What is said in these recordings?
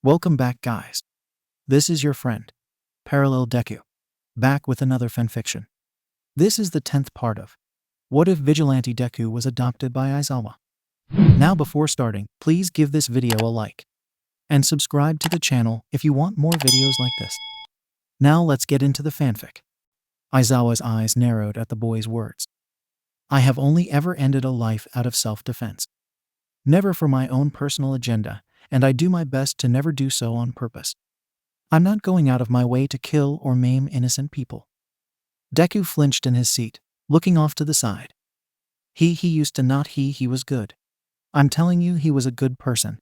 Welcome back, guys. This is your friend, Parallel Deku, back with another fanfiction. This is the 10th part of What If Vigilante Deku Was Adopted by Aizawa? Now before starting, please give this video a like and subscribe to the channel if you want more videos like this. Now let's get into the fanfic. Aizawa's eyes narrowed at the boy's words. I have only ever ended a life out of self-defense. Never for my own personal agenda, and I do my best to never do so on purpose. I'm not going out of my way to kill or maim innocent people. Deku flinched in his seat, looking off to the side. He used to not he was good. I'm telling you, he was a good person.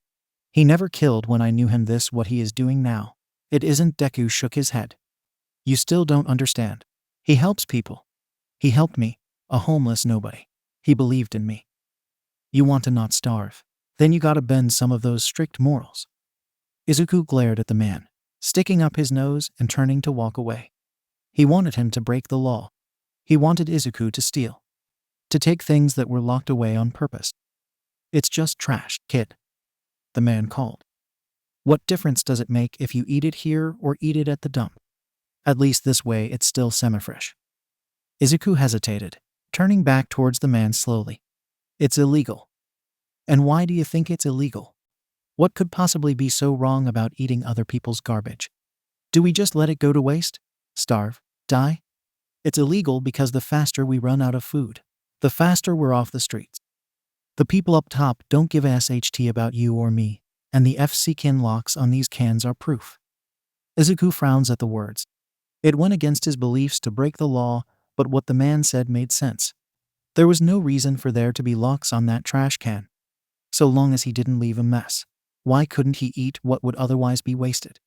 He never killed when I knew him. This what he is doing now. It isn't. Deku shook his head. You still don't understand. He helps people. He helped me, a homeless nobody. He believed in me. You want to not starve? Then you gotta bend some of those strict morals. Izuku glared at the man, sticking up his nose and turning to walk away. He wanted him to break the law. He wanted Izuku to steal, to take things that were locked away on purpose. It's just trash, kid, the man called. What difference does it make if you eat it here or eat it at the dump? At least this way it's still semi-fresh. Izuku hesitated, turning back towards the man slowly. It's illegal. And why do you think it's illegal? What could possibly be so wrong about eating other people's garbage? Do we just let it go to waste? Starve? Die? It's illegal because the faster we run out of food, the faster we're off the streets. The people up top don't give a SHT about you or me, and the FC kin locks on these cans are proof. Izuku frowns at the words. It went against his beliefs to break the law, but what the man said made sense. There was no reason for there to be locks on that trash can. So long as he didn't leave a mess, why couldn't he eat what would otherwise be wasted?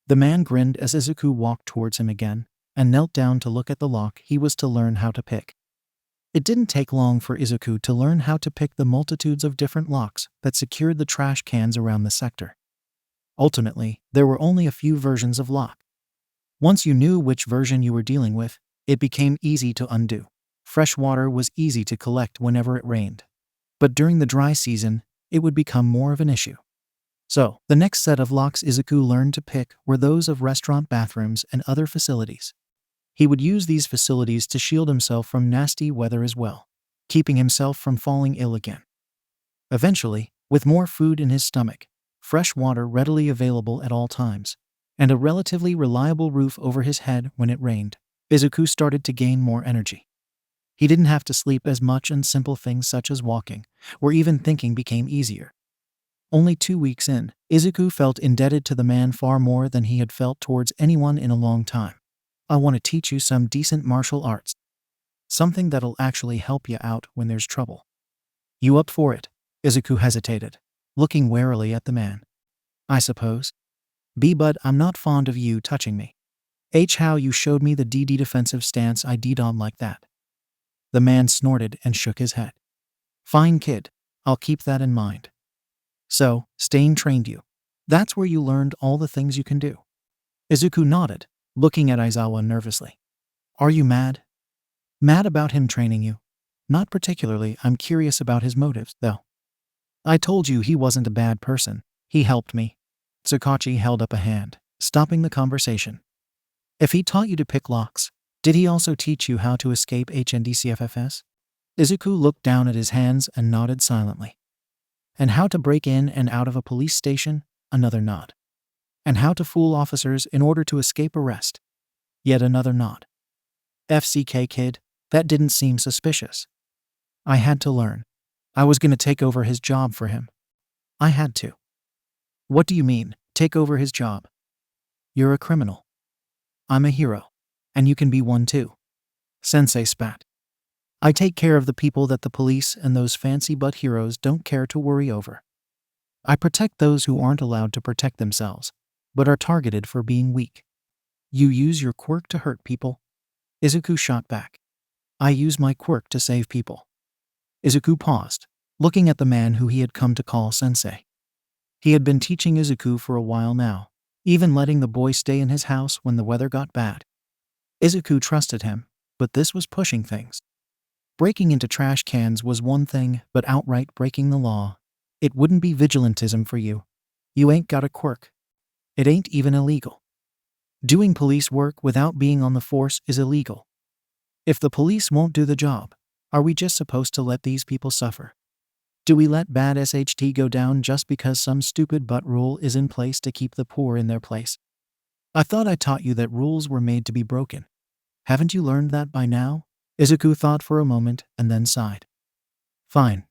The man grinned as Izuku walked towards him again and knelt down to look at the lock he was to learn how to pick. It didn't take long for Izuku to learn how to pick the multitudes of different locks that secured the trash cans around the sector. Ultimately, there were only a few versions of lock. Once you knew which version you were dealing with, it became easy to undo. Fresh water was easy to collect whenever it rained. But during the dry season, it would become more of an issue. So, the next set of locks Izuku learned to pick were those of restaurant bathrooms and other facilities. He would use these facilities to shield himself from nasty weather as well, keeping himself from falling ill again. Eventually, with more food in his stomach, fresh water readily available at all times, and a relatively reliable roof over his head when it rained, Izuku started to gain more energy. He didn't have to sleep as much, and simple things such as walking or even thinking became easier. Only 2 weeks in, Izuku felt indebted to the man far more than he had felt towards anyone in a long time. I want to teach you some decent martial arts. Something that'll actually help you out when there's trouble. You up for it? Izuku hesitated, looking warily at the man. I suppose. Bud, I'm not fond of you touching me. How you showed me the DD defensive stance I did on like that. The man snorted and shook his head. Fine, kid. I'll keep that in mind. So, Stain trained you. That's where you learned all the things you can do. Izuku nodded, looking at Aizawa nervously. Are you mad? Mad about him training you? Not particularly. I'm curious about his motives, though. I told you he wasn't a bad person. He helped me. Tsukauchi held up a hand, stopping the conversation. If he taught you to pick locks, did he also teach you how to escape HNDCFFS? Izuku looked down at his hands and nodded silently. And how to break in and out of a police station? Another nod. And how to fool officers in order to escape arrest? Yet another nod. FCK, kid, that didn't seem suspicious. I had to learn. I was going to take over his job for him. I had to. What do you mean, take over his job? You're a criminal. I'm a hero. And you can be one too. Sensei spat. I take care of the people that the police and those fancy butt heroes don't care to worry over. I protect those who aren't allowed to protect themselves, but are targeted for being weak. You use your quirk to hurt people? Izuku shot back. I use my quirk to save people. Izuku paused, looking at the man who he had come to call sensei. He had been teaching Izuku for a while now, even letting the boy stay in his house when the weather got bad. Izuku trusted him, but this was pushing things. Breaking into trash cans was one thing, but outright breaking the law, it wouldn't be vigilantism for you. You ain't got a quirk, It ain't even illegal. Doing police work without being on the force is illegal. If the police won't do the job, are we just supposed to let these people suffer? Do we let bad SHT go down just because some stupid butt rule is in place to keep the poor in their place? I thought I taught you that rules were made to be broken. Haven't you learned that by now? Izuku thought for a moment and then sighed. Fine.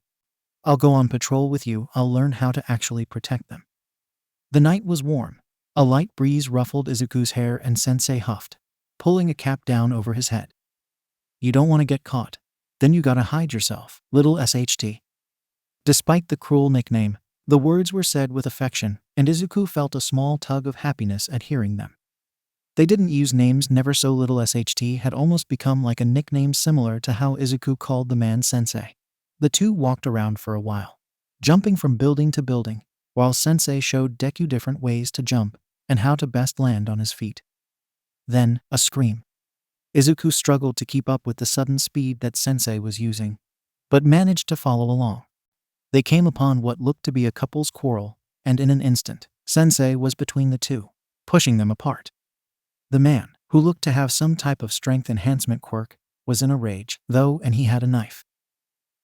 I'll go on patrol with you. I'll learn how to actually protect them. The night was warm. A light breeze ruffled Izuku's hair and Sensei huffed, pulling a cap down over his head. You don't want to get caught. Then you gotta hide yourself, little SHT. Despite the cruel nickname, the words were said with affection, and Izuku felt a small tug of happiness at hearing them. They didn't use names. Never so little SHT had almost become like a nickname similar to how Izuku called the man Sensei. The two walked around for a while, jumping from building to building, while Sensei showed Deku different ways to jump and how to best land on his feet. Then, a scream. Izuku struggled to keep up with the sudden speed that Sensei was using, but managed to follow along. They came upon what looked to be a couple's quarrel, and in an instant, Sensei was between the two, pushing them apart. The man, who looked to have some type of strength enhancement quirk, was in a rage, though, and he had a knife.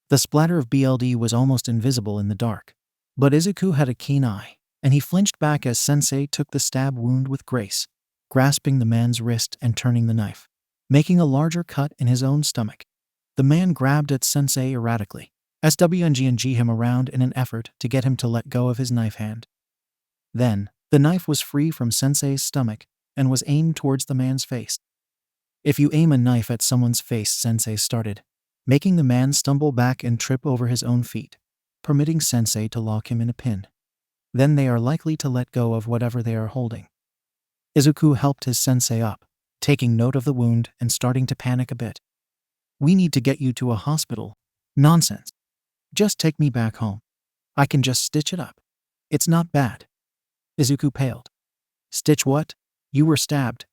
The splatter of BLD was almost invisible in the dark, but Izuku had a keen eye, and he flinched back as Sensei took the stab wound with grace, grasping the man's wrist and turning the knife, making a larger cut in his own stomach. The man grabbed at Sensei erratically, SWNG him around in an effort to get him to let go of his knife hand. Then, the knife was free from Sensei's stomach and was aimed towards the man's face. If you aim a knife at someone's face, Sensei started, making the man stumble back and trip over his own feet, permitting Sensei to lock him in a pin. Then they are likely to let go of whatever they are holding. Izuku helped his Sensei up, taking note of the wound and starting to panic a bit. We need to get you to a hospital. Nonsense. Just take me back home. I can just stitch it up. It's not bad. Izuku paled. Stitch what? You were stabbed.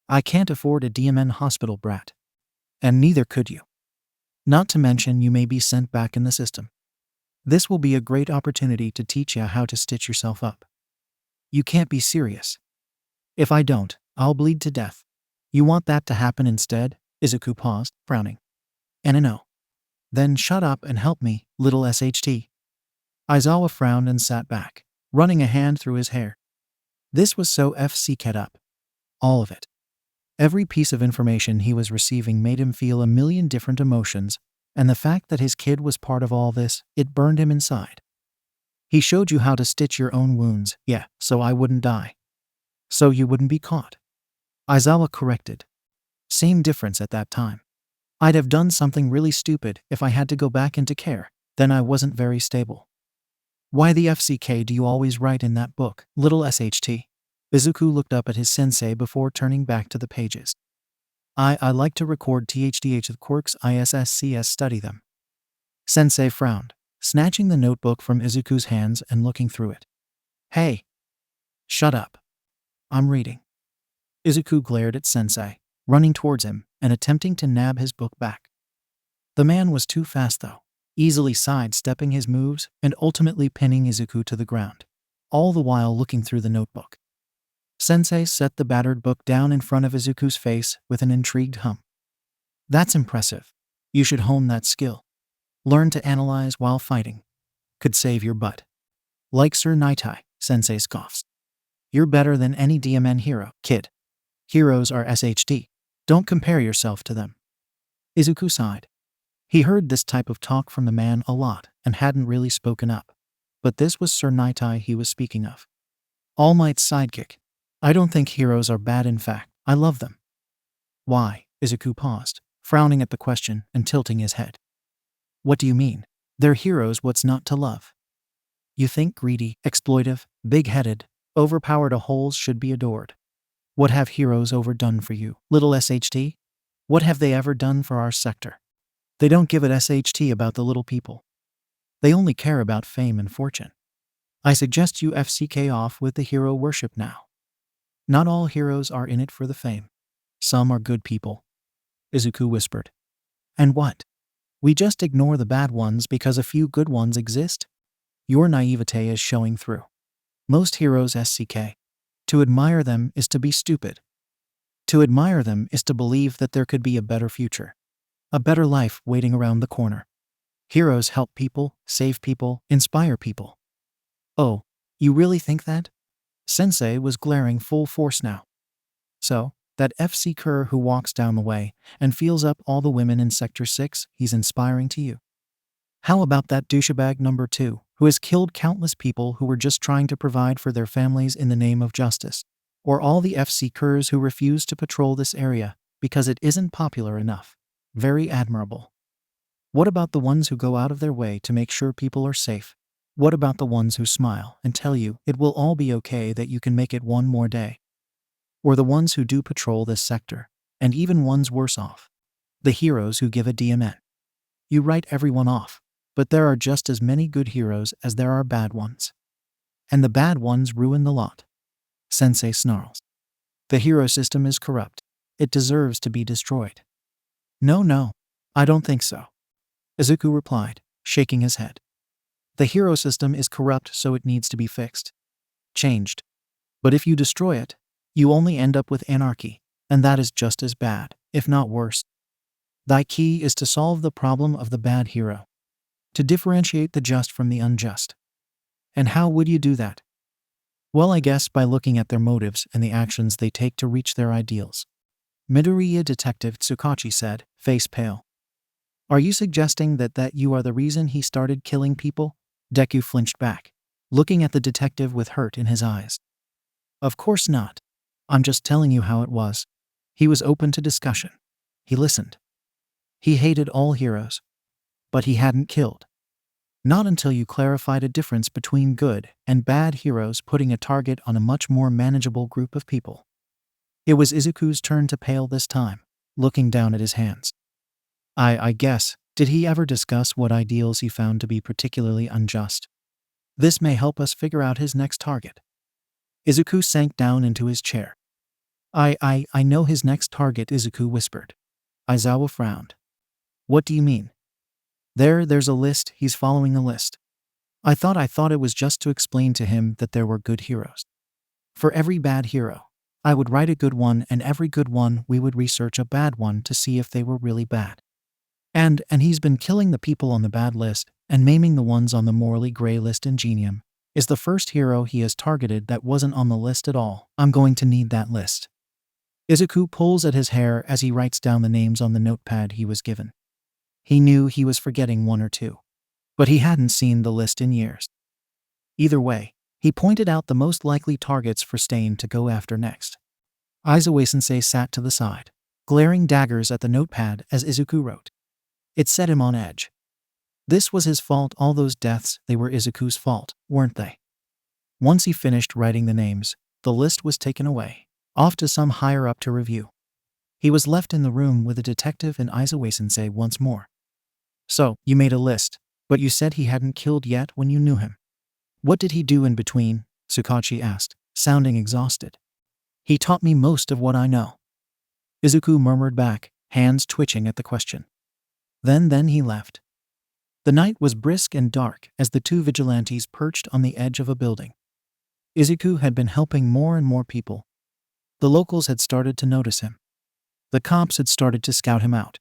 I can't afford a DMN hospital, brat. And neither could you. Not to mention you may be sent back in the system. This will be a great opportunity to teach you how to stitch yourself up. You can't be serious. If I don't, I'll bleed to death. You want that to happen instead? Izuku paused, frowning. And I know. Then shut up and help me, little SHT. Aizawa frowned and sat back, running a hand through his hair. This was so FCK'd up. All of it. Every piece of information he was receiving made him feel a million different emotions, and the fact that his kid was part of all this, it burned him inside. He showed you how to stitch your own wounds, yeah, so I wouldn't die. So you wouldn't be caught. Aizawa corrected. Same difference at that time. I'd have done something really stupid if I had to go back into care, then I wasn't very stable. Why the FCK do you always write in that book, little SHT? Izuku looked up at his sensei before turning back to the pages. I like to record THDH of quirks ISSCS study them. Sensei frowned, snatching the notebook from Izuku's hands and looking through it. Hey! Shut up. I'm reading. Izuku glared at Sensei, running towards him and attempting to nab his book back. The man was too fast though, easily sidestepping his moves and ultimately pinning Izuku to the ground, all the while looking through the notebook. Sensei set the battered book down in front of Izuku's face with an intrigued hum. That's impressive. You should hone that skill. Learn to analyze while fighting. Could save your butt. Like Sir Naitai, Sensei scoffs. You're better than any DMN hero, kid. Heroes are SHD. Don't compare yourself to them. Izuku sighed. He heard this type of talk from the man a lot and hadn't really spoken up. But this was Sir Naitai he was speaking of. All Might's sidekick. I don't think heroes are bad, in fact, I love them. Why? Izuku paused, frowning at the question and tilting his head. What do you mean? They're heroes, what's not to love? You think greedy, exploitive, big-headed, overpowered holes should be adored. What have heroes overdone for you, little SHT? What have they ever done for our sector? They don't give a SHT about the little people. They only care about fame and fortune. I suggest you FCK off with the hero worship now. Not all heroes are in it for the fame. Some are good people. Izuku whispered. And what? We just ignore the bad ones because a few good ones exist? Your naivete is showing through. Most heroes SCK. To admire them is to be stupid. To admire them is to believe that there could be a better future. A better life waiting around the corner. Heroes help people, save people, inspire people. Oh, you really think that? Sensei was glaring full force now. So, that FC-ker who walks down the way and feels up all the women in Sector 6, he's inspiring to you. How about that douchebag number 2, who has killed countless people who were just trying to provide for their families in the name of justice? Or all the FC-kers who refuse to patrol this area because it isn't popular enough? Very admirable. What about the ones who go out of their way to make sure people are safe? What about the ones who smile and tell you it will all be okay, that you can make it one more day? Or the ones who do patrol this sector, and even ones worse off? The heroes who give a DMN. You write everyone off, but there are just as many good heroes as there are bad ones. And the bad ones ruin the lot. Sensei snarls. The hero system is corrupt. It deserves to be destroyed. No, I don't think so. Izuku replied, shaking his head. The hero system is corrupt, so it needs to be fixed. Changed. But if you destroy it, you only end up with anarchy, and that is just as bad, if not worse. Thy key is to solve the problem of the bad hero. To differentiate the just from the unjust. And how would you do that? Well, I guess by looking at their motives and the actions they take to reach their ideals. Midoriya Detective Tsukachi said, face pale. Are you suggesting that you are the reason he started killing people? Deku flinched back, looking at the detective with hurt in his eyes. Of course not. I'm just telling you how it was. He was open to discussion. He listened. He hated all heroes. But he hadn't killed. Not until you clarified a difference between good and bad heroes, putting a target on a much more manageable group of people. It was Izuku's turn to pale this time, looking down at his hands. I guess, did he ever discuss what ideals he found to be particularly unjust? This may help us figure out his next target. Izuku sank down into his chair. I know his next target, Izuku whispered. Aizawa frowned. What do you mean? There's a list, he's following a list. I thought it was just to explain to him that there were good heroes. For every bad hero, I would write a good one, and every good one we would research a bad one to see if they were really bad. And he's been killing the people on the bad list and maiming the ones on the morally gray list. Ingenium is the first hero he has targeted that wasn't on the list at all. I'm going to need that list. Izuku pulls at his hair as he writes down the names on the notepad he was given. He knew he was forgetting one or two, but he hadn't seen the list in years. Either way, he pointed out the most likely targets for Stain to go after next. Aizawa-sensei sat to the side, glaring daggers at the notepad as Izuku wrote. It set him on edge. This was his fault. All those deaths, they were Izuku's fault, weren't they? Once he finished writing the names, the list was taken away, off to some higher up to review. He was left in the room with the detective and Aizawa-sensei once more. So, you made a list, but you said he hadn't killed yet when you knew him. What did he do in between? Tsukachi asked, sounding exhausted. He taught me most of what I know. Izuku murmured back, hands twitching at the question. Then he left. The night was brisk and dark as the two vigilantes perched on the edge of a building. Izuku had been helping more and more people. The locals had started to notice him. The cops had started to scout him out.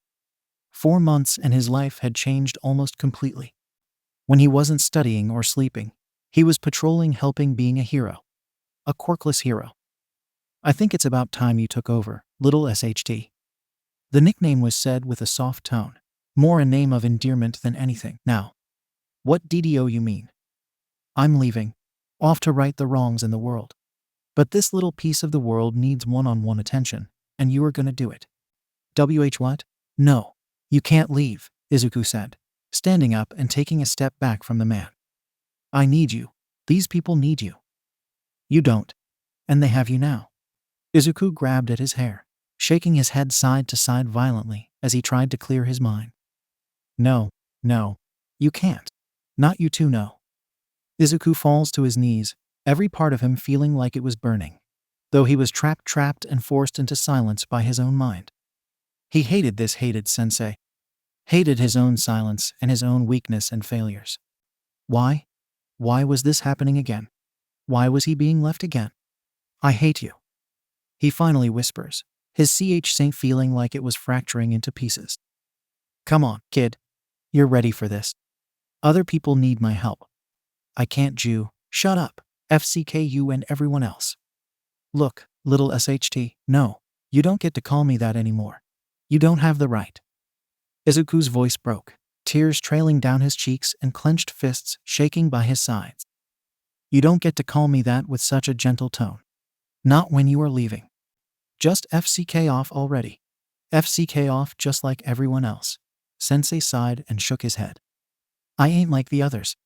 4 months and his life had changed almost completely. When he wasn't studying or sleeping, he was patrolling, helping, being a hero. A quirkless hero. I think it's about time you took over, little SHT. The nickname was said with a soft tone, more a name of endearment than anything. Now, what DDO you mean? I'm leaving, off to right the wrongs in the world. But this little piece of the world needs one-on-one attention, and you are gonna do it. What? No, you can't leave, Izuku said, standing up and taking a step back from the man. I need you. These people need you. You don't. And they have you now. Izuku grabbed at his hair, shaking his head side to side violently as he tried to clear his mind. No, you can't. Not you too, no. Izuku falls to his knees, every part of him feeling like it was burning, though he was trapped and forced into silence by his own mind. He hated this, hated sensei. Hated his own silence and his own weakness and failures. Why? Why was this happening again? Why was he being left again? I hate you. He finally whispers, his Saint feeling like it was fracturing into pieces. Come on, kid. You're ready for this. Other people need my help. I can't shut up, FCKU and everyone else. Look, little SHT, no, you don't get to call me that anymore. You don't have the right. Izuku's voice broke, tears trailing down his cheeks and clenched fists shaking by his sides. You don't get to call me that with such a gentle tone. Not when you are leaving. Just FCK off already. FCK off just like everyone else. Sensei sighed and shook his head. I ain't like the others.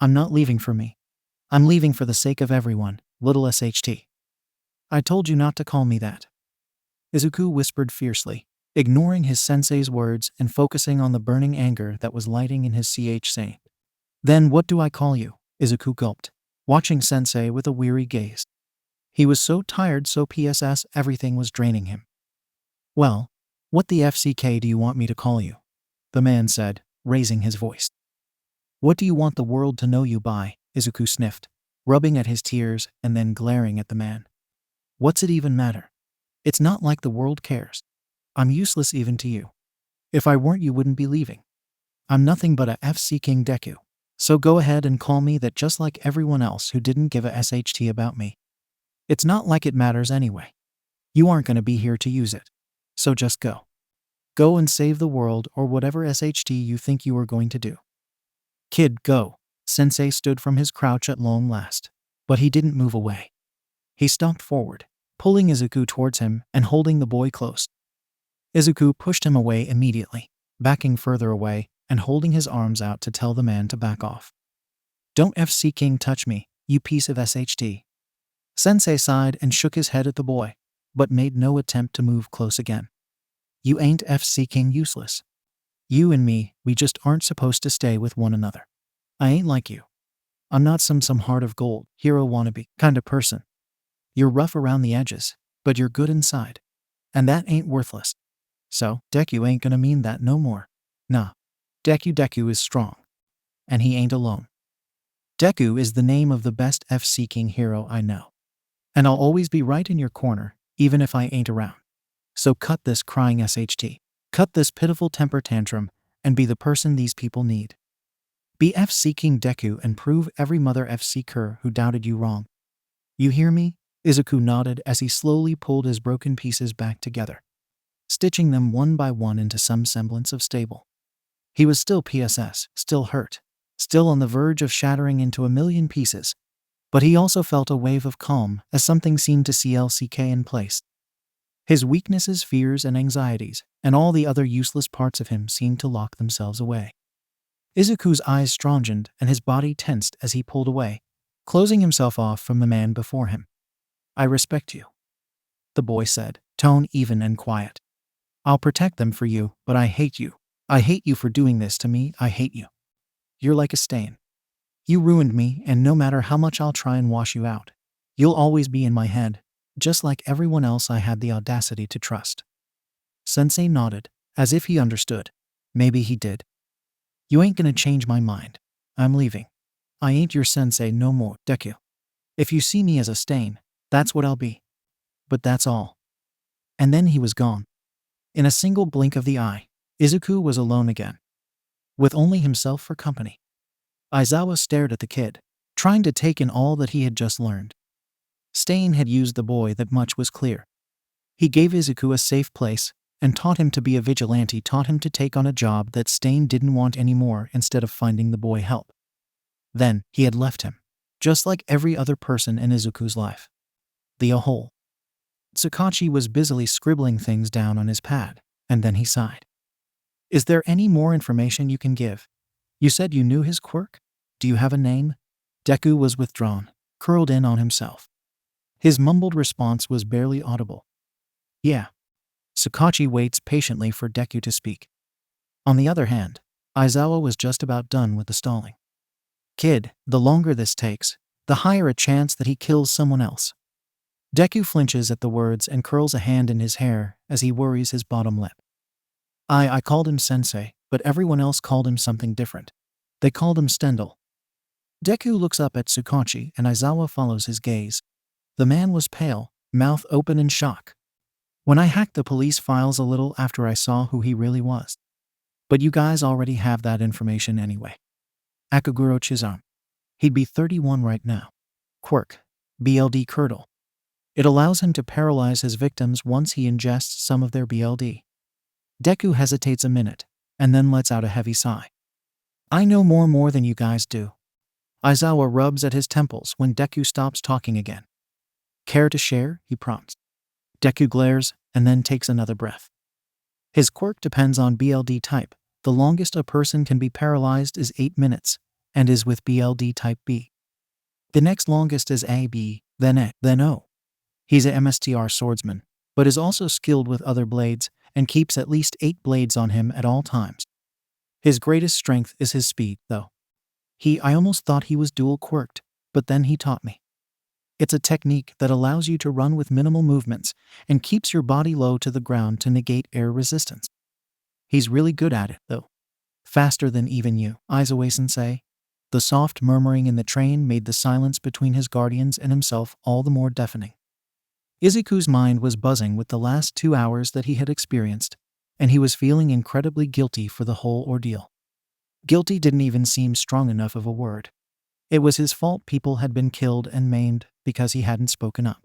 I'm not leaving for me. I'm leaving for the sake of everyone, little SHT. I told you not to call me that. Izuku whispered fiercely, ignoring his sensei's words and focusing on the burning anger that was lighting in his Saint. Then what do I call you? Izuku gulped, watching sensei with a weary gaze. He was so tired, so PSS everything was draining him. Well, what the FCK do you want me to call you? The man said, raising his voice. What do you want the world to know you by? Izuku sniffed, rubbing at his tears and then glaring at the man. What's it even matter? It's not like the world cares. I'm useless even to you. If I weren't, you wouldn't be leaving. I'm nothing but a FC King Deku. So go ahead and call me that just like everyone else who didn't give a SHT about me. It's not like it matters anyway. You aren't going to be here to use it. So just go. Go and save the world or whatever SHT you think you are going to do. Kid, go. Sensei stood from his crouch at long last. But he didn't move away. He stomped forward, pulling Izuku towards him and holding the boy close. Izuku pushed him away immediately, backing further away and holding his arms out to tell the man to back off. Don't FC King touch me, you piece of SHT. Sensei sighed and shook his head at the boy, but made no attempt to move close again. You ain't FC King useless. You and me, we just aren't supposed to stay with one another. I ain't like you. I'm not some heart of gold, hero wannabe kind of person. You're rough around the edges, but you're good inside. And that ain't worthless. So, Deku ain't gonna mean that no more. Nah. Deku is strong. And he ain't alone. Deku is the name of the best FC King hero I know. And I'll always be right in your corner, even if I ain't around. So cut this crying SHT. Cut this pitiful temper tantrum, and be the person these people need. Be FC King Deku and prove every mother FC Ker who doubted you wrong. You hear me? Izuku nodded as he slowly pulled his broken pieces back together, stitching them one by one into some semblance of stable. He was still PSS, still hurt, still on the verge of shattering into a million pieces, but he also felt a wave of calm as something seemed to CLCK in place. His weaknesses, fears, and anxieties, and all the other useless parts of him seemed to lock themselves away. Izuku's eyes stronged and his body tensed as he pulled away, closing himself off from the man before him. I respect you, the boy said, tone even and quiet. I'll protect them for you, but I hate you. I hate you for doing this to me, I hate you. You're like a stain. You ruined me, and no matter how much I'll try and wash you out, you'll always be in my head, just like everyone else I had the audacity to trust. Sensei nodded, as if he understood. Maybe he did. You ain't gonna change my mind. I'm leaving. I ain't your sensei no more, Deku. If you see me as a stain, that's what I'll be. But that's all. And then he was gone. In a single blink of the eye, Izuku was alone again, with only himself for company. Aizawa stared at the kid, trying to take in all that he had just learned. Stain had used the boy, that much was clear. He gave Izuku a safe place, and taught him to be a vigilante, taught him to take on a job that Stain didn't want anymore instead of finding the boy help. Then, he had left him, just like every other person in Izuku's life. The hole. Tsukachi was busily scribbling things down on his pad, and then he sighed. Is there any more information you can give? You said you knew his quirk? Do you have a name? Deku was withdrawn, curled in on himself. His mumbled response was barely audible. Yeah. Tsukachi waits patiently for Deku to speak. On the other hand, Aizawa was just about done with the stalling. Kid, the longer this takes, the higher a chance that he kills someone else. Deku flinches at the words and curls a hand in his hair as he worries his bottom lip. I called him sensei, but everyone else called him something different. They called him Stendhal. Deku looks up at Tsukachi and Aizawa follows his gaze. The man was pale, mouth open in shock. When I hacked the police files a little after I saw who he really was. But you guys already have that information anyway. Akaguro Chizam. He'd be 31 right now. Quirk. BLD Curdle. It allows him to paralyze his victims once he ingests some of their BLD. Deku hesitates a minute, and then lets out a heavy sigh. I know more than you guys do. Aizawa rubs at his temples when Deku stops talking again. Care to share? He prompts. Deku glares, and then takes another breath. His quirk depends on BLD type. The longest a person can be paralyzed is 8 minutes, and is with BLD type B. The next longest is AB, then A, then O. He's a MSTR swordsman, but is also skilled with other blades, and keeps at least 8 blades on him at all times. His greatest strength is his speed, though. I almost thought he was dual quirked, but then he taught me. It's a technique that allows you to run with minimal movements and keeps your body low to the ground to negate air resistance. He's really good at it, though. Faster than even you, Aizawa-sensei. The soft murmuring in the train made the silence between his guardians and himself all the more deafening. Izuku's mind was buzzing with the last 2 hours that he had experienced, and he was feeling incredibly guilty for the whole ordeal. Guilty didn't even seem strong enough of a word. It was his fault people had been killed and maimed because he hadn't spoken up.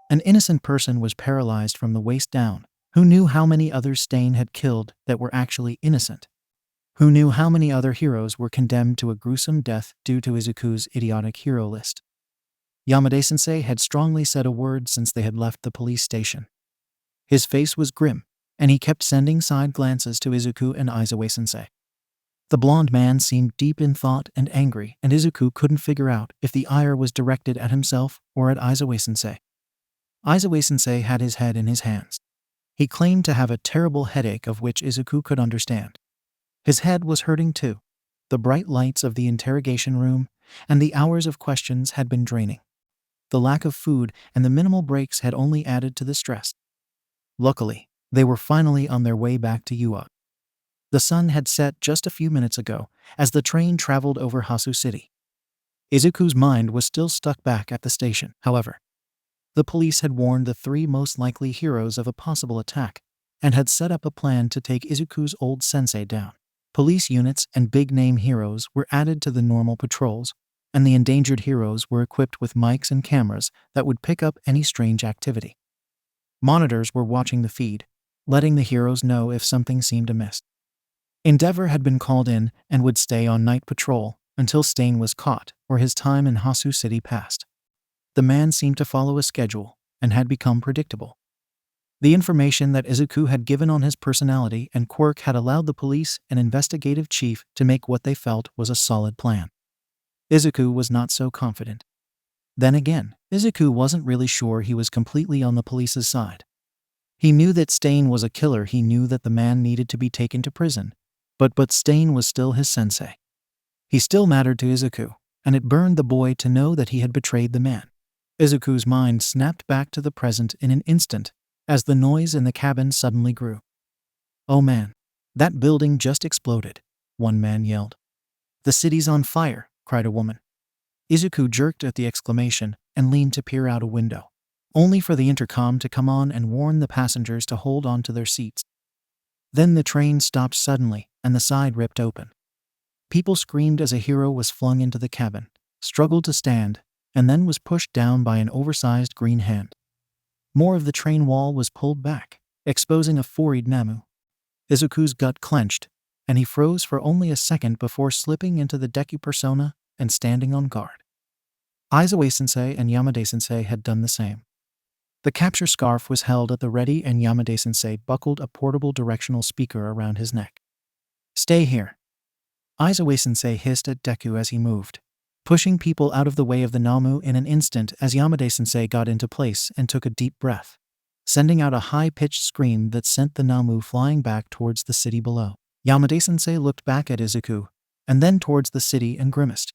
An innocent person was paralyzed from the waist down. Who knew how many others Stain had killed that were actually innocent? Who knew how many other heroes were condemned to a gruesome death due to Izuku's idiotic hero list? Yamada-sensei had strongly said a word since they had left the police station. His face was grim, and he kept sending side glances to Izuku and Aizawa-sensei. The blonde man seemed deep in thought and angry, and Izuku couldn't figure out if the ire was directed at himself or at Aizawa-sensei. Aizawa-sensei had his head in his hands. He claimed to have a terrible headache of which Izuku could understand. His head was hurting too. The bright lights of the interrogation room and the hours of questions had been draining. The lack of food and the minimal breaks had only added to the stress. Luckily, they were finally on their way back to Ua. The sun had set just a few minutes ago as the train traveled over Hasu City. Izuku's mind was still stuck back at the station, however. The police had warned the 3 most likely heroes of a possible attack and had set up a plan to take Izuku's old sensei down. Police units and big-name heroes were added to the normal patrols, and the endangered heroes were equipped with mics and cameras that would pick up any strange activity. Monitors were watching the feed, letting the heroes know if something seemed amiss. Endeavor had been called in and would stay on night patrol until Stain was caught or his time in Hasu City passed. The man seemed to follow a schedule and had become predictable. The information that Izuku had given on his personality and quirk had allowed the police and investigative chief to make what they felt was a solid plan. Izuku was not so confident. Then again, Izuku wasn't really sure he was completely on the police's side. He knew that Stain was a killer. He knew that the man needed to be taken to prison, but Stain was still his sensei. He still mattered to Izuku, and it burned the boy to know that he had betrayed the man. Izuku's mind snapped back to the present in an instant as the noise in the cabin suddenly grew. Oh man, that building just exploded, one man yelled. The city's on fire, cried a woman. Izuku jerked at the exclamation and leaned to peer out a window, only for the intercom to come on and warn the passengers to hold on to their seats. Then the train stopped suddenly and the side ripped open. People screamed as a hero was flung into the cabin, struggled to stand, and then was pushed down by an oversized green hand. More of the train wall was pulled back, exposing a four-eyed Namu. Izuku's gut clenched, and he froze for only a second before slipping into the Deku persona and standing on guard. Aizawa-sensei and Yamada-sensei had done the same. The capture scarf was held at the ready and Yamada-sensei buckled a portable directional speaker around his neck. Stay here. Aizawa-sensei hissed at Deku as he moved, pushing people out of the way of the Namu in an instant as Yamada-sensei got into place and took a deep breath, sending out a high-pitched scream that sent the Namu flying back towards the city below. Yamada-sensei looked back at Izuku, and then towards the city and grimaced.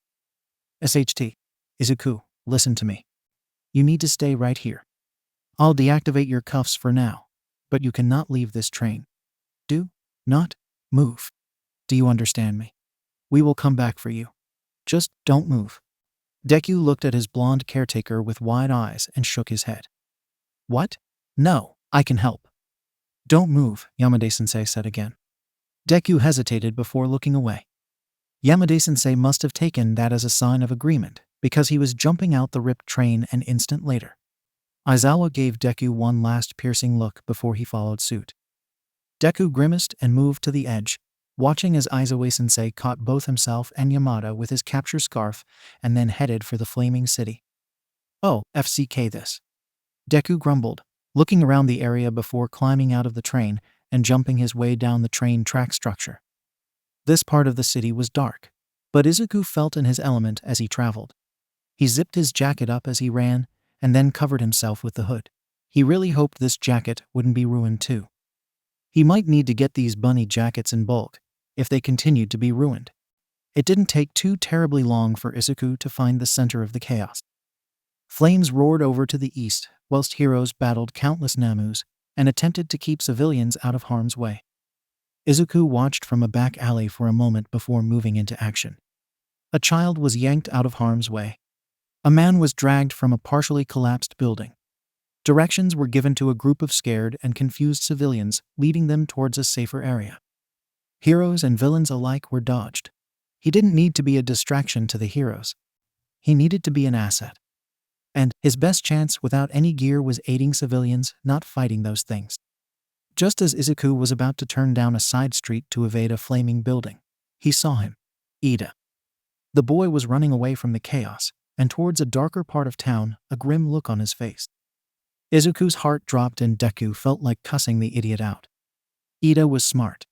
SHT. Izuku, listen to me. You need to stay right here. I'll deactivate your cuffs for now, but you cannot leave this train. Do not move. Do you understand me? We will come back for you. Just don't move. Deku looked at his blonde caretaker with wide eyes and shook his head. What? No, I can help. Don't move, Yamada-sensei said again. Deku hesitated before looking away. Yamada-sensei must have taken that as a sign of agreement, because he was jumping out the ripped train an instant later. Aizawa gave Deku one last piercing look before he followed suit. Deku grimaced and moved to the edge, watching as Aizawa-sensei caught both himself and Yamada with his capture scarf and then headed for the flaming city. Oh, FCK this. Deku grumbled, looking around the area before climbing out of the train and jumping his way down the train track structure. This part of the city was dark, but Izuku felt in his element as he traveled. He zipped his jacket up as he ran and then covered himself with the hood. He really hoped this jacket wouldn't be ruined too. He might need to get these bunny jackets in bulk if they continued to be ruined. It didn't take too terribly long for Izuku to find the center of the chaos. Flames roared over to the east, whilst heroes battled countless Namus and attempted to keep civilians out of harm's way. Izuku watched from a back alley for a moment before moving into action. A child was yanked out of harm's way. A man was dragged from a partially collapsed building. Directions were given to a group of scared and confused civilians, leading them towards a safer area. Heroes and villains alike were dodged. He didn't need to be a distraction to the heroes. He needed to be an asset. And his best chance without any gear was aiding civilians, not fighting those things. Just as Izuku was about to turn down a side street to evade a flaming building, he saw him. Ida. The boy was running away from the chaos, and towards a darker part of town, a grim look on his face. Izuku's heart dropped and Deku felt like cussing the idiot out. Ida was smart.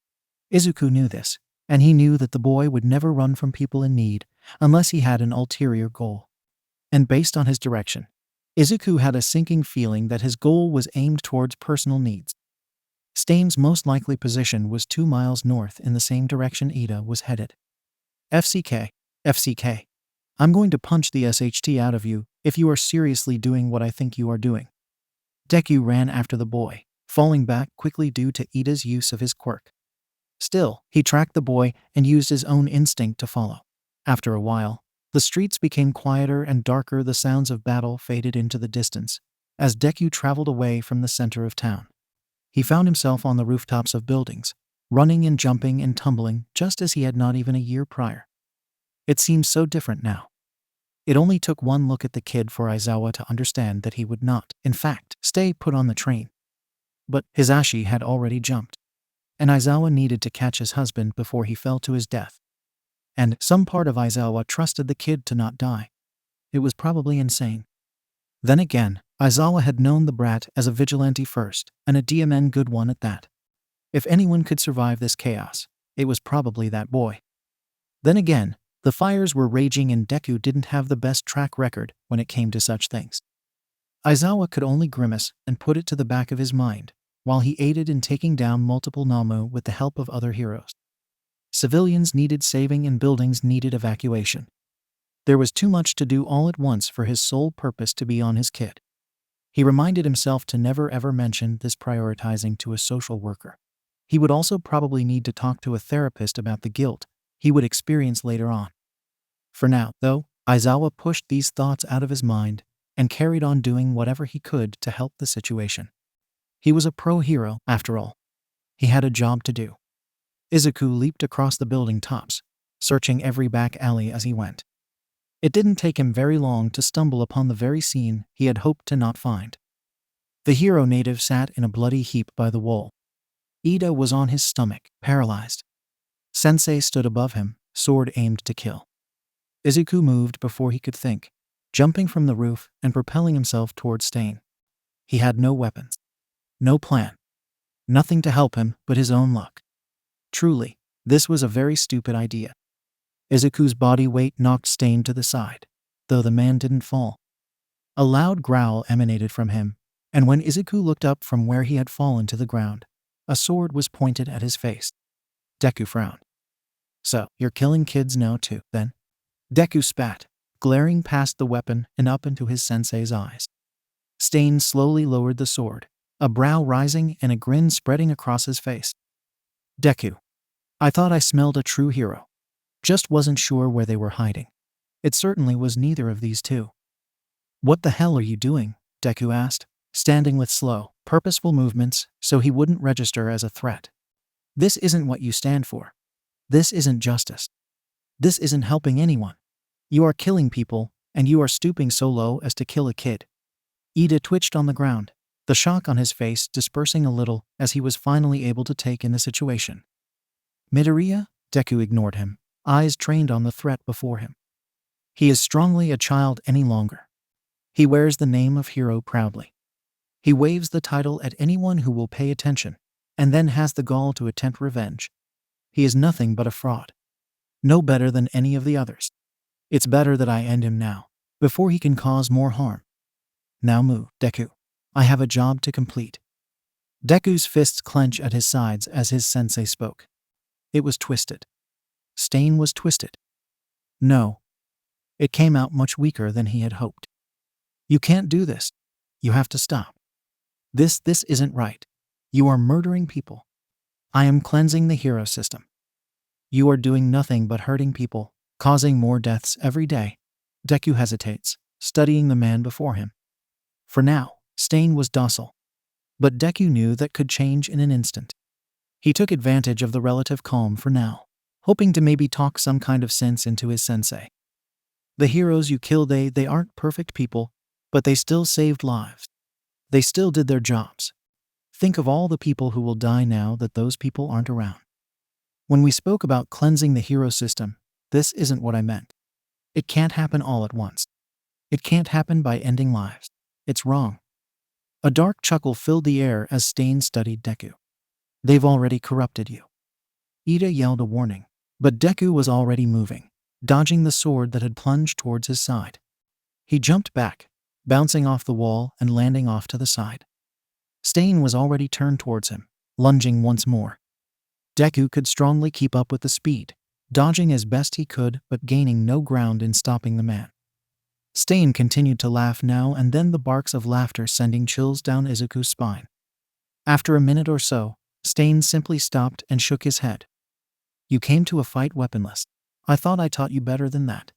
Izuku knew this, and he knew that the boy would never run from people in need unless he had an ulterior goal. And based on his direction, Izuku had a sinking feeling that his goal was aimed towards personal needs. Stain's most likely position was 2 miles north in the same direction Ida was headed. FCK, FCK. I'm going to punch the SHT out of you if you are seriously doing what I think you are doing. Deku ran after the boy, falling back quickly due to Ida's use of his quirk. Still, he tracked the boy and used his own instinct to follow. After a while, the streets became quieter and darker. The sounds of battle faded into the distance as Deku traveled away from the center of town. He found himself on the rooftops of buildings, running and jumping and tumbling just as he had not even a year prior. It seemed so different now. It only took one look at the kid for Aizawa to understand that he would not, in fact, stay put on the train. But Hisashi had already jumped, and Aizawa needed to catch his husband before he fell to his death. And some part of Aizawa trusted the kid to not die. It was probably insane. Then again, Aizawa had known the brat as a vigilante first, and a DMN good one at that. If anyone could survive this chaos, it was probably that boy. Then again, the fires were raging and Deku didn't have the best track record when it came to such things. Aizawa could only grimace and put it to the back of his mind, while he aided in taking down multiple Namu with the help of other heroes. Civilians needed saving and buildings needed evacuation. There was too much to do all at once for his sole purpose to be on his kid. He reminded himself to never ever mention this prioritizing to a social worker. He would also probably need to talk to a therapist about the guilt he would experience later on. For now, though, Aizawa pushed these thoughts out of his mind and carried on doing whatever he could to help the situation. He was a pro hero, after all. He had a job to do. Izuku leaped across the building tops, searching every back alley as he went. It didn't take him very long to stumble upon the very scene he had hoped to not find. The hero native sat in a bloody heap by the wall. Ida was on his stomach, paralyzed. Sensei stood above him, sword aimed to kill. Izuku moved before he could think, jumping from the roof and propelling himself towards Stain. He had no weapons. No plan. Nothing to help him but his own luck. Truly, this was a very stupid idea. Izuku's body weight knocked Stain to the side, though the man didn't fall. A loud growl emanated from him, and when Izuku looked up from where he had fallen to the ground, a sword was pointed at his face. Deku frowned. So, you're killing kids now too, then? Deku spat, glaring past the weapon and up into his sensei's eyes. Stain slowly lowered the sword, a brow rising and a grin spreading across his face. Deku. I thought I smelled a true hero. Just wasn't sure where they were hiding. It certainly was neither of these two. "What the hell are you doing?" Deku asked, standing with slow, purposeful movements so he wouldn't register as a threat. "This isn't what you stand for. This isn't justice. This isn't helping anyone. You are killing people, and you are stooping so low as to kill a kid." Ida twitched on the ground, the shock on his face dispersing a little as he was finally able to take in the situation. "Midoriya?" Deku ignored him, eyes trained on the threat before him. "He is strongly a child any longer. He wears the name of hero proudly. He waves the title at anyone who will pay attention, and then has the gall to attempt revenge. He is nothing but a fraud. No better than any of the others. It's better that I end him now, before he can cause more harm. Now move, Deku. I have a job to complete." Deku's fists clench at his sides as his sensei spoke. It was twisted. Stain was twisted. No. It came out much weaker than he had hoped. "You can't do this. You have to stop. This isn't right. You are murdering people. I am cleansing the hero system. You are doing nothing but hurting people, causing more deaths every day." Deku hesitates, studying the man before him. For now, Stain was docile. But Deku knew that could change in an instant. He took advantage of the relative calm for now, hoping to maybe talk some kind of sense into his sensei. "The heroes you kill, they aren't perfect people, but they still saved lives. They still did their jobs. Think of all the people who will die now that those people aren't around. When we spoke about cleansing the hero system, this isn't what I meant. It can't happen all at once. It can't happen by ending lives. It's wrong." A dark chuckle filled the air as Stain studied Deku. "They've already corrupted you." Ida yelled a warning, but Deku was already moving, dodging the sword that had plunged towards his side. He jumped back, bouncing off the wall and landing off to the side. Stain was already turned towards him, lunging once more. Deku could strongly keep up with the speed, dodging as best he could but gaining no ground in stopping the man. Stain continued to laugh now and then, the barks of laughter sending chills down Izuku's spine. After a minute or so, Stain simply stopped and shook his head. "You came to a fight weaponless. I thought I taught you better than that."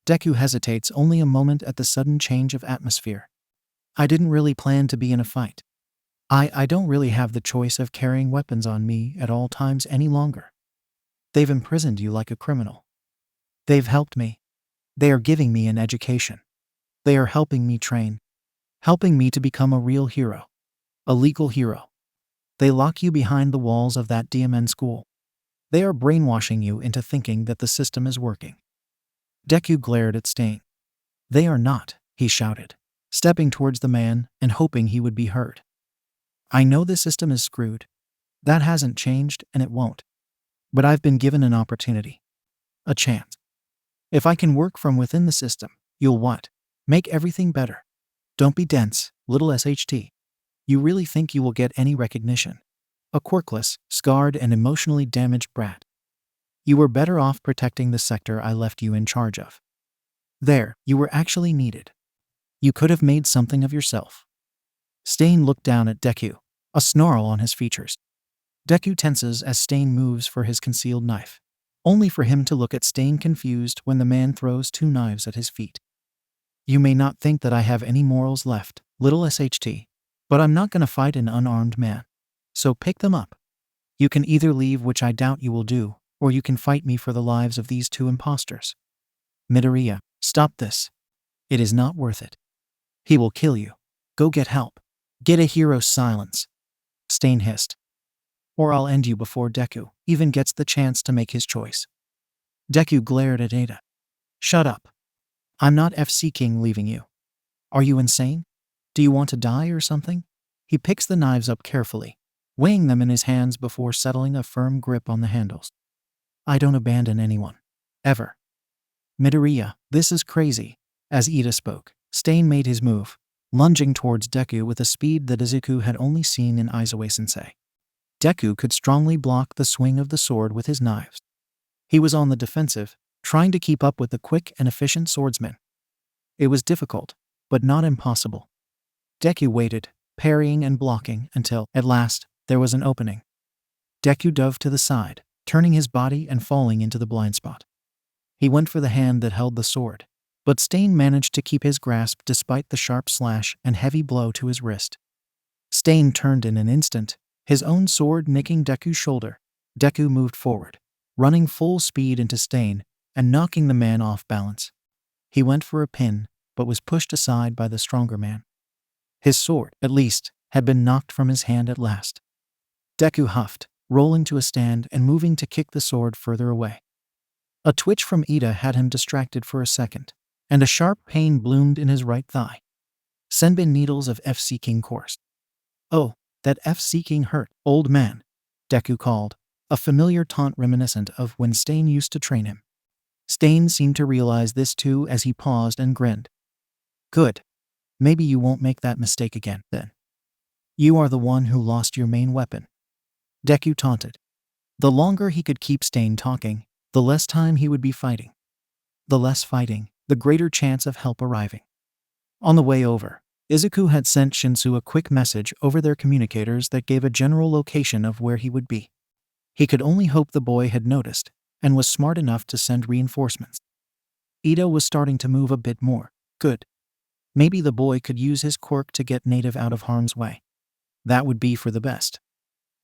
Deku hesitates only a moment at the sudden change of atmosphere. "I didn't really plan to be in a fight. I don't really have the choice of carrying weapons on me at all times any longer. They've imprisoned you like a criminal. They've helped me. They are giving me an education. They are helping me train. Helping me to become a real hero. A legal hero. They lock you behind the walls of that DMN school. They are brainwashing you into thinking that the system is working." Deku glared at Stain. "They are not," he shouted, stepping towards the man and hoping he would be heard. "I know the system is screwed. That hasn't changed and it won't. But I've been given an opportunity. A chance. If I can work from within the system, you'll what? Make everything better. Don't be dense, little SHT. You really think you will get any recognition? A quirkless, scarred and emotionally damaged brat. You were better off protecting the sector I left you in charge of. There, you were actually needed. You could have made something of yourself." Stain looked down at Deku, a snarl on his features. Deku tenses as Stain moves for his concealed knife, only for him to look at Stain confused when the man throws two knives at his feet. "You may not think that I have any morals left, little SHT, but I'm not gonna fight an unarmed man. So pick them up. You can either leave, which I doubt you will do, or you can fight me for the lives of these two imposters. Midoriya, stop this. It is not worth it. He will kill you. Go get help. Get a hero's silence," Stain hissed. "Or I'll end you before Deku even gets the chance to make his choice." Deku glared at Ada. "Shut up. I'm not FC King leaving you. Are you insane? Do you want to die or something?" He picks the knives up carefully, weighing them in his hands before settling a firm grip on the handles. "I don't abandon anyone. Ever. Midoriya, this is crazy." As Ida spoke, Stain made his move, lunging towards Deku with a speed that Izuku had only seen in Aizawa Sensei. Deku could strongly block the swing of the sword with his knives. He was on the defensive, trying to keep up with the quick and efficient swordsman. It was difficult, but not impossible. Deku waited, parrying and blocking until, at last, there was an opening. Deku dove to the side, turning his body and falling into the blind spot. He went for the hand that held the sword, but Stain managed to keep his grasp despite the sharp slash and heavy blow to his wrist. Stain turned in an instant, his own sword nicking Deku's shoulder. Deku moved forward, running full speed into Stain and knocking the man off balance. He went for a pin, but was pushed aside by the stronger man. His sword, at least, had been knocked from his hand at last. Deku huffed, rolling to a stand and moving to kick the sword further away. A twitch from Ida had him distracted for a second, and a sharp pain bloomed in his right thigh. Senbin needles of F-seeking coursed. "Oh, that F-seeking hurt, old man," Deku called, a familiar taunt reminiscent of when Stain used to train him. Stain seemed to realize this too as he paused and grinned. "Good. Maybe you won't make that mistake again, then. You are the one who lost your main weapon," Deku taunted. The longer he could keep Stain talking, the less time he would be fighting. The less fighting, the greater chance of help arriving. On the way over, Izuku had sent Shinsou a quick message over their communicators that gave a general location of where he would be. He could only hope the boy had noticed, and was smart enough to send reinforcements. Ida was starting to move a bit more. Good. Maybe the boy could use his quirk to get Native out of harm's way. That would be for the best.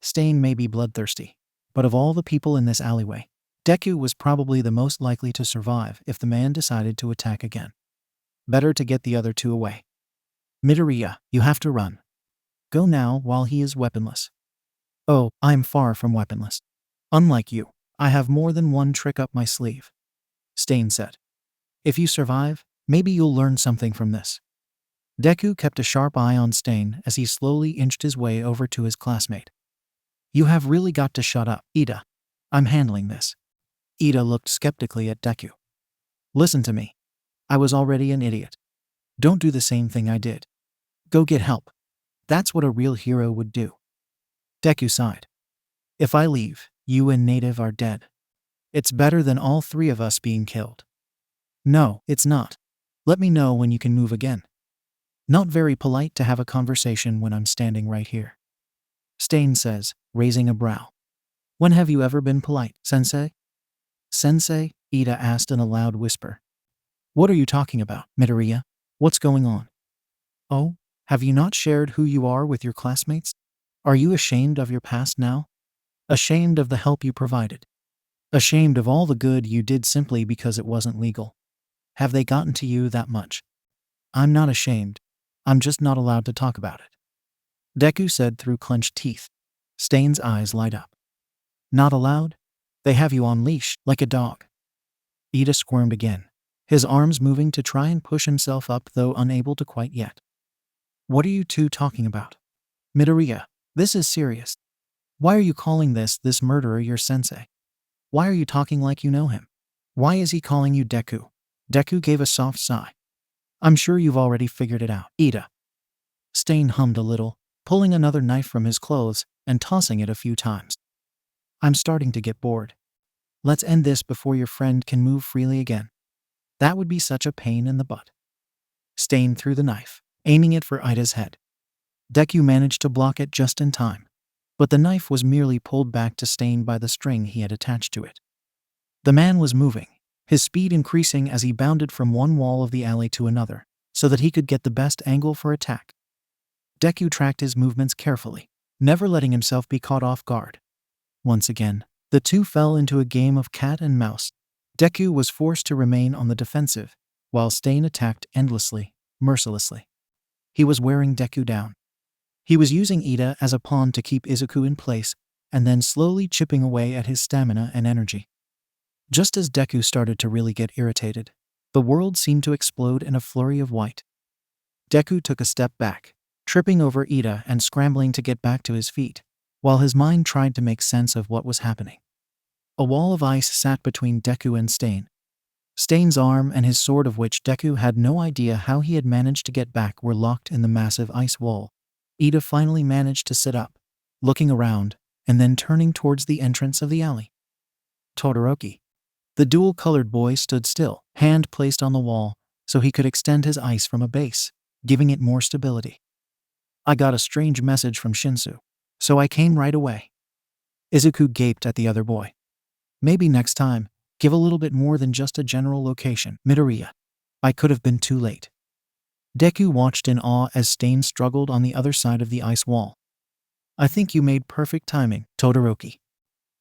Stain may be bloodthirsty, but of all the people in this alleyway, Deku was probably the most likely to survive if the man decided to attack again. Better to get the other two away. "Midoriya, you have to run. Go now while he is weaponless." "Oh, I'm far from weaponless. Unlike you, I have more than one trick up my sleeve," Stain said. "If you survive, maybe you'll learn something from this." Deku kept a sharp eye on Stain as he slowly inched his way over to his classmate. "You have really got to shut up, Ida. I'm handling this." Ida looked skeptically at Deku. "Listen to me. I was already an idiot. Don't do the same thing I did. Go get help. That's what a real hero would do." Deku sighed. "If I leave, you and Native are dead. It's better than all three of us being killed." "No, it's not. Let me know when you can move again. Not very polite to have a conversation when I'm standing right here," Stain says, raising a brow. "When have you ever been polite, Sensei?" "Sensei?" Ida asked in a loud whisper. "What are you talking about, Midoriya? What's going on? Oh, have you not shared who you are with your classmates? Are you ashamed of your past now? Ashamed of the help you provided? Ashamed of all the good you did simply because it wasn't legal? Have they gotten to you that much?" "I'm not ashamed. I'm just not allowed to talk about it," Deku said through clenched teeth. Stain's eyes light up. "Not allowed? They have you on leash, like a dog." Ida squirmed again, his arms moving to try and push himself up though unable to quite yet. "What are you two talking about? Midoriya, this is serious. Why are you calling this murderer your sensei? Why are you talking like you know him? Why is he calling you Deku?" Deku gave a soft sigh. "I'm sure you've already figured it out, Ida." Stain hummed a little, pulling another knife from his clothes and tossing it a few times. "I'm starting to get bored. Let's end this before your friend can move freely again. That would be such a pain in the butt." Stain threw the knife, aiming it for Ida's head. Deku managed to block it just in time, but the knife was merely pulled back to Stain by the string he had attached to it. The man was moving, his speed increasing as he bounded from one wall of the alley to another, so that he could get the best angle for attack. Deku tracked his movements carefully, never letting himself be caught off guard. Once again, the two fell into a game of cat and mouse. Deku was forced to remain on the defensive, while Stain attacked endlessly, mercilessly. He was wearing Deku down. He was using Ida as a pawn to keep Izuku in place, and then slowly chipping away at his stamina and energy. Just as Deku started to really get irritated, the world seemed to explode in a flurry of white. Deku took a step back, tripping over Ida and scrambling to get back to his feet, while his mind tried to make sense of what was happening. A wall of ice sat between Deku and Stain. Stain's arm and his sword, of which Deku had no idea how he had managed to get back, were locked in the massive ice wall. Ida finally managed to sit up, looking around, and then turning towards the entrance of the alley. Todoroki. The dual-colored boy stood still, hand placed on the wall, so he could extend his ice from a base, giving it more stability. "I got a strange message from Shinsou, so I came right away." Izuku gaped at the other boy. "Maybe next time, Give a little bit more than just a general location. Midoriya. I could have been too late. Deku watched in awe as Stain struggled on the other side of the ice wall. I think you made perfect timing, Todoroki.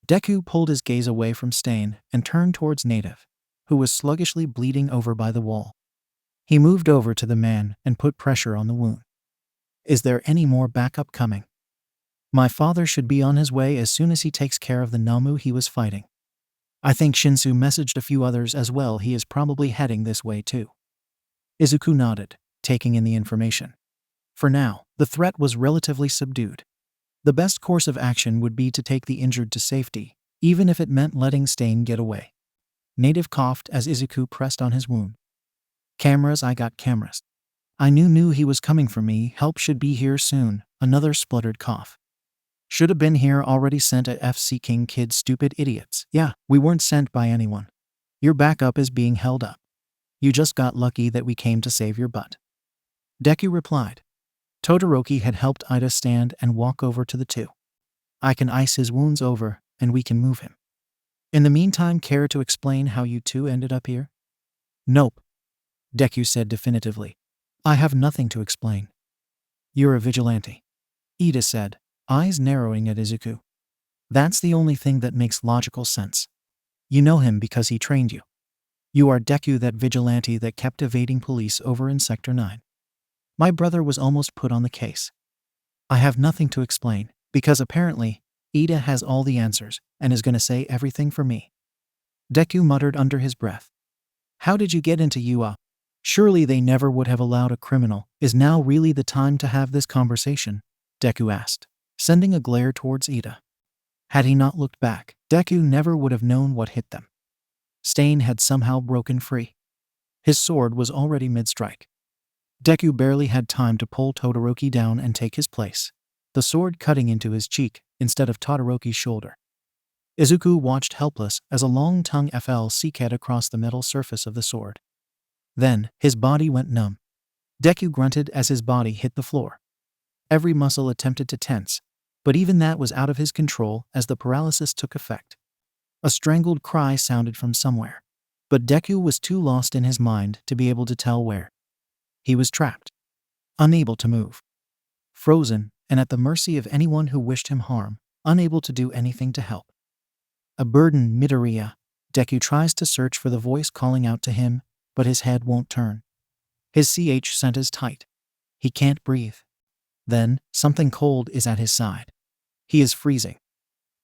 Deku pulled his gaze away from Stain and turned towards Native, who was sluggishly bleeding over by the wall. He moved over to the man and put pressure on the wound. Is there any more backup coming? My father should be on his way as soon as he takes care of the Namu he was fighting. I think Shinsou messaged a few others as well. He is probably heading this way too. Izuku nodded, taking in the information. For now, the threat was relatively subdued. The best course of action would be to take the injured to safety, even if it meant letting Stain get away. Native coughed as Izuku pressed on his wound. Cameras, I got cameras. I knew he was coming for me. Help should be here soon. Another spluttered cough. Should have been here already. Sent at FC King kids, stupid idiots. Yeah, we weren't sent by anyone. Your backup is being held up. You just got lucky that we came to save your butt. Deku replied. Todoroki had helped Ida stand and walk over to the two. I can ice his wounds over, and we can move him. In the meantime, care to explain how you two ended up here? Nope. Deku said definitively. I have nothing to explain. You're a vigilante. Ida said, eyes narrowing at Izuku. That's the only thing that makes logical sense. You know him because he trained you. You are Deku, that vigilante that kept evading police over in Sector 9. My brother was almost put on the case. I have nothing to explain, because apparently, Ida has all the answers and is going to say everything for me. Deku muttered under his breath. How did you get into UA? Surely they never would have allowed a criminal. Is now really the time to have this conversation? Deku asked, sending a glare towards Ida. Had he not looked back, Deku never would have known what hit them. Stain had somehow broken free. His sword was already mid-strike. Deku barely had time to pull Todoroki down and take his place, the sword cutting into his cheek instead of Todoroki's shoulder. Izuku watched helpless as a long tongue fell seeked across the metal surface of the sword. Then, his body went numb. Deku grunted as his body hit the floor. Every muscle attempted to tense, but even that was out of his control as the paralysis took effect. A strangled cry sounded from somewhere, but Deku was too lost in his mind to be able to tell where. He was trapped, unable to move, frozen, and at the mercy of anyone who wished him harm, unable to do anything to help. A burden, Midoriya. Deku tries to search for the voice calling out to him, but his head won't turn. His CH scent is tight. He can't breathe. Then, something cold is at his side. He is freezing.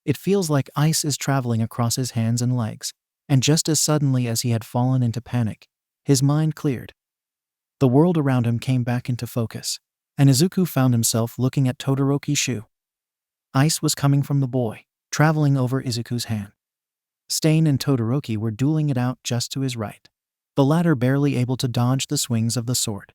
It feels like ice is traveling across his hands and legs, and just as suddenly as he had fallen into panic, his mind cleared. The world around him came back into focus, and Izuku found himself looking at Todoroki's shoe. Ice was coming from the boy, traveling over Izuku's hand. Stain and Todoroki were dueling it out just to his right, the latter barely able to dodge the swings of the sword.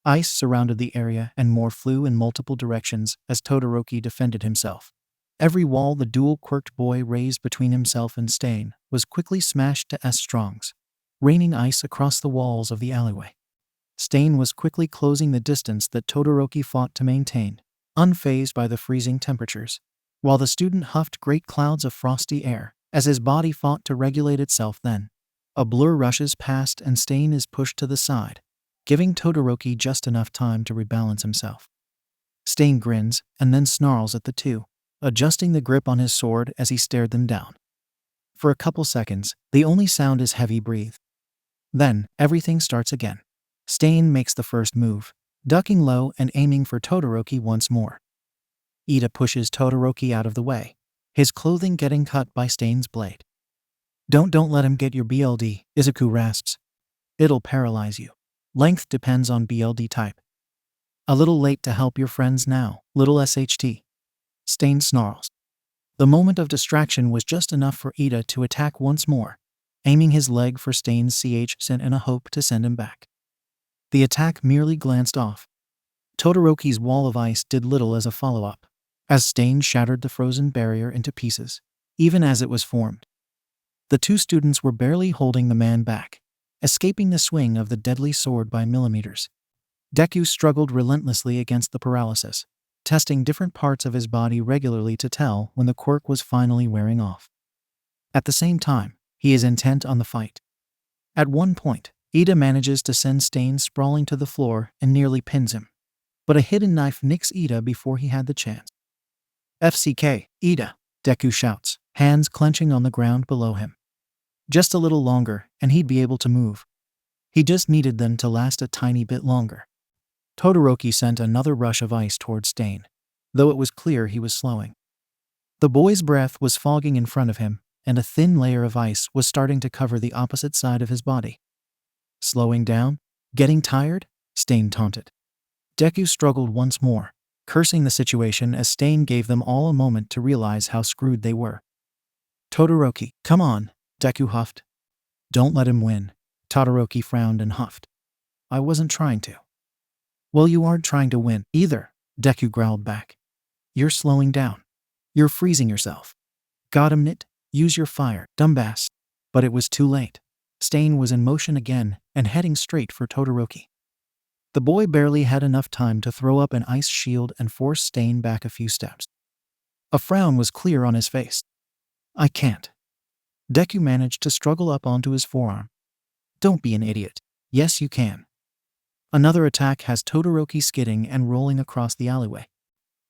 Ice surrounded the area and more flew in multiple directions as Todoroki defended himself. Every wall the dual-quirked boy raised between himself and Stain was quickly smashed to S-strongs, raining ice across the walls of the alleyway. Stain was quickly closing the distance that Todoroki fought to maintain, unfazed by the freezing temperatures, while the student huffed great clouds of frosty air as his body fought to regulate itself. Then, a blur rushes past and Stain is pushed to the side, giving Todoroki just enough time to rebalance himself. Stain grins and then snarls at the two, adjusting the grip on his sword as he stared them down. For a couple seconds, the only sound is heavy breath. Then, everything starts again. Stain makes the first move, ducking low and aiming for Todoroki once more. Ida pushes Todoroki out of the way, his clothing getting cut by Stain's blade. Don't let him get your BLD, Izuku rasps. It'll paralyze you. Length depends on BLD type. A little late to help your friends now, little SHT. Stain snarls. The moment of distraction was just enough for Ida to attack once more, aiming his leg for Stain's CH sent in a hope to send him back. The attack merely glanced off. Todoroki's wall of ice did little as a follow-up, as Stain shattered the frozen barrier into pieces, even as it was formed. The two students were barely holding the man back, escaping the swing of the deadly sword by millimeters. Deku struggled relentlessly against the paralysis, testing different parts of his body regularly to tell when the quirk was finally wearing off. At the same time, He is intent on the fight. At one point, Ida manages to send Stain sprawling to the floor and nearly pins him. But a hidden knife nicks Ida before he had the chance. FCK, Ida, Deku shouts, hands clenching on the ground below him. Just a little longer, and he'd be able to move. He just needed them to last a tiny bit longer. Todoroki sent another rush of ice towards Stain, though it was clear he was slowing. The boy's breath was fogging in front of him, and a thin layer of ice was starting to cover the opposite side of his body. Slowing down? Getting tired? Stain taunted. Deku struggled once more, cursing the situation as Stain gave them all a moment to realize how screwed they were. Todoroki, come on, Deku huffed. Don't let him win. Todoroki frowned and huffed. I wasn't trying to. Well, you aren't trying to win either, Deku growled back. You're slowing down. You're freezing yourself. Got him, Nit? Use your fire, dumbass. But it was too late. Stain was in motion again and heading straight for Todoroki. The boy barely had enough time to throw up an ice shield and force Stain back a few steps. A frown was clear on his face. I can't. Deku managed to struggle up onto his forearm. Don't be an idiot. Yes, you can. Another attack has Todoroki skidding and rolling across the alleyway.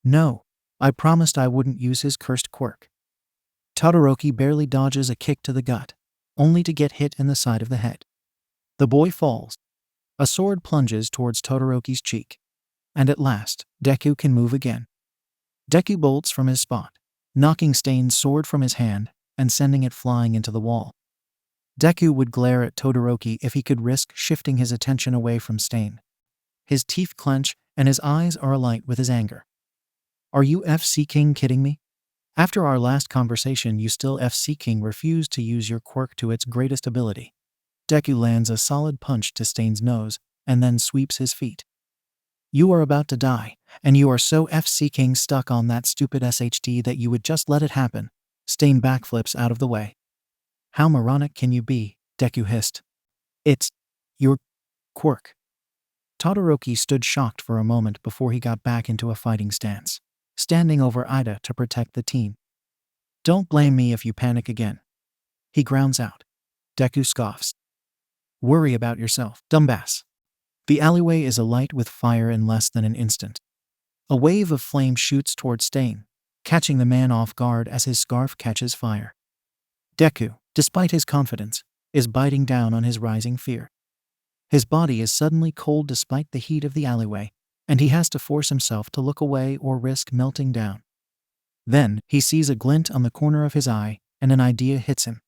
No, I promised I wouldn't use his cursed quirk. Todoroki barely dodges a kick to the gut, only to get hit in the side of the head. The boy falls. A sword plunges towards Todoroki's cheek. And at last, Deku can move again. Deku bolts from his spot, knocking Stain's sword from his hand and sending it flying into the wall. Deku would glare at Todoroki if he could risk shifting his attention away from Stain. His teeth clench and his eyes are alight with his anger. Are you FC King kidding me? After our last conversation, you still FC King refused to use your quirk to its greatest ability. Deku lands a solid punch to Stain's nose and then sweeps his feet. You are about to die, and you are so FC King stuck on that stupid SHD that you would just let it happen. Stain backflips out of the way. How moronic can you be? Deku hissed. It's your quirk. Todoroki stood shocked for a moment before he got back into a fighting stance, standing over Ida to protect the team. Don't blame me if you panic again. He grounds out. Deku scoffs. Worry about yourself, dumbass. The alleyway is alight with fire in less than an instant. A wave of flame shoots towards Stain, catching the man off guard as his scarf catches fire. Deku, despite his confidence, is biting down on his rising fear. His body is suddenly cold despite the heat of the alleyway, and he has to force himself to look away or risk melting down. Then, he sees a glint on the corner of his eye, and an idea hits him.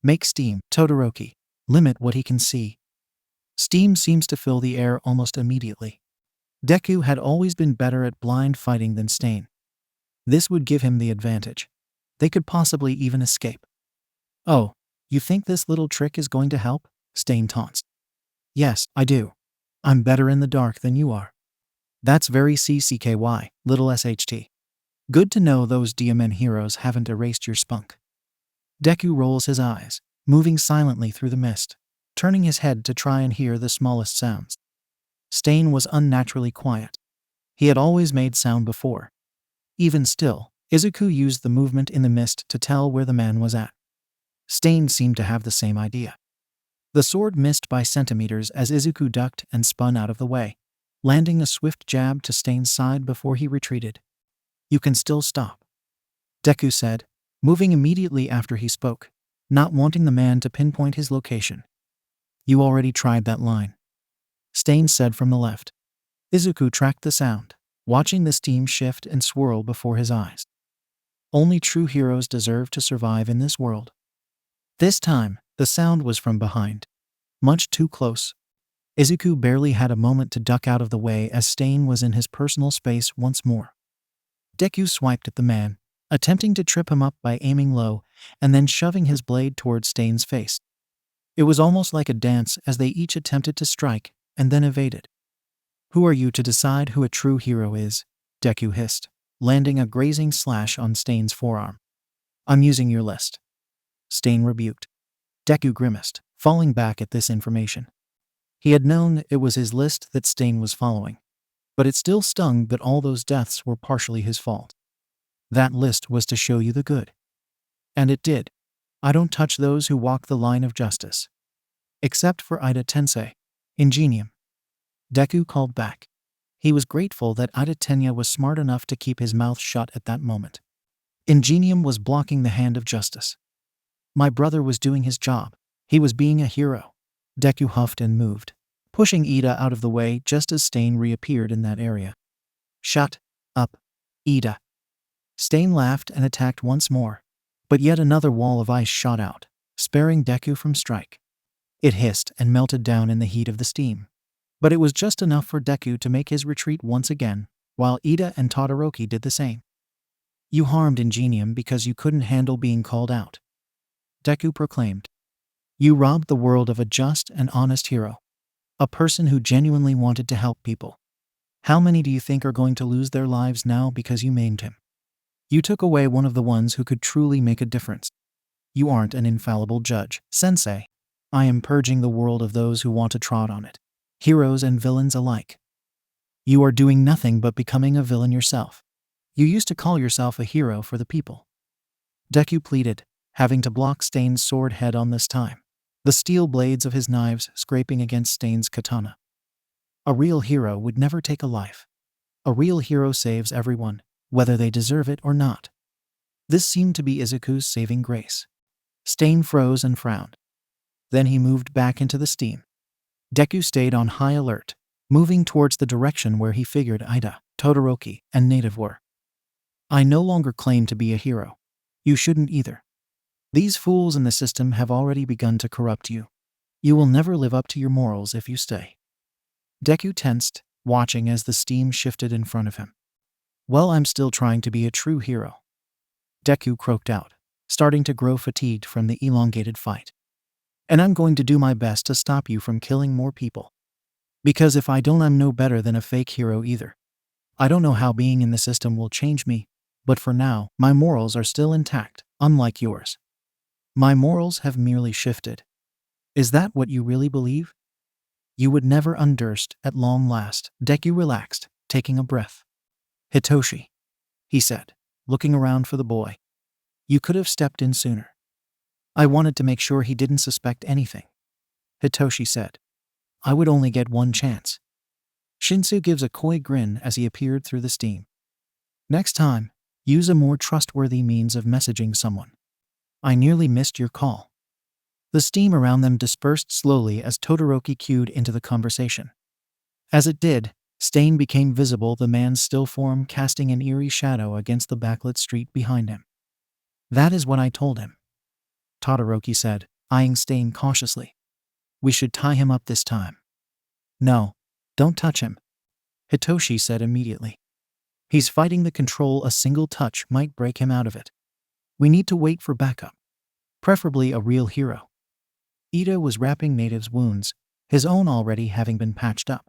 Make steam, Todoroki. Limit what he can see. Steam seems to fill the air almost immediately. Deku had always been better at blind fighting than Stain. This would give him the advantage. They could possibly even escape. Oh, you think this little trick is going to help? Stain taunts. Yes, I do. I'm better in the dark than you are. That's very CCKY, little SHT. Good to know those DMN heroes haven't erased your spunk. Deku rolls his eyes, moving silently through the mist, turning his head to try and hear the smallest sounds. Stain was unnaturally quiet. He had always made sound before. Even still, Izuku used the movement in the mist to tell where the man was at. Stain seemed to have the same idea. The sword missed by centimeters as Izuku ducked and spun out of the way, landing a swift jab to Stain's side before he retreated. You can still stop, Deku said, moving immediately after he spoke, not wanting the man to pinpoint his location. You already tried that line, Stain said from the left. Izuku tracked the sound, watching the steam shift and swirl before his eyes. Only true heroes deserve to survive in this world. This time, the sound was from behind. Much too close. Izuku barely had a moment to duck out of the way as Stain was in his personal space once more. Deku swiped at the man, attempting to trip him up by aiming low and then shoving his blade towards Stain's face. It was almost like a dance as they each attempted to strike and then evaded. Who are you to decide who a true hero is? Deku hissed, landing a grazing slash on Stain's forearm. I'm using your list, Stain rebuked. Deku grimaced, falling back at this information. He had known it was his list that Stain was following, but it still stung that all those deaths were partially his fault. That list was to show you the good. And it did. I don't touch those who walk the line of justice. Except for Ida Tensei. Ingenium. Deku called back. He was grateful that Ida Tenya was smart enough to keep his mouth shut at that moment. Ingenium was blocking the hand of justice. My brother was doing his job. He was being a hero. Deku huffed and moved, pushing Ida out of the way just as Stain reappeared in that area. Shut up, Ida. Stain laughed and attacked once more, but yet another wall of ice shot out, sparing Deku from strike. It hissed and melted down in the heat of the steam. But it was just enough for Deku to make his retreat once again, while Ida and Todoroki did the same. You harmed Ingenium because you couldn't handle being called out, Deku proclaimed. You robbed the world of a just and honest hero. A person who genuinely wanted to help people. How many do you think are going to lose their lives now because you maimed him? You took away one of the ones who could truly make a difference. You aren't an infallible judge, Sensei. I am purging the world of those who want to trot on it. Heroes and villains alike. You are doing nothing but becoming a villain yourself. You used to call yourself a hero for the people. Deku pleaded, having to block Stain's sword head-on this time, the steel blades of his knives scraping against Stain's katana. A real hero would never take a life. A real hero saves everyone, whether they deserve it or not. This seemed to be Izuku's saving grace. Stain froze and frowned. Then he moved back into the steam. Deku stayed on high alert, moving towards the direction where he figured Ida, Todoroki, and Native were. I no longer claim to be a hero. You shouldn't either. These fools in the system have already begun to corrupt you. You will never live up to your morals if you stay. Deku tensed, watching as the steam shifted in front of him. Well, I'm still trying to be a true hero. Deku croaked out, starting to grow fatigued from the elongated fight. And I'm going to do my best to stop you from killing more people. Because if I don't, I'm no better than a fake hero either. I don't know how being in the system will change me, but for now, my morals are still intact, unlike yours. My morals have merely shifted. Is that what you really believe? You would never undurst at long last. Deku relaxed, taking a breath. Hitoshi, he said, looking around for the boy. You could have stepped in sooner. I wanted to make sure he didn't suspect anything. Hitoshi said. I would only get one chance. Shinsou gives a coy grin as he appeared through the steam. Next time, use a more trustworthy means of messaging someone. I nearly missed your call. The steam around them dispersed slowly as Todoroki cued into the conversation. As it did, Stain became visible, the man's still form casting an eerie shadow against the backlit street behind him. That is what I told him, Todoroki said, eyeing Stain cautiously. We should tie him up this time. No, don't touch him, Hitoshi said immediately. He's fighting the control. A single touch might break him out of it. We need to wait for backup. Preferably a real hero. Ida was wrapping Native's wounds, his own already having been patched up.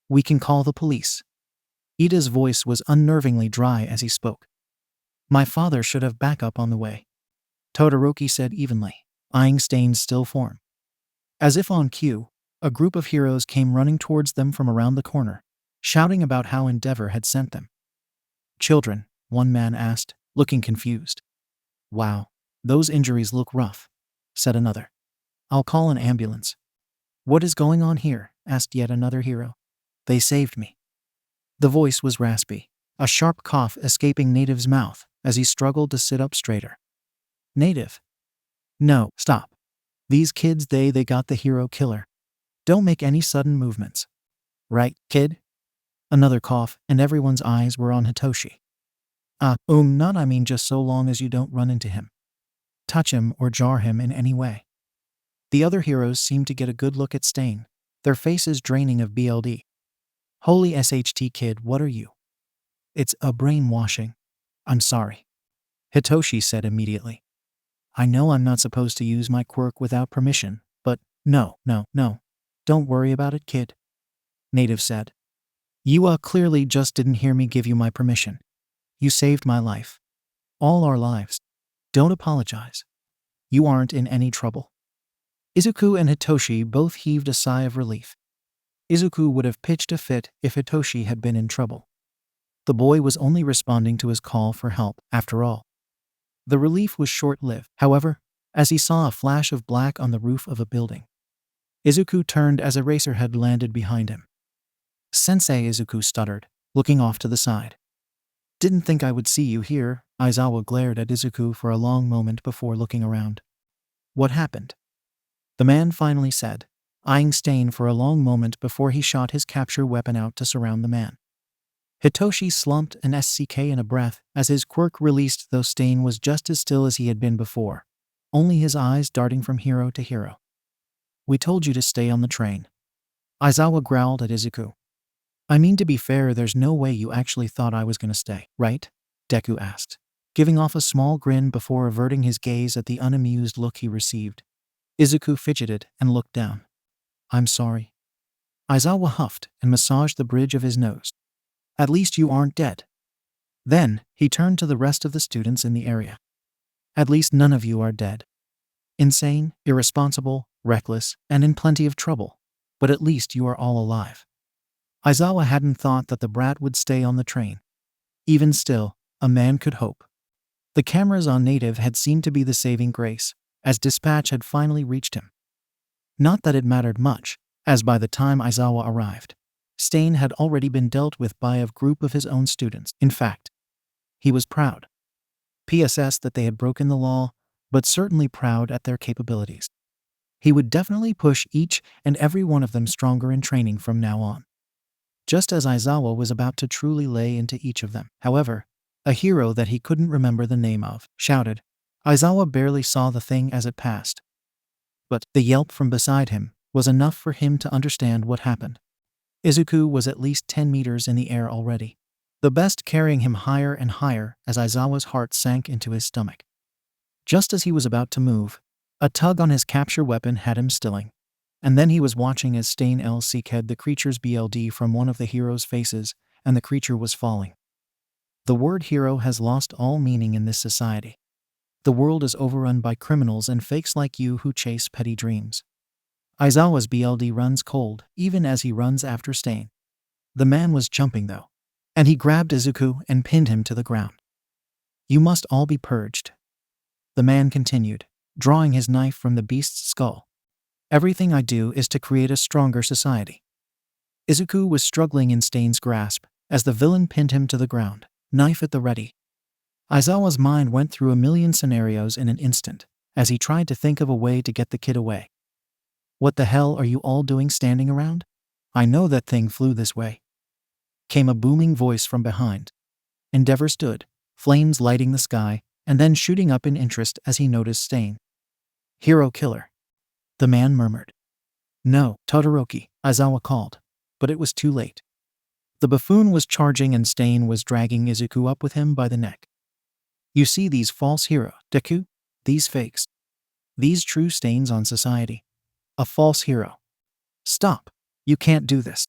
We can call the police. Ida's voice was unnervingly dry as he spoke. My father should have backup on the way, Todoroki said evenly, eyeing Stain's still form. As if on cue, a group of heroes came running towards them from around the corner, shouting about how Endeavor had sent them. Children, one man asked, looking confused. Wow, those injuries look rough, said another. I'll call an ambulance. What is going on here? Asked yet another hero. They saved me. The voice was raspy, a sharp cough escaping Native's mouth as he struggled to sit up straighter. Native. No, stop. These kids, they got the hero killer. Don't make any sudden movements. Right, kid? Another cough, and everyone's eyes were on Hitoshi. Not I mean just so long as you don't run into him. Touch him or jar him in any way. The other heroes seemed to get a good look at Stain, their faces draining of BLD. Holy SHT kid, what are you? It's a brainwashing. I'm sorry, Hitoshi said immediately. I know I'm not supposed to use my quirk without permission, but no. Don't worry about it, kid, Native said. You clearly just didn't hear me give you my permission. You saved my life. All our lives. Don't apologize. You aren't in any trouble. Izuku and Hitoshi both heaved a sigh of relief. Izuku would have pitched a fit if Hitoshi had been in trouble. The boy was only responding to his call for help, after all. The relief was short-lived, however, as he saw a flash of black on the roof of a building. Izuku turned as Eraserhead landed behind him. "Sensei," Izuku stuttered, looking off to the side. "Didn't think I would see you here." Aizawa glared at Izuku for a long moment before looking around. "What happened?" the man finally said, eyeing Stain for a long moment before he shot his capture weapon out to surround the man. Hitoshi slumped an SCK in a breath as his quirk released, though Stain was just as still as he had been before, only his eyes darting from hero to hero. "We told you to stay on the train." Aizawa growled at Izuku. "I mean, to be fair, there's no way you actually thought I was gonna stay, right?" Deku asked, giving off a small grin before averting his gaze at the unamused look he received. Izuku fidgeted and looked down. "I'm sorry." Aizawa huffed and massaged the bridge of his nose. "At least you aren't dead." Then, he turned to the rest of the students in the area. "At least none of you are dead. Insane, irresponsible, reckless, and in plenty of trouble. But at least you are all alive." Aizawa hadn't thought that the brat would stay on the train. Even still, a man could hope. The cameras on Native had seemed to be the saving grace, as dispatch had finally reached him. Not that it mattered much, as by the time Aizawa arrived, Stain had already been dealt with by a group of his own students. In fact, he was proud. PSS that they had broken the law, but certainly proud at their capabilities. He would definitely push each and every one of them stronger in training from now on. Just as Aizawa was about to truly lay into each of them. However, a hero that he couldn't remember the name of shouted. Aizawa barely saw the thing as it passed. But the yelp from beside him was enough for him to understand what happened. Izuku was at least 10 meters in the air already, the best carrying him higher and higher as Aizawa's heart sank into his stomach. Just as he was about to move, a tug on his capture weapon had him stilling, and then he was watching as Stain LCK'd the creature's BLD from one of the hero's faces, and the creature was falling. The word hero has lost all meaning in this society. The world is overrun by criminals and fakes like you who chase petty dreams. Aizawa's BLD runs cold, even as he runs after Stain. The man was jumping though, and he grabbed Izuku and pinned him to the ground. "You must all be purged," the man continued, drawing his knife from the beast's skull. "Everything I do is to create a stronger society." Izuku was struggling in Stain's grasp as the villain pinned him to the ground, knife at the ready. Aizawa's mind went through a million scenarios in an instant as he tried to think of a way to get the kid away. "What the hell are you all doing standing around? I know that thing flew this way," came a booming voice from behind. Endeavor stood, flames lighting the sky, and then shooting up in interest as he noticed Stain. "Hero killer," the man murmured. "No, Todoroki," Aizawa called, but it was too late. The buffoon was charging and Stain was dragging Izuku up with him by the neck. "You see these false heroes, Deku? These fakes. These true stains on society. A false hero. Stop. You can't do this.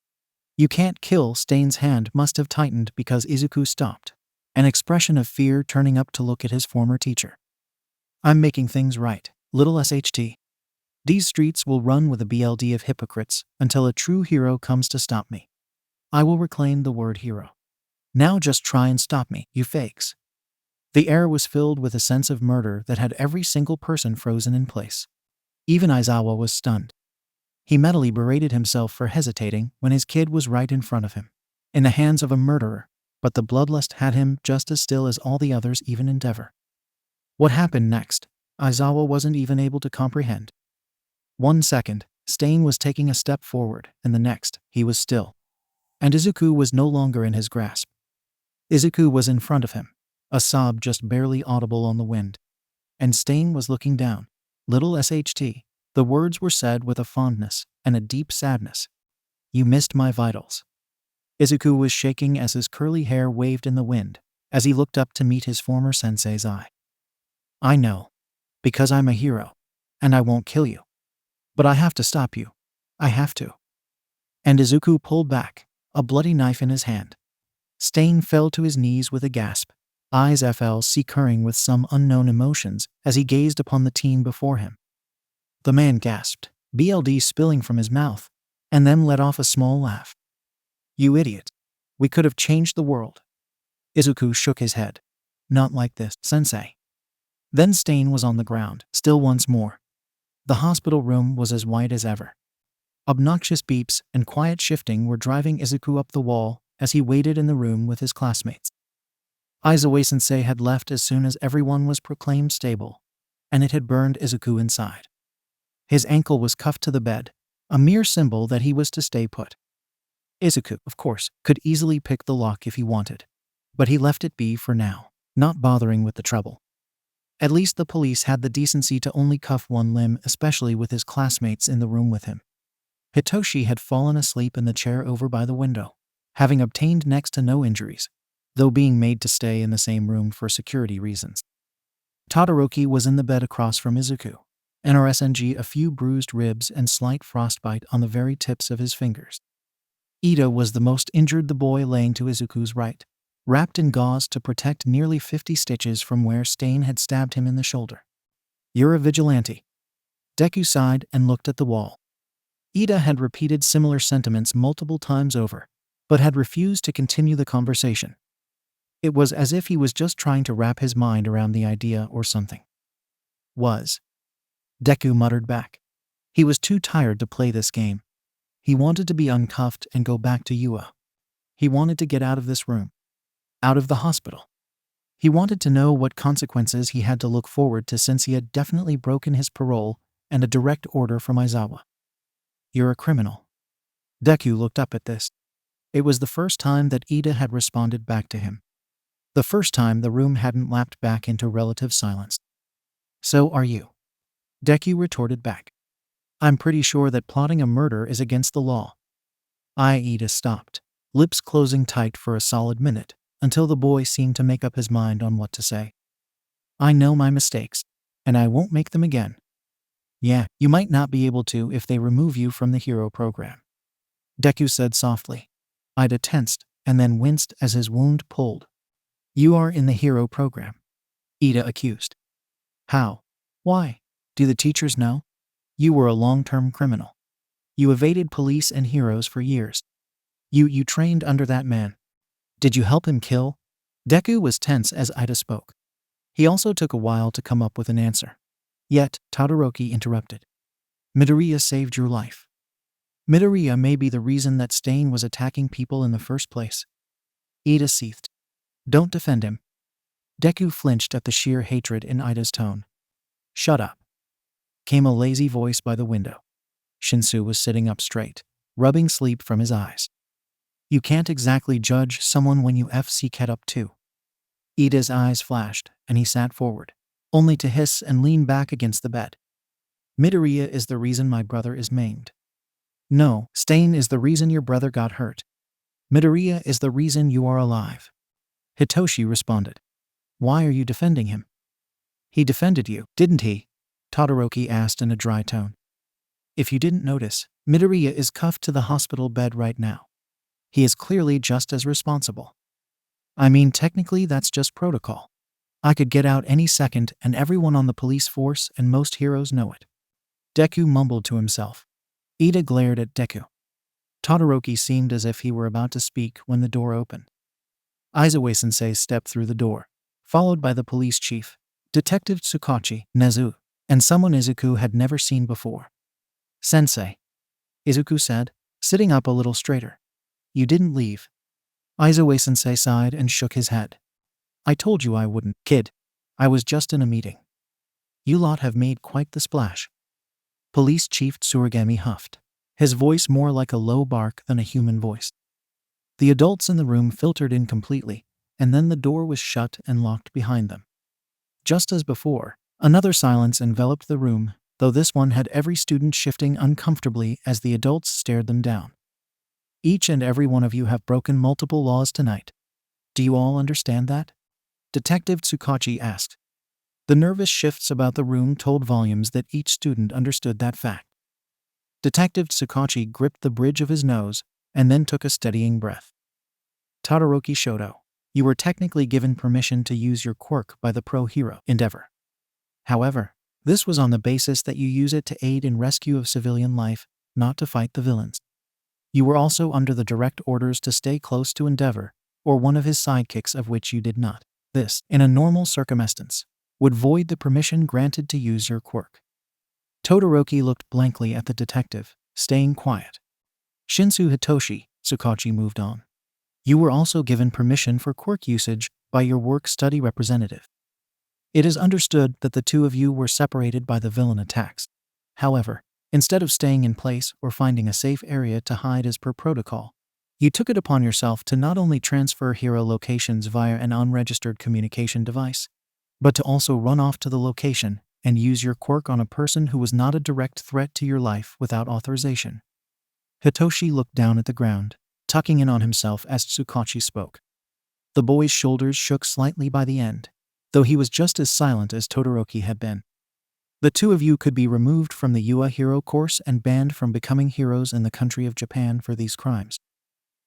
You can't kill." Stain's hand must have tightened because Izuku stopped, an expression of fear turning up to look at his former teacher. "I'm making things right, little SHT. These streets will run with a BLD of hypocrites until a true hero comes to stop me. I will reclaim the word hero. Now just try and stop me, you fakes." The air was filled with a sense of murder that had every single person frozen in place. Even Aizawa was stunned. He mentally berated himself for hesitating when his kid was right in front of him, in the hands of a murderer, but the bloodlust had him just as still as all the others, even Endeavor. What happened next, Aizawa wasn't even able to comprehend. 1 second, Stain was taking a step forward, and the next, he was still. And Izuku was no longer in his grasp. Izuku was in front of him, a sob just barely audible on the wind. And Stain was looking down. "Little SHT, the words were said with a fondness and a deep sadness. "You missed my vitals." Izuku was shaking as his curly hair waved in the wind, as he looked up to meet his former sensei's eye. "I know. Because I'm a hero. And I won't kill you. But I have to stop you. I have to." And Izuku pulled back, a bloody knife in his hand. Stain fell to his knees with a gasp, eyes flicking with some unknown emotions as he gazed upon the teen before him. The man gasped, BLD spilling from his mouth, and then let off a small laugh. "You idiot. We could have changed the world." Izuku shook his head. "Not like this, sensei." Then Stain was on the ground, still once more. The hospital room was as white as ever. Obnoxious beeps and quiet shifting were driving Izuku up the wall as he waited in the room with his classmates. Aizawa-sensei had left as soon as everyone was proclaimed stable, and it had burned Izuku inside. His ankle was cuffed to the bed, a mere symbol that he was to stay put. Izuku, of course, could easily pick the lock if he wanted, but he left it be for now, not bothering with the trouble. At least the police had the decency to only cuff one limb, especially with his classmates in the room with him. Hitoshi had fallen asleep in the chair over by the window, having obtained next to no injuries, though being made to stay in the same room for security reasons. Todoroki was in the bed across from Izuku, NRSNG a few bruised ribs and slight frostbite on the very tips of his fingers. Ida was the most injured, the boy laying to Izuku's right, wrapped in gauze to protect nearly 50 stitches from where Stain had stabbed him in the shoulder. "You're a vigilante." Deku sighed and looked at the wall. Ida had repeated similar sentiments multiple times over, but had refused to continue the conversation. It was as if he was just trying to wrap his mind around the idea or something. Deku muttered back. He was too tired to play this game. He wanted to be uncuffed and go back to Yua. He wanted to get out of this room. Out of the hospital. He wanted to know what consequences he had to look forward to, since he had definitely broken his parole and a direct order from Aizawa. "You're a criminal." Deku looked up at this. It was the first time that Ida had responded back to him. The first time the room hadn't lapsed back into relative silence. "So are you." Deku retorted back. "I'm pretty sure that plotting a murder is against the law." Ida stopped, lips closing tight for a solid minute, until the boy seemed to make up his mind on what to say. "I know my mistakes, and I won't make them again." "Yeah, you might not be able to if they remove you from the hero program," Deku said softly. Ida tensed, and then winced as his wound pulled. "You are in the hero program," Ida accused. "How? Why? Do the teachers know? You were a long-term criminal. You evaded police and heroes for years. You trained under that man. Did you help him kill?" Deku was tense as Ida spoke. He also took a while to come up with an answer. Yet, Todoroki interrupted. "Midoriya saved your life. Midoriya may be the reason that Stain was attacking people in the first place." Ida seethed. "Don't defend him." Deku flinched at the sheer hatred in Ida's tone. "Shut up," came a lazy voice by the window. Shinsou was sitting up straight, rubbing sleep from his eyes. "You can't exactly judge someone when you get up too." Ida's eyes flashed, and he sat forward, only to hiss and lean back against the bed. "Midoriya is the reason my brother is maimed." "No, Stain is the reason your brother got hurt. Midoriya is the reason you are alive," Hitoshi responded. "Why are you defending him?" "He defended you, didn't he?" Todoroki asked in a dry tone. "If you didn't notice, Midoriya is cuffed to the hospital bed right now. He is clearly just as responsible. I mean, technically that's just protocol. I could get out any second, and everyone on the police force and most heroes know it." Deku mumbled to himself. Ida glared at Deku. Todoroki seemed as if he were about to speak when the door opened. Aizawa-sensei stepped through the door, followed by the police chief, Detective Tsukachi, Nezu, and someone Izuku had never seen before. "Sensei," Izuku said, sitting up a little straighter. "You didn't leave." Aizawa-sensei sighed and shook his head. "I told you I wouldn't, kid. I was just in a meeting." "You lot have made quite the splash." Police Chief Tsurigami huffed, his voice more like a low bark than a human voice. The adults in the room filtered in completely, and then the door was shut and locked behind them. Just as before, another silence enveloped the room, though this one had every student shifting uncomfortably as the adults stared them down. "Each and every one of you have broken multiple laws tonight. Do you all understand that?" Detective Tsukachi asked. The nervous shifts about the room told volumes that each student understood that fact. Detective Tsukachi gripped the bridge of his nose and then took a steadying breath. "Todoroki Shoto, you were technically given permission to use your quirk by the pro-hero endeavor. However, this was on the basis that you use it to aid in rescue of civilian life, not to fight the villains. You were also under the direct orders to stay close to Endeavor, or one of his sidekicks of which you did not. This, in a normal circumstance, would void the permission granted to use your quirk. Todoroki looked blankly at the detective, staying quiet. Shinsou Hitoshi, Tsukachi moved on. You were also given permission for quirk usage by your work-study representative. It is understood that the two of you were separated by the villain attacks. However, instead of staying in place or finding a safe area to hide as per protocol, you took it upon yourself to not only transfer hero locations via an unregistered communication device, but to also run off to the location and use your quirk on a person who was not a direct threat to your life without authorization. Hitoshi looked down at the ground, tucking in on himself as Tsukachi spoke. The boy's shoulders shook slightly by the end, though he was just as silent as Todoroki had been. The two of you could be removed from the UA hero course and banned from becoming heroes in the country of Japan for these crimes.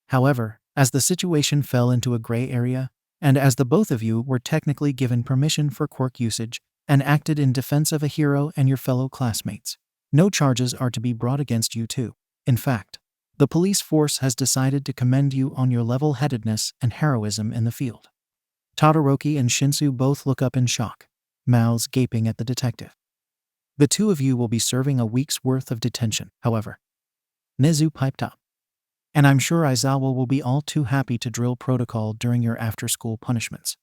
However, as the situation fell into a gray area, and as the both of you were technically given permission for quirk usage and acted in defense of a hero and your fellow classmates, no charges are to be brought against you two. In fact, the police force has decided to commend you on your level-headedness and heroism in the field. Todoroki and Shinsou both look up in shock, mouths gaping at the detective. The two of you will be serving a week's worth of detention, however. Nezu piped up. And I'm sure Aizawa will be all too happy to drill protocol during your after-school punishments.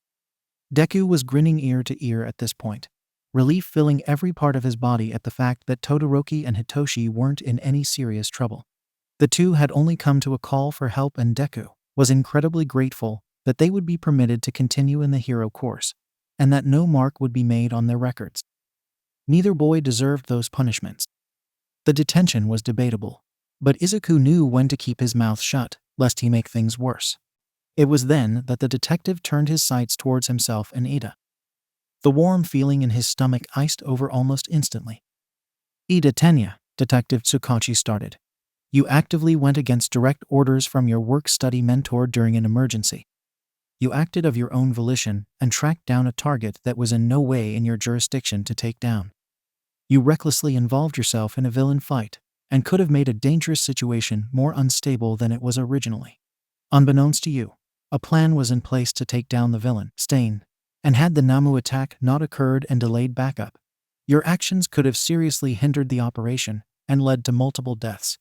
Deku was grinning ear to ear at this point, relief filling every part of his body at the fact that Todoroki and Hitoshi weren't in any serious trouble. The two had only come to a call for help, and Deku was incredibly grateful that they would be permitted to continue in the hero course, and that no mark would be made on their records. Neither boy deserved those punishments. The detention was debatable, but Izuku knew when to keep his mouth shut, lest he make things worse. It was then that the detective turned his sights towards himself and Ida. The warm feeling in his stomach iced over almost instantly. Ida Tenya, Detective Tsukachi started. You actively went against direct orders from your work-study mentor during an emergency. You acted of your own volition and tracked down a target that was in no way in your jurisdiction to take down. You recklessly involved yourself in a villain fight and could have made a dangerous situation more unstable than it was originally. Unbeknownst to you, a plan was in place to take down the villain, Stain, and had the Namu attack not occurred and delayed backup, your actions could have seriously hindered the operation and led to multiple deaths.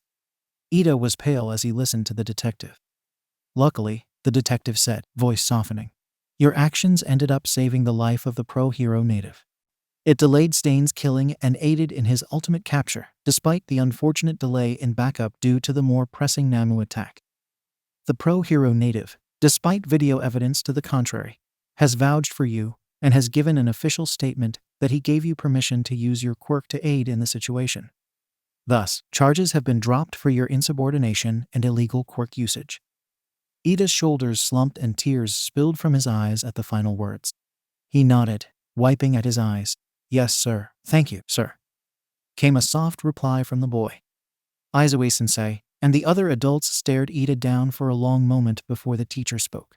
Ida was pale as he listened to the detective. Luckily, the detective said, voice softening, your actions ended up saving the life of the pro-hero native. It delayed Stain's killing and aided in his ultimate capture, despite the unfortunate delay in backup due to the more pressing Namu attack. The pro-hero native, despite video evidence to the contrary, has vouched for you and has given an official statement that he gave you permission to use your quirk to aid in the situation. Thus, charges have been dropped for your insubordination and illegal quirk usage. Ida's shoulders slumped and tears spilled from his eyes at the final words. He nodded, wiping at his eyes. Yes, sir. Thank you, sir. Came a soft reply from the boy. Aizawa-sensei and the other adults stared Ida down for a long moment before the teacher spoke.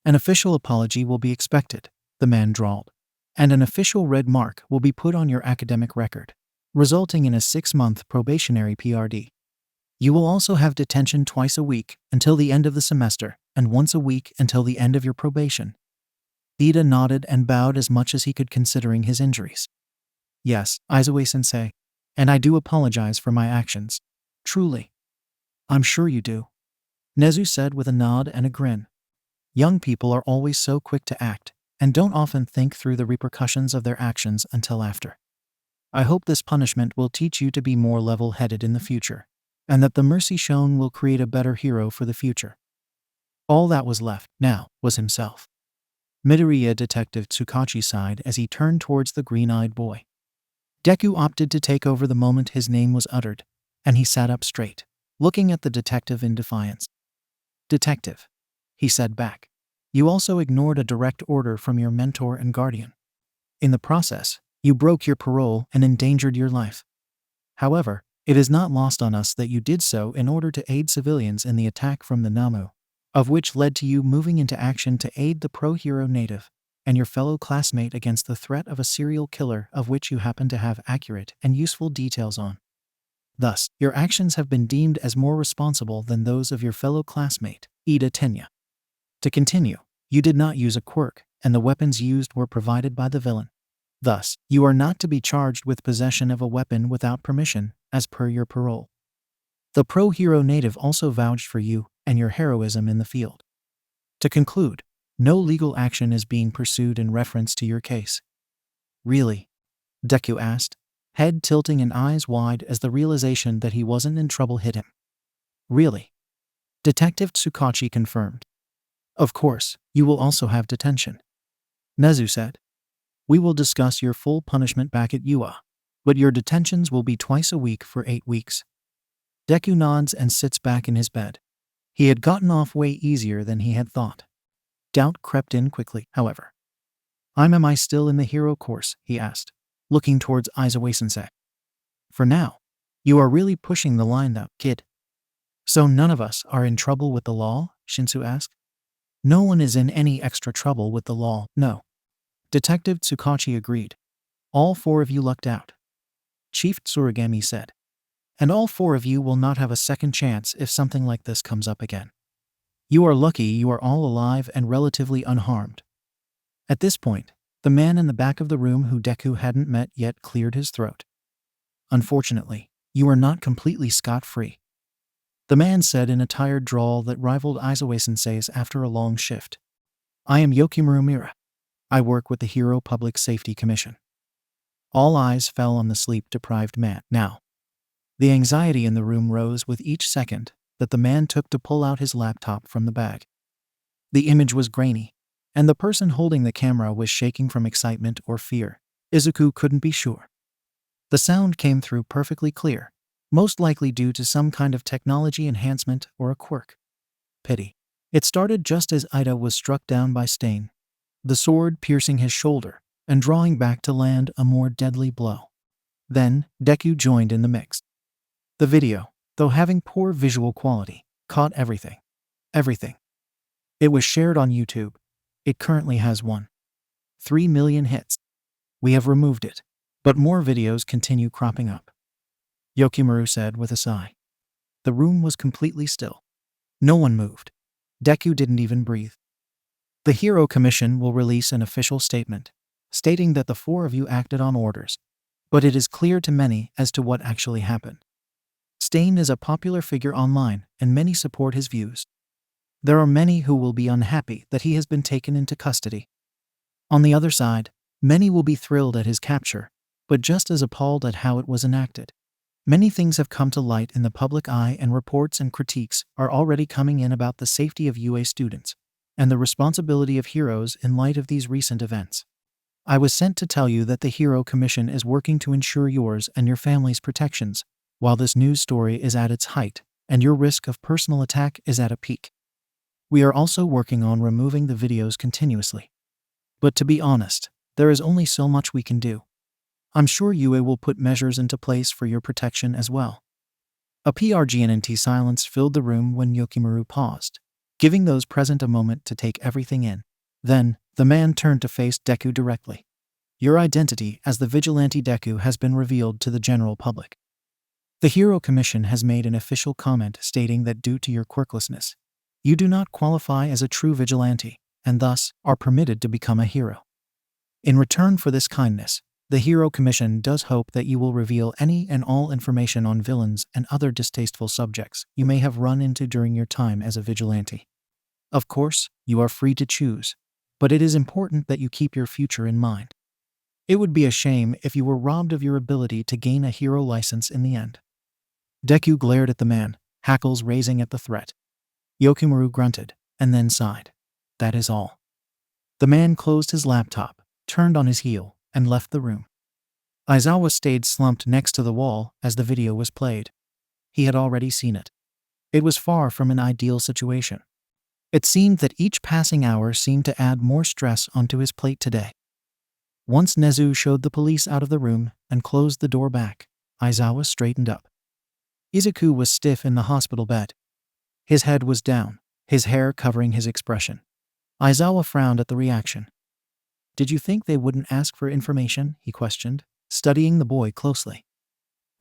An official apology will be expected, the man drawled, and an official red mark will be put on your academic record, resulting in a 6-month probationary PRD. You will also have detention twice a week until the end of the semester and once a week until the end of your probation. Ida nodded and bowed as much as he could considering his injuries. Yes, Aizawa-sensei, and I do apologize for my actions. Truly. I'm sure you do. Nezu said with a nod and a grin. Young people are always so quick to act and don't often think through the repercussions of their actions until after. I hope this punishment will teach you to be more level-headed in the future, and that the mercy shown will create a better hero for the future. All that was left, now, was himself. Midoriya Detective Tsukachi sighed as he turned towards the green-eyed boy. Deku opted to take over the moment his name was uttered, and he sat up straight, looking at the detective in defiance. Detective, he said back, you also ignored a direct order from your mentor and guardian. In the process, you broke your parole and endangered your life. However, it is not lost on us that you did so in order to aid civilians in the attack from the Namu, of which led to you moving into action to aid the pro-hero native and your fellow classmate against the threat of a serial killer of which you happen to have accurate and useful details on. Thus, your actions have been deemed as more responsible than those of your fellow classmate, Ida Tenya. To continue, you did not use a quirk, and the weapons used were provided by the villain. Thus, you are not to be charged with possession of a weapon without permission, as per your parole. The pro-hero native also vouched for you and your heroism in the field. To conclude, no legal action is being pursued in reference to your case. Really? Deku asked, head tilting and eyes wide as the realization that he wasn't in trouble hit him. Really? Detective Tsukachi confirmed. Of course, you will also have detention. Nezu said. We will discuss your full punishment back at UA, but your detentions will be twice a week for 8 weeks. Deku nods and sits back in his bed. He had gotten off way easier than he had thought. Doubt crept in quickly, however. Am I still in the hero course? He asked, looking towards Aizawa-sensei. For now. You are really pushing the line though, kid. So none of us are in trouble with the law? Shinsou asked. No one is in any extra trouble with the law, no. Detective Tsukachi agreed. All 4 of you lucked out. Chief Tsurigami said. And all 4 of you will not have a second chance if something like this comes up again. You are lucky you are all alive and relatively unharmed. At this point, the man in the back of the room who Deku hadn't met yet cleared his throat. Unfortunately, you are not completely scot-free. The man said in a tired drawl that rivaled Aizawa-sensei's after a long shift. I am Yokimaru Mira. I work with the Hero Public Safety Commission. All eyes fell on the sleep-deprived man. Now, the anxiety in the room rose with each second that the man took to pull out his laptop from the bag. The image was grainy, and the person holding the camera was shaking from excitement or fear. Izuku couldn't be sure. The sound came through perfectly clear, most likely due to some kind of technology enhancement or a quirk. Pity. It started just as Ida was struck down by Stain, the sword piercing his shoulder and drawing back to land a more deadly blow. Then, Deku joined in the mix. The video, though having poor visual quality, caught everything. Everything. It was shared on YouTube. It currently has 1.3 million hits. We have removed it, but more videos continue cropping up. Yokimaru said with a sigh. The room was completely still. No one moved. Deku didn't even breathe. The Hero Commission will release an official statement, stating that the 4 of you acted on orders, but it is clear to many as to what actually happened. Stain is a popular figure online, and many support his views. There are many who will be unhappy that he has been taken into custody. On the other side, many will be thrilled at his capture, but just as appalled at how it was enacted. Many things have come to light in the public eye, and reports and critiques are already coming in about the safety of UA students and the responsibility of heroes in light of these recent events. I was sent to tell you that the Hero Commission is working to ensure yours and your family's protections, while this news story is at its height and your risk of personal attack is at a peak. We are also working on removing the videos continuously. But to be honest, there is only so much we can do. I'm sure UA will put measures into place for your protection as well. A PRGNT silence filled the room when Yokimaru paused, giving those present a moment to take everything in. Then, the man turned to face Deku directly. Your identity as the vigilante Deku has been revealed to the general public. The Hero Commission has made an official comment stating that due to your quirklessness, you do not qualify as a true vigilante, and thus are permitted to become a hero. In return for this kindness, the Hero Commission does hope that you will reveal any and all information on villains and other distasteful subjects you may have run into during your time as a vigilante. Of course, you are free to choose, but it is important that you keep your future in mind. It would be a shame if you were robbed of your ability to gain a hero license in the end. Deku glared at the man, hackles raising at the threat. Yokimaru grunted, and then sighed. That is all. The man closed his laptop, turned on his heel, and left the room. Aizawa stayed slumped next to the wall as the video was played. He had already seen it. It was far from an ideal situation. It seemed that each passing hour seemed to add more stress onto his plate today. Once Nezu showed the police out of the room and closed the door back, Aizawa straightened up. Izuku was stiff in the hospital bed. His head was down, his hair covering his expression. Aizawa frowned at the reaction. Did you think they wouldn't ask for information? He questioned, studying the boy closely.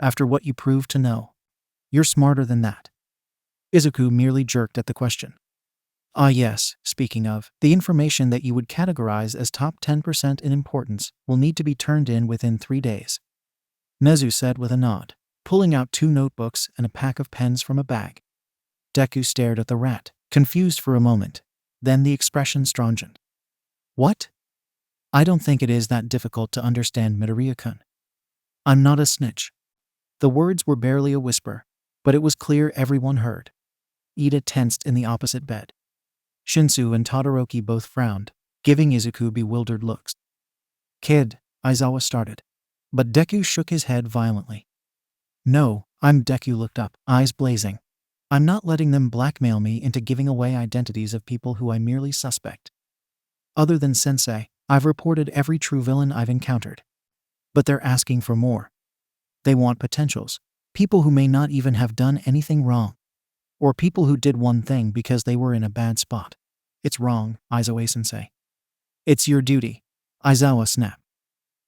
After what you proved to know, you're smarter than that. Izuku merely jerked at the question. Ah yes, speaking of, the information that you would categorize as top 10% in importance will need to be turned in within 3 days. Nezu said with a nod, pulling out 2 notebooks and a pack of pens from a bag. Deku stared at the rat, confused for a moment. Then the expression strengthened. What? I don't think it is that difficult to understand, Midoriya-kun. I'm not a snitch. The words were barely a whisper, but it was clear everyone heard. Ida tensed in the opposite bed. Shinsou and Todoroki both frowned, giving Izuku bewildered looks. Kid, Aizawa started. But Deku shook his head violently. No, Deku looked up, eyes blazing. I'm not letting them blackmail me into giving away identities of people who I merely suspect. Other than Sensei, I've reported every true villain I've encountered. But they're asking for more. They want potentials, people who may not even have done anything wrong. Or people who did one thing because they were in a bad spot. It's wrong, Aizawa-sensei. It's your duty, Aizawa snapped.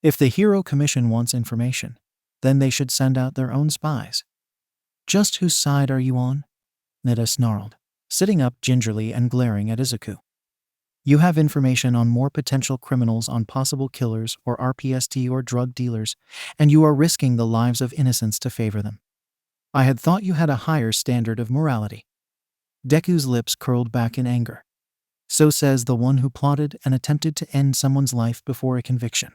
If the Hero Commission wants information, then they should send out their own spies. Just whose side are you on? Nida snarled, sitting up gingerly and glaring at Izuku. You have information on more potential criminals, on possible killers or RPST or drug dealers, and you are risking the lives of innocents to favor them. I had thought you had a higher standard of morality. Deku's lips curled back in anger. So says the one who plotted and attempted to end someone's life before a conviction.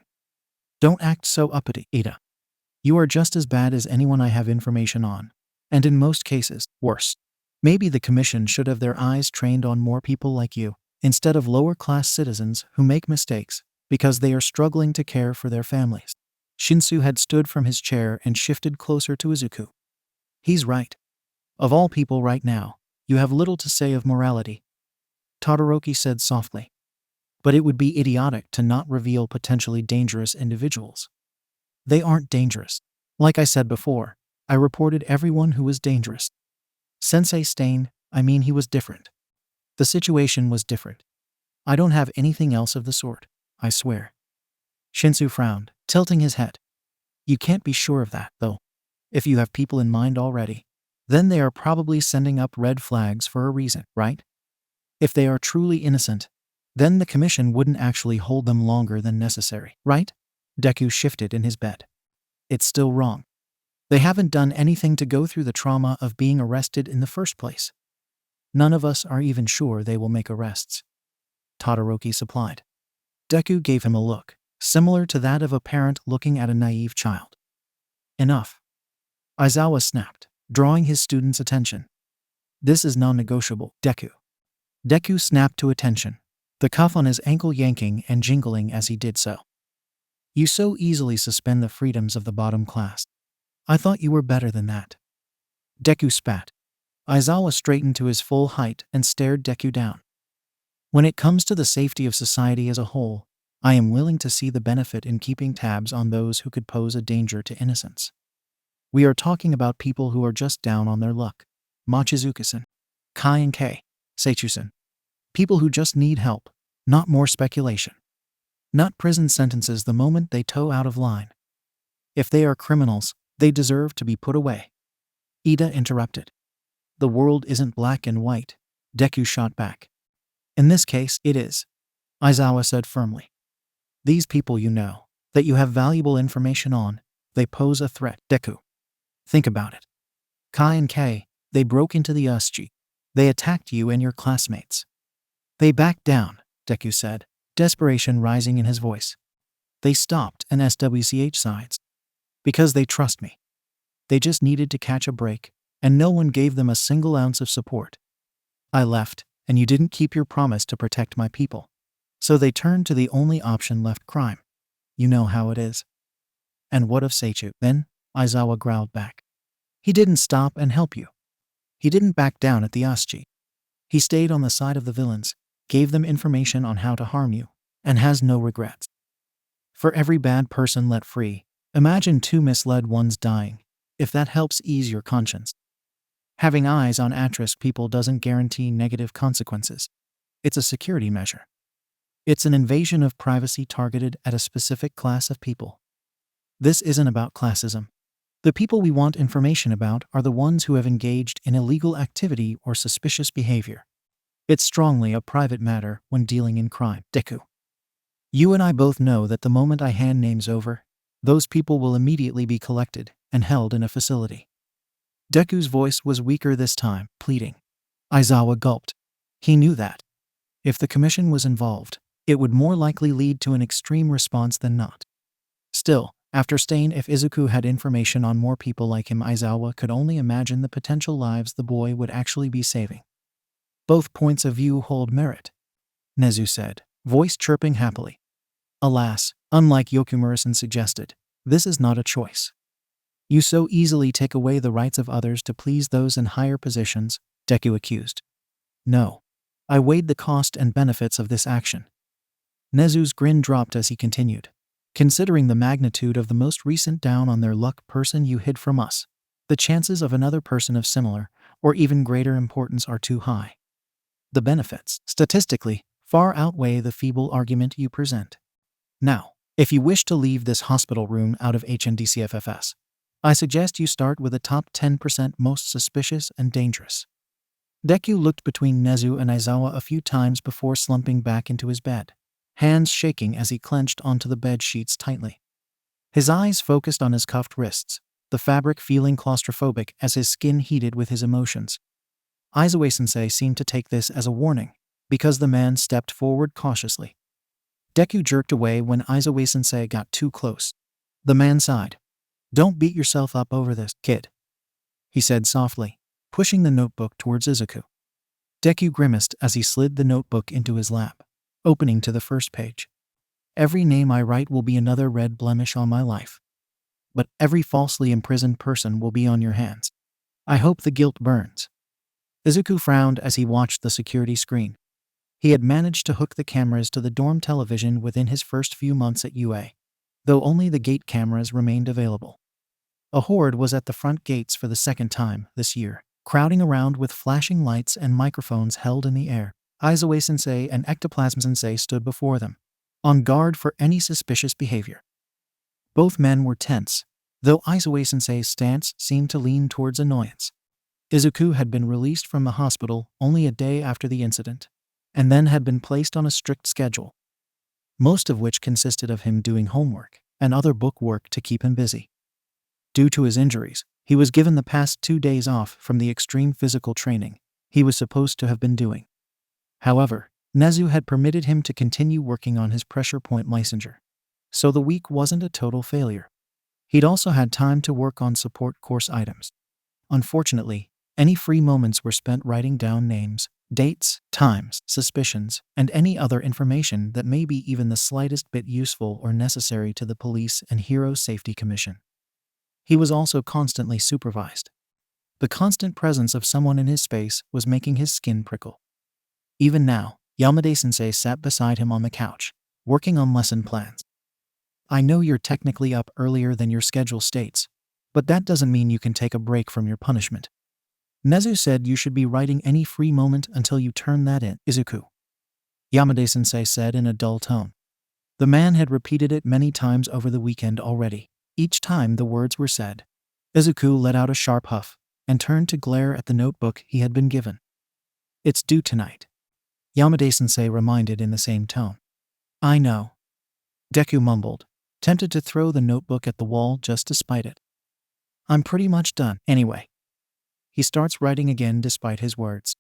Don't act so uppity, Ida. You are just as bad as anyone I have information on, and in most cases, worse. Maybe the commission should have their eyes trained on more people like you, instead of lower-class citizens who make mistakes because they are struggling to care for their families. Shinsou had stood from his chair and shifted closer to Izuku. He's right. Of all people right now, you have little to say of morality, Todoroki said softly. But it would be idiotic to not reveal potentially dangerous individuals. They aren't dangerous. Like I said before, I reported everyone who was dangerous. Sensei Stain, he was different. The situation was different. I don't have anything else of the sort, I swear. Shinsou frowned, tilting his head. You can't be sure of that, though. If you have people in mind already, then they are probably sending up red flags for a reason, right? If they are truly innocent, then the commission wouldn't actually hold them longer than necessary, right? Deku shifted in his bed. It's still wrong. They haven't done anything to go through the trauma of being arrested in the first place. None of us are even sure they will make arrests. Todoroki supplied. Deku gave him a look, similar to that of a parent looking at a naive child. Enough. Aizawa snapped, drawing his student's attention. This is non-negotiable, Deku. Deku snapped to attention, the cuff on his ankle yanking and jingling as he did so. You so easily suspend the freedoms of the bottom class. I thought you were better than that. Deku spat. Aizawa straightened to his full height and stared Deku down. When it comes to the safety of society as a whole, I am willing to see the benefit in keeping tabs on those who could pose a danger to innocents. We are talking about people who are just down on their luck. Mochizuki-san, Kai and Kei, Seichu-san. People who just need help, not more speculation. Not prison sentences the moment they toe out of line. If they are criminals, they deserve to be put away. Ida interrupted. The world isn't black and white, Deku shot back. In this case, it is, Aizawa said firmly. These people you know, that you have valuable information on, they pose a threat, Deku. Think about it. Kai and Kei, they broke into the USG. They attacked you and your classmates. They backed down, Deku said, desperation rising in his voice. They stopped and SWCH sides. Because they trust me. They just needed to catch a break, and no one gave them a single ounce of support. I left, and you didn't keep your promise to protect my people. So they turned to the only option left, crime. You know how it is. And what of Seichu, then? Aizawa growled back. He didn't stop and help you. He didn't back down at the USG. He stayed on the side of the villains, gave them information on how to harm you, and has no regrets. For every bad person let free, imagine 2 misled ones dying, if that helps ease your conscience. Having eyes on at-risk people doesn't guarantee negative consequences. It's a security measure. It's an invasion of privacy targeted at a specific class of people. This isn't about classism. The people we want information about are the ones who have engaged in illegal activity or suspicious behavior. It's strongly a private matter when dealing in crime. Deku. You and I both know that the moment I hand names over, those people will immediately be collected and held in a facility. Deku's voice was weaker this time, pleading. Aizawa gulped. He knew that. If the commission was involved, it would more likely lead to an extreme response than not. Still, after Stain, if Izuku had information on more people like him, Aizawa could only imagine the potential lives the boy would actually be saving. Both points of view hold merit, Nezu said, voice chirping happily. Alas, unlike Yokumura-san suggested, this is not a choice. You so easily take away the rights of others to please those in higher positions, Deku accused. No. I weighed the cost and benefits of this action. Nezu's grin dropped as he continued. Considering the magnitude of the most recent down on their luck person you hid from us, the chances of another person of similar, or even greater importance are too high. The benefits, statistically, far outweigh the feeble argument you present. Now, if you wish to leave this hospital room out of HNDCFFS, I suggest you start with the top 10% most suspicious and dangerous. Deku looked between Nezu and Aizawa a few times before slumping back into his bed, hands shaking as he clenched onto the bed sheets tightly. His eyes focused on his cuffed wrists, the fabric feeling claustrophobic as his skin heated with his emotions. Aizawa-sensei seemed to take this as a warning, because the man stepped forward cautiously. Deku jerked away when Aizawa-sensei got too close. The man sighed. Don't beat yourself up over this, kid, he said softly, pushing the notebook towards Izuku. Deku grimaced as he slid the notebook into his lap, opening to the first page. Every name I write will be another red blemish on my life. But every falsely imprisoned person will be on your hands. I hope the guilt burns. Izuku frowned as he watched the security screen. He had managed to hook the cameras to the dorm television within his first few months at UA, though only the gate cameras remained available. A horde was at the front gates for the second time this year, crowding around with flashing lights and microphones held in the air. Aizawa-sensei and Ectoplasm-sensei stood before them, on guard for any suspicious behavior. Both men were tense, though Aizawa-sensei's stance seemed to lean towards annoyance. Izuku had been released from the hospital only a day after the incident, and then had been placed on a strict schedule, most of which consisted of him doing homework and other book work to keep him busy. Due to his injuries, he was given the past 2 days off from the extreme physical training he was supposed to have been doing. However, Nezu had permitted him to continue working on his pressure point licensure, so the week wasn't a total failure. He'd also had time to work on support course items. Unfortunately, any free moments were spent writing down names, dates, times, suspicions, and any other information that may be even the slightest bit useful or necessary to the Police and Hero Safety Commission. He was also constantly supervised. The constant presence of someone in his space was making his skin prickle. Even now, Yamada-sensei sat beside him on the couch, working on lesson plans. I know you're technically up earlier than your schedule states, but that doesn't mean you can take a break from your punishment. Nezu said you should be writing any free moment until you turn that in, Izuku, Yamada-sensei said in a dull tone. The man had repeated it many times over the weekend already. Each time the words were said, Izuku let out a sharp huff and turned to glare at the notebook he had been given. It's due tonight, Yamada-sensei reminded in the same tone. I know, Deku mumbled, tempted to throw the notebook at the wall just to spite it. I'm pretty much done, anyway. He starts writing again despite his words.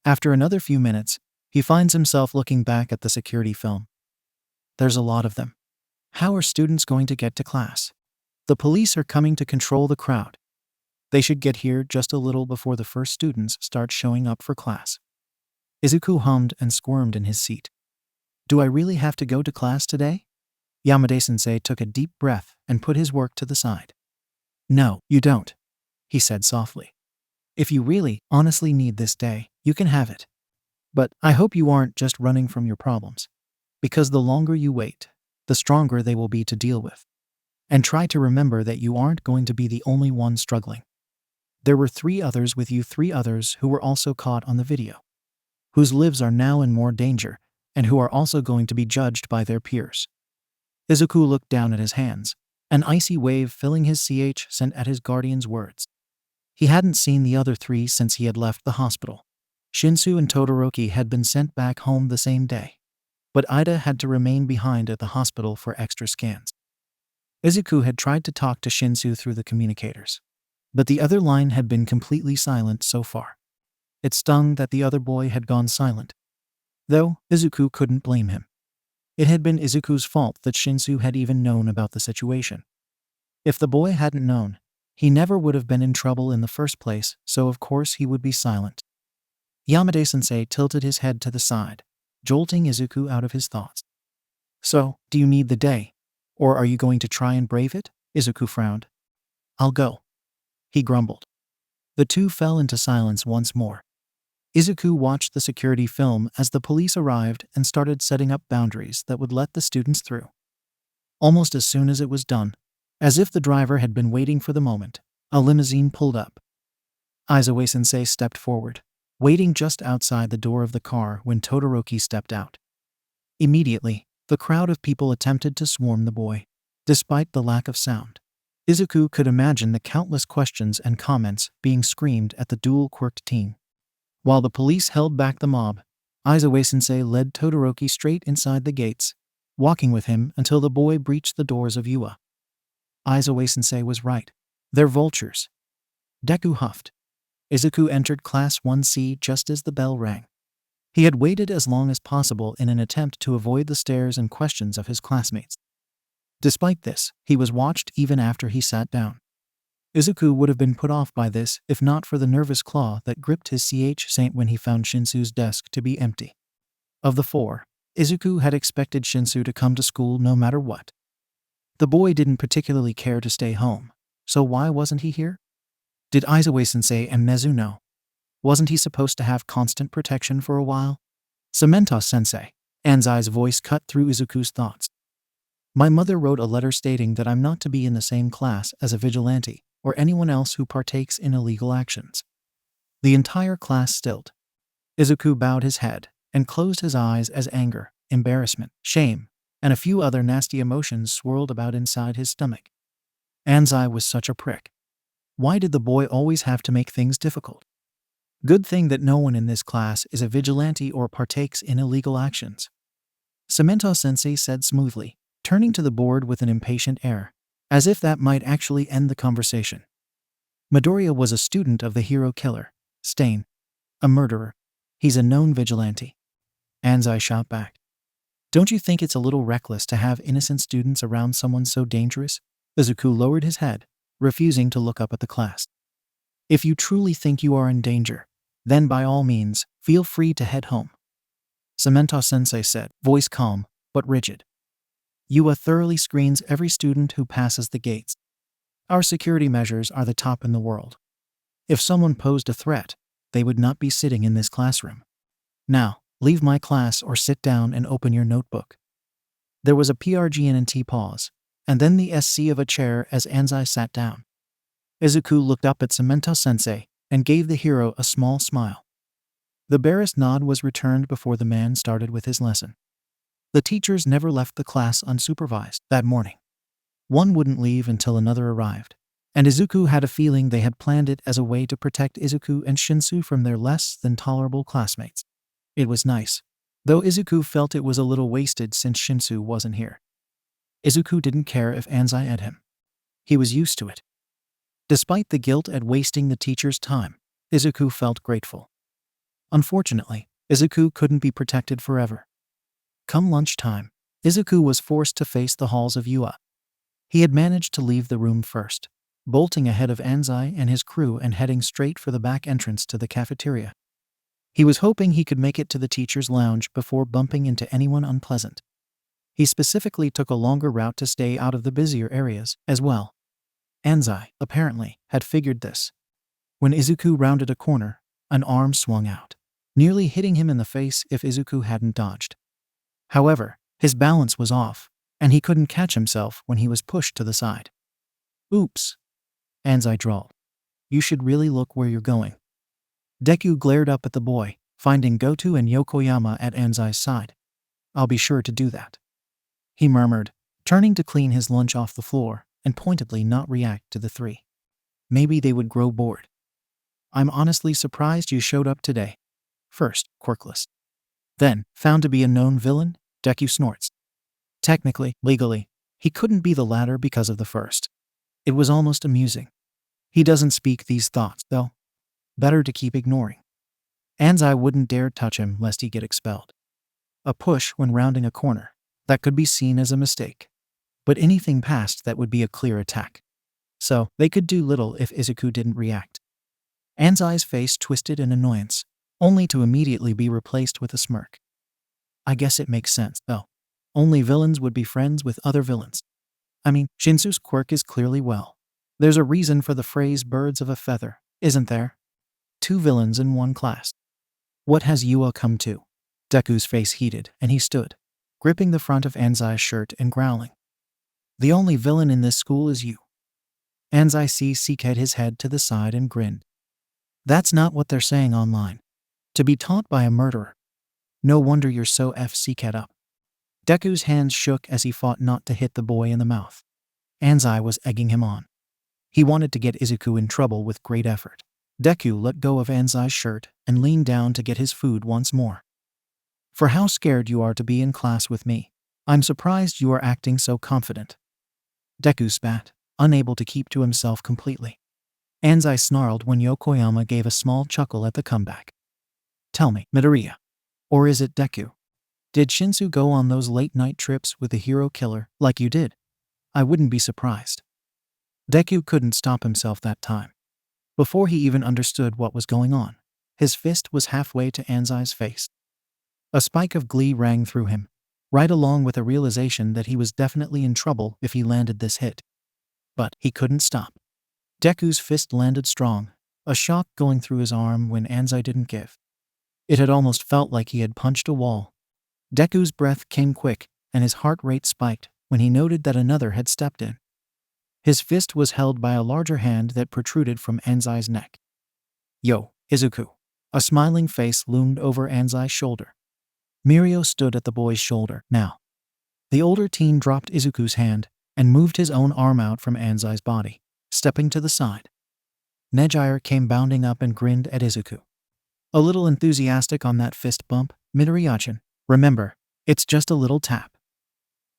After another few minutes, he finds himself looking back at the security film. There's a lot of them. How are students going to get to class? The police are coming to control the crowd. They should get here just a little before the first students start showing up for class. Izuku hummed and squirmed in his seat. Do I really have to go to class today? Yamada-sensei took a deep breath and put his work to the side. No, you don't, he said softly. If you really, honestly need this day, you can have it. But I hope you aren't just running from your problems. Because the longer you wait, the stronger they will be to deal with. And try to remember that you aren't going to be the only one struggling. There were 3 others with you, 3 others who were also caught on the video, whose lives are now in more danger, and who are also going to be judged by their peers. Izuku looked down at his hands, an icy wave filling his CH sent at his guardian's words. He hadn't seen the other 3 since he had left the hospital. Shinsou and Todoroki had been sent back home the same day, but Ida had to remain behind at the hospital for extra scans. Izuku had tried to talk to Shinsou through the communicators, but the other line had been completely silent so far. It stung that the other boy had gone silent, though Izuku couldn't blame him. It had been Izuku's fault that Shinsou had even known about the situation. If the boy hadn't known, he never would have been in trouble in the first place, so of course he would be silent. Yamada-sensei tilted his head to the side, jolting Izuku out of his thoughts. "So, do you need the day? Or are you going to try and brave it?" Izuku frowned. "I'll go," he grumbled. The two fell into silence once more. Izuku watched the security film as the police arrived and started setting up boundaries that would let the students through. Almost as soon as it was done, as if the driver had been waiting for the moment, a limousine pulled up. Aizawa-sensei stepped forward, waiting just outside the door of the car when Todoroki stepped out. Immediately, the crowd of people attempted to swarm the boy, despite the lack of sound. Izuku could imagine the countless questions and comments being screamed at the dual-quirked teen. While the police held back the mob, Aizawa-sensei led Todoroki straight inside the gates, walking with him until the boy breached the doors of UA. Aizawa-sensei was right. They're vultures. Deku huffed. Izuku entered Class 1C just as the bell rang. He had waited as long as possible in an attempt to avoid the stares and questions of his classmates. Despite this, he was watched even after he sat down. Izuku would have been put off by this if not for the nervous claw that gripped his Saint when he found Shinsou's desk to be empty. Of the four, Izuku had expected Shinsou to come to school no matter what. The boy didn't particularly care to stay home, so why wasn't he here? Did Aizawa-sensei and Nezu know? Wasn't he supposed to have constant protection for a while? Samento-sensei, Anzai's voice cut through Izuku's thoughts. My mother wrote a letter stating that I'm not to be in the same class as a vigilante or anyone else who partakes in illegal actions. The entire class stilled. Izuku bowed his head and closed his eyes as anger, embarrassment, shame, and a few other nasty emotions swirled about inside his stomach. Anzai was such a prick. Why did the boy always have to make things difficult? Good thing that no one in this class is a vigilante or partakes in illegal actions. Samento-sensei said smoothly, turning to the board with an impatient air, as if that might actually end the conversation. Midoriya was a student of the hero killer, Stain. A murderer. He's a known vigilante. Anzai shot back. Don't you think it's a little reckless to have innocent students around someone so dangerous? Izuku lowered his head, refusing to look up at the class. If you truly think you are in danger, then by all means, feel free to head home. Samento-sensei said, voice calm, but rigid. UA thoroughly screens every student who passes the gates. Our security measures are the top in the world. If someone posed a threat, they would not be sitting in this classroom. Now, leave my class or sit down and open your notebook. There was a PRGNT pause, and then the SC of a chair as Anzai sat down. Izuku looked up at Samento-sensei and gave the hero a small smile. The barest nod was returned before the man started with his lesson. The teachers never left the class unsupervised that morning. One wouldn't leave until another arrived, and Izuku had a feeling they had planned it as a way to protect Izuku and Shinsou from their less than tolerable classmates. It was nice, though Izuku felt it was a little wasted since Shinsou wasn't here. Izuku didn't care if Anzai ate him. He was used to it. Despite the guilt at wasting the teacher's time, Izuku felt grateful. Unfortunately, Izuku couldn't be protected forever. Come lunchtime, Izuku was forced to face the halls of UA. He had managed to leave the room first, bolting ahead of Anzai and his crew and heading straight for the back entrance to the cafeteria. He was hoping he could make it to the teacher's lounge before bumping into anyone unpleasant. He specifically took a longer route to stay out of the busier areas as well. Anzai, apparently, had figured this. When Izuku rounded a corner, an arm swung out, nearly hitting him in the face if Izuku hadn't dodged. However, his balance was off, and he couldn't catch himself when he was pushed to the side. Oops, Anzai drawled. You should really look where you're going. Deku glared up at the boy, finding Goto and Yokoyama at Anzai's side. I'll be sure to do that, he murmured, turning to clean his lunch off the floor and pointedly not react to the three. Maybe they would grow bored. I'm honestly surprised you showed up today. First, quirkless. Then, found to be a known villain? Deku snorts. Technically, legally, he couldn't be the latter because of the first. It was almost amusing. He doesn't speak these thoughts, though. Better to keep ignoring. Anzai wouldn't dare touch him lest he get expelled. A push when rounding a corner. That could be seen as a mistake. But anything past that would be a clear attack. So, they could do little if Izuku didn't react. Anzai's face twisted in annoyance, only to immediately be replaced with a smirk. I guess it makes sense, though. Only villains would be friends with other villains. I mean, Shinsou's quirk is clearly well. There's a reason for the phrase birds of a feather, isn't there? 2 villains in one class. What has Yua come to? Deku's face heated, and he stood, gripping the front of Anzai's shirt and growling. The only villain in this school is you. Anzai seeked his head to the side and grinned. That's not what they're saying online. To be taught by a murderer. No wonder you're so seeked up. Deku's hands shook as he fought not to hit the boy in the mouth. Anzai was egging him on. He wanted to get Izuku in trouble with great effort. Deku let go of Anzai's shirt and leaned down to get his food once more. For how scared you are to be in class with me, I'm surprised you are acting so confident. Deku spat, unable to keep to himself completely. Anzai snarled when Yokoyama gave a small chuckle at the comeback. Tell me, Midoriya. Or is it Deku? Did Shinsou go on those late-night trips with the hero killer like you did? I wouldn't be surprised. Deku couldn't stop himself that time. Before he even understood what was going on, his fist was halfway to Anzai's face. A spike of glee rang through him, right along with a realization that he was definitely in trouble if he landed this hit. But he couldn't stop. Deku's fist landed strong, a shock going through his arm when Anzai didn't give. It had almost felt like he had punched a wall. Deku's breath came quick, and his heart rate spiked when he noted that another had stepped in. His fist was held by a larger hand that protruded from Anzai's neck. Yo, Izuku. A smiling face loomed over Anzai's shoulder. Mirio stood at the boy's shoulder now. The older teen dropped Izuku's hand and moved his own arm out from Anzai's body, stepping to the side. Nezair came bounding up and grinned at Izuku. A little enthusiastic on that fist bump, Midoriya-chan. Remember, it's just a little tap.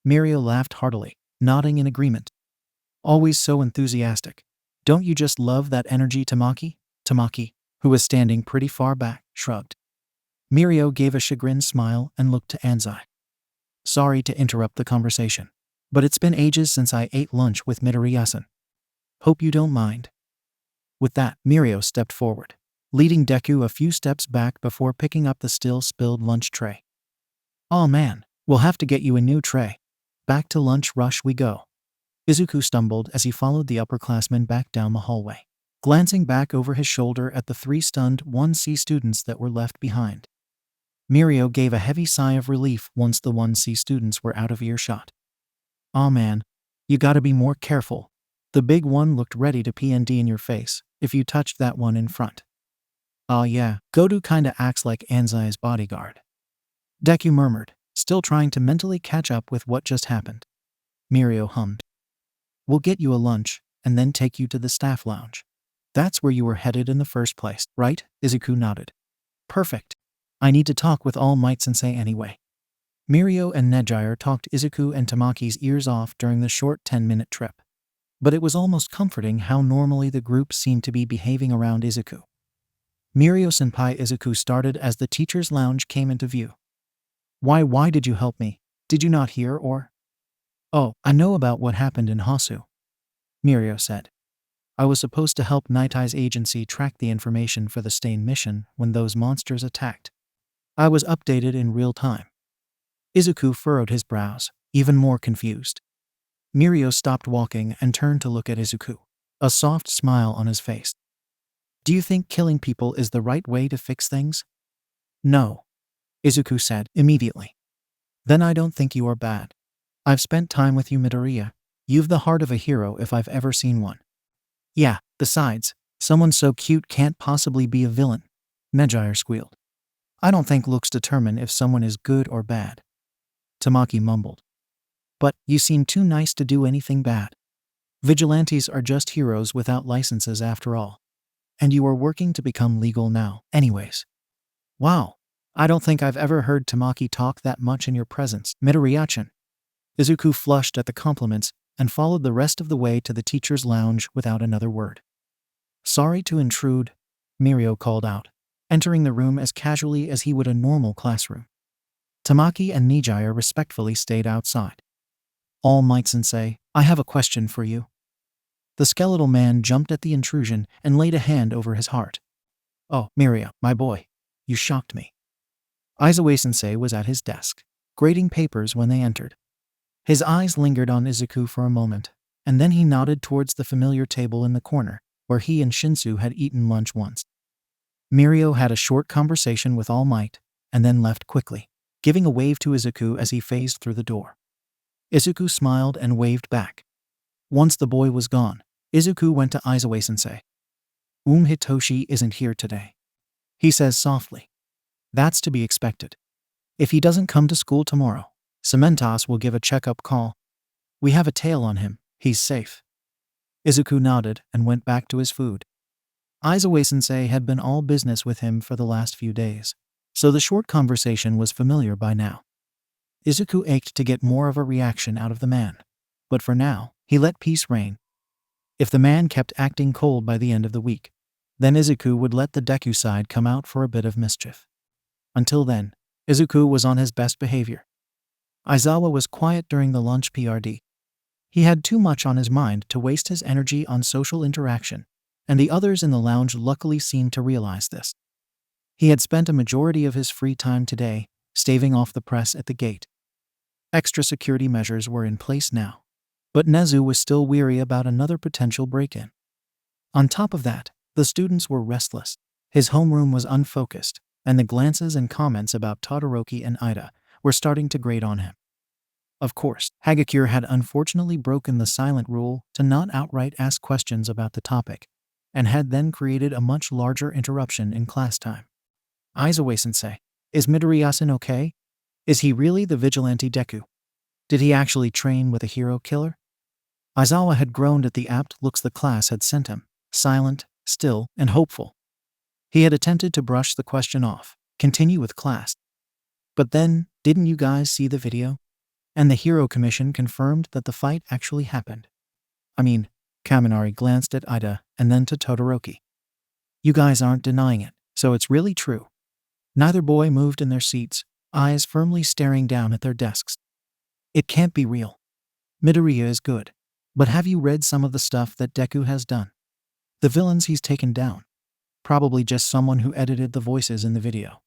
Mirio laughed heartily, nodding in agreement. Always so enthusiastic. Don't you just love that energy, Tamaki? Tamaki, who was standing pretty far back, shrugged. Mirio gave a chagrined smile and looked to Anzai. Sorry to interrupt the conversation, but it's been ages since I ate lunch with Midoriya-san. Hope you don't mind. With that, Mirio stepped forward, leading Deku a few steps back before picking up the still spilled lunch tray. Aw man, we'll have to get you a new tray. Back to lunch rush we go. Izuku stumbled as he followed the upperclassmen back down the hallway, glancing back over his shoulder at the 3 stunned 1C students that were left behind. Mirio gave a heavy sigh of relief once the 1C students were out of earshot. Aw man, you gotta be more careful. The big one looked ready to PND in your face if you touched that one in front. Aw yeah, Godu kinda acts like Anzai's bodyguard. Deku murmured, still trying to mentally catch up with what just happened. Mirio hummed. We'll get you a lunch, and then take you to the staff lounge. That's where you were headed in the first place, right? Izuku nodded. Perfect. I need to talk with All Might Sensei anyway. Mirio and Nezair talked Izuku and Tamaki's ears off during the short 10-minute trip. But it was almost comforting how normally the group seemed to be behaving around Izuku. Mirio-senpai, Izuku started as the teacher's lounge came into view. Why did you help me? Did you not hear or? Oh, I know about what happened in Hosu. Mirio said. I was supposed to help Night Eye's agency track the information for the Stain mission when those monsters attacked. I was updated in real time. Izuku furrowed his brows, even more confused. Mirio stopped walking and turned to look at Izuku, a soft smile on his face. Do you think killing people is the right way to fix things? No. Izuku said immediately. Then I don't think you are bad. I've spent time with you, Midoriya. You've the heart of a hero if I've ever seen one. Yeah, besides, someone so cute can't possibly be a villain, Nezair squealed. I don't think looks determine if someone is good or bad. Tamaki mumbled. But you seem too nice to do anything bad. Vigilantes are just heroes without licenses after all. And you are working to become legal now, anyways. Wow, I don't think I've ever heard Tamaki talk that much in your presence, Midoriya-chan. Izuku flushed at the compliments and followed the rest of the way to the teacher's lounge without another word. Sorry to intrude, Mirio called out, entering the room as casually as he would a normal classroom. Tamaki and Nijaya respectfully stayed outside. All Might-sensei, I have a question for you. The skeletal man jumped at the intrusion and laid a hand over his heart. Oh, Mirio, my boy, you shocked me. Aizawa-sensei was at his desk, grading papers when they entered. His eyes lingered on Izuku for a moment, and then he nodded towards the familiar table in the corner, where he and Shinsou had eaten lunch once. Mirio had a short conversation with All Might, and then left quickly, giving a wave to Izuku as he phased through the door. Izuku smiled and waved back. Once the boy was gone, Izuku went to Aizawa-sensei. Hitoshi isn't here today, he says softly. That's to be expected. If he doesn't come to school tomorrow, Cementos will give a checkup call. We have a tail on him, he's safe. Izuku nodded and went back to his food. Aizawa-sensei had been all business with him for the last few days, so the short conversation was familiar by now. Izuku ached to get more of a reaction out of the man, but for now, he let peace reign. If the man kept acting cold by the end of the week, then Izuku would let the Deku side come out for a bit of mischief. Until then, Izuku was on his best behavior. Aizawa was quiet during the lunch PRD. He had too much on his mind to waste his energy on social interaction, and the others in the lounge luckily seemed to realize this. He had spent a majority of his free time today staving off the press at the gate. Extra security measures were in place now, but Nezu was still weary about another potential break-in. On top of that, the students were restless. His homeroom was unfocused, and the glances and comments about Todoroki and Ida were starting to grate on him. Of course, Hagakure had unfortunately broken the silent rule to not outright ask questions about the topic, and had then created a much larger interruption in class time. Aizawa-sensei, is Midoriya-san okay? Is he really the vigilante Deku? Did he actually train with a hero killer? Aizawa had groaned at the apt looks the class had sent him, silent, still, and hopeful. He had attempted to brush the question off, continue with class. But then, didn't you guys see the video? And the Hero Commission confirmed that the fight actually happened. I mean, Kaminari glanced at Ida and then to Todoroki. You guys aren't denying it, so it's really true. Neither boy moved in their seats, eyes firmly staring down at their desks. It can't be real. Midoriya is good. But have you read some of the stuff that Deku has done? The villains he's taken down. Probably just someone who edited the voices in the video.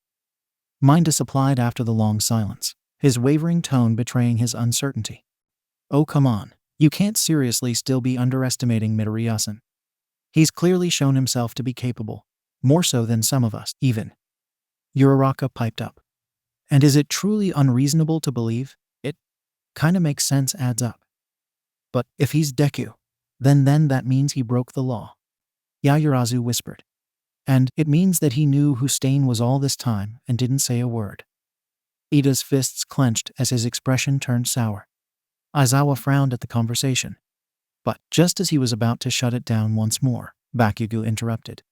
Minda supplied after the long silence, his wavering tone betraying his uncertainty. Oh come on, you can't seriously still be underestimating Midoriya-san. He's clearly shown himself to be capable, more so than some of us, even. Uraraka piped up. And is it truly unreasonable to believe? It kinda makes sense, adds up. But if he's Deku, then that means he broke the law. Yayurazu whispered. And it means that he knew who Stain was all this time and didn't say a word. Ida's fists clenched as his expression turned sour. Aizawa frowned at the conversation. But just as he was about to shut it down once more, Bakugo interrupted.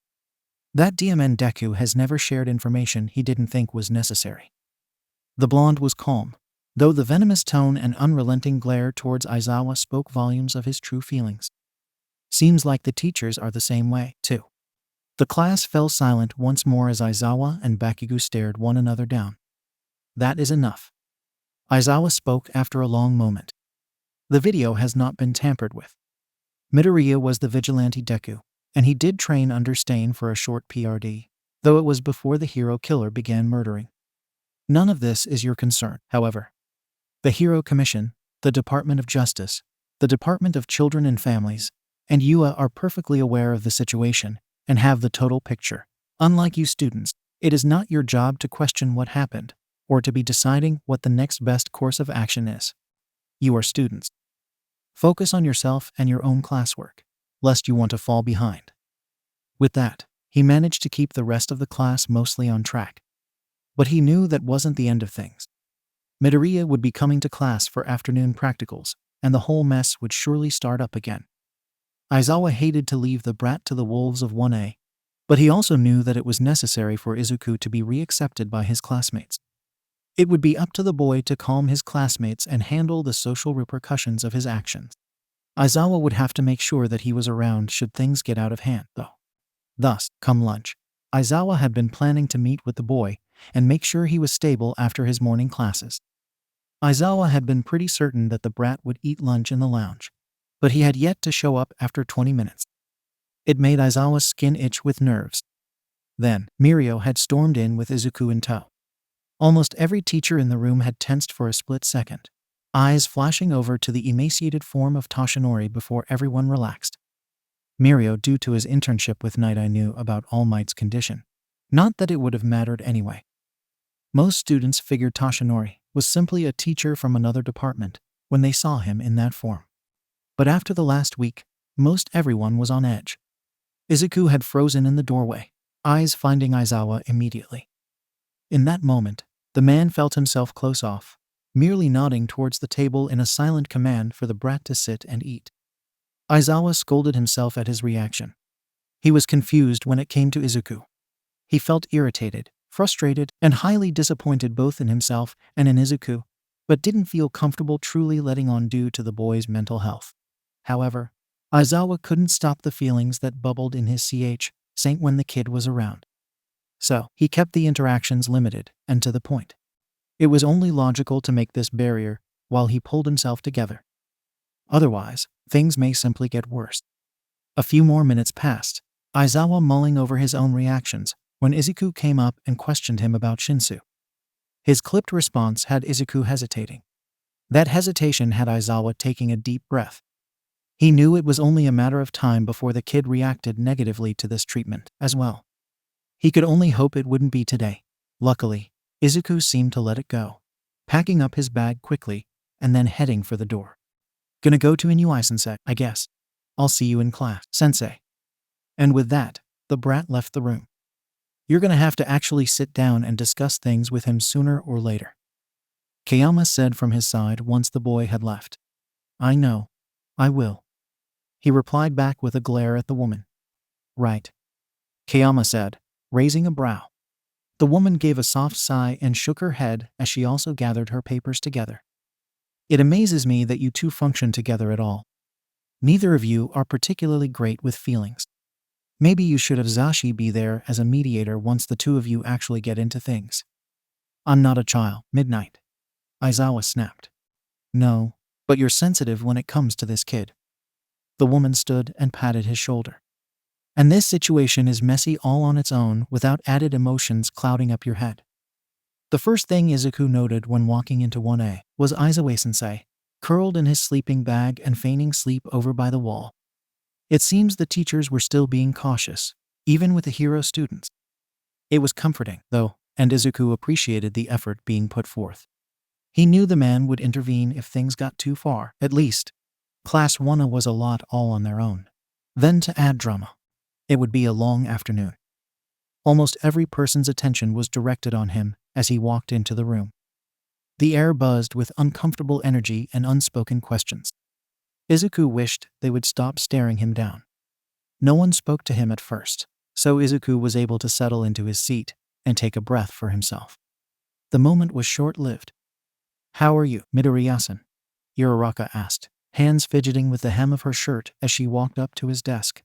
That DMN Deku has never shared information he didn't think was necessary. The blonde was calm, though the venomous tone and unrelenting glare towards Aizawa spoke volumes of his true feelings. Seems like the teachers are the same way, too. The class fell silent once more as Aizawa and Bakugo stared one another down. That is enough. Aizawa spoke after a long moment. The video has not been tampered with. Midoriya was the vigilante Deku, and he did train under Stain for a short PRD, though it was before the hero killer began murdering. None of this is your concern, however. The Hero Commission, the Department of Justice, the Department of Children and Families, and UA are perfectly aware of the situation and have the total picture. Unlike you students, it is not your job to question what happened, or to be deciding what the next best course of action is. You are students. Focus on yourself and your own classwork, lest you want to fall behind. With that, he managed to keep the rest of the class mostly on track. But he knew that wasn't the end of things. Midoriya would be coming to class for afternoon practicals, and the whole mess would surely start up again. Aizawa hated to leave the brat to the wolves of 1A, But he also knew that it was necessary for Izuku to be reaccepted by his classmates. It would be up to the boy to calm his classmates and handle the social repercussions of his actions. Aizawa would have to make sure that he was around should things get out of hand, though. Thus, come lunch, Aizawa had been planning to meet with the boy and make sure he was stable after his morning classes. Aizawa had been pretty certain that the brat would eat lunch in the lounge, but he had yet to show up after 20 minutes. It made Aizawa's skin itch with nerves. Then, Mirio had stormed in with Izuku in tow. Almost every teacher in the room had tensed for a split second, eyes flashing over to the emaciated form of Toshinori before everyone relaxed. Mirio, due to his internship with Night Eye, knew about All Might's condition. Not that it would have mattered anyway. Most students figured Toshinori was simply a teacher from another department when they saw him in that form. But after the last week, most everyone was on edge. Izuku had frozen in the doorway, eyes finding Aizawa immediately. In that moment, the man felt himself close off, merely nodding towards the table in a silent command for the brat to sit and eat. Aizawa scolded himself at his reaction. He was confused when it came to Izuku. He felt irritated, frustrated, and highly disappointed both in himself and in Izuku, but didn't feel comfortable truly letting on due to the boy's mental health. However, Aizawa couldn't stop the feelings that bubbled in his saint when the kid was around. So, he kept the interactions limited and to the point. It was only logical to make this barrier while he pulled himself together. Otherwise, things may simply get worse. A few more minutes passed, Aizawa mulling over his own reactions, when Izuku came up and questioned him about Shinsou. His clipped response had Izuku hesitating. That hesitation had Aizawa taking a deep breath. He knew it was only a matter of time before the kid reacted negatively to this treatment as well. He could only hope it wouldn't be today. Luckily, Izuku seemed to let it go, packing up his bag quickly and then heading for the door. Gonna go to Inui sensei, I guess. I'll see you in class, sensei. And with that, the brat left the room. You're gonna have to actually sit down and discuss things with him sooner or later, Kayama said from his side once the boy had left. I know. I will. He replied back with a glare at the woman. Right. Kayama said, raising a brow. The woman gave a soft sigh and shook her head as she also gathered her papers together. It amazes me that you two function together at all. Neither of you are particularly great with feelings. Maybe you should have Zashi be there as a mediator once the two of you actually get into things. I'm not a child, Midnight. Aizawa snapped. No, but you're sensitive when it comes to this kid. The woman stood and patted his shoulder. And this situation is messy all on its own without added emotions clouding up your head. The first thing Izuku noted when walking into 1A was Aizawa-sensei, curled in his sleeping bag and feigning sleep over by the wall. It seems the teachers were still being cautious, even with the hero students. It was comforting, though, and Izuku appreciated the effort being put forth. He knew the man would intervene if things got too far, at least. Class 1A was a lot all on their own. Then to add drama. It would be a long afternoon. Almost every person's attention was directed on him as he walked into the room. The air buzzed with uncomfortable energy and unspoken questions. Izuku wished they would stop staring him down. No one spoke to him at first, so Izuku was able to settle into his seat and take a breath for himself. The moment was short-lived. How are you, Midoriya-san? Uraraka asked, hands fidgeting with the hem of her shirt as she walked up to his desk.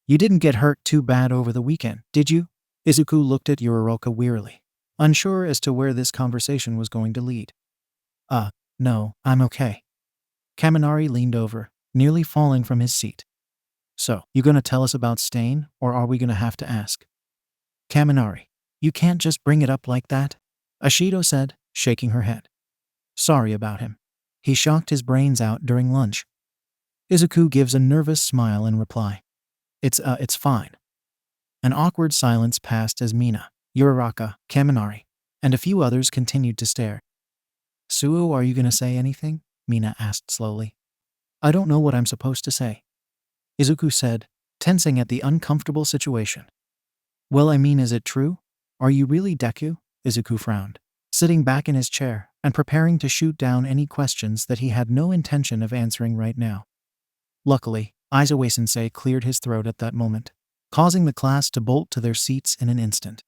You didn't get hurt too bad over the weekend, did you? Izuku looked at Uraraka wearily, unsure as to where this conversation was going to lead. No, I'm okay. Kaminari leaned over, nearly falling from his seat. So, you gonna tell us about Stain, or are we gonna have to ask? Kaminari, you can't just bring it up like that, Ashido said, shaking her head. Sorry about him. He shocked his brains out during lunch. Izuku gives a nervous smile in reply. It's fine. An awkward silence passed as Mina, Uraraka, Kaminari, and a few others continued to stare. Suo, are you gonna say anything? Mina asked slowly. I don't know what I'm supposed to say, Izuku said, tensing at the uncomfortable situation. Well, I mean, is it true? Are you really Deku? Izuku frowned, sitting back in his chair and preparing to shoot down any questions that he had no intention of answering right now. Luckily, Aizawa-sensei cleared his throat at that moment, causing the class to bolt to their seats in an instant.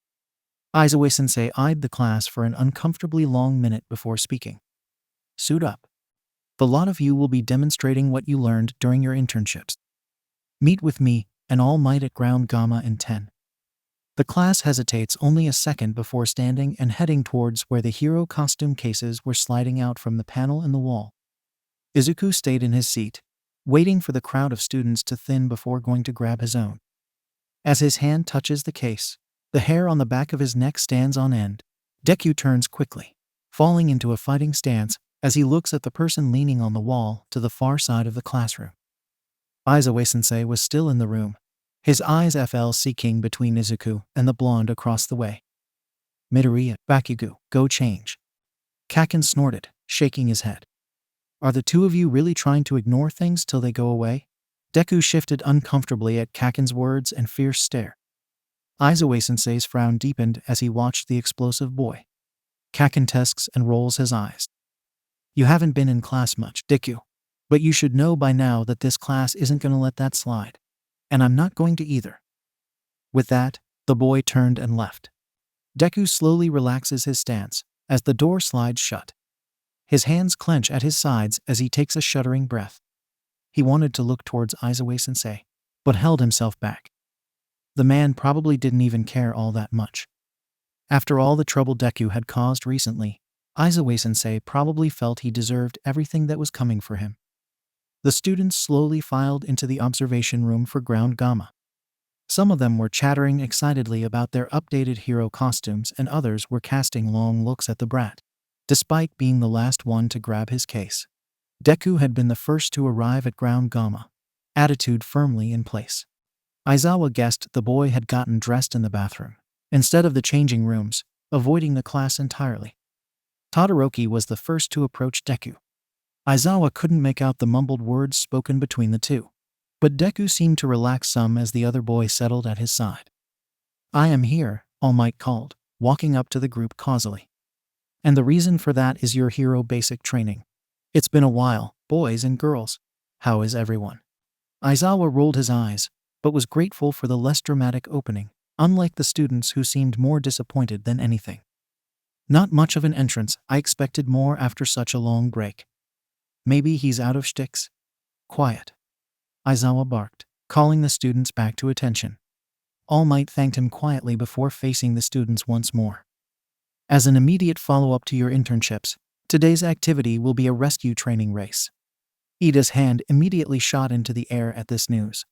Aizawa-sensei eyed the class for an uncomfortably long minute before speaking. Suit up. The lot of you will be demonstrating what you learned during your internships. Meet with me and All Might at Ground Gamma in 10. The class hesitates only a second before standing and heading towards where the hero costume cases were sliding out from the panel in the wall. Izuku stayed in his seat, waiting for the crowd of students to thin before going to grab his own. As his hand touches the case, the hair on the back of his neck stands on end. Deku turns quickly, falling into a fighting stance as he looks at the person leaning on the wall to the far side of the classroom. Aizawa-sensei was still in the room, his eyes seeking between Izuku and the blonde across the way. Midoriya, Bakugo, go change. Kaken snorted, shaking his head. Are the two of you really trying to ignore things till they go away? Deku shifted uncomfortably at Kaken's words and fierce stare. Aizawa-sensei's frown deepened as he watched the explosive boy. Kaken tusks and rolls his eyes. You haven't been in class much, Deku. But you should know by now that this class isn't going to let that slide. And I'm not going to either. With that, the boy turned and left. Deku slowly relaxes his stance as the door slides shut. His hands clench at his sides as he takes a shuddering breath. He wanted to look towards Aizawa-sensei, but held himself back. The man probably didn't even care all that much. After all the trouble Deku had caused recently, Aizawa-sensei probably felt he deserved everything that was coming for him. The students slowly filed into the observation room for Ground Gamma. Some of them were chattering excitedly about their updated hero costumes and others were casting long looks at the brat. Despite being the last one to grab his case, Deku had been the first to arrive at Ground Gamma, attitude firmly in place. Aizawa guessed the boy had gotten dressed in the bathroom, instead of the changing rooms, avoiding the class entirely. Todoroki was the first to approach Deku. Aizawa couldn't make out the mumbled words spoken between the two, but Deku seemed to relax some as the other boy settled at his side. I am here, All Might called, walking up to the group causally. And the reason for that is your hero basic training. It's been a while, boys and girls. How is everyone? Aizawa rolled his eyes, but was grateful for the less dramatic opening, unlike the students who seemed more disappointed than anything. Not much of an entrance, I expected more after such a long break. Maybe he's out of shticks? Quiet. Aizawa barked, calling the students back to attention. All Might thanked him quietly before facing the students once more. As an immediate follow-up to your internships, today's activity will be a rescue training race. Ida's hand immediately shot into the air at this news.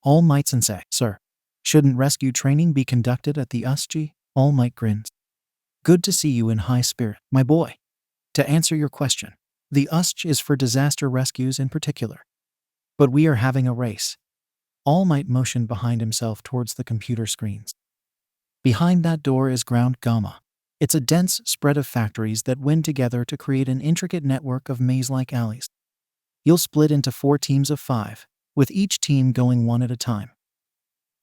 All Might sensei, sir. Shouldn't rescue training be conducted at the USG? All Might grins. Good to see you in high spirit, my boy. To answer your question, the USG is for disaster rescues in particular. But we are having a race. All Might motioned behind himself towards the computer screens. Behind that door is Ground Gamma. It's a dense spread of factories that wind together to create an intricate network of maze-like alleys. You'll split into 4 teams of 5, with each team going one at a time.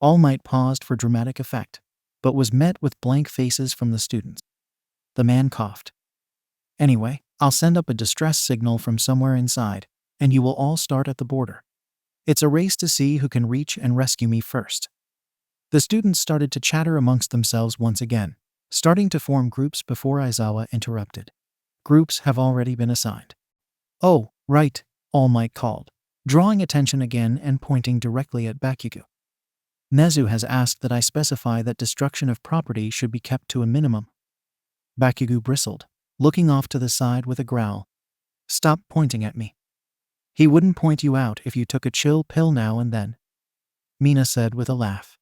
All Might paused for dramatic effect, but was met with blank faces from the students. The man coughed. Anyway, I'll send up a distress signal from somewhere inside, and you will all start at the border. It's a race to see who can reach and rescue me first. The students started to chatter amongst themselves once again, starting to form groups before Aizawa interrupted. Groups have already been assigned. Oh, right, All Might called, drawing attention again and pointing directly at Bakugo. Nezu has asked that I specify that destruction of property should be kept to a minimum. Bakugo bristled, looking off to the side with a growl. Stop pointing at me. He wouldn't point you out if you took a chill pill now and then, Mina said with a laugh.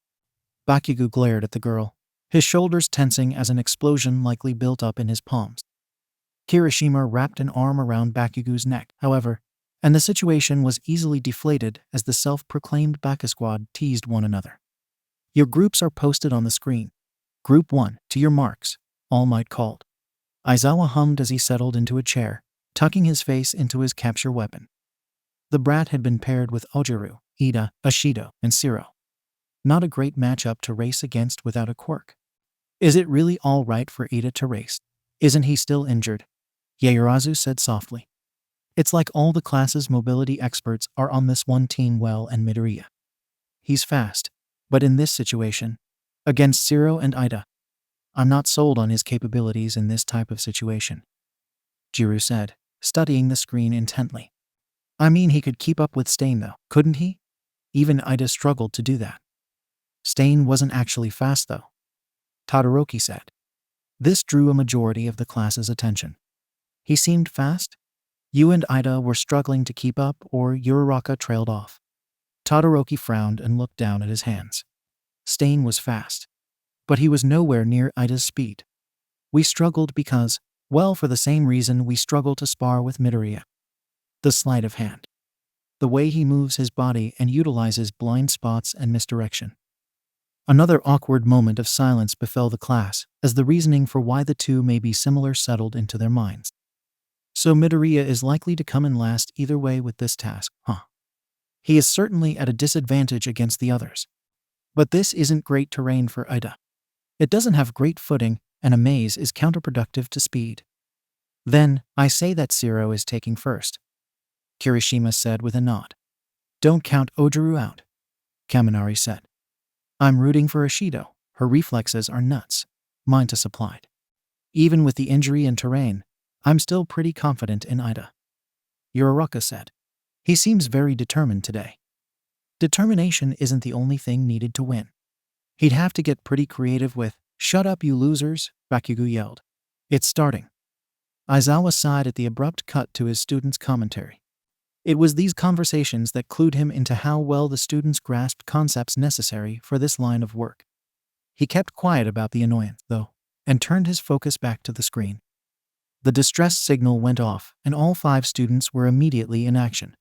Bakugo glared at the girl, his shoulders tensing as an explosion likely built up in his palms. Kirishima wrapped an arm around Bakugo's neck, however, and the situation was easily deflated as the self-proclaimed Baka Squad teased one another. Your groups are posted on the screen. Group 1, to your marks, All Might called. Aizawa hummed as he settled into a chair, tucking his face into his capture weapon. The brat had been paired with Ojuru, Ida, Ashido, and Siro. Not a great matchup to race against without a quirk. Is it really all right for Ida to race? Isn't he still injured? Yaoyorozu said softly. It's like all the class's mobility experts are on this one team and Midoriya. He's fast, But in this situation, against Zero and Ida, I'm not sold on his capabilities in this type of situation, Jiru said, studying the screen intently. I mean, he could keep up with Stain though, couldn't he? Even Ida struggled to do that. Stain wasn't actually fast though, Todoroki said. This drew a majority of the class's attention. He seemed fast? You and Ida were struggling to keep up, or Uraraka trailed off. Todoroki frowned and looked down at his hands. Stain was fast, but he was nowhere near Ida's speed. We struggled because, well, for the same reason we struggle to spar with Midoriya. The sleight of hand. The way he moves his body and utilizes blind spots and misdirection. Another awkward moment of silence befell the class, as the reasoning for why the two may be similar settled into their minds. So Midoriya is likely to come in last either way with this task, huh? He is certainly at a disadvantage against the others. But this isn't great terrain for Ida. It doesn't have great footing, and a maze is counterproductive to speed. Then, I say that Zero is taking first, Kirishima said with a nod. Don't count Ojiru out, Kaminari said. I'm rooting for Ishido. Her reflexes are nuts, Minta supplied. Even with the injury in terrain, I'm still pretty confident in Ida, Uraraka said. He seems very determined today. Determination isn't the only thing needed to win. He'd have to get pretty creative with, "Shut up, you losers," Bakugo yelled. It's starting. Aizawa sighed at the abrupt cut to his students' commentary. It was these conversations that clued him into how well the students grasped concepts necessary for this line of work. He kept quiet about the annoyance, though, and turned his focus back to the screen. The distress signal went off, and all 5 students were immediately in action.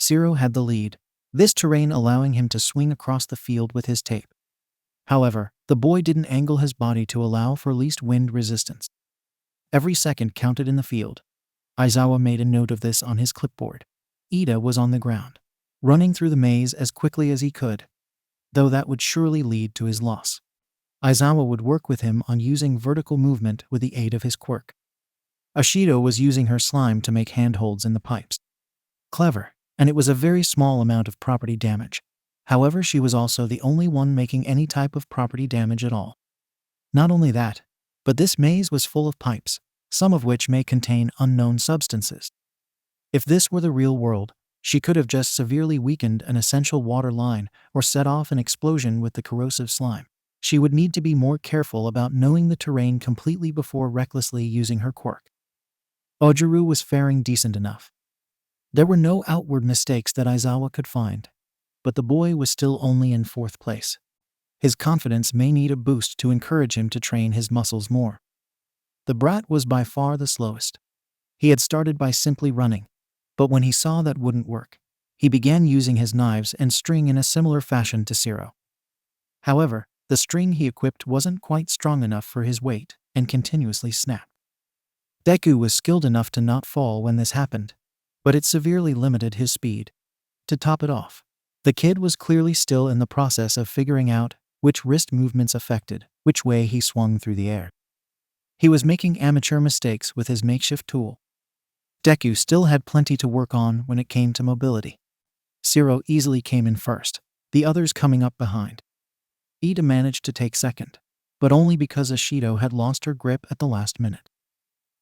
Zero had the lead, this terrain allowing him to swing across the field with his tape. However, the boy didn't angle his body to allow for least wind resistance. Every second counted in the field. Aizawa made a note of this on his clipboard. Ida was on the ground, running through the maze as quickly as he could, though that would surely lead to his loss. Aizawa would work with him on using vertical movement with the aid of his quirk. Ishido was using her slime to make handholds in the pipes. Clever, and it was a very small amount of property damage. However, she was also the only one making any type of property damage at all. Not only that, but this maze was full of pipes, some of which may contain unknown substances. If this were the real world, she could have just severely weakened an essential water line or set off an explosion with the corrosive slime. She would need to be more careful about knowing the terrain completely before recklessly using her quirk. Ojiru was faring decent enough. There were no outward mistakes that Aizawa could find, but the boy was still only in 4th place. His confidence may need a boost to encourage him to train his muscles more. The brat was by far the slowest. He had started by simply running, but when he saw that wouldn't work, he began using his knives and string in a similar fashion to Zero. However, the string he equipped wasn't quite strong enough for his weight and continuously snapped. Deku was skilled enough to not fall when this happened, but it severely limited his speed. To top it off, the kid was clearly still in the process of figuring out which wrist movements affected which way he swung through the air. He was making amateur mistakes with his makeshift tool. Deku still had plenty to work on when it came to mobility. Zero easily came in first, the others coming up behind. Ida managed to take second, but only because Ishido had lost her grip at the last minute.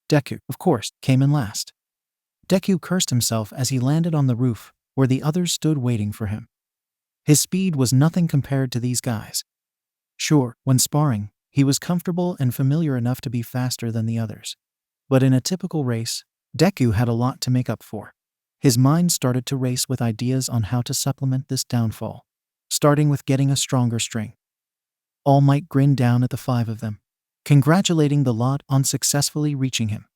Deku, of course, came in last. Deku cursed himself as he landed on the roof, where the others stood waiting for him. His speed was nothing compared to these guys. Sure, when sparring, he was comfortable and familiar enough to be faster than the others. But in a typical race, Deku had a lot to make up for. His mind started to race with ideas on how to supplement this downfall, starting with getting a stronger string. All Might grinned down at the 5 of them, congratulating the lot on successfully reaching him.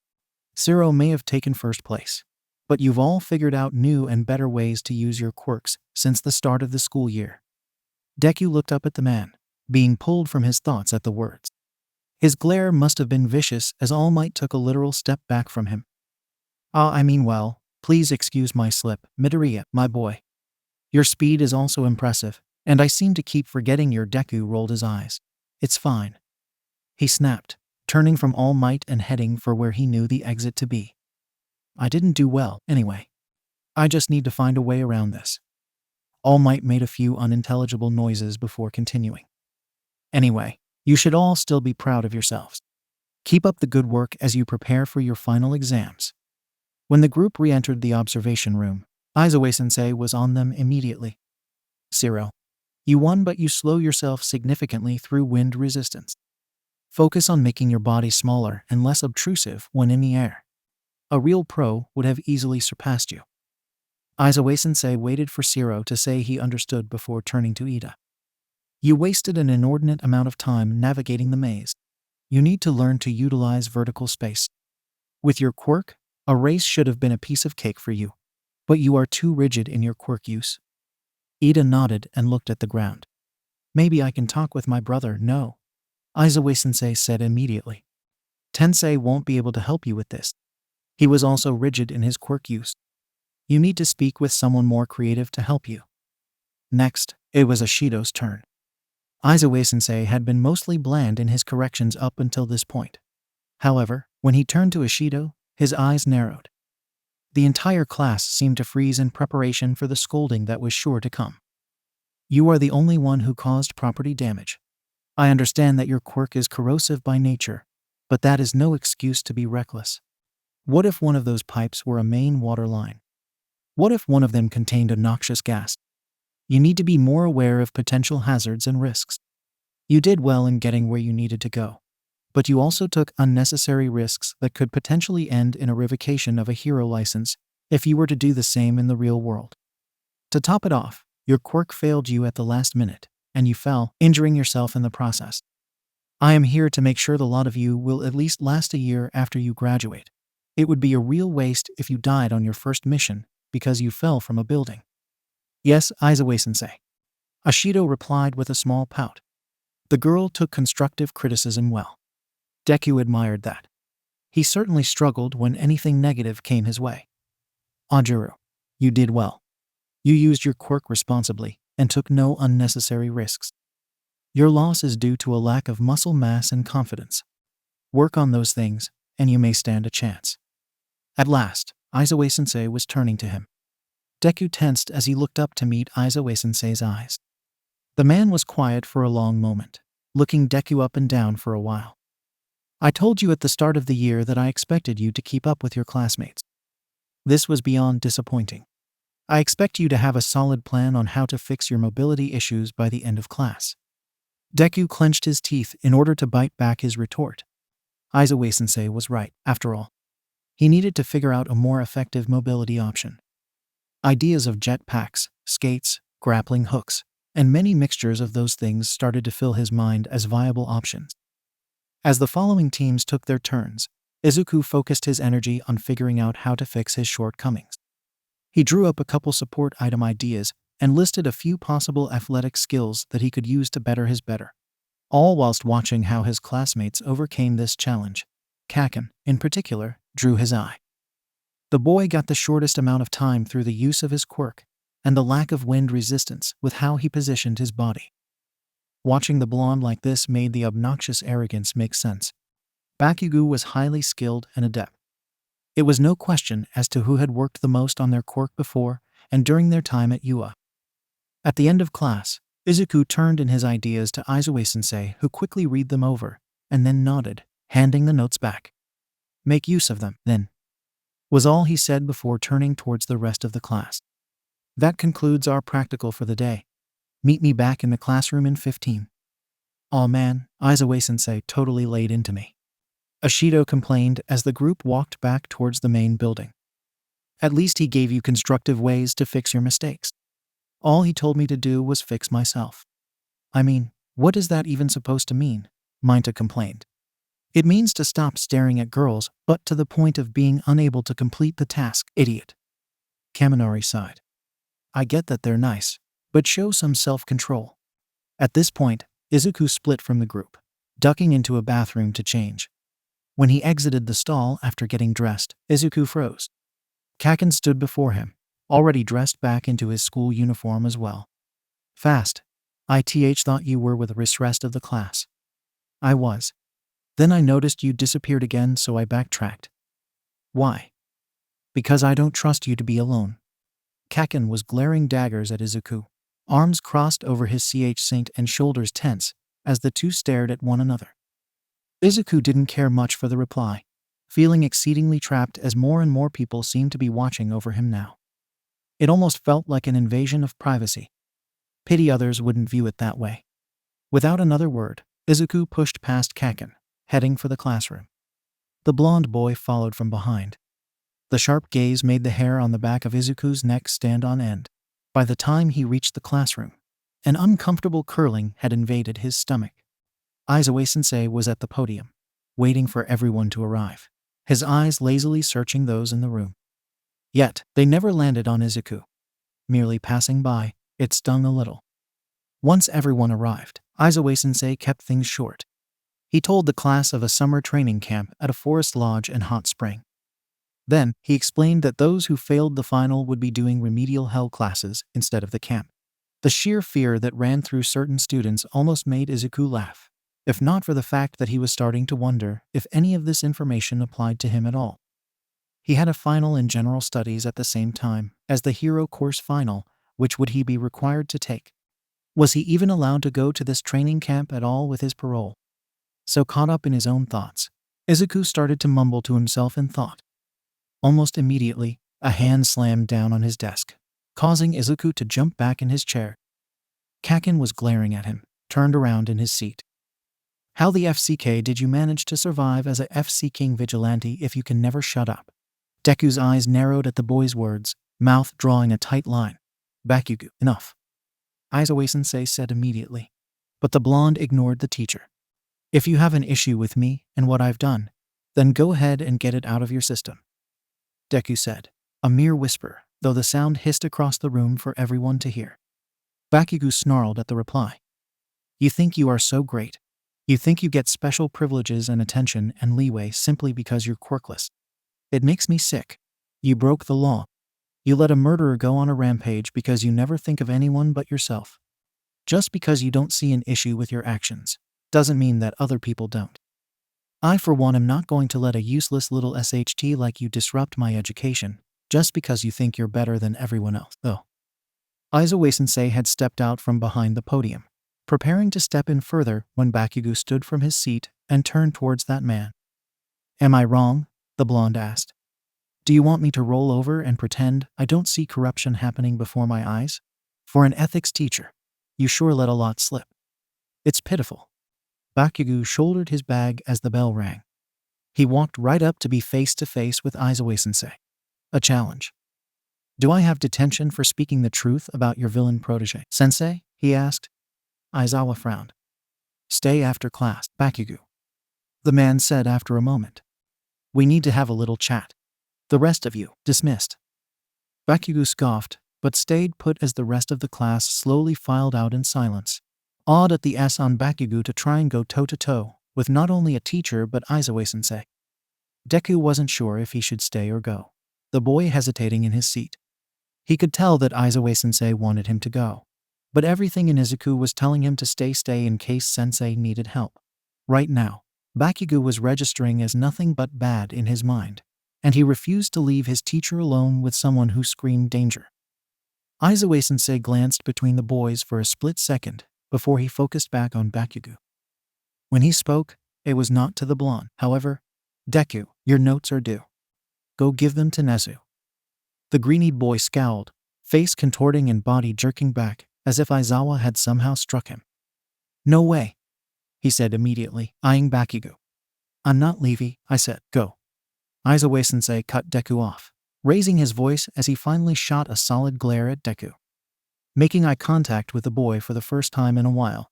Zero may have taken first place, but you've all figured out new and better ways to use your quirks since the start of the school year. Deku looked up at the man, being pulled from his thoughts at the words. His glare must have been vicious as All Might took a literal step back from him. Well, please excuse my slip, Midoriya, my boy. Your speed is also impressive, and I seem to keep forgetting your. Deku rolled his eyes. It's fine, he snapped, turning from All Might and heading for where he knew the exit to be. I didn't do well, anyway. I just need to find a way around this. All Might made a few unintelligible noises before continuing. Anyway, you should all still be proud of yourselves. Keep up the good work as you prepare for your final exams. When the group re-entered the observation room, Aizawa-sensei was on them immediately. Zero. You won, but you slow yourself significantly through wind resistance. Focus on making your body smaller and less obtrusive when in the air. A real pro would have easily surpassed you. Aizawa-sensei waited for Zero to say he understood before turning to Ida. You wasted an inordinate amount of time navigating the maze. You need to learn to utilize vertical space. With your quirk, a race should have been a piece of cake for you, but you are too rigid in your quirk use. Ida nodded and looked at the ground. Maybe I can talk with my brother. No, Aizawa-sensei said immediately. Tensei won't be able to help you with this. He was also rigid in his quirk use. You need to speak with someone more creative to help you. Next, it was Ashido's turn. Aizawa-sensei had been mostly bland in his corrections up until this point. However, when he turned to Ashido, his eyes narrowed. The entire class seemed to freeze in preparation for the scolding that was sure to come. You are the only one who caused property damage. I understand that your quirk is corrosive by nature, but that is no excuse to be reckless. What if one of those pipes were a main water line? What if one of them contained a noxious gas? You need to be more aware of potential hazards and risks. You did well in getting where you needed to go, but you also took unnecessary risks that could potentially end in a revocation of a hero license if you were to do the same in the real world. To top it off, your quirk failed you at the last minute, and you fell, injuring yourself in the process. I am here to make sure the lot of you will at least last a year after you graduate. It would be a real waste if you died on your first mission because you fell from a building. Yes, Aizawa-sensei. Ashido replied with a small pout. The girl took constructive criticism well. Deku admired that. He certainly struggled when anything negative came his way. Ajuru, you did well. You used your quirk responsibly and took no unnecessary risks. Your loss is due to a lack of muscle mass and confidence. Work on those things, and you may stand a chance. At last, Aizawa-sensei was turning to him. Deku tensed as he looked up to meet Aizawa-sensei's eyes. The man was quiet for a long moment, looking Deku up and down for a while. I told you at the start of the year that I expected you to keep up with your classmates. This was beyond disappointing. I expect you to have a solid plan on how to fix your mobility issues by the end of class. Deku clenched his teeth in order to bite back his retort. Aizawa-sensei was right, after all. He needed to figure out a more effective mobility option. Ideas of jetpacks, skates, grappling hooks, and many mixtures of those things started to fill his mind as viable options. As the following teams took their turns, Izuku focused his energy on figuring out how to fix his shortcomings. He drew up a couple support item ideas and listed a few possible athletic skills that he could use to better his better, all whilst watching how his classmates overcame this challenge. Kaken, in particular, drew his eye. The boy got the shortest amount of time through the use of his quirk and the lack of wind resistance with how he positioned his body. Watching the blonde like this made the obnoxious arrogance make sense. Bakugo was highly skilled and adept. It was no question as to who had worked the most on their quirk before and during their time at UA. At the end of class, Izuku turned in his ideas to Aizawa-sensei, who quickly read them over and then nodded, handing the notes back. Make use of them, then, was all he said before turning towards the rest of the class. That concludes our practical for the day. Meet me back in the classroom in 15. Aw man, Aizawa-sensei totally laid into me. Ashido complained as the group walked back towards the main building. At least he gave you constructive ways to fix your mistakes. All he told me to do was fix myself. I mean, what is that even supposed to mean? Minta complained. It means to stop staring at girls, but to the point of being unable to complete the task, idiot. Kaminari sighed. I get that they're nice, but show some self-control. At this point, Izuku split from the group, ducking into a bathroom to change. When he exited the stall after getting dressed, Izuku froze. Kaken stood before him, already dressed back into his school uniform as well. Fast. I thought you were with the rest of the class. I was. Then I noticed you disappeared again, so I backtracked. Why? Because I don't trust you to be alone. Kaken was glaring daggers at Izuku. arms crossed over his synced and shoulders tense as the two stared at one another. Izuku didn't care much for the reply, feeling exceedingly trapped as more and more people seemed to be watching over him now. It almost felt like an invasion of privacy. Pity others wouldn't view it that way. Without another word, Izuku pushed past Kaken, heading for the classroom. The blonde boy followed from behind. The sharp gaze made the hair on the back of Izuku's neck stand on end. By the time he reached the classroom, an uncomfortable curling had invaded his stomach. Aizawa-sensei was at the podium, waiting for everyone to arrive, his eyes lazily searching those in the room. Yet, they never landed on Izuku. Merely passing by, it stung a little. Once everyone arrived, Aizawa-sensei kept things short. He told the class of a summer training camp at a forest lodge in Hot Spring. Then, he explained that those who failed the final would be doing remedial hell classes instead of the camp. The sheer fear that ran through certain students almost made Izuku laugh, if not for the fact that he was starting to wonder if any of this information applied to him at all. He had a final in general studies at the same time as the hero course final, which would he be required to take? Was he even allowed to go to this training camp at all with his parole? So caught up in his own thoughts, Izuku started to mumble to himself in thought. Almost immediately, a hand slammed down on his desk, causing Izuku to jump back in his chair. Kaken was glaring at him, turned around in his seat. How the FCK did you manage to survive as a FC King vigilante if you can never shut up? Deku's eyes narrowed at the boy's words, mouth drawing a tight line. Bakugo, enough. Aizawa-sensei said immediately. But the blonde ignored the teacher. If you have an issue with me and what I've done, then go ahead and get it out of your system. Deku said, a mere whisper, though the sound hissed across the room for everyone to hear. Bakugo snarled at the reply. You think you are so great. You think you get special privileges and attention and leeway simply because you're quirkless. It makes me sick. You broke the law. You let a murderer go on a rampage because you never think of anyone but yourself. Just because you don't see an issue with your actions doesn't mean that other people don't. I, for one, am not going to let a useless little SHT like you disrupt my education, just because you think you're better than everyone else. Oh. Aizawa-sensei had stepped out from behind the podium, preparing to step in further when Bakugo stood from his seat and turned towards that man. Am I wrong? The blonde asked. Do you want me to roll over and pretend I don't see corruption happening before my eyes? For an ethics teacher, you sure let a lot slip. It's pitiful. Bakugo shouldered his bag as the bell rang. He walked right up to be face to face with Aizawa-sensei. A challenge. Do I have detention for speaking the truth about your villain protege? Sensei? He asked. Aizawa frowned. Stay after class, Bakugo. The man said after a moment. We need to have a little chat. The rest of you, dismissed. Bakugo scoffed, but stayed put as the rest of the class slowly filed out in silence, awed at the S on Bakugo to try and go toe-to-toe with not only a teacher but Aizawa-sensei. Deku wasn't sure if he should stay or go, the boy hesitating in his seat. He could tell that Aizawa-sensei wanted him to go, but everything in Izuku was telling him to stay in case sensei needed help. Right now, Bakugo was registering as nothing but bad in his mind, and he refused to leave his teacher alone with someone who screamed danger. Aizawa-sensei glanced between the boys for a split second before he focused back on Bakugo. When he spoke, it was not to the blonde. However, Deku, your notes are due. Go give them to Nezu. The green-eyed boy scowled, face contorting and body jerking back as if Aizawa had somehow struck him. No way, he said immediately, eyeing Bakugo. I'm not Levi, I said, go. Aizawa-sensei cut Deku off, raising his voice as he finally shot a solid glare at Deku. Making eye contact with the boy for the first time in a while.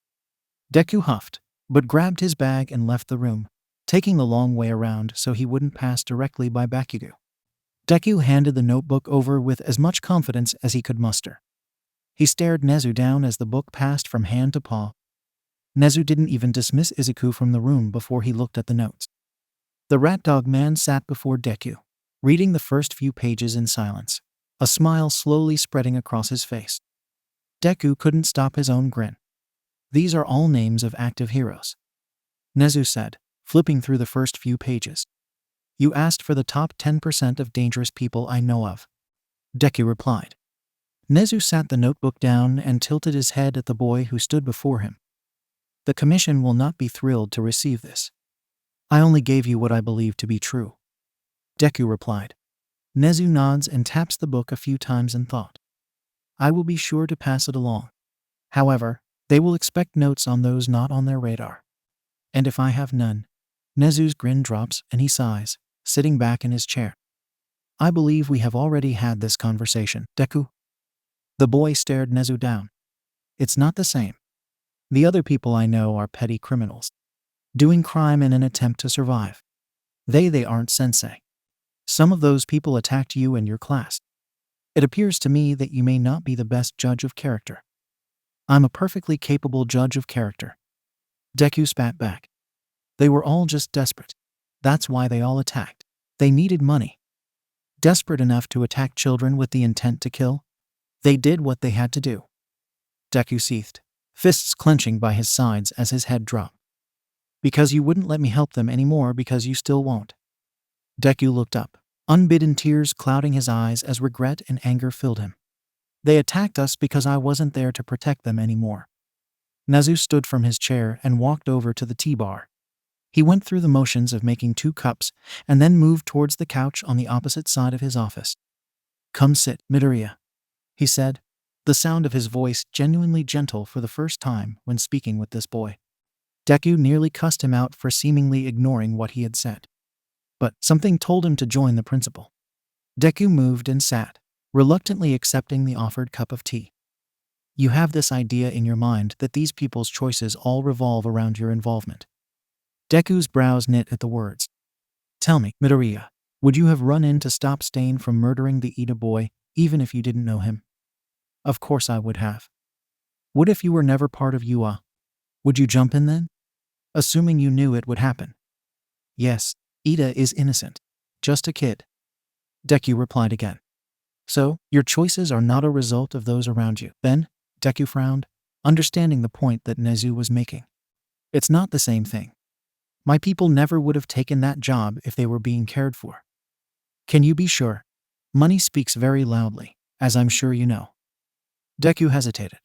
Deku huffed, but grabbed his bag and left the room, taking the long way around so he wouldn't pass directly by Bakugo. Deku handed the notebook over with as much confidence as he could muster. He stared Nezu down as the book passed from hand to paw. Nezu didn't even dismiss Izuku from the room before he looked at the notes. The rat dog man sat before Deku, reading the first few pages in silence, a smile slowly spreading across his face. Deku couldn't stop his own grin. These are all names of active heroes, Nezu said, flipping through the first few pages. You asked for the top 10% of dangerous people I know of. Deku replied. Nezu sat the notebook down and tilted his head at the boy who stood before him. The commission will not be thrilled to receive this. I only gave you what I believe to be true. Deku replied. Nezu nods and taps the book a few times in thought. I will be sure to pass it along. However, they will expect notes on those not on their radar. And if I have none? Nezu's grin drops and he sighs, sitting back in his chair. I believe we have already had this conversation, Deku. The boy stared Nezu down. It's not the same. The other people I know are petty criminals, doing crime in an attempt to survive. They aren't sensei. Some of those people attacked you and your class. It appears to me that you may not be the best judge of character. I'm a perfectly capable judge of character. Deku spat back. They were all just desperate. That's why they all attacked. They needed money. Desperate enough to attack children with the intent to kill? They did what they had to do. Deku seethed, fists clenching by his sides as his head dropped. Because you wouldn't let me help them anymore because you still won't. Deku looked up, unbidden tears clouding his eyes as regret and anger filled him. They attacked us because I wasn't there to protect them anymore. Nezu stood from his chair and walked over to the tea bar. He went through the motions of making 2 cups and then moved towards the couch on the opposite side of his office. Come sit, Midoriya, he said, the sound of his voice genuinely gentle for the first time when speaking with this boy. Deku nearly cussed him out for seemingly ignoring what he had said. But something told him to join the principal. Deku moved and sat, reluctantly accepting the offered cup of tea. You have this idea in your mind that these people's choices all revolve around your involvement. Deku's brows knit at the words. Tell me, Midoriya, would you have run in to stop Stain from murdering the Ida boy, even if you didn't know him? Of course I would have. What if you were never part of UA? Would you jump in then? Assuming you knew it would happen. Yes, Ida is innocent. Just a kid. Deku replied again. So, your choices are not a result of those around you, then? Deku frowned, understanding the point that Nezu was making. It's not the same thing. My people never would have taken that job if they were being cared for. Can you be sure? Money speaks very loudly, as I'm sure you know. Deku hesitated.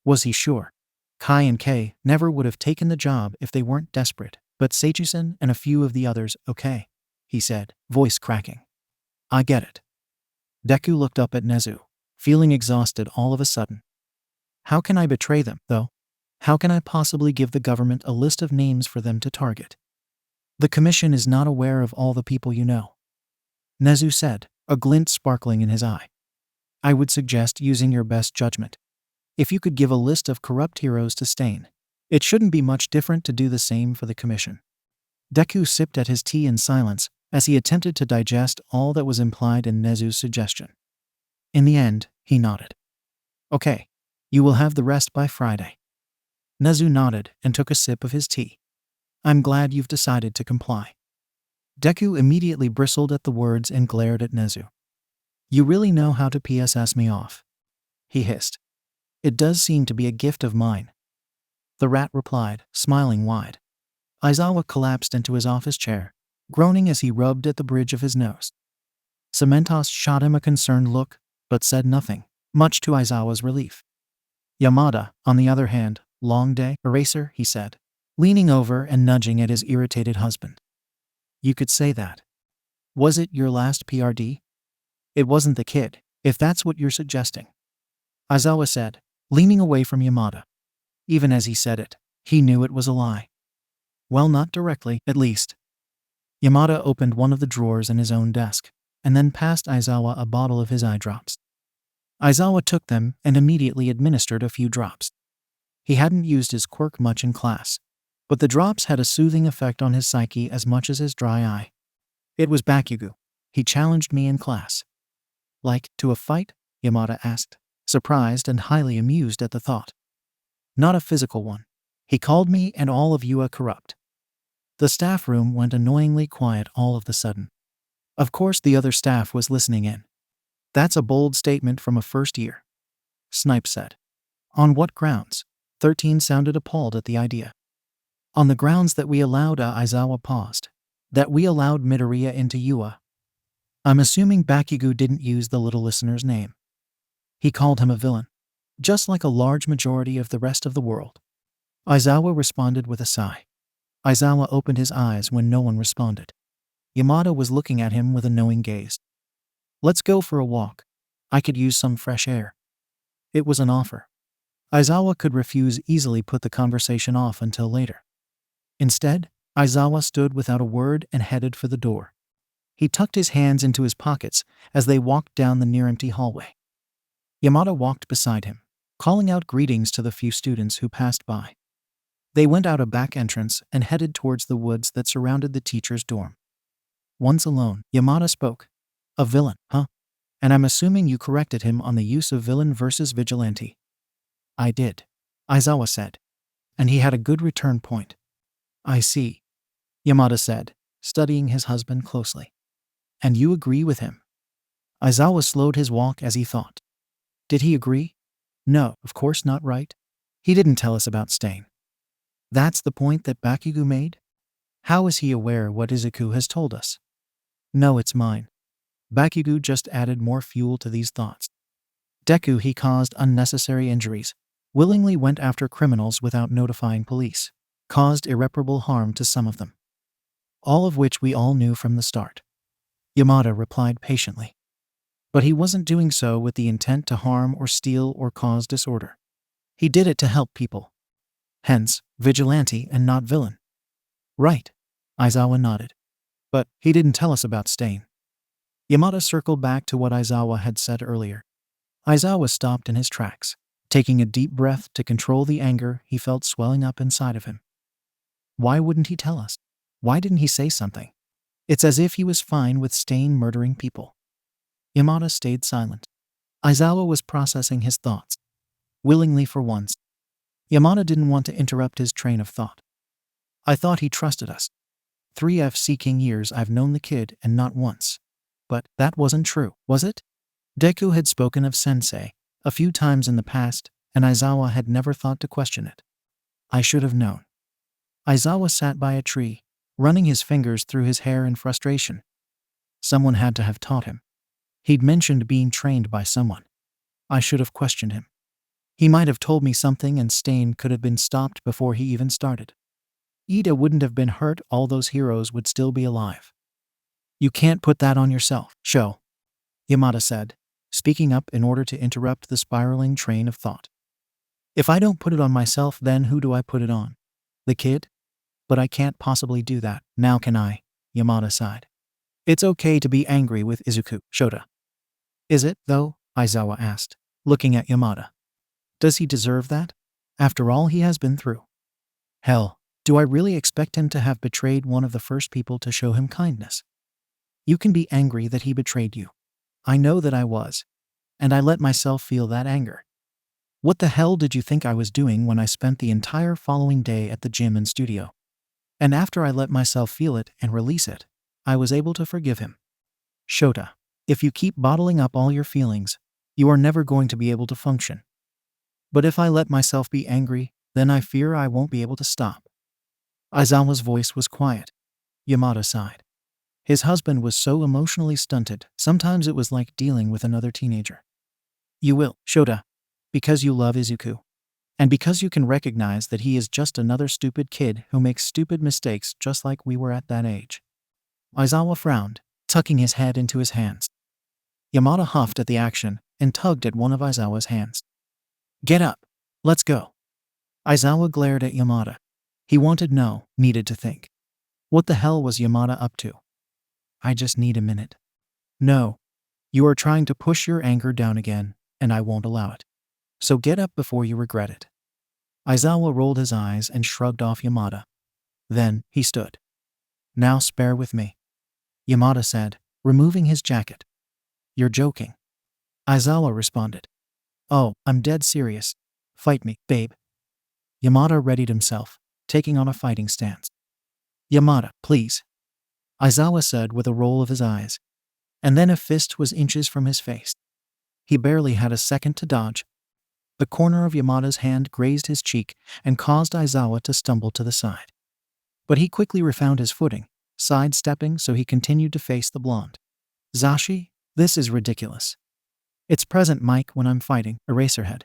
Was he sure? Kai and Kei never would have taken the job if they weren't desperate, but Seijusen and a few of the others, okay, he said, voice cracking. I get it. Deku looked up at Nezu, feeling exhausted all of a sudden. How can I betray them, though? How can I possibly give the government a list of names for them to target? The commission is not aware of all the people you know. Nezu said, a glint sparkling in his eye. I would suggest using your best judgment. If you could give a list of corrupt heroes to Stain, it shouldn't be much different to do the same for the commission. Deku sipped at his tea in silence as he attempted to digest all that was implied in Nezu's suggestion. In the end, he nodded. Okay, you will have the rest by Friday. Nezu nodded and took a sip of his tea. I'm glad you've decided to comply. Deku immediately bristled at the words and glared at Nezu. You really know how to PSS me off, he hissed. It does seem to be a gift of mine. The rat replied, smiling wide. Aizawa collapsed into his office chair, groaning as he rubbed at the bridge of his nose. Cementos shot him a concerned look, but said nothing, much to Aizawa's relief. Yamada, on the other hand, long day, Eraser, he said, leaning over and nudging at his irritated husband. You could say that. Was it your last PRD? It wasn't the kid, if that's what you're suggesting. Aizawa said, leaning away from Yamada. Even as he said it, he knew it was a lie. Well, not directly, at least. Yamada opened one of the drawers in his own desk, and then passed Aizawa a bottle of his eye drops. Aizawa took them and immediately administered a few drops. He hadn't used his quirk much in class, but the drops had a soothing effect on his psyche as much as his dry eye. It was Bakugo. He challenged me in class. Like, to a fight? Yamada asked, surprised and highly amused at the thought. Not a physical one. He called me and all of you a corrupt. The staff room went annoyingly quiet all of the sudden. Of course the other staff was listening in. That's a bold statement from a first year, Snipe said. On what grounds? 13 sounded appalled at the idea. On the grounds that we allowed Aizawa paused. That we allowed Midoriya into UA. I'm assuming Bakugo didn't use the little listener's name. He called him a villain, just like a large majority of the rest of the world. Aizawa responded with a sigh. Aizawa opened his eyes when no one responded. Yamada was looking at him with a knowing gaze. Let's go for a walk. I could use some fresh air. It was an offer. Aizawa could refuse, easily put the conversation off until later. Instead, Aizawa stood without a word and headed for the door. He tucked his hands into his pockets as they walked down the near-empty hallway. Yamada walked beside him, calling out greetings to the few students who passed by. They went out a back entrance and headed towards the woods that surrounded the teacher's dorm. Once alone, Yamada spoke. A villain, huh? And I'm assuming you corrected him on the use of villain versus vigilante. I did, Aizawa said. And he had a good return point. I see, Yamada said, studying his husband closely. And you agree with him? Aizawa slowed his walk as he thought. Did he agree? No, of course not, right? He didn't tell us about Stain. That's the point that Bakugo made? How is he aware what Izuku has told us? No, it's mine. Bakugo just added more fuel to these thoughts. Deku, he caused unnecessary injuries, willingly went after criminals without notifying police, caused irreparable harm to some of them. All of which we all knew from the start. Yamada replied patiently. But he wasn't doing so with the intent to harm or steal or cause disorder. He did it to help people. Hence, vigilante and not villain. Right, Aizawa nodded. But he didn't tell us about Stain. Yamada circled back to what Aizawa had said earlier. Aizawa stopped in his tracks, taking a deep breath to control the anger he felt swelling up inside of him. Why wouldn't he tell us? Why didn't he say something? It's as if he was fine with Stain murdering people. Yamada stayed silent. Aizawa was processing his thoughts. Willingly for once. Yamada didn't want to interrupt his train of thought. I thought he trusted us. 3 King years I've known the kid and not once. But that wasn't true, was it? Deku had spoken of sensei a few times in the past, and Aizawa had never thought to question it. I should have known. Aizawa sat by a tree, running his fingers through his hair in frustration. Someone had to have taught him. He'd mentioned being trained by someone. I should have questioned him. He might have told me something and Stain could have been stopped before he even started. Ida wouldn't have been hurt, all those heroes would still be alive. You can't put that on yourself, Sho, Yamada said, speaking up in order to interrupt the spiraling train of thought. If I don't put it on myself, then who do I put it on? The kid? But I can't possibly do that, now can I? Yamada sighed. It's okay to be angry with Izuku, Shota. Is it, though? Aizawa asked, looking at Yamada. Does he deserve that? After all he has been through? Hell, do I really expect him to have betrayed one of the first people to show him kindness? You can be angry that he betrayed you. I know that I was. And I let myself feel that anger. What the hell did you think I was doing when I spent the entire following day at the gym and studio? And after I let myself feel it and release it, I was able to forgive him. Shota, if you keep bottling up all your feelings, you are never going to be able to function. But if I let myself be angry, then I fear I won't be able to stop. Aizawa's voice was quiet. Yamada sighed. His husband was so emotionally stunted, sometimes it was like dealing with another teenager. You will, Shota, because you love Izuku. And because you can recognize that he is just another stupid kid who makes stupid mistakes just like we were at that age. Aizawa frowned, tucking his head into his hands. Yamada huffed at the action and tugged at one of Aizawa's hands. Get up. Let's go. Aizawa glared at Yamada. He needed to think. What the hell was Yamada up to? I just need a minute. No. You are trying to push your anger down again, and I won't allow it. So get up before you regret it. Aizawa rolled his eyes and shrugged off Yamada. Then, he stood. Now spare with me, Yamada said, removing his jacket. You're joking. Aizawa responded. Oh, I'm dead serious. Fight me, babe. Yamada readied himself, taking on a fighting stance. Yamada, please, Aizawa said with a roll of his eyes. And then a fist was inches from his face. He barely had a second to dodge. The corner of Yamada's hand grazed his cheek and caused Aizawa to stumble to the side. But he quickly refound his footing, sidestepping so he continued to face the blonde. Zashi, this is ridiculous. It's present Mike when I'm fighting Eraserhead.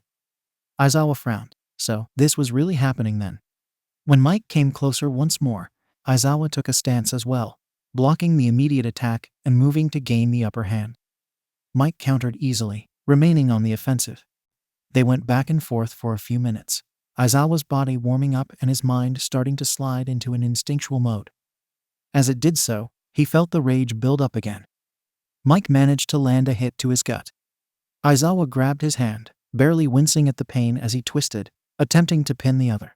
Aizawa frowned. So, this was really happening then. When Mike came closer once more, Aizawa took a stance as well, blocking the immediate attack and moving to gain the upper hand. Mike countered easily, remaining on the offensive. They went back and forth for a few minutes, Aizawa's body warming up and his mind starting to slide into an instinctual mode. As it did so, he felt the rage build up again. Mike managed to land a hit to his gut. Aizawa grabbed his hand, barely wincing at the pain as he twisted, attempting to pin the other.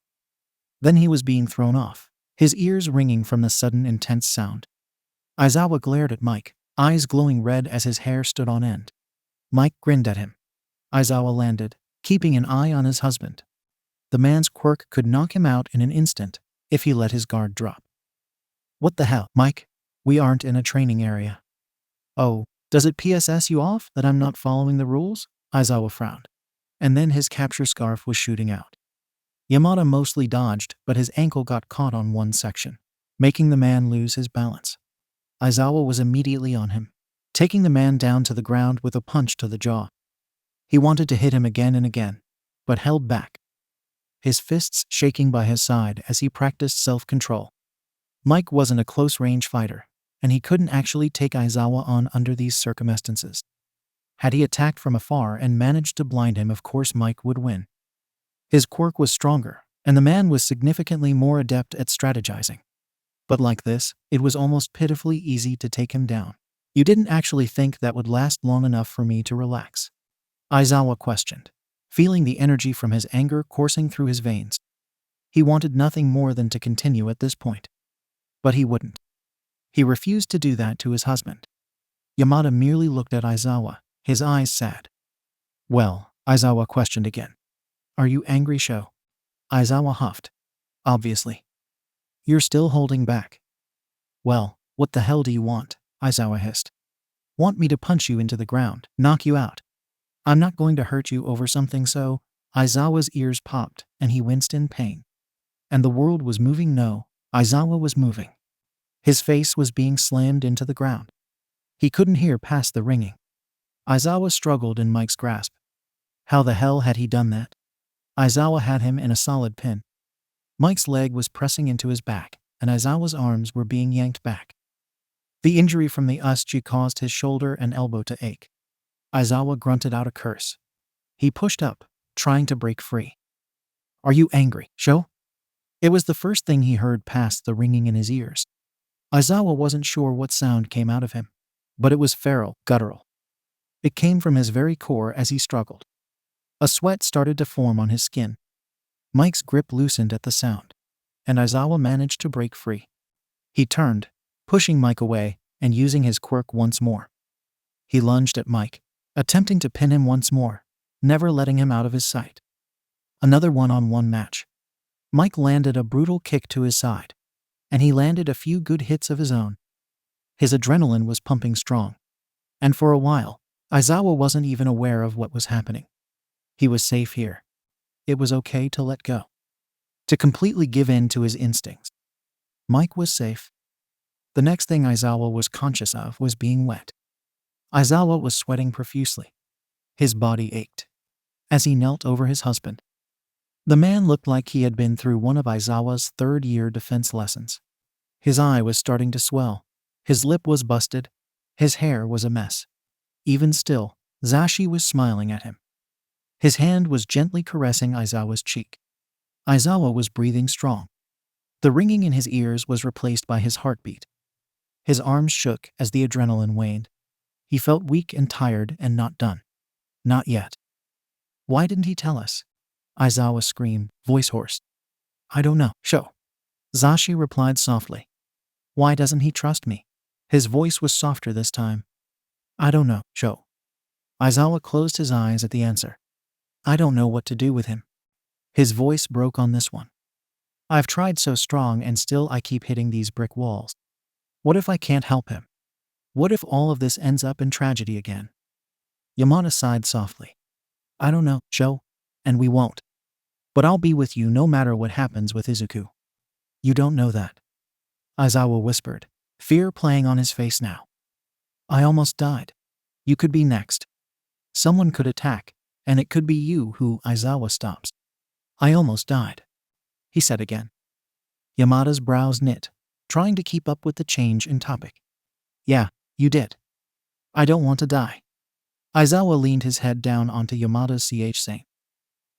Then he was being thrown off, his ears ringing from the sudden intense sound. Aizawa glared at Mike, eyes glowing red as his hair stood on end. Mike grinned at him. Aizawa landed, keeping an eye on his husband. The man's quirk could knock him out in an instant if he let his guard drop. What the hell, Mike? We aren't in a training area. Oh, does it PSS you off that I'm not following the rules? Aizawa frowned. And then his capture scarf was shooting out. Yamada mostly dodged, but his ankle got caught on one section, making the man lose his balance. Aizawa was immediately on him, taking the man down to the ground with a punch to the jaw. He wanted to hit him again and again, but held back, his fists shaking by his side as he practiced self-control. Mike wasn't a close-range fighter, and he couldn't actually take Aizawa on under these circumstances. Had he attacked from afar and managed to blind him, of course Mike would win. His quirk was stronger, and the man was significantly more adept at strategizing. But like this, it was almost pitifully easy to take him down. You didn't actually think that would last long enough for me to relax? Aizawa questioned, feeling the energy from his anger coursing through his veins. He wanted nothing more than to continue at this point. But he wouldn't. He refused to do that to his husband. Yamada merely looked at Aizawa, his eyes sad. Well, Aizawa questioned again. Are you angry, Sho? Aizawa huffed. Obviously. You're still holding back. Well, what the hell do you want? Aizawa hissed. Want me to punch you into the ground, knock you out? I'm not going to hurt you over something so. Aizawa's ears popped, and he winced in pain. And the world was moving? No, Aizawa was moving. His face was being slammed into the ground. He couldn't hear past the ringing. Aizawa struggled in Mike's grasp. How the hell had he done that? Aizawa had him in a solid pin. Mike's leg was pressing into his back, and Aizawa's arms were being yanked back. The injury from the uschi caused his shoulder and elbow to ache. Aizawa grunted out a curse. He pushed up, trying to break free. Are you angry, Sho? It was the first thing he heard past the ringing in his ears. Aizawa wasn't sure what sound came out of him, but it was feral, guttural. It came from his very core as he struggled. A sweat started to form on his skin. Mike's grip loosened at the sound, and Aizawa managed to break free. He turned, pushing Mike away and using his quirk once more. He lunged at Mike, attempting to pin him once more, never letting him out of his sight. Another one-on-one match. Mike landed a brutal kick to his side, and he landed a few good hits of his own. His adrenaline was pumping strong, and for a while, Aizawa wasn't even aware of what was happening. He was safe here. It was okay to let go, to completely give in to his instincts. Mike was safe. The next thing Aizawa was conscious of was being wet. Aizawa was sweating profusely. His body ached as he knelt over his husband. The man looked like he had been through one of Aizawa's third-year defense lessons. His eye was starting to swell. His lip was busted. His hair was a mess. Even still, Zashi was smiling at him. His hand was gently caressing Aizawa's cheek. Aizawa was breathing strong. The ringing in his ears was replaced by his heartbeat. His arms shook as the adrenaline waned. He felt weak and tired and not done. Not yet. Why didn't he tell us? Aizawa screamed, voice hoarse. I don't know, Sho. Zashi replied softly. Why doesn't he trust me? His voice was softer this time. I don't know, Sho. Aizawa closed his eyes at the answer. I don't know what to do with him. His voice broke on this one. I've tried so strong and still I keep hitting these brick walls. What if I can't help him? What if all of this ends up in tragedy again? Yamada sighed softly. I don't know, Sho, and we won't. But I'll be with you no matter what happens with Izuku. You don't know that. Aizawa whispered, fear playing on his face now. I almost died. You could be next. Someone could attack, and it could be you who Aizawa stops. I almost died, he said again. Yamada's brows knit, trying to keep up with the change in topic. Yeah, you did. I don't want to die. Aizawa leaned his head down onto Yamada's ch, saying,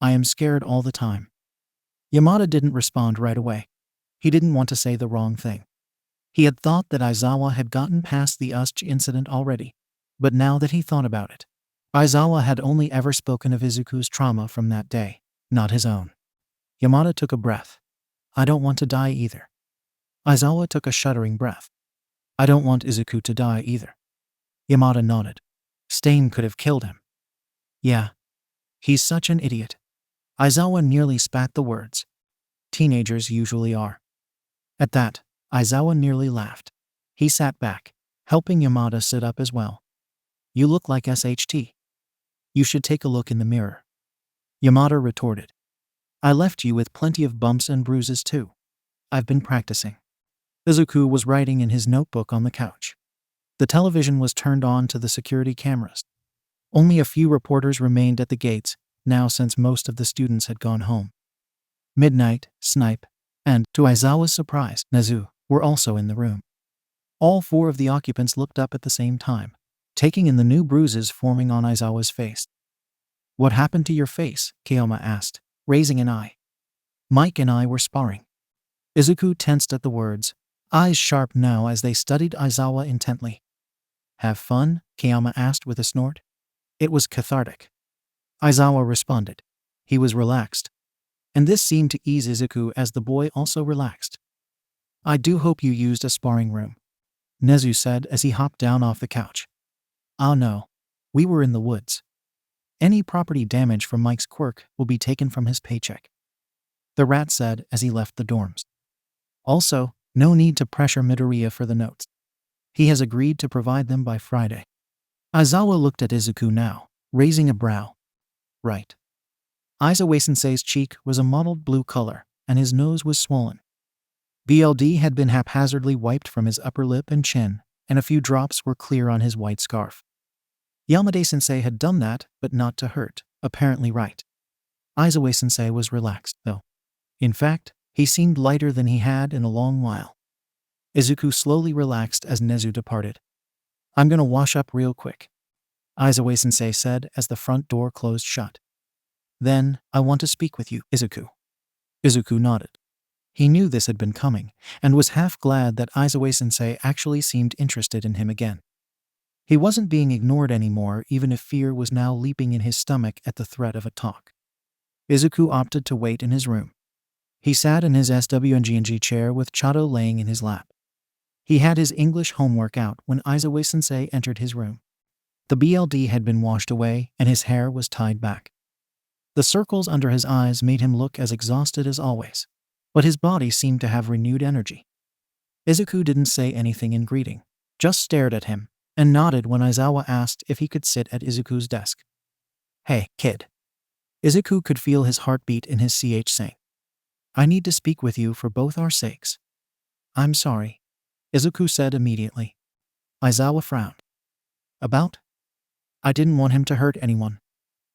I am scared all the time. Yamada didn't respond right away. He didn't want to say the wrong thing. He had thought that Aizawa had gotten past the Usch incident already, but now that he thought about it, Aizawa had only ever spoken of Izuku's trauma from that day, not his own. Yamada took a breath. I don't want to die either. Aizawa took a shuddering breath. I don't want Izuku to die either. Yamada nodded. Stain could have killed him. Yeah. He's such an idiot. Aizawa nearly spat the words. Teenagers usually are. At that, Aizawa nearly laughed. He sat back, helping Yamada sit up as well. You look like SHT. You should take a look in the mirror. Yamada retorted. I left you with plenty of bumps and bruises too. I've been practicing. Izuku was writing in his notebook on the couch. The television was turned on to the security cameras. Only a few reporters remained at the gates, now since most of the students had gone home. Midnight, Snipe, and, to Aizawa's surprise, Nezu, were also in the room. All four of the occupants looked up at the same time, taking in the new bruises forming on Aizawa's face. What happened to your face? Kayoma asked, raising an eye. Mike and I were sparring. Izuku tensed at the words, eyes sharp now as they studied Aizawa intently. Have fun? Kayama asked with a snort. It was cathartic. Aizawa responded. He was relaxed. And this seemed to ease Izuku as the boy also relaxed. I do hope you used a sparring room, Nezu said as he hopped down off the couch. Oh no. We were in the woods. Any property damage from Mike's quirk will be taken from his paycheck, the rat said as he left the dorms. Also, no need to pressure Midoriya for the notes. He has agreed to provide them by Friday. Aizawa looked at Izuku now, raising a brow. Right. Aizawa-sensei's cheek was a mottled blue color, and his nose was swollen. BLD had been haphazardly wiped from his upper lip and chin, and a few drops were clear on his white scarf. Yamada-sensei had done that, but not to hurt, apparently right. Aizawa-sensei was relaxed, though. In fact, he seemed lighter than he had in a long while. Izuku slowly relaxed as Nezu departed. I'm gonna wash up real quick, Aizawa-sensei said as the front door closed shut. Then, I want to speak with you, Izuku. Izuku nodded. He knew this had been coming, and was half glad that Aizawa-sensei actually seemed interested in him again. He wasn't being ignored anymore, even if fear was now leaping in his stomach at the threat of a talk. Izuku opted to wait in his room. He sat in his SWNG chair with Chato laying in his lap. He had his English homework out when Aizawa-sensei entered his room. The BLD had been washed away, and his hair was tied back. The circles under his eyes made him look as exhausted as always, but his body seemed to have renewed energy. Izuku didn't say anything in greeting, just stared at him, and nodded when Aizawa asked if he could sit at Izuku's desk. Hey, kid. Izuku could feel his heartbeat in his ch saying, I need to speak with you for both our sakes. I'm sorry, Izuku said immediately. Aizawa frowned. About? I didn't want him to hurt anyone.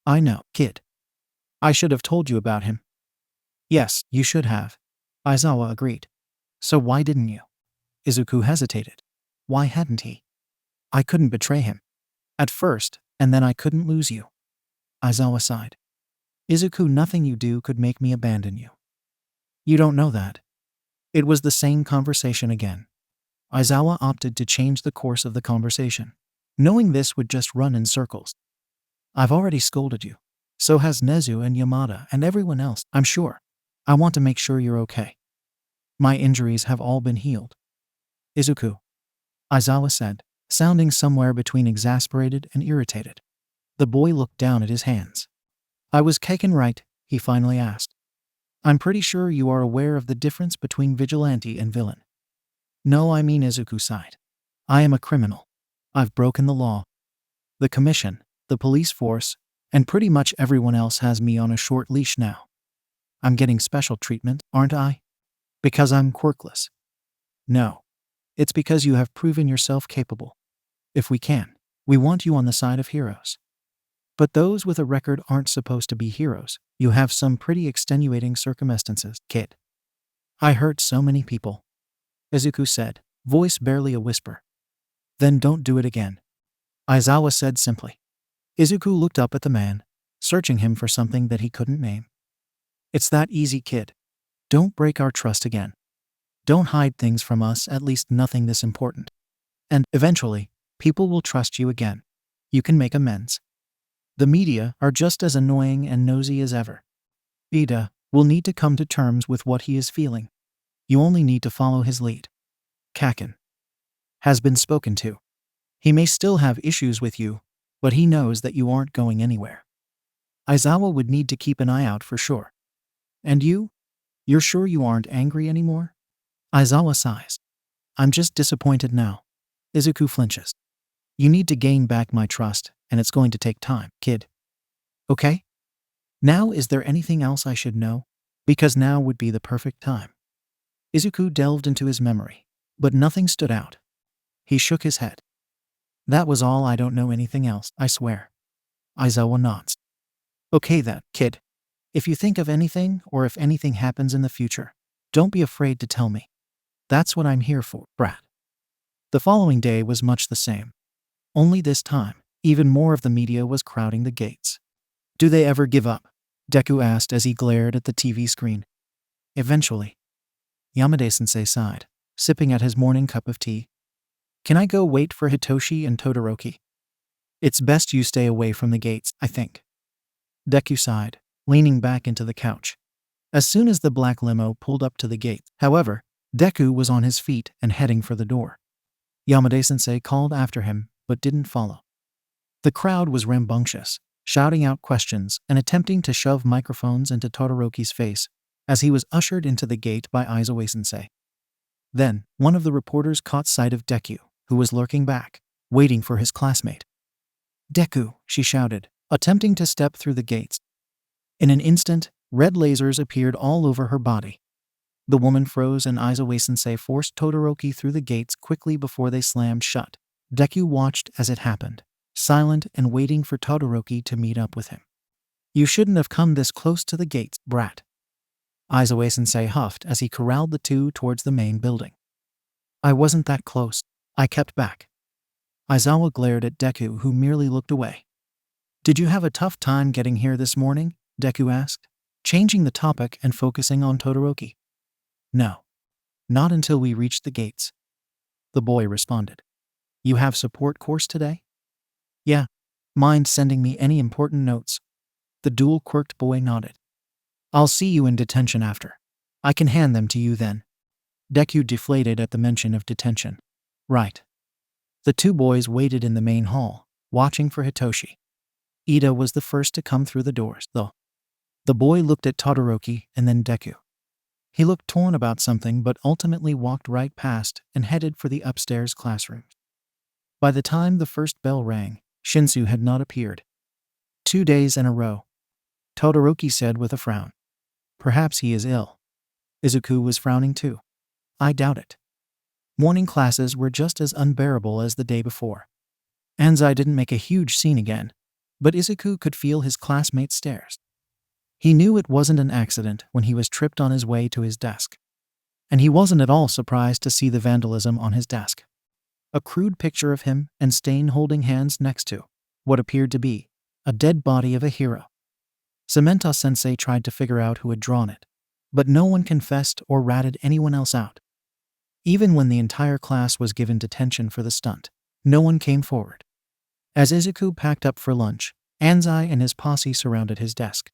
I know, kid. I should have told you about him. Yes, you should have, Aizawa agreed. So why didn't you? Izuku hesitated. Why hadn't he? I couldn't betray him. At first, and then I couldn't lose you. Aizawa sighed. Izuku, nothing you do could make me abandon you. You don't know that. It was the same conversation again. Aizawa opted to change the course of the conversation, knowing this would just run in circles. I've already scolded you. So has Nezu and Yamada and everyone else, I'm sure. I want to make sure you're okay. My injuries have all been healed. Izuku, Aizawa said, sounding somewhere between exasperated and irritated. The boy looked down at his hands. I was kicking right, he finally asked. I'm pretty sure you are aware of the difference between vigilante and villain. No, I mean, Izuku sighed. I am a criminal. I've broken the law. The commission, the police force, and pretty much everyone else has me on a short leash now. I'm getting special treatment, aren't I? Because I'm quirkless. No. It's because you have proven yourself capable. If we can, we want you on the side of heroes. But those with a record aren't supposed to be heroes. You have some pretty extenuating circumstances, kid. I hurt so many people, Izuku said, voice barely a whisper. Then don't do it again, Aizawa said simply. Izuku looked up at the man, searching him for something that he couldn't name. It's that easy, kid. Don't break our trust again. Don't hide things from us, at least nothing this important. And, eventually, people will trust you again. You can make amends. The media are just as annoying and nosy as ever. Ida will need to come to terms with what he is feeling. You only need to follow his lead. Kaken has been spoken to. He may still have issues with you, but he knows that you aren't going anywhere. Aizawa would need to keep an eye out for sure. And you? You're sure you aren't angry anymore? Aizawa sighs. I'm just disappointed now. Izuku flinches. You need to gain back my trust, and it's going to take time, kid. Okay? Now, is there anything else I should know? Because now would be the perfect time. Izuku delved into his memory, but nothing stood out. He shook his head. That was all. I don't know anything else, I swear. Aizawa nods. Okay then, kid. If you think of anything, or if anything happens in the future, don't be afraid to tell me. That's what I'm here for, brat. The following day was much the same. Only this time, even more of the media was crowding the gates. Do they ever give up? Deku asked as he glared at the TV screen. Eventually. Yamada-sensei sighed, sipping at his morning cup of tea. Can I go wait for Hitoshi and Todoroki? It's best you stay away from the gates, I think. Deku sighed, leaning back into the couch. As soon as the black limo pulled up to the gate, however, Deku was on his feet and heading for the door. Yamada-sensei called after him, but didn't follow. The crowd was rambunctious, shouting out questions and attempting to shove microphones into Todoroki's face as he was ushered into the gate by Aizawa-sensei. Then, one of the reporters caught sight of Deku, who was lurking back, waiting for his classmate. Deku, she shouted, attempting to step through the gates. In an instant, red lasers appeared all over her body. The woman froze and Aizawa-sensei forced Todoroki through the gates quickly before they slammed shut. Deku watched as it happened, silent and waiting for Todoroki to meet up with him. You shouldn't have come this close to the gates, brat. Aizawa-sensei huffed as he corralled the two towards the main building. I wasn't that close. I kept back. Aizawa glared at Deku, who merely looked away. Did you have a tough time getting here this morning? Deku asked, changing the topic and focusing on Todoroki. No. Not until we reached the gates. The boy responded. You have support course today? Yeah. Mind sending me any important notes? The dual-quirked boy nodded. I'll see you in detention after. I can hand them to you then. Deku deflated at the mention of detention. Right. The two boys waited in the main hall, watching for Hitoshi. Ida was the first to come through the doors, though. The boy looked at Todoroki and then Deku. He looked torn about something but ultimately walked right past and headed for the upstairs classrooms. By the time the first bell rang, Shinsou had not appeared. 2 days in a row. Todoroki said with a frown. Perhaps he is ill. Izuku was frowning too. I doubt it. Morning classes were just as unbearable as the day before. Anzai didn't make a huge scene again, but Izuku could feel his classmates' stares. He knew it wasn't an accident when he was tripped on his way to his desk. And he wasn't at all surprised to see the vandalism on his desk. A crude picture of him and Stain holding hands next to what appeared to be a dead body of a hero. Samantha-sensei tried to figure out who had drawn it, but no one confessed or ratted anyone else out. Even when the entire class was given detention for the stunt, no one came forward. As Izuku packed up for lunch, Anzai and his posse surrounded his desk.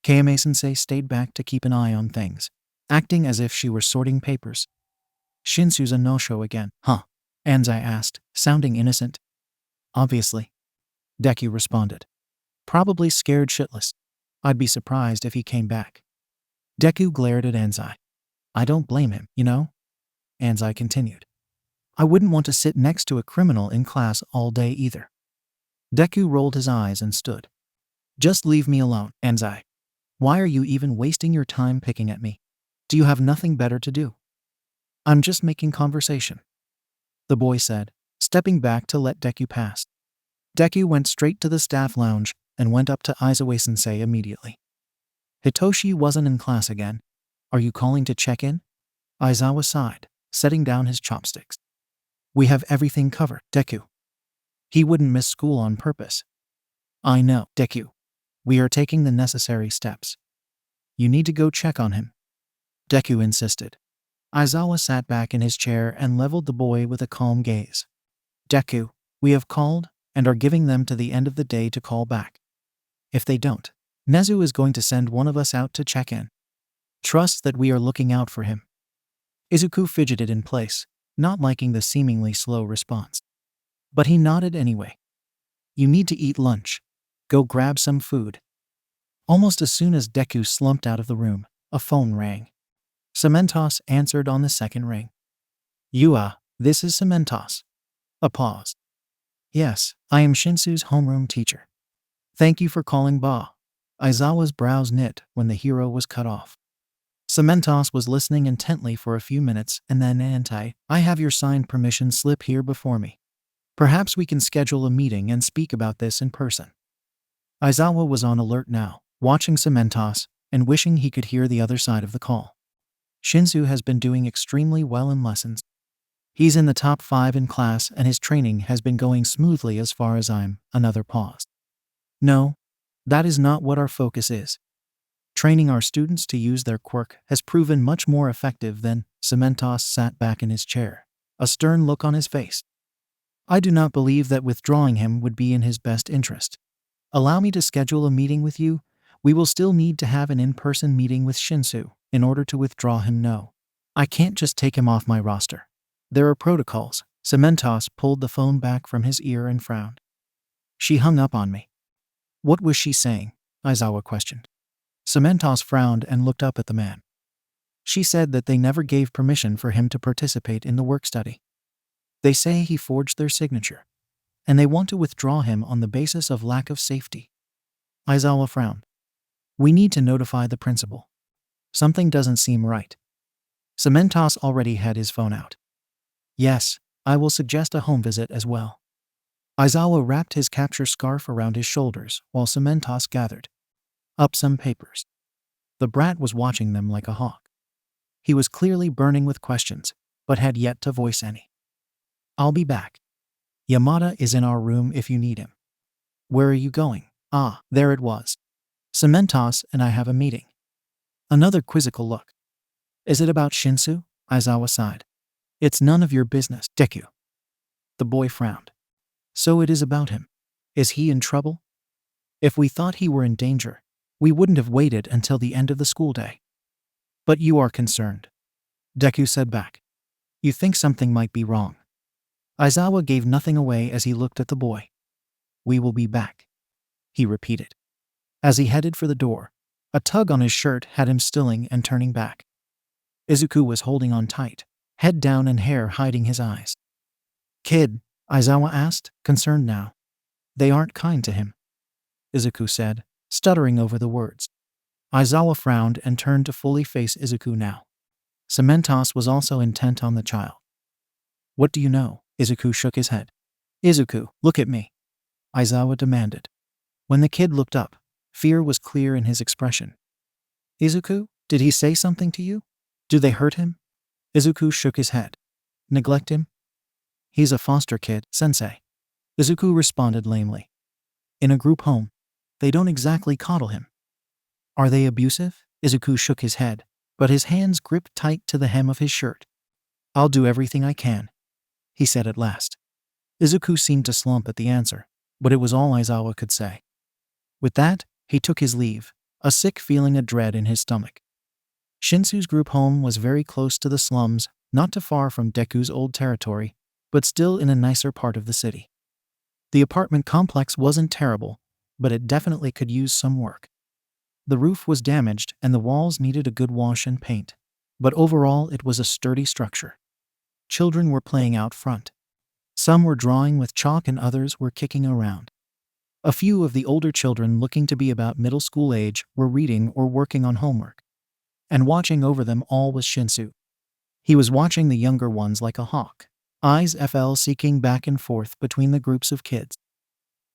Kayame-sensei stayed back to keep an eye on things, acting as if she were sorting papers. Shinsou's a no-show again, huh? Anzai asked, sounding innocent. Obviously. Deku responded. Probably scared shitless. I'd be surprised if he came back. Deku glared at Anzai. I don't blame him, you know? Anzai continued. I wouldn't want to sit next to a criminal in class all day either. Deku rolled his eyes and stood. Just leave me alone, Anzai. Why are you even wasting your time picking at me? Do you have nothing better to do? I'm just making conversation, the boy said, stepping back to let Deku pass. Deku went straight to the staff lounge, and went up to Aizawa-sensei immediately. Hitoshi wasn't in class again. Are you calling to check in? Aizawa sighed, setting down his chopsticks. We have everything covered, Deku. He wouldn't miss school on purpose. I know, Deku. We are taking the necessary steps. You need to go check on him. Deku insisted. Aizawa sat back in his chair and leveled the boy with a calm gaze. Deku, we have called and are giving them to the end of the day to call back. If they don't, Nezu is going to send one of us out to check in. Trust that we are looking out for him. Izuku fidgeted in place, not liking the seemingly slow response. But he nodded anyway. You need to eat lunch. Go grab some food. Almost as soon as Deku slumped out of the room, a phone rang. Cementos answered on the second ring. This is Cementos. A pause. Yes, I am Shinsou's homeroom teacher. Thank you for calling Ba. Aizawa's brows knit when the hero was cut off. Cementos was listening intently for a few minutes and then I have your signed permission slip here before me. Perhaps we can schedule a meeting and speak about this in person. Aizawa was on alert now, watching Cementos and wishing he could hear the other side of the call. Shinsou has been doing extremely well in lessons. He's in the top 5 in class and his training has been going smoothly as far as I'm. Another pause. No, that is not what our focus is. Training our students to use their quirk has proven much more effective than. Cementos sat back in his chair, a stern look on his face. I do not believe that withdrawing him would be in his best interest. Allow me to schedule a meeting with you. We will still need to have an in-person meeting with Shinsou in order to withdraw him. No, I can't just take him off my roster. There are protocols. Cementos pulled the phone back from his ear and frowned. She hung up on me. What was she saying? Aizawa questioned. Cementos frowned and looked up at the man. She said that they never gave permission for him to participate in the work study. They say he forged their signature, and they want to withdraw him on the basis of lack of safety. Aizawa frowned. We need to notify the principal. Something doesn't seem right. Cementos already had his phone out. Yes, I will suggest a home visit as well. Aizawa wrapped his capture scarf around his shoulders while Cementos gathered up some papers. The brat was watching them like a hawk. He was clearly burning with questions, but had yet to voice any. I'll be back. Yamada is in our room if you need him. Where are you going? Ah, there it was. Cementos and I have a meeting. Another quizzical look. Is it about Shinsou? Aizawa sighed. It's none of your business, Deku. The boy frowned. So it is about him. Is he in trouble? If we thought he were in danger, we wouldn't have waited until the end of the school day. But you are concerned. Deku said back. You think something might be wrong. Aizawa gave nothing away as he looked at the boy. We will be back, he repeated. As he headed for the door, a tug on his shirt had him stilling and turning back. Izuku was holding on tight, head down and hair hiding his eyes. Kid, Aizawa asked, concerned now. They aren't kind to him, Izuku said, stuttering over the words. Aizawa frowned and turned to fully face Izuku now. Cementos was also intent on the child. What do you know? Izuku shook his head. Izuku, look at me, Aizawa demanded. When the kid looked up, fear was clear in his expression. Izuku, did he say something to you? Do they hurt him? Izuku shook his head. Neglect him? He's a foster kid, sensei. Izuku responded lamely. In a group home, they don't exactly coddle him. Are they abusive? Izuku shook his head, but his hands gripped tight to the hem of his shirt. I'll do everything I can, he said at last. Izuku seemed to slump at the answer, but it was all Aizawa could say. With that, he took his leave, a sick feeling of dread in his stomach. Shinsou's group home was very close to the slums, not too far from Deku's old territory, but still in a nicer part of the city. The apartment complex wasn't terrible, but it definitely could use some work. The roof was damaged and the walls needed a good wash and paint, but overall it was a sturdy structure. Children were playing out front. Some were drawing with chalk and others were kicking around. A few of the older children, looking to be about middle school age, were reading or working on homework. And watching over them all was Shinsou. He was watching the younger ones like a hawk, eyes seeking back and forth between the groups of kids.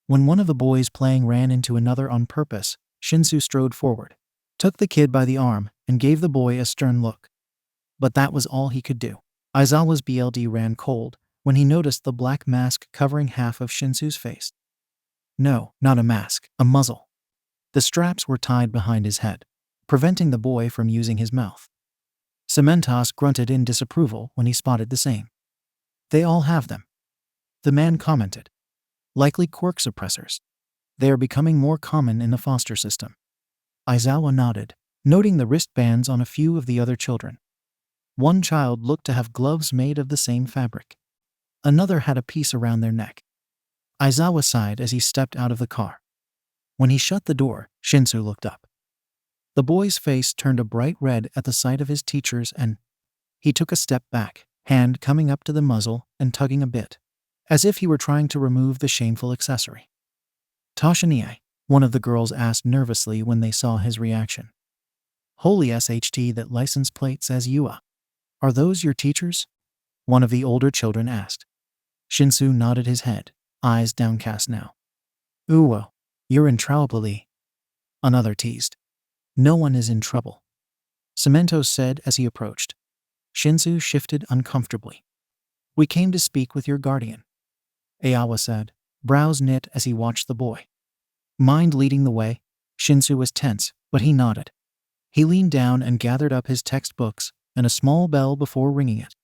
When one of the boys playing ran into another on purpose, Shinsou strode forward, took the kid by the arm, and gave the boy a stern look. But that was all he could do. Aizawa's BLD ran cold when he noticed the black mask covering half of Shinsou's face. No, not a mask, a muzzle. The straps were tied behind his head, preventing the boy from using his mouth. Cementos grunted in disapproval when he spotted the same. They all have them, the man commented. Likely quirk suppressors. They are becoming more common in the foster system. Aizawa nodded, noting the wristbands on a few of the other children. One child looked to have gloves made of the same fabric. Another had a piece around their neck. Aizawa sighed as he stepped out of the car. When he shut the door, Shinsou looked up. The boy's face turned a bright red at the sight of his teachers, and he took a step back, hand coming up to the muzzle and tugging a bit, as if he were trying to remove the shameful accessory. Toshiniai, one of the girls asked nervously when they saw his reaction. Holy SHT, that license plate says Yua. Are those your teachers? One of the older children asked. Shinsou nodded his head, eyes downcast now. Uwo, you're in trouble. Another teased. No one is in trouble, Cementos said as he approached. Shinsou shifted uncomfortably. We came to speak with your guardian, Aizawa said, brows knit as he watched the boy. Mind leading the way? Shinsou was tense, but he nodded. He leaned down and gathered up his textbooks and a small bell before ringing it.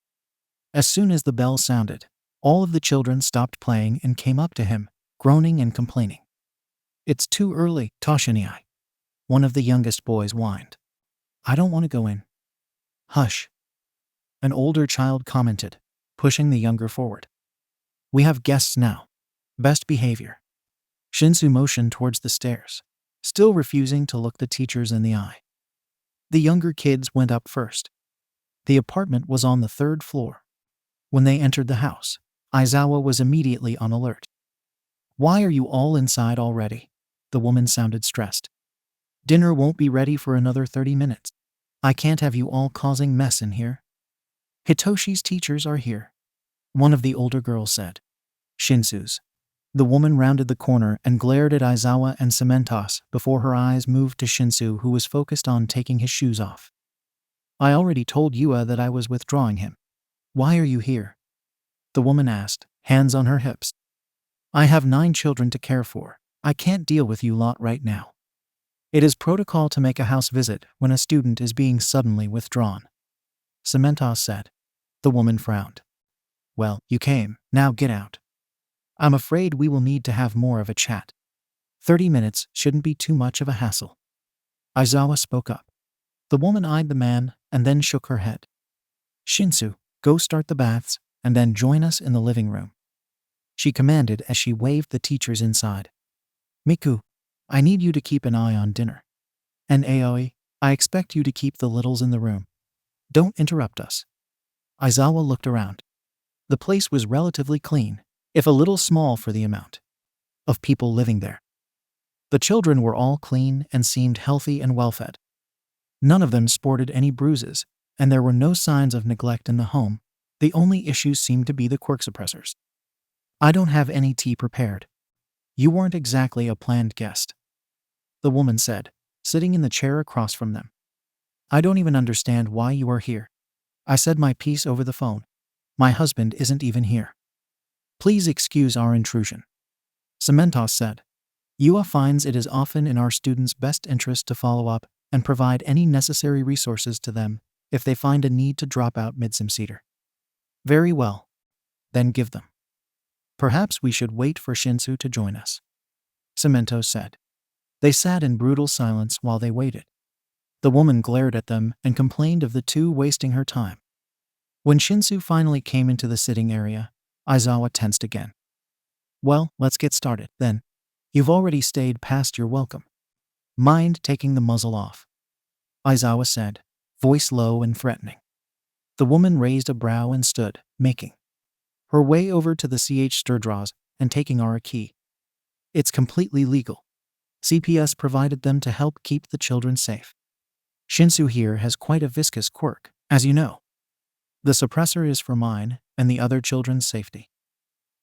As soon as the bell sounded, all of the children stopped playing and came up to him, groaning and complaining. It's too early, Toshiniai. One of the youngest boys whined. I don't want to go in. Hush. An older child commented, pushing the younger forward. We have guests now. Best behavior. Shinsou motioned towards the stairs, still refusing to look the teachers in the eye. The younger kids went up first. The apartment was on the 3rd floor. When they entered the house, Aizawa was immediately on alert. Why are you all inside already? The woman sounded stressed. Dinner won't be ready for another 30 minutes. I can't have you all causing mess in here. Hitoshi's teachers are here, one of the older girls said. Shinsou's. The woman rounded the corner and glared at Aizawa and Cementos before her eyes moved to Shinsou, who was focused on taking his shoes off. I already told Yua that I was withdrawing him. Why are you here? The woman asked, hands on her hips. I have 9 children to care for. I can't deal with you lot right now. It is protocol to make a house visit when a student is being suddenly withdrawn, Cementos said. The woman frowned. Well, you came, now get out. I'm afraid we will need to have more of a chat. 30 minutes shouldn't be too much of a hassle. Aizawa spoke up. The woman eyed the man and then shook her head. Shinsou, go start the baths and then join us in the living room, she commanded as she waved the teachers inside. Miku, I need you to keep an eye on dinner. And Aoi, I expect you to keep the littles in the room. Don't interrupt us. Aizawa looked around. The place was relatively clean, if a little small for the amount of people living there. The children were all clean and seemed healthy and well-fed. None of them sported any bruises, and there were no signs of neglect in the home. The only issues seemed to be the quirk suppressors. I don't have any tea prepared. You weren't exactly a planned guest, the woman said, sitting in the chair across from them. I don't even understand why you are here. I said my piece over the phone. My husband isn't even here. Please excuse our intrusion, Cementos said. Yua finds it is often in our students' best interest to follow up and provide any necessary resources to them if they find a need to drop out mid-semester. Very well. Then give them. Perhaps we should wait for Shinsou to join us, Cementos said. They sat in brutal silence while they waited. The woman glared at them and complained of the two wasting her time. When Shinsou finally came into the sitting area, Aizawa tensed again. Well, let's get started, then. You've already stayed past your welcome. Mind taking the muzzle off? Aizawa said, voice low and threatening. The woman raised a brow and stood, making her way over to the stir-draws and taking our key. It's completely legal. CPS provided them to help keep the children safe. Shinsou here has quite a viscous quirk, as you know. The suppressor is for mine and the other children's safety.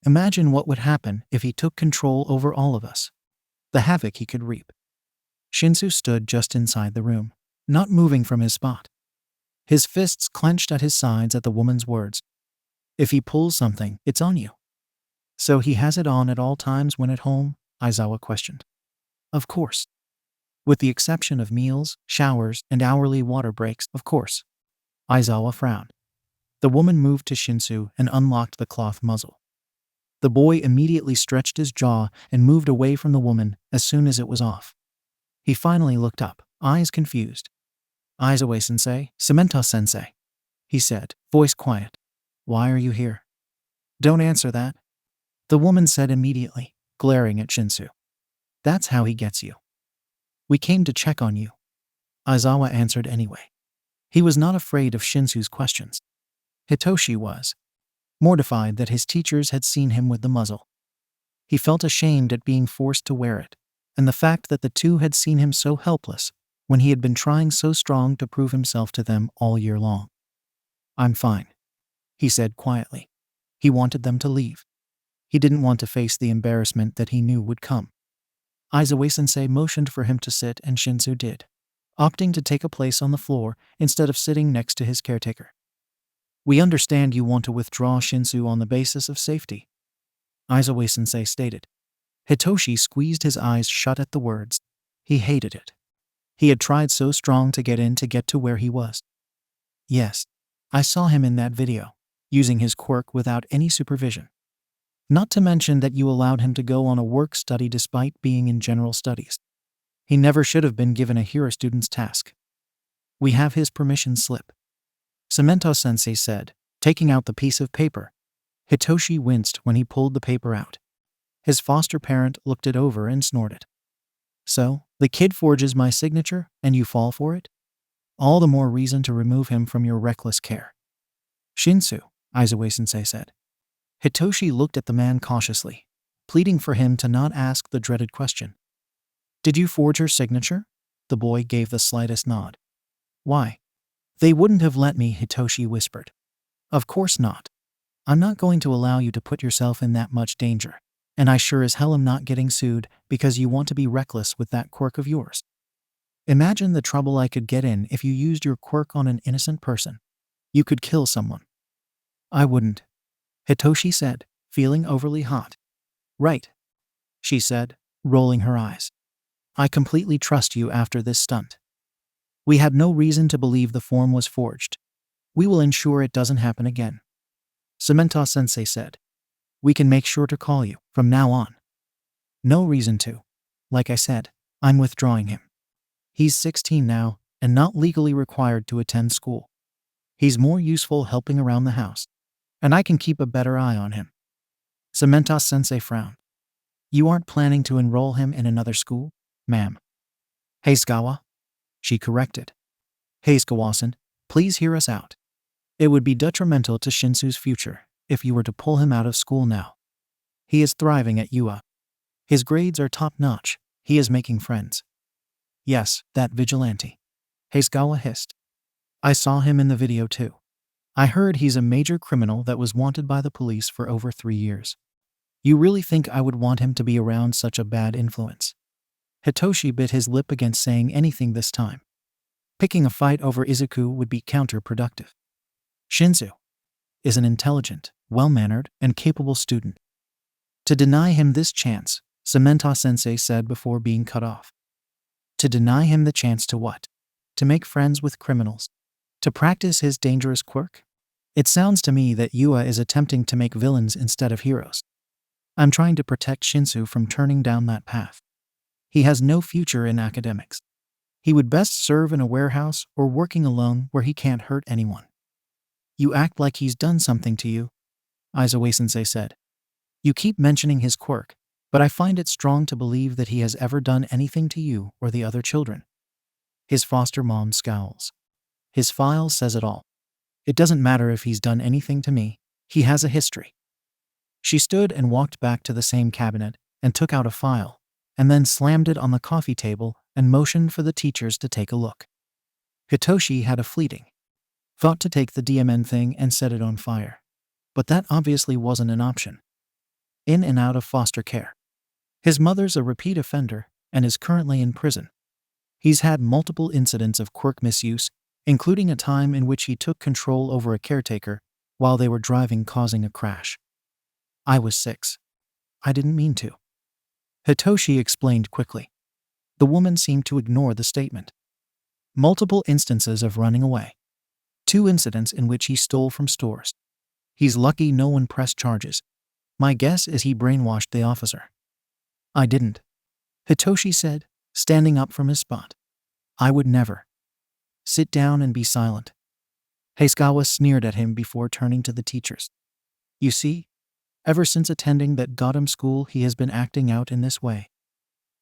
Imagine what would happen if he took control over all of us. The havoc he could reap. Shinsou stood just inside the room, not moving from his spot. His fists clenched at his sides at the woman's words. If he pulls something, it's on you. So he has it on at all times when at home? Aizawa questioned. Of course. With the exception of meals, showers, and hourly water breaks, of course. Aizawa frowned. The woman moved to Shinsou and unlocked the cloth muzzle. The boy immediately stretched his jaw and moved away from the woman as soon as it was off. He finally looked up, eyes confused. Aizawa-sensei, Cemento-sensei, he said, voice quiet. Why are you here? Don't answer that. The woman said immediately, glaring at Shinsou. That's how he gets you. We came to check on you. Aizawa answered anyway. He was not afraid of Shinsou's questions. Hitoshi was. Mortified that his teachers had seen him with the muzzle. He felt ashamed at being forced to wear it, and the fact that the two had seen him so helpless when he had been trying so strong to prove himself to them all year long. I'm fine, he said quietly. He wanted them to leave. He didn't want to face the embarrassment that he knew would come. Aizawa-sensei motioned for him to sit and Shinsou did, opting to take a place on the floor instead of sitting next to his caretaker. We understand you want to withdraw Shinsou on the basis of safety, Aizawa-sensei stated. Hitoshi squeezed his eyes shut at the words. He hated it. He had tried so strong to get to where he was. Yes, I saw him in that video, using his quirk without any supervision. Not to mention that you allowed him to go on a work study despite being in general studies. He never should have been given a hero student's task. We have his permission slip, Cemento-sensei said, taking out the piece of paper. Hitoshi winced when he pulled the paper out. His foster parent looked it over and snorted. So, the kid forges my signature, and you fall for it? All the more reason to remove him from your reckless care. Shinsou, Aizawa-sensei said. Hitoshi looked at the man cautiously, pleading for him to not ask the dreaded question. Did you forge her signature? The boy gave the slightest nod. Why? They wouldn't have let me, Hitoshi whispered. Of course not. I'm not going to allow you to put yourself in that much danger, and I sure as hell am not getting sued because you want to be reckless with that quirk of yours. Imagine the trouble I could get in if you used your quirk on an innocent person. You could kill someone. I wouldn't, Hitoshi said, feeling overly hot. Right, she said, rolling her eyes. I completely trust you after this stunt. We had no reason to believe the form was forged. We will ensure it doesn't happen again. Cemento-sensei said. We can make sure to call you from now on. No reason to. Like I said, I'm withdrawing him. He's 16 now and not legally required to attend school. He's more useful helping around the house, and I can keep a better eye on him. Cemento-sensei frowned. You aren't planning to enroll him in another school, ma'am? Heiskawa? She corrected. Heiskawa-san, please hear us out. It would be detrimental to Shinsou's future if you were to pull him out of school now. He is thriving at UA. His grades are top-notch. He is making friends. Yes, that vigilante. Heiskawa hissed. I saw him in the video too. I heard he's a major criminal that was wanted by the police for over 3 years. You really think I would want him to be around such a bad influence? Hitoshi bit his lip against saying anything this time. Picking a fight over Izuku would be counterproductive. Shinsou is an intelligent, well-mannered, and capable student. To deny him this chance, Cemento-sensei said before being cut off. To deny him the chance to what? To make friends with criminals? To practice his dangerous quirk? It sounds to me that Yua is attempting to make villains instead of heroes. I'm trying to protect Shinsou from turning down that path. He has no future in academics. He would best serve in a warehouse or working alone where he can't hurt anyone. You act like he's done something to you, Aizawa-sensei said. You keep mentioning his quirk, but I find it strong to believe that he has ever done anything to you or the other children. His foster mom scowls. His file says it all. It doesn't matter if he's done anything to me. He has a history. She stood and walked back to the same cabinet and took out a file, and then slammed it on the coffee table and motioned for the teachers to take a look. Hitoshi had a fleeting thought to take the DMN thing and set it on fire. But that obviously wasn't an option. in and out of foster care. His mother's a repeat offender and is currently in prison. He's had multiple incidents of quirk misuse, including a time in which he took control over a caretaker while they were driving, causing a crash. I was 6. I didn't mean to. Hitoshi explained quickly. The woman seemed to ignore the statement. Multiple instances of running away. 2 incidents in which he stole from stores. He's lucky no one pressed charges. My guess is he brainwashed the officer. I didn't, Hitoshi said, standing up from his spot. I would never. Sit down and be silent. Heiskawa sneered at him before turning to the teachers. You see, ever since attending that goddamn school he has been acting out in this way.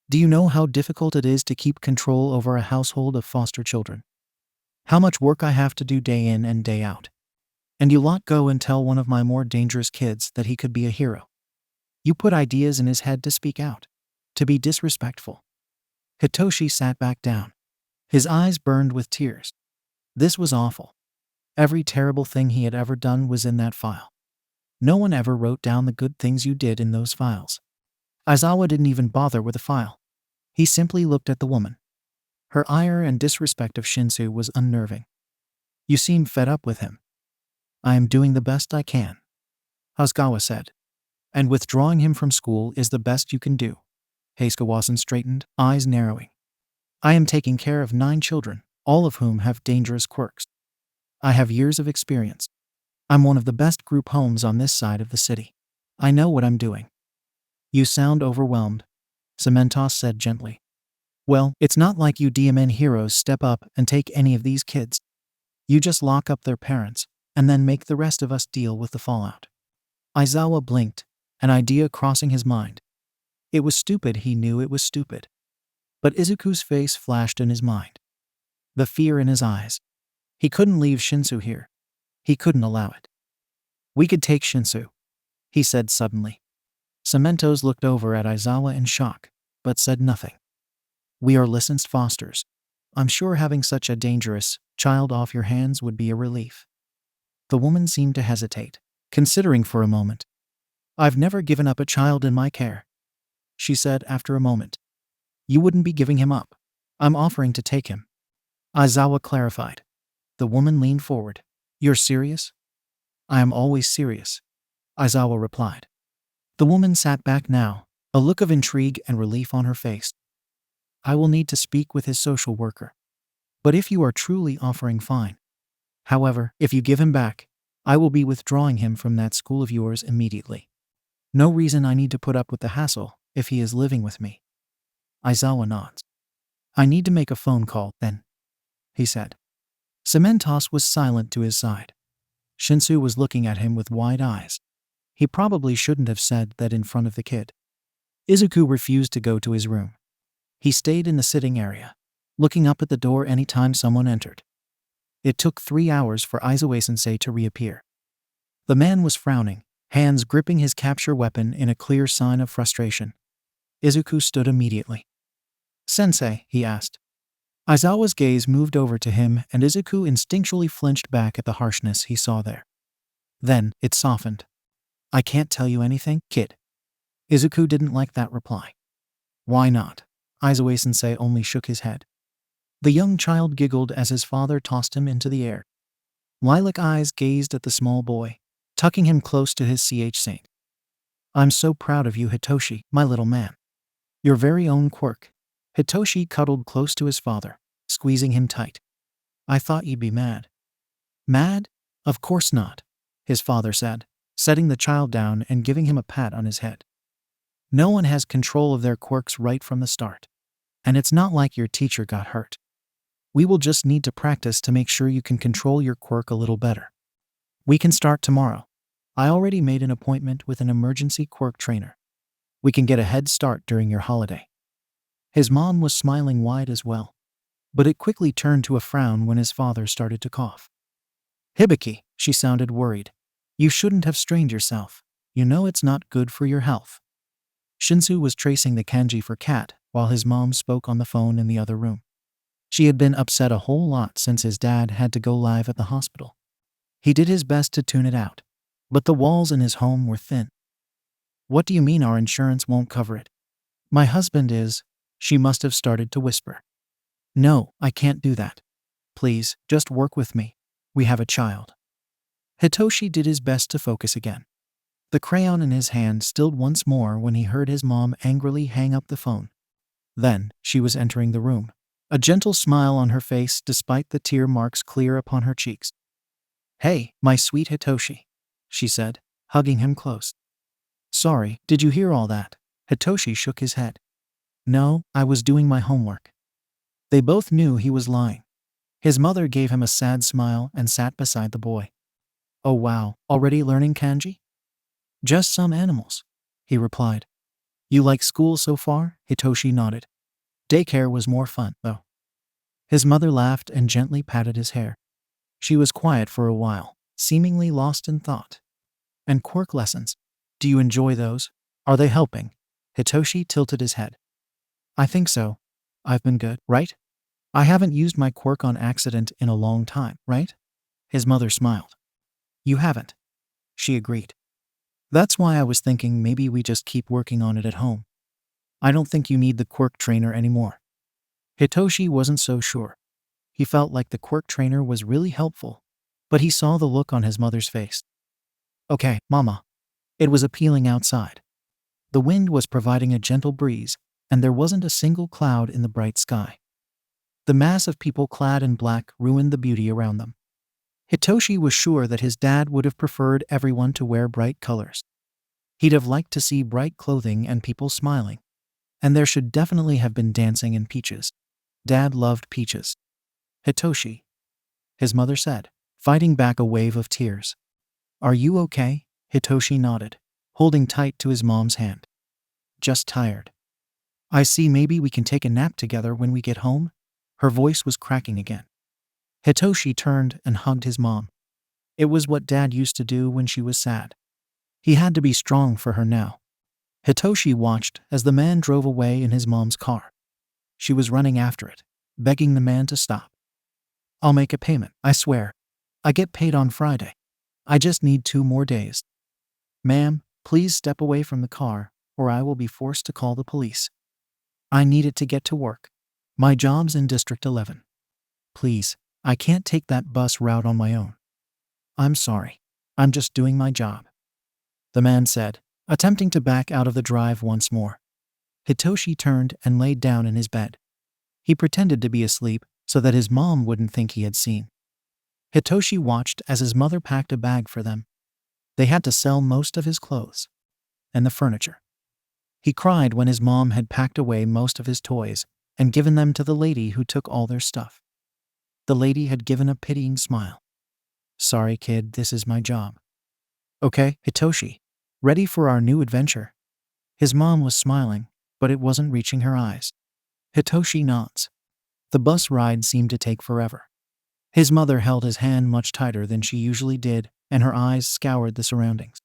Do you know how difficult it is to keep control over a household of foster children? How much work I have to do day in and day out? And you lot go and tell one of my more dangerous kids that he could be a hero. You put ideas in his head to speak out, to be disrespectful. Hitoshi sat back down. His eyes burned with tears. This was awful. Every terrible thing he had ever done was in that file. No one ever wrote down the good things you did in those files. Aizawa didn't even bother with a file. He simply looked at the woman. Her ire and disrespect of Shinsou was unnerving. You seem fed up with him. I am doing the best I can, Heiskawa said. And withdrawing him from school is the best you can do. Heiskawa straightened, eyes narrowing. I am taking care of 9 children, all of whom have dangerous quirks. I have years of experience. I'm one of the best group homes on this side of the city. I know what I'm doing. You sound overwhelmed, Cementos said gently. Well, it's not like you DMN heroes step up and take any of these kids. You just lock up their parents, and then make the rest of us deal with the fallout. Aizawa blinked, an idea crossing his mind. It was stupid, he knew it was stupid. But Izuku's face flashed in his mind. The fear in his eyes. He couldn't leave Shinsou here. He couldn't allow it. We could take Shinsou, he said suddenly. Cementos looked over at Aizawa in shock, but said nothing. We are licensed fosters. I'm sure having such a dangerous child off your hands would be a relief. The woman seemed to hesitate, considering for a moment. I've never given up a child in my care, she said after a moment. You wouldn't be giving him up. I'm offering to take him. Aizawa clarified. The woman leaned forward. You're serious? I am always serious, Aizawa replied. The woman sat back now, a look of intrigue and relief on her face. I will need to speak with his social worker. But if you are truly offering, fine. However, if you give him back, I will be withdrawing him from that school of yours immediately. No reason I need to put up with the hassle if he is living with me. Aizawa nods. I need to make a phone call, then, he said. Cementos was silent to his side. Shinsou was looking at him with wide eyes. He probably shouldn't have said that in front of the kid. Izuku refused to go to his room. He stayed in the sitting area, looking up at the door any time someone entered. It took 3 hours for Aizawa-sensei to reappear. The man was frowning, hands gripping his capture weapon in a clear sign of frustration. Izuku stood immediately. Sensei, he asked. Aizawa's gaze moved over to him and Izuku instinctually flinched back at the harshness he saw there. Then, it softened. I can't tell you anything, kid. Izuku didn't like that reply. Why not? Aizawa-sensei only shook his head. The young child giggled as his father tossed him into the air. Lilac eyes gazed at the small boy, tucking him close to his saint. I'm so proud of you, Hitoshi, my little man. Your very own quirk. Hitoshi cuddled close to his father, squeezing him tight. I thought you'd be mad. Mad? Of course not, his father said, setting the child down and giving him a pat on his head. No one has control of their quirks right from the start. And it's not like your teacher got hurt. We will just need to practice to make sure you can control your quirk a little better. We can start tomorrow. I already made an appointment with an emergency quirk trainer. We can get a head start during your holiday. His mom was smiling wide as well, but it quickly turned to a frown when his father started to cough. Hibiki, she sounded worried. You shouldn't have strained yourself. You know it's not good for your health. Shinsou was tracing the kanji for cat while his mom spoke on the phone in the other room. She had been upset a whole lot since his dad had to go live at the hospital. He did his best to tune it out, but the walls in his home were thin. What do you mean our insurance won't cover it? My husband is. She must have started to whisper. No, I can't do that. Please, just work with me. We have a child. Hitoshi did his best to focus again. The crayon in his hand stilled once more when he heard his mom angrily hang up the phone. Then, she was entering the room, a gentle smile on her face despite the tear marks clear upon her cheeks. Hey, my sweet Hitoshi, she said, hugging him close. Sorry, did you hear all that? Hitoshi shook his head. No, I was doing my homework. They both knew he was lying. His mother gave him a sad smile and sat beside the boy. Oh wow, already learning kanji? Just some animals, he replied. You like school so far? Hitoshi nodded. Daycare was more fun, though. His mother laughed and gently patted his hair. She was quiet for a while, seemingly lost in thought. And quirk lessons? Do you enjoy those? Are they helping? Hitoshi tilted his head. I think so. I've been good, right? I haven't used my quirk on accident in a long time, right? His mother smiled. You haven't. She agreed. That's why I was thinking maybe we just keep working on it at home. I don't think you need the quirk trainer anymore. Hitoshi wasn't so sure. He felt like the quirk trainer was really helpful, but he saw the look on his mother's face. Okay, Mama. It was appealing outside. The wind was providing a gentle breeze, and there wasn't a single cloud in the bright sky. The mass of people clad in black ruined the beauty around them. Hitoshi was sure that his dad would have preferred everyone to wear bright colors. He'd have liked to see bright clothing and people smiling. And there should definitely have been dancing and peaches. Dad loved peaches. Hitoshi, his mother said, fighting back a wave of tears. Are you okay? Hitoshi nodded, holding tight to his mom's hand. Just tired. I see, maybe we can take a nap together when we get home? Her voice was cracking again. Hitoshi turned and hugged his mom. It was what Dad used to do when she was sad. He had to be strong for her now. Hitoshi watched as the man drove away in his mom's car. She was running after it, begging the man to stop. I'll make a payment, I swear. I get paid on Friday. I just need 2 more days. Ma'am, please step away from the car, or I will be forced to call the police. I need it to get to work. My job's in District 11. Please, I can't take that bus route on my own. I'm sorry. I'm just doing my job. The man said, attempting to back out of the drive once more. Hitoshi turned and laid down in his bed. He pretended to be asleep so that his mom wouldn't think he had seen. Hitoshi watched as his mother packed a bag for them. They had to sell most of his clothes and the furniture. He cried when his mom had packed away most of his toys and given them to the lady who took all their stuff. The lady had given a pitying smile. Sorry, kid, this is my job. Okay, Hitoshi. Ready for our new adventure? His mom was smiling, but it wasn't reaching her eyes. Hitoshi nods. The bus ride seemed to take forever. His mother held his hand much tighter than she usually did, and her eyes scoured the surroundings.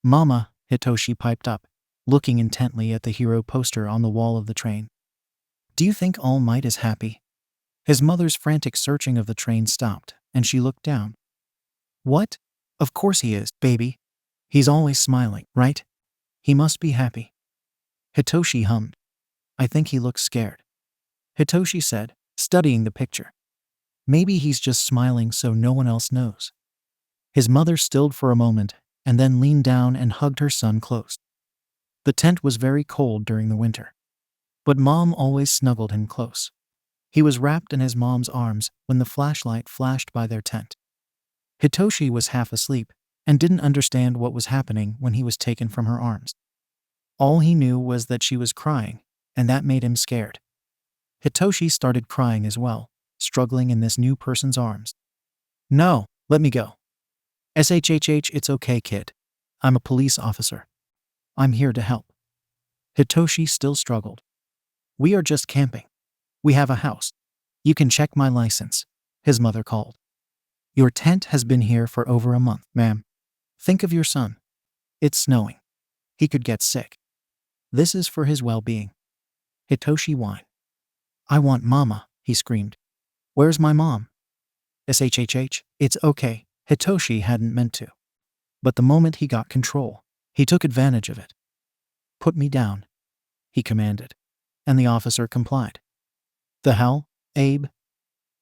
Mama, Hitoshi piped up, looking intently at the hero poster on the wall of the train. Do you think All Might is happy? His mother's frantic searching of the train stopped, and she looked down. What? Of course he is, baby. He's always smiling, right? He must be happy. Hitoshi hummed. I think he looks scared. Hitoshi said, studying the picture. Maybe he's just smiling so no one else knows. His mother stilled for a moment and then leaned down and hugged her son close. The tent was very cold during the winter, but Mom always snuggled him close. He was wrapped in his mom's arms when the flashlight flashed by their tent. Hitoshi was half asleep and didn't understand what was happening when he was taken from her arms. All he knew was that she was crying, and that made him scared. Hitoshi started crying as well, struggling in this new person's arms. No, let me go. SHHH, it's okay, kid. I'm a police officer. I'm here to help. Hitoshi still struggled. We are just camping. We have a house. You can check my license, his mother called. Your tent has been here for over a month, ma'am. Think of your son. It's snowing. He could get sick. This is for his well-being. Hitoshi whined. I want Mama, he screamed. Where's my mom? SHHH, it's okay. Hitoshi hadn't meant to. But the moment he got control, He took advantage of it. "Put me down," he commanded, and the officer complied. "The hell, Abe?"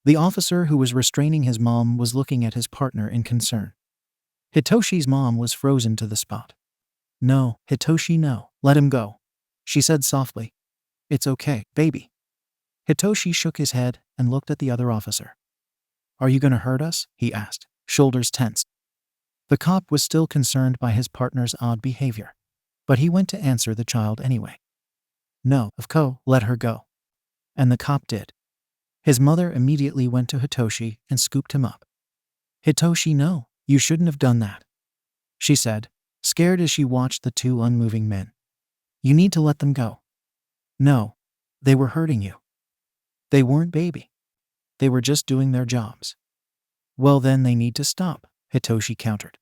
The officer who was restraining his mom was looking at his partner in concern. Hitoshi's mom was frozen to the spot. "No, Hitoshi, no. Let him go," she said softly. "It's okay, baby." Hitoshi shook his head and looked at the other officer. "Are you gonna hurt us?" he asked, shoulders tense. The cop was still concerned by his partner's odd behavior, but he went to answer the child anyway. "No, of course, let her go." And the cop did. His mother immediately went to Hitoshi and scooped him up. "Hitoshi, no, you shouldn't have done that," she said, scared as she watched the two unmoving men. "You need to let them go." "No, they were hurting you." "They weren't, baby. They were just doing their jobs." "Well, then they need to stop," Hitoshi countered.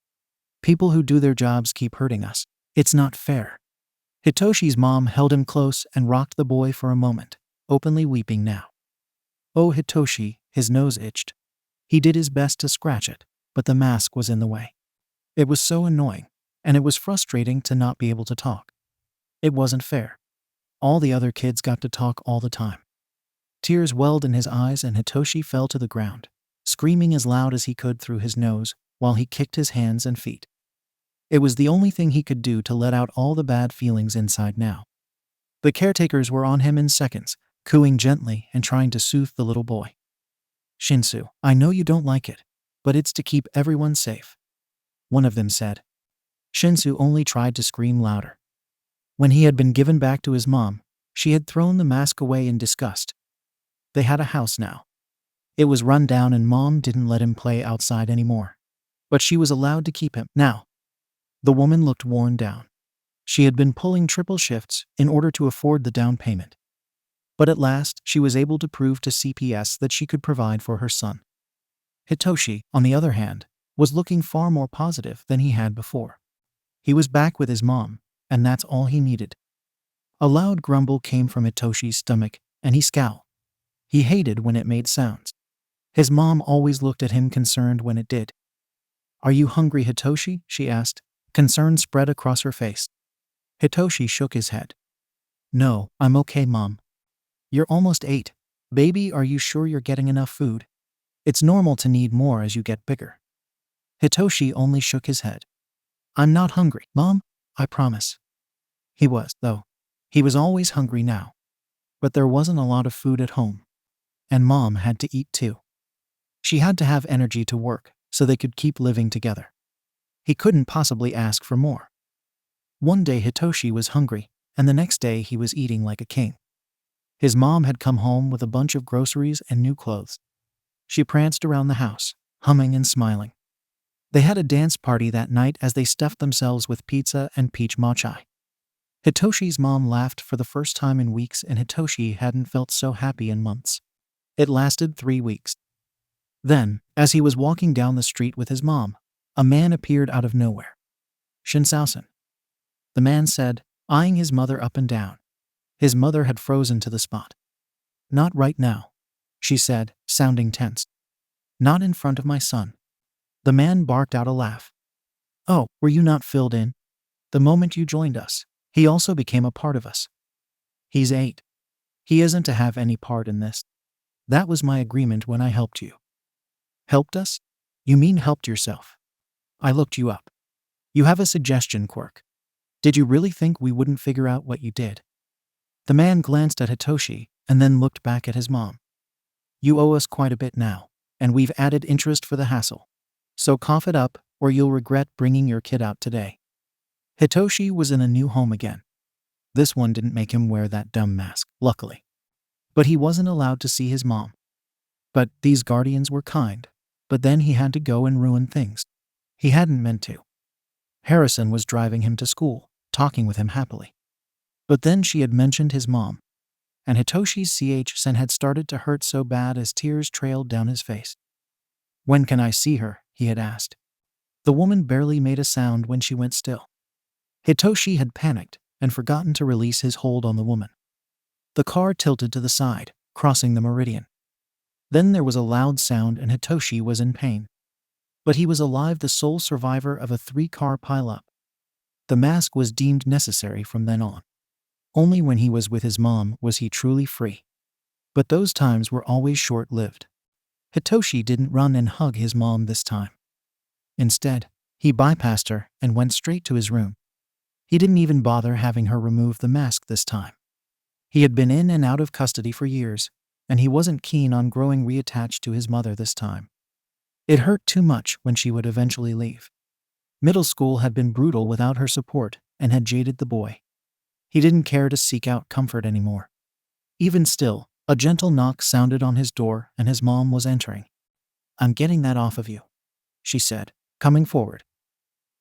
"People who do their jobs keep hurting us. It's not fair." Hitoshi's mom held him close and rocked the boy for a moment, openly weeping now. Oh, Hitoshi, his nose itched. He did his best to scratch it, but the mask was in the way. It was so annoying, and it was frustrating to not be able to talk. It wasn't fair. All the other kids got to talk all the time. Tears welled in his eyes and Hitoshi fell to the ground, screaming as loud as he could through his nose while he kicked his hands and feet. It was the only thing he could do to let out all the bad feelings inside now. The caretakers were on him in seconds, cooing gently and trying to soothe the little boy. "Shinsou, I know you don't like it, but it's to keep everyone safe," one of them said. Shinsou only tried to scream louder. When he had been given back to his mom, she had thrown the mask away in disgust. They had a house now. It was run down and Mom didn't let him play outside anymore. But she was allowed to keep him now. The woman looked worn down. She had been pulling triple shifts in order to afford the down payment. But at last, she was able to prove to CPS that she could provide for her son. Hitoshi, on the other hand, was looking far more positive than he had before. He was back with his mom, and that's all he needed. A loud grumble came from Hitoshi's stomach, and he scowled. He hated when it made sounds. His mom always looked at him concerned when it did. "Are you hungry, Hitoshi?" she asked. Concern spread across her face. Hitoshi shook his head. "No, I'm okay, Mom." "You're almost 8. Baby, are you sure you're getting enough food? It's normal to need more as you get bigger." Hitoshi only shook his head. "I'm not hungry, Mom, I promise." He was, though. He was always hungry now. But there wasn't a lot of food at home. And Mom had to eat too. She had to have energy to work so they could keep living together. He couldn't possibly ask for more. One day Hitoshi was hungry, and the next day he was eating like a king. His mom had come home with a bunch of groceries and new clothes. She pranced around the house, humming and smiling. They had a dance party that night as they stuffed themselves with pizza and peach mochi. Hitoshi's mom laughed for the first time in weeks, and Hitoshi hadn't felt so happy in months. It lasted 3 weeks. Then, as he was walking down the street with his mom, a man appeared out of nowhere. "Shinsou," the man said, eyeing his mother up and down. His mother had frozen to the spot. "Not right now," she said, sounding tense. "Not in front of my son." The man barked out a laugh. "Oh, were you not filled in? The moment you joined us, he also became a part of us. He's 8. He isn't to have any part in this. That was my agreement when I helped you." "Helped us? You mean helped yourself?" "I looked you up. You have a suggestion quirk. Did you really think we wouldn't figure out what you did?" The man glanced at Hitoshi and then looked back at his mom. "You owe us quite a bit now, and we've added interest for the hassle. So cough it up, or you'll regret bringing your kid out today." Hitoshi was in a new home again. This one didn't make him wear that dumb mask, luckily. But he wasn't allowed to see his mom. But these guardians were kind. But then he had to go and ruin things. He hadn't meant to. Harrison was driving him to school, talking with him happily. But then she had mentioned his mom, and Hitoshi's CHsen had started to hurt so bad as tears trailed down his face. "When can I see her?" he had asked. The woman barely made a sound when she went still. Hitoshi had panicked and forgotten to release his hold on the woman. The car tilted to the side, crossing the meridian. Then there was a loud sound and Hitoshi was in pain. But he was alive, the sole survivor of a 3-car pileup. The mask was deemed necessary from then on. Only when he was with his mom was he truly free. But those times were always short-lived. Hitoshi didn't run and hug his mom this time. Instead, he bypassed her and went straight to his room. He didn't even bother having her remove the mask this time. He had been in and out of custody for years, and he wasn't keen on growing reattached to his mother this time. It hurt too much when she would eventually leave. Middle school had been brutal without her support and had jaded the boy. He didn't care to seek out comfort anymore. Even still, a gentle knock sounded on his door and his mom was entering. "I'm getting that off of you," she said, coming forward.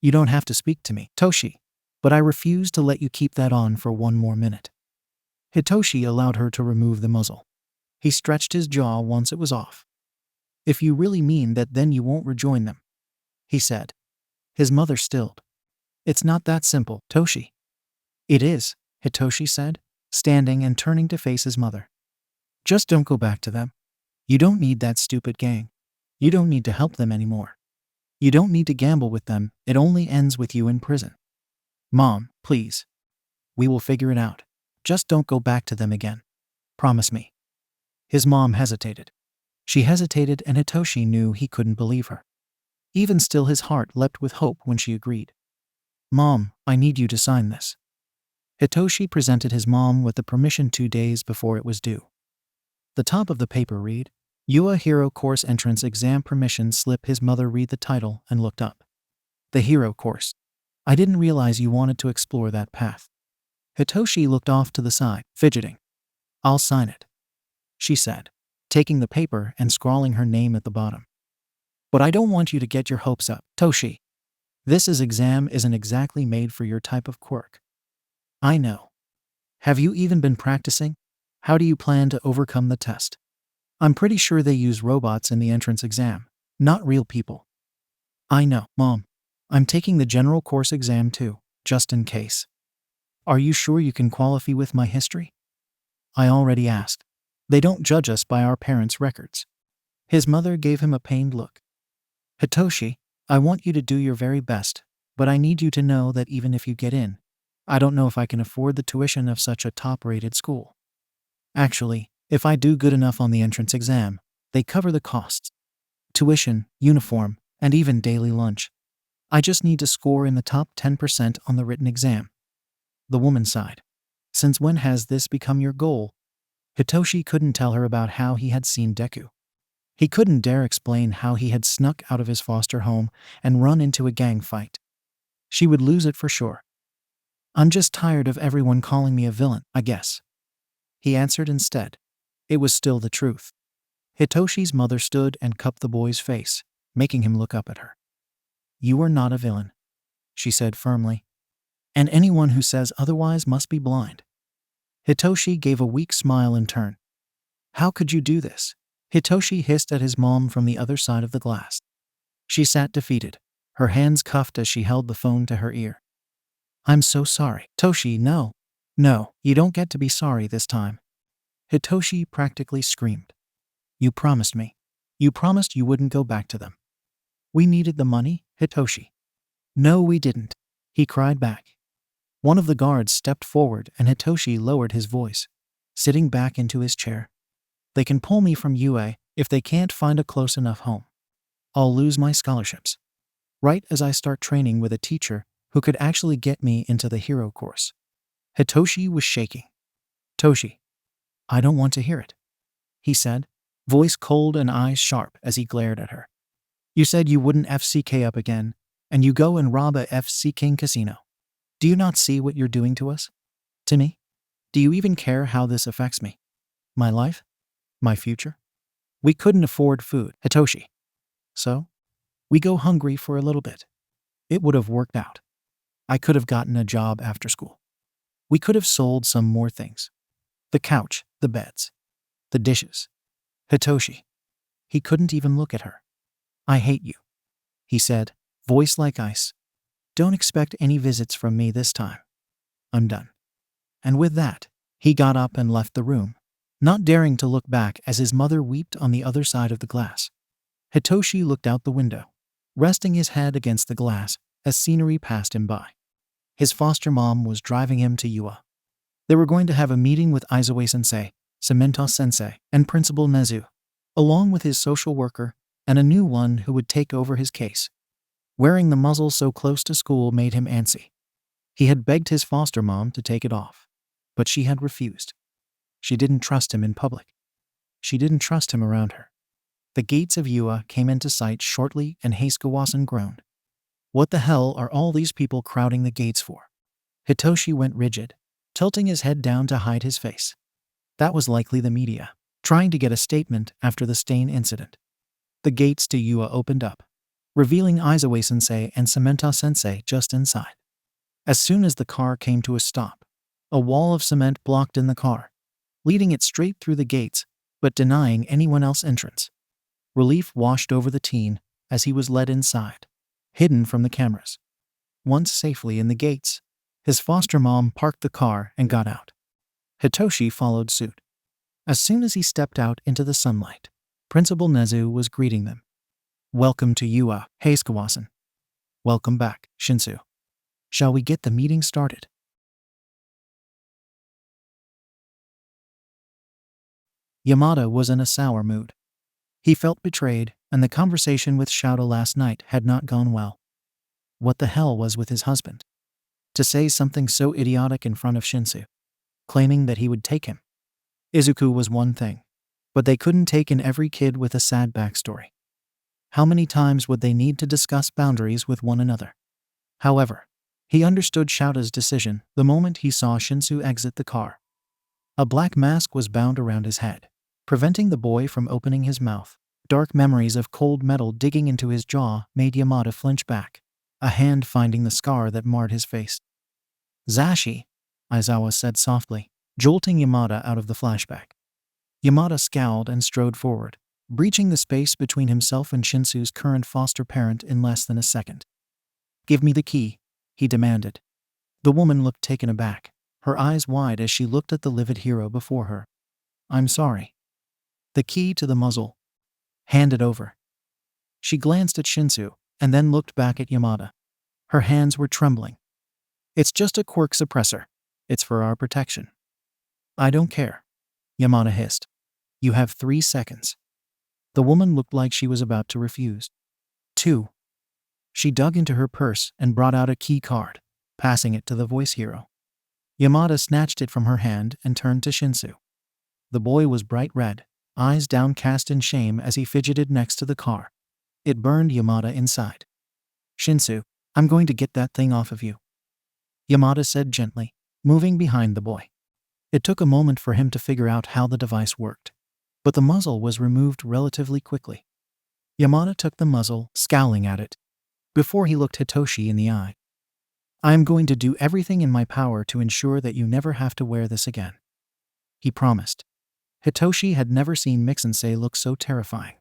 "You don't have to speak to me, Toshi, but I refuse to let you keep that on for one more minute." Hitoshi allowed her to remove the muzzle. He stretched his jaw once it was off. "If you really mean that, then you won't rejoin them," he said. His mother stilled. "It's not that simple, Toshi." "It is," Hitoshi said, standing and turning to face his mother. "Just don't go back to them. You don't need that stupid gang. You don't need to help them anymore. You don't need to gamble with them. It only ends with you in prison. Mom, please. We will figure it out. Just don't go back to them again. Promise me." His mom hesitated. She hesitated, and Hitoshi knew he couldn't believe her. Even still, his heart leapt with hope when she agreed. "Mom, I need you to sign this." Hitoshi presented his mom with the permission 2 days before it was due. The top of the paper read, "UA Hero Course Entrance Exam Permission Slip." His mother read the title and looked up. "The Hero Course. I didn't realize you wanted to explore that path." Hitoshi looked off to the side, fidgeting. "I'll sign it," she said, taking the paper and scrawling her name at the bottom. "But I don't want you to get your hopes up, Toshi. This exam isn't exactly made for your type of quirk." "I know. Have you even been practicing? How do you plan to overcome the test?" "I'm pretty sure they use robots in the entrance exam, not real people." "I know, Mom. I'm taking the general course exam too, just in case." "Are you sure you can qualify with my history?" "I already asked. They don't judge us by our parents' records." His mother gave him a pained look. "Hitoshi, I want you to do your very best, but I need you to know that even if you get in, I don't know if I can afford the tuition of such a top-rated school. Actually, if I do good enough on the entrance exam, they cover the costs. Tuition, uniform, and even daily lunch. I just need to score in the top 10% on the written exam." The woman sighed. "Since when has this become your goal?" Hitoshi couldn't tell her about how he had seen Deku. He couldn't dare explain how he had snuck out of his foster home and run into a gang fight. She would lose it for sure. "I'm just tired of everyone calling me a villain, I guess," he answered instead. It was still the truth. Hitoshi's mother stood and cupped the boy's face, making him look up at her. "You are not a villain," she said firmly. "And anyone who says otherwise must be blind." Hitoshi gave a weak smile in turn. "How could you do this?" Hitoshi hissed at his mom from the other side of the glass. She sat defeated, her hands cuffed as she held the phone to her ear. "I'm so sorry, Toshi. No, you don't get to be sorry this time," Hitoshi practically screamed. "You promised me. You promised you wouldn't go back to them." "We needed the money, Hitoshi." "No, we didn't," he cried back. One of the guards stepped forward and Hitoshi lowered his voice, sitting back into his chair. "They can pull me from UA if they can't find a close enough home. I'll lose my scholarships. Right as I start training with a teacher who could actually get me into the hero course." Hitoshi was shaking. "Toshi, I don't want to hear it," he said, voice cold and eyes sharp as he glared at her. "You said you wouldn't FCK up again, and you go and rob a FC King casino. Do you not see what you're doing to us? To me? Do you even care how this affects me? My life? My future? We couldn't afford food, Hitoshi. So? We go hungry for a little bit. It would have worked out. I could have gotten a job after school. We could have sold some more things. The couch, the beds, the dishes. Hitoshi." He couldn't even look at her. "I hate you," he said, voice like ice. "Don't expect any visits from me this time. I'm done." And with that, he got up and left the room, not daring to look back as his mother wept on the other side of the glass. Hitoshi looked out the window, resting his head against the glass as scenery passed him by. His foster mom was driving him to Yua. They were going to have a meeting with Aizawa Sensei, Cemento Sensei, and Principal Nezu, along with his social worker and a new one who would take over his case. Wearing the muzzle so close to school made him antsy. He had begged his foster mom to take it off, but she had refused. She didn't trust him in public. She didn't trust him around her. The gates of Yua came into sight shortly, and Heiskawasen groaned. What the hell are all these people crowding the gates for? Hitoshi went rigid, tilting his head down to hide his face. That was likely the media, trying to get a statement after the Stain incident. The gates to Yua opened up, revealing Aizawa Sensei and Cemento Sensei just inside. As soon as the car came to a stop, a wall of cement blocked in the car, leading it straight through the gates, but denying anyone else entrance. Relief washed over the teen as he was led inside, hidden from the cameras. Once safely in the gates, his foster mom parked the car and got out. Hitoshi followed suit. As soon as he stepped out into the sunlight, Principal Nezu was greeting them. Welcome to Yua, Heiskawasen. Welcome back, Shinsou. Shall we get the meeting started? Yamada was in a sour mood. He felt betrayed, and the conversation with Shota last night had not gone well. What the hell was with his husband? To say something so idiotic in front of Shinsou, claiming that he would take him. Izuku was one thing, but they couldn't take in every kid with a sad backstory. How many times would they need to discuss boundaries with one another? However, he understood Shota's decision the moment he saw Shinsou exit the car. A black mask was bound around his head, preventing the boy from opening his mouth. Dark memories of cold metal digging into his jaw made Yamada flinch back, a hand finding the scar that marred his face. Zashi, Aizawa said softly, jolting Yamada out of the flashback. Yamada scowled and strode forward, breaching the space between himself and Shinsou's current foster parent in less than a second. Give me the key, he demanded. The woman looked taken aback, her eyes wide as she looked at the livid hero before her. I'm sorry. The key to the muzzle. Hand it over. She glanced at Shinsou, and then looked back at Yamada. Her hands were trembling. It's just a quirk suppressor. It's for our protection. I don't care, Yamada hissed. You have 3 seconds. The woman looked like she was about to refuse. 2. She dug into her purse and brought out a key card, passing it to the voice hero. Yamada snatched it from her hand and turned to Shinsou. The boy was bright red, eyes downcast in shame as he fidgeted next to the car. It burned Yamada inside. Shinsou, I'm going to get that thing off of you, Yamada said gently, moving behind the boy. It took a moment for him to figure out how the device worked, but the muzzle was removed relatively quickly. Yamada took the muzzle, scowling at it, before he looked Hitoshi in the eye. I am going to do everything in my power to ensure that you never have to wear this again, he promised. Hitoshi had never seen Mixensei look so terrifying.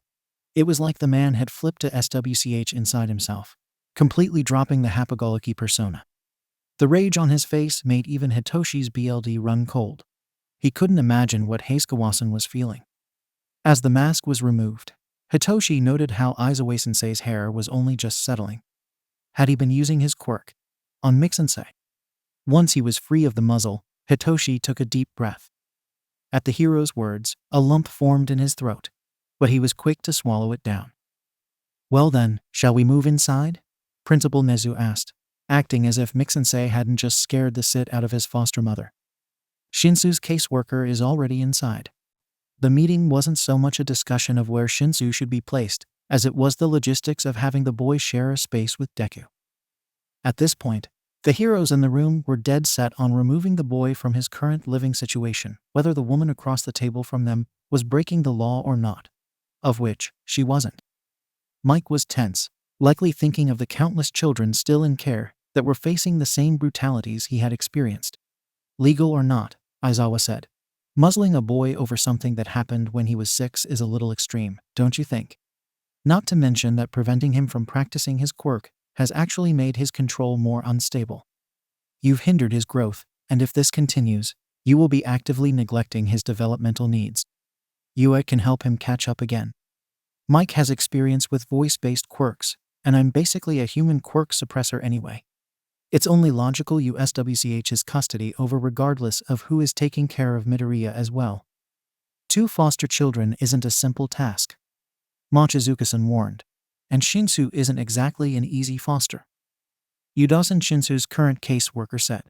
It was like the man had flipped to SWCH inside himself, completely dropping the happy-go-lucky persona. The rage on his face made even Hitoshi's BLD run cold. He couldn't imagine what Heiskawasen was feeling. As the mask was removed, Hitoshi noted how Aizawa Sensei's hair was only just settling. Had he been using his quirk on Mixensei? Once he was free of the muzzle, Hitoshi took a deep breath. At the hero's words, a lump formed in his throat, but he was quick to swallow it down. Well then, shall we move inside? Principal Nezu asked, acting as if Mixensei hadn't just scared the shit out of his foster mother. Shinsou's caseworker is already inside. The meeting wasn't so much a discussion of where Shinsou should be placed, as it was the logistics of having the boy share a space with Deku. At this point, the heroes in the room were dead set on removing the boy from his current living situation, whether the woman across the table from them was breaking the law or not, of which she wasn't. Mike was tense, likely thinking of the countless children still in care that were facing the same brutalities he had experienced. Legal or not, Aizawa said. Muzzling a boy over something that happened when he was 6 is a little extreme, don't you think? Not to mention that preventing him from practicing his quirk has actually made his control more unstable. You've hindered his growth, and if this continues, you will be actively neglecting his developmental needs. Yua can help him catch up again. Mike has experience with voice-based quirks, and I'm basically a human quirk suppressor anyway. It's only logical you SWCH his custody over regardless of who is taking care of Midoriya as well. 2 foster children isn't a simple task, Mochizuki-san warned, and Shinsou isn't exactly an easy foster. Udasan Shinsou's current caseworker said.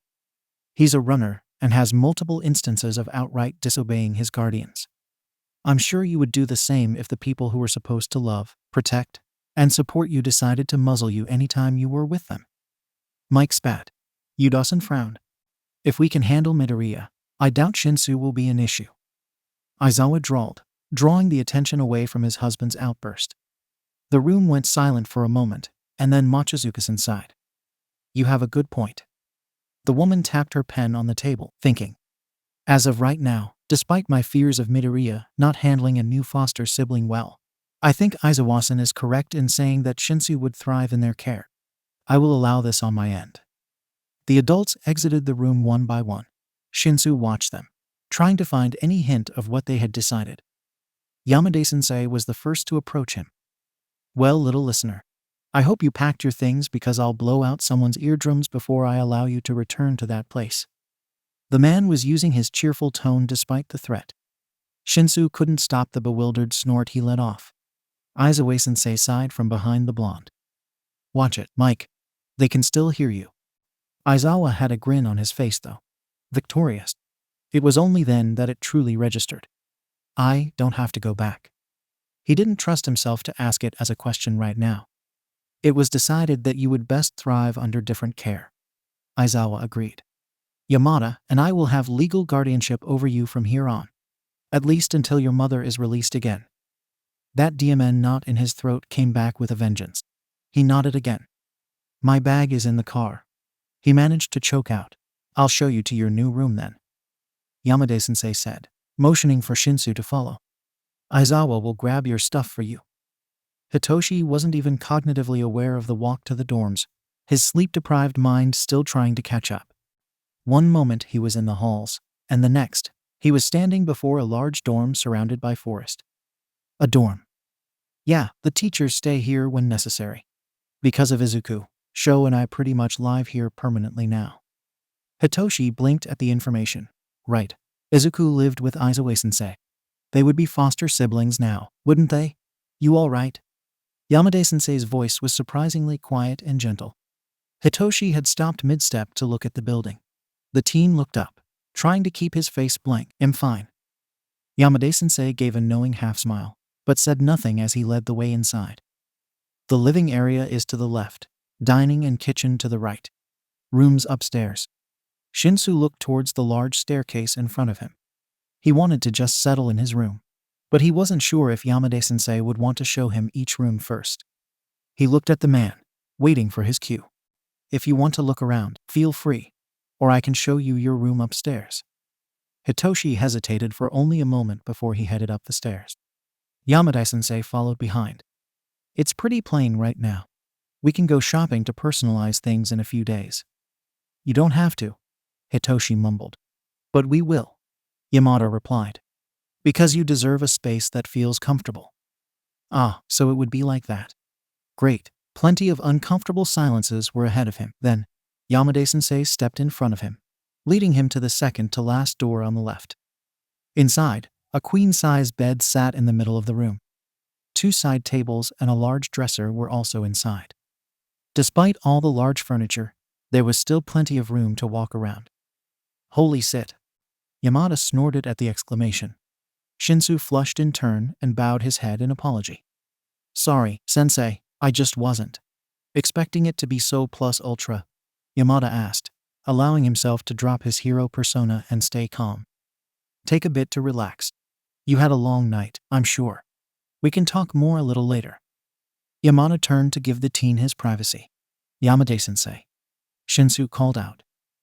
He's a runner and has multiple instances of outright disobeying his guardians. I'm sure you would do the same if the people who were supposed to love, protect, and support you decided to muzzle you anytime you were with them. Mike spat. Udasan frowned. If we can handle Midoriya, I doubt Shinsou will be an issue. Aizawa drawled, drawing the attention away from his husband's outburst. The room went silent for a moment, and then Mochizuki-san sighed. You have a good point. The woman tapped her pen on the table, thinking. As of right now, despite my fears of Midoriya not handling a new foster sibling well, I think Aizawa-san is correct in saying that Shinsou would thrive in their care. I will allow this on my end. The adults exited the room one by one. Shinsou watched them, trying to find any hint of what they had decided. Yamada-sensei was the first to approach him. Well, little listener, I hope you packed your things because I'll blow out someone's eardrums before I allow you to return to that place. The man was using his cheerful tone despite the threat. Shinsou couldn't stop the bewildered snort he let off. Aizawa-sensei sighed from behind the blonde. Watch it, Mike. They can still hear you. Aizawa had a grin on his face though. Victorious. It was only then that it truly registered. I don't have to go back. He didn't trust himself to ask it as a question right now. It was decided that you would best thrive under different care. Aizawa agreed. Yamada and I will have legal guardianship over you from here on. At least until your mother is released again. That DMN knot in his throat came back with a vengeance. He nodded again. My bag is in the car. He managed to choke out. I'll show you to your new room then. Yamada-sensei said, motioning for Shinsou to follow. Aizawa will grab your stuff for you. Hitoshi wasn't even cognitively aware of the walk to the dorms, his sleep-deprived mind still trying to catch up. One moment he was in the halls, and the next, he was standing before a large dorm surrounded by forest. A dorm. Yeah, the teachers stay here when necessary. Because of Izuku, Sho and I pretty much live here permanently now. Hitoshi blinked at the information. Right. Izuku lived with Aizawa-sensei. They would be foster siblings now, wouldn't they? You all right? Yamada-sensei's voice was surprisingly quiet and gentle. Hitoshi had stopped mid-step to look at the building. The teen looked up, trying to keep his face blank. I'm fine. Yamada-sensei gave a knowing half-smile, but said nothing as he led the way inside. The living area is to the left, dining and kitchen to the right. Rooms upstairs. Shinsou looked towards the large staircase in front of him. He wanted to just settle in his room, but he wasn't sure if Yamada-sensei would want to show him each room first. He looked at the man, waiting for his cue. If you want to look around, feel free, or I can show you your room upstairs. Hitoshi hesitated for only a moment before he headed up the stairs. Yamada-sensei followed behind. It's pretty plain right now. We can go shopping to personalize things in a few days. You don't have to, Hitoshi mumbled. But we will, Yamada replied. Because you deserve a space that feels comfortable. Ah, so it would be like that. Great. Plenty of uncomfortable silences were ahead of him. Then, Yamada-sensei stepped in front of him, leading him to the second-to-last door on the left. Inside, a queen-size bed sat in the middle of the room. 2 side tables and a large dresser were also inside. Despite all the large furniture, there was still plenty of room to walk around. Holy shit! Yamada snorted at the exclamation. Shinsou flushed in turn and bowed his head in apology. Sorry, sensei, I just wasn't expecting it to be so plus ultra, Yamada asked, allowing himself to drop his hero persona and stay calm. Take a bit to relax. You had a long night, I'm sure. We can talk more a little later. Yamada turned to give the teen his privacy. Yamada-sensei. Shinsou called out.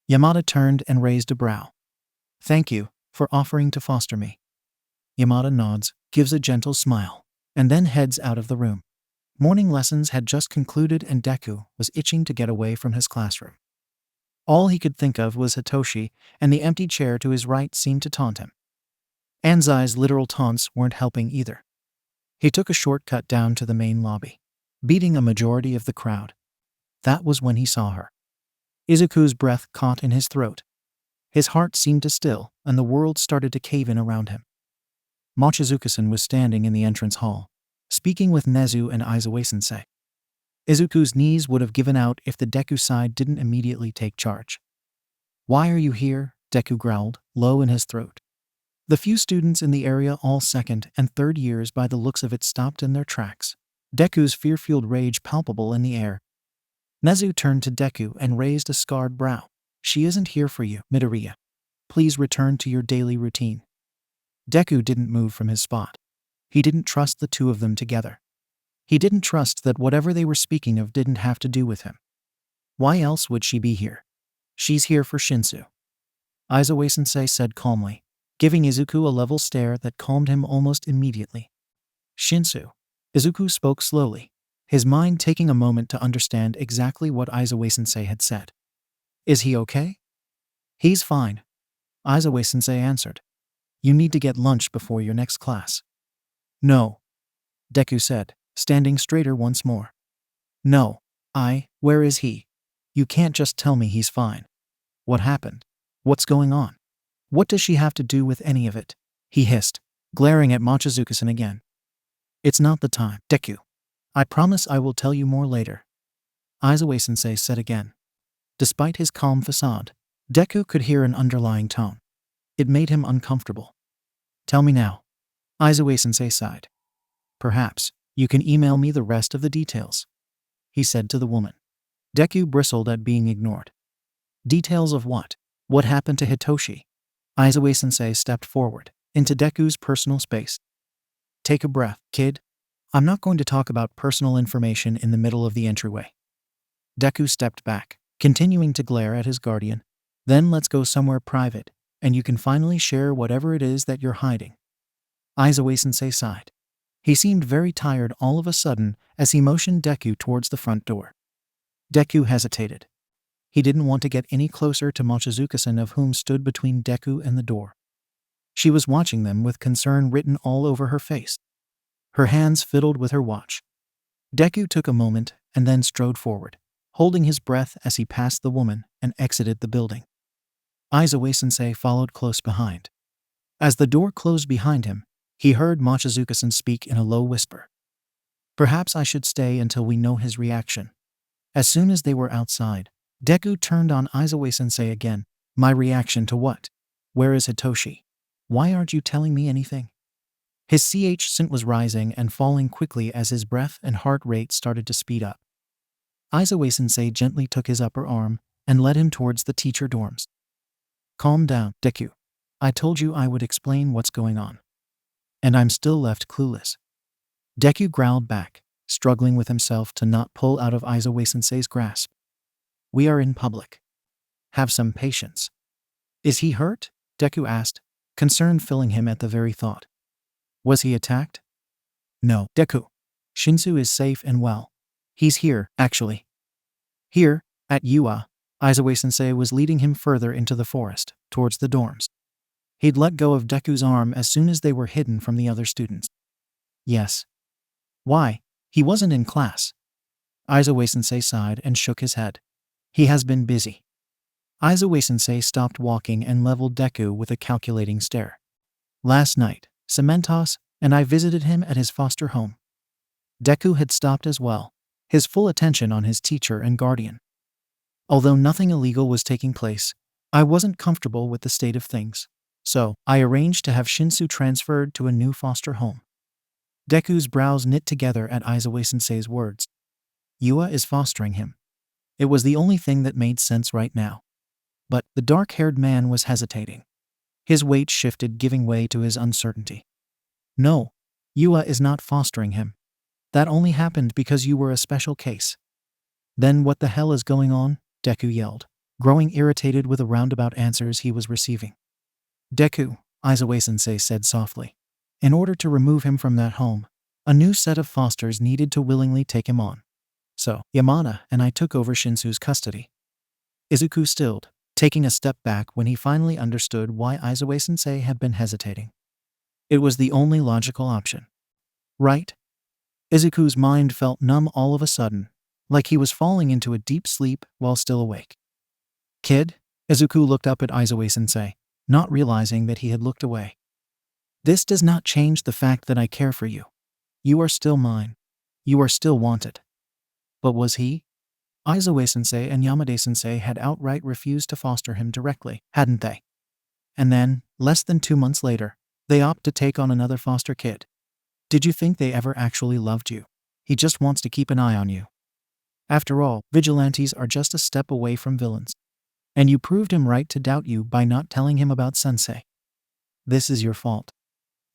Yamada turned and raised a brow. Thank you for offering to foster me. Yamada nods, gives a gentle smile, and then heads out of the room. Morning lessons had just concluded and Deku was itching to get away from his classroom. All he could think of was Hitoshi, and the empty chair to his right seemed to taunt him. Anzai's literal taunts weren't helping either. He took a shortcut down to the main lobby, beating a majority of the crowd. That was when he saw her. Izuku's breath caught in his throat. His heart seemed to still, and the world started to cave in around him. Mochizuki-san was standing in the entrance hall, speaking with Nezu and Aizawa-sensei. Izuku's knees would have given out if the Deku side didn't immediately take charge. "Why are you here?" Deku growled, low in his throat. The few students in the area, all second and third years by the looks of it, stopped in their tracks, Deku's fear-fueled rage palpable in the air. Nezu turned to Deku and raised a scarred brow. "She isn't here for you, Midoriya. Please return to your daily routine." Deku didn't move from his spot. He didn't trust the two of them together. He didn't trust that whatever they were speaking of didn't have to do with him. Why else would she be here? "She's here for Shinsou," Aizawa-sensei said calmly, giving Izuku a level stare that calmed him almost immediately. "Shinsou?" Izuku spoke slowly, his mind taking a moment to understand exactly what Aizawa-sensei had said. "Is he okay?" "He's fine," Aizawa-sensei answered. "You need to get lunch before your next class." "No," Deku said, standing straighter once more. "No. Where is he? You can't just tell me he's fine. What happened? What's going on? What does she have to do with any of it?" he hissed, glaring at Mochizuki-san again. "It's not the time, Deku. I promise I will tell you more later," Aizawa-sensei said again. Despite his calm facade, Deku could hear an underlying tone. It made him uncomfortable. "Tell me now," Aizawa-sensei sighed. "Perhaps you can email me the rest of the details," he said to the woman. Deku bristled at being ignored. "Details of what? What happened to Hitoshi?" Aizawa-sensei stepped forward, into Deku's personal space. "Take a breath, kid. I'm not going to talk about personal information in the middle of the entryway." Deku stepped back, continuing to glare at his guardian. "Then let's go somewhere private, and you can finally share whatever it is that you're hiding." Aizawa-sensei sighed. He seemed very tired all of a sudden as he motioned Deku towards the front door. Deku hesitated. He didn't want to get any closer to Mochizuki-san, of whom stood between Deku and the door. She was watching them with concern written all over her face. Her hands fiddled with her watch. Deku took a moment and then strode forward, holding his breath as he passed the woman and exited the building. Aizawa-sensei followed close behind. As the door closed behind him, he heard Mochizuki-san speak in a low whisper. "Perhaps I should stay until we know his reaction." As soon as they were outside, Deku turned on Aizawa-sensei again. "My reaction to what? Where is Hitoshi? Why aren't you telling me anything?" His scent was rising and falling quickly as his breath and heart rate started to speed up. Aizawa-sensei gently took his upper arm and led him towards the teacher dorms. "Calm down, Deku. I told you I would explain what's going on. And I'm still left clueless." Deku growled back, struggling with himself to not pull out of Aizawa-sensei's grasp. "We are in public. Have some patience." "Is he hurt?" Deku asked, concern filling him at the very thought. "Was he attacked?" "No, Deku. Shinsou is safe and well. He's here, actually." "Here, at UA." Aizawa-sensei was leading him further into the forest, towards the dorms. He'd let go of Deku's arm as soon as they were hidden from the other students. "Yes." "Why? He wasn't in class." Aizawa-sensei sighed and shook his head. "He has been busy." Aizawa-sensei stopped walking and leveled Deku with a calculating stare. "Last night, Cementos and I visited him at his foster home." Deku had stopped as well, his full attention on his teacher and guardian. "Although nothing illegal was taking place, I wasn't comfortable with the state of things. So, I arranged to have Shinsou transferred to a new foster home." Deku's brows knit together at Aizawa-sensei's words. Yua is fostering him. It was the only thing that made sense right now. But the dark-haired man was hesitating. His weight shifted, giving way to his uncertainty. "No, Yua is not fostering him. That only happened because you were a special case." "Then what the hell is going on?" Deku yelled, growing irritated with the roundabout answers he was receiving. "Deku," Aizawa-sensei said softly. "In order to remove him from that home, a new set of fosters needed to willingly take him on. So, Yamada and I took over Shinsou's custody." Izuku stilled, taking a step back when he finally understood why Aizawa-sensei had been hesitating. It was the only logical option. Right? Izuku's mind felt numb all of a sudden, like he was falling into a deep sleep while still awake. Kid? Izuku looked up at Aizawa-sensei, not realizing that he had looked away. This does not change the fact that I care for you. You are still mine. You are still wanted. But was he? Aizawa-sensei and Yamada-sensei had outright refused to foster him directly, hadn't they? And then, less than 2 months later, they opt to take on another foster kid. Did you think they ever actually loved you? He just wants to keep an eye on you. After all, vigilantes are just a step away from villains. And you proved him right to doubt you by not telling him about Sensei. This is your fault.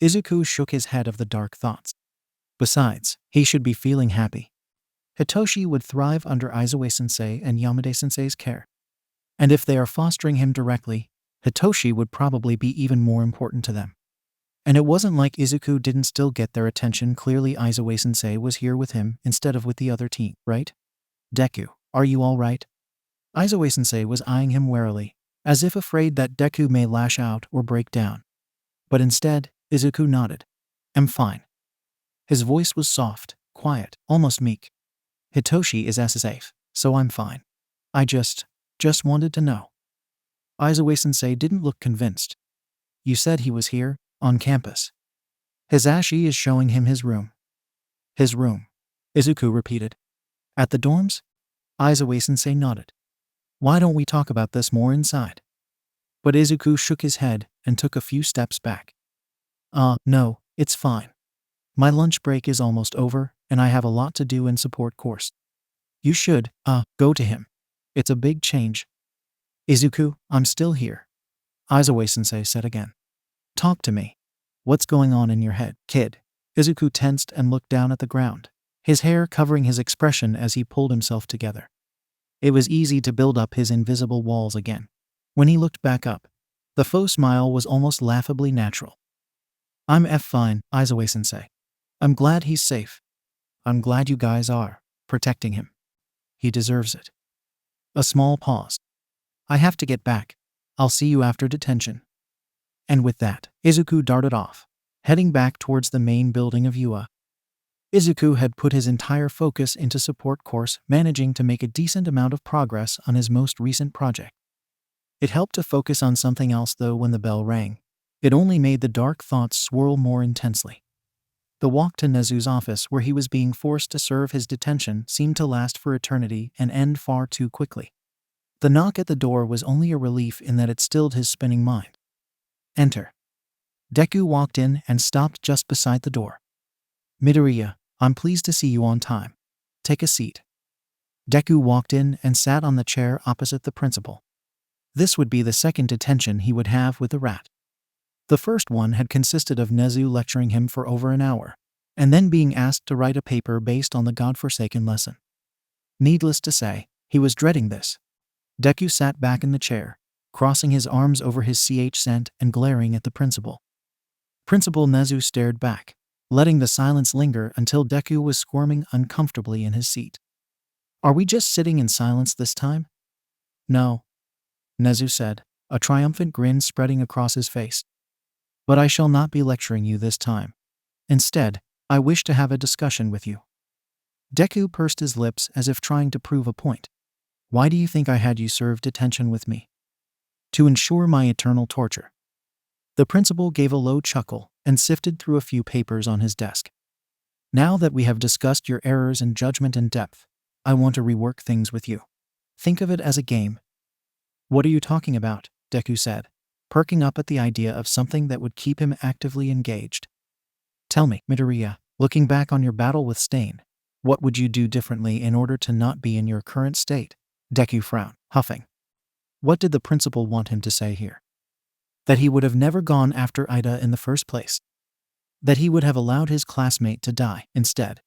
Izuku shook his head of the dark thoughts. Besides, he should be feeling happy. Hitoshi would thrive under Aizawa-sensei and Yamada-sensei's care. And if they are fostering him directly, Hitoshi would probably be even more important to them. And it wasn't like Izuku didn't still get their attention. Clearly Aizawa-sensei was here with him instead of with the other team, right? Deku, are you all right? Aizawa-sensei was eyeing him warily, as if afraid that Deku may lash out or break down. But instead, Izuku nodded. I'm fine. His voice was soft, quiet, almost meek. Hitoshi is safe, so I'm fine. I just wanted to know. Aizawa-sensei didn't look convinced. You said he was here, on campus. Hisashi is showing him his room. His room, Izuku repeated. At the dorms? Aizawa-sensei nodded. Why don't we talk about this more inside? But Izuku shook his head and took a few steps back. No, it's fine. My lunch break is almost over, and I have a lot to do in support course. You should, go to him. It's a big change. Izuku, I'm still here. Aizawa-sensei said again. Talk to me. What's going on in your head, kid? Izuku tensed and looked down at the ground, his hair covering his expression as he pulled himself together. It was easy to build up his invisible walls again. When he looked back up, the faux smile was almost laughably natural. I'm fine, Aizawa-sensei. I'm glad he's safe. I'm glad you guys are protecting him. He deserves it. A small pause. I have to get back. I'll see you after detention. And with that, Izuku darted off, heading back towards the main building of UA. Izuku had put his entire focus into support course, managing to make a decent amount of progress on his most recent project. It helped to focus on something else though when the bell rang. It only made the dark thoughts swirl more intensely. The walk to Nezu's office where he was being forced to serve his detention seemed to last for eternity and end far too quickly. The knock at the door was only a relief in that it stilled his spinning mind. Enter. Deku walked in and stopped just beside the door. Midoriya, I'm pleased to see you on time. Take a seat. Deku walked in and sat on the chair opposite the principal. This would be the second detention he would have with the rat. The first one had consisted of Nezu lecturing him for over an hour, and then being asked to write a paper based on the godforsaken lesson. Needless to say, he was dreading this. Deku sat back in the chair, crossing his arms over his scent and glaring at the principal. Principal Nezu stared back, letting the silence linger until Deku was squirming uncomfortably in his seat. Are we just sitting in silence this time? No, Nezu said, a triumphant grin spreading across his face. But I shall not be lecturing you this time. Instead, I wish to have a discussion with you. Deku pursed his lips as if trying to prove a point. Why do you think I had you serve detention with me? To ensure my eternal torture. The principal gave a low chuckle and sifted through a few papers on his desk. Now that we have discussed your errors in judgment in depth, I want to rework things with you. Think of it as a game. What are you talking about? Deku said, perking up at the idea of something that would keep him actively engaged. Tell me, Midoriya, looking back on your battle with Stain, what would you do differently in order to not be in your current state? Deku frowned, huffing. What did the principal want him to say here? That he would have never gone after Ida in the first place. That he would have allowed his classmate to die instead.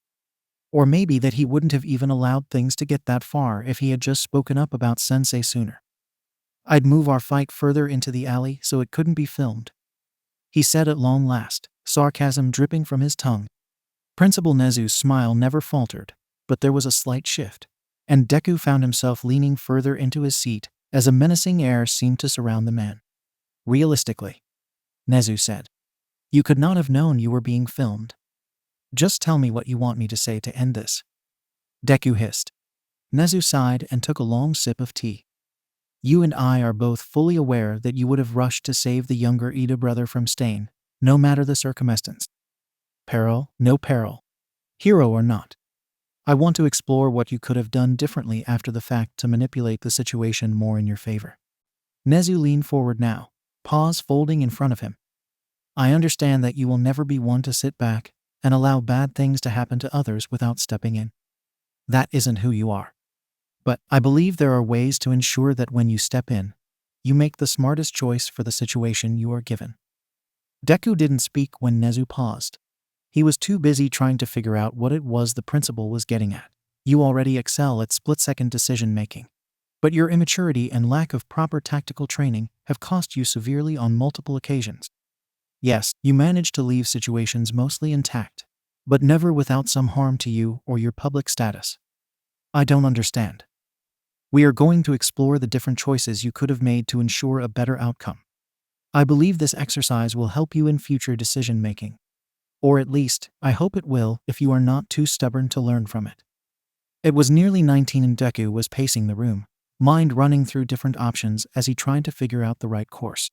Or maybe that he wouldn't have even allowed things to get that far if he had just spoken up about Sensei sooner. I'd move our fight further into the alley so it couldn't be filmed. He said at long last, sarcasm dripping from his tongue. Principal Nezu's smile never faltered, but there was a slight shift, and Deku found himself leaning further into his seat as a menacing air seemed to surround the man. Realistically, Nezu said, you could not have known you were being filmed. Just tell me what you want me to say to end this. Deku hissed. Nezu sighed and took a long sip of tea. You and I are both fully aware that you would have rushed to save the younger Ida brother from Stain, no matter the circumstance. Peril, no peril. Hero or not. I want to explore what you could have done differently after the fact to manipulate the situation more in your favor. Nezu leaned forward now, paws folding in front of him. I understand that you will never be one to sit back and allow bad things to happen to others without stepping in. That isn't who you are. But I believe there are ways to ensure that when you step in, you make the smartest choice for the situation you are given. Deku didn't speak when Nezu paused. He was too busy trying to figure out what it was the principal was getting at. You already excel at split-second decision-making. But your immaturity and lack of proper tactical training have cost you severely on multiple occasions. Yes, you managed to leave situations mostly intact, but never without some harm to you or your public status. I don't understand. We are going to explore the different choices you could have made to ensure a better outcome. I believe this exercise will help you in future decision-making. Or at least, I hope it will if you are not too stubborn to learn from it. It was nearly 19 and Deku was pacing the room, mind running through different options as he tried to figure out the right course.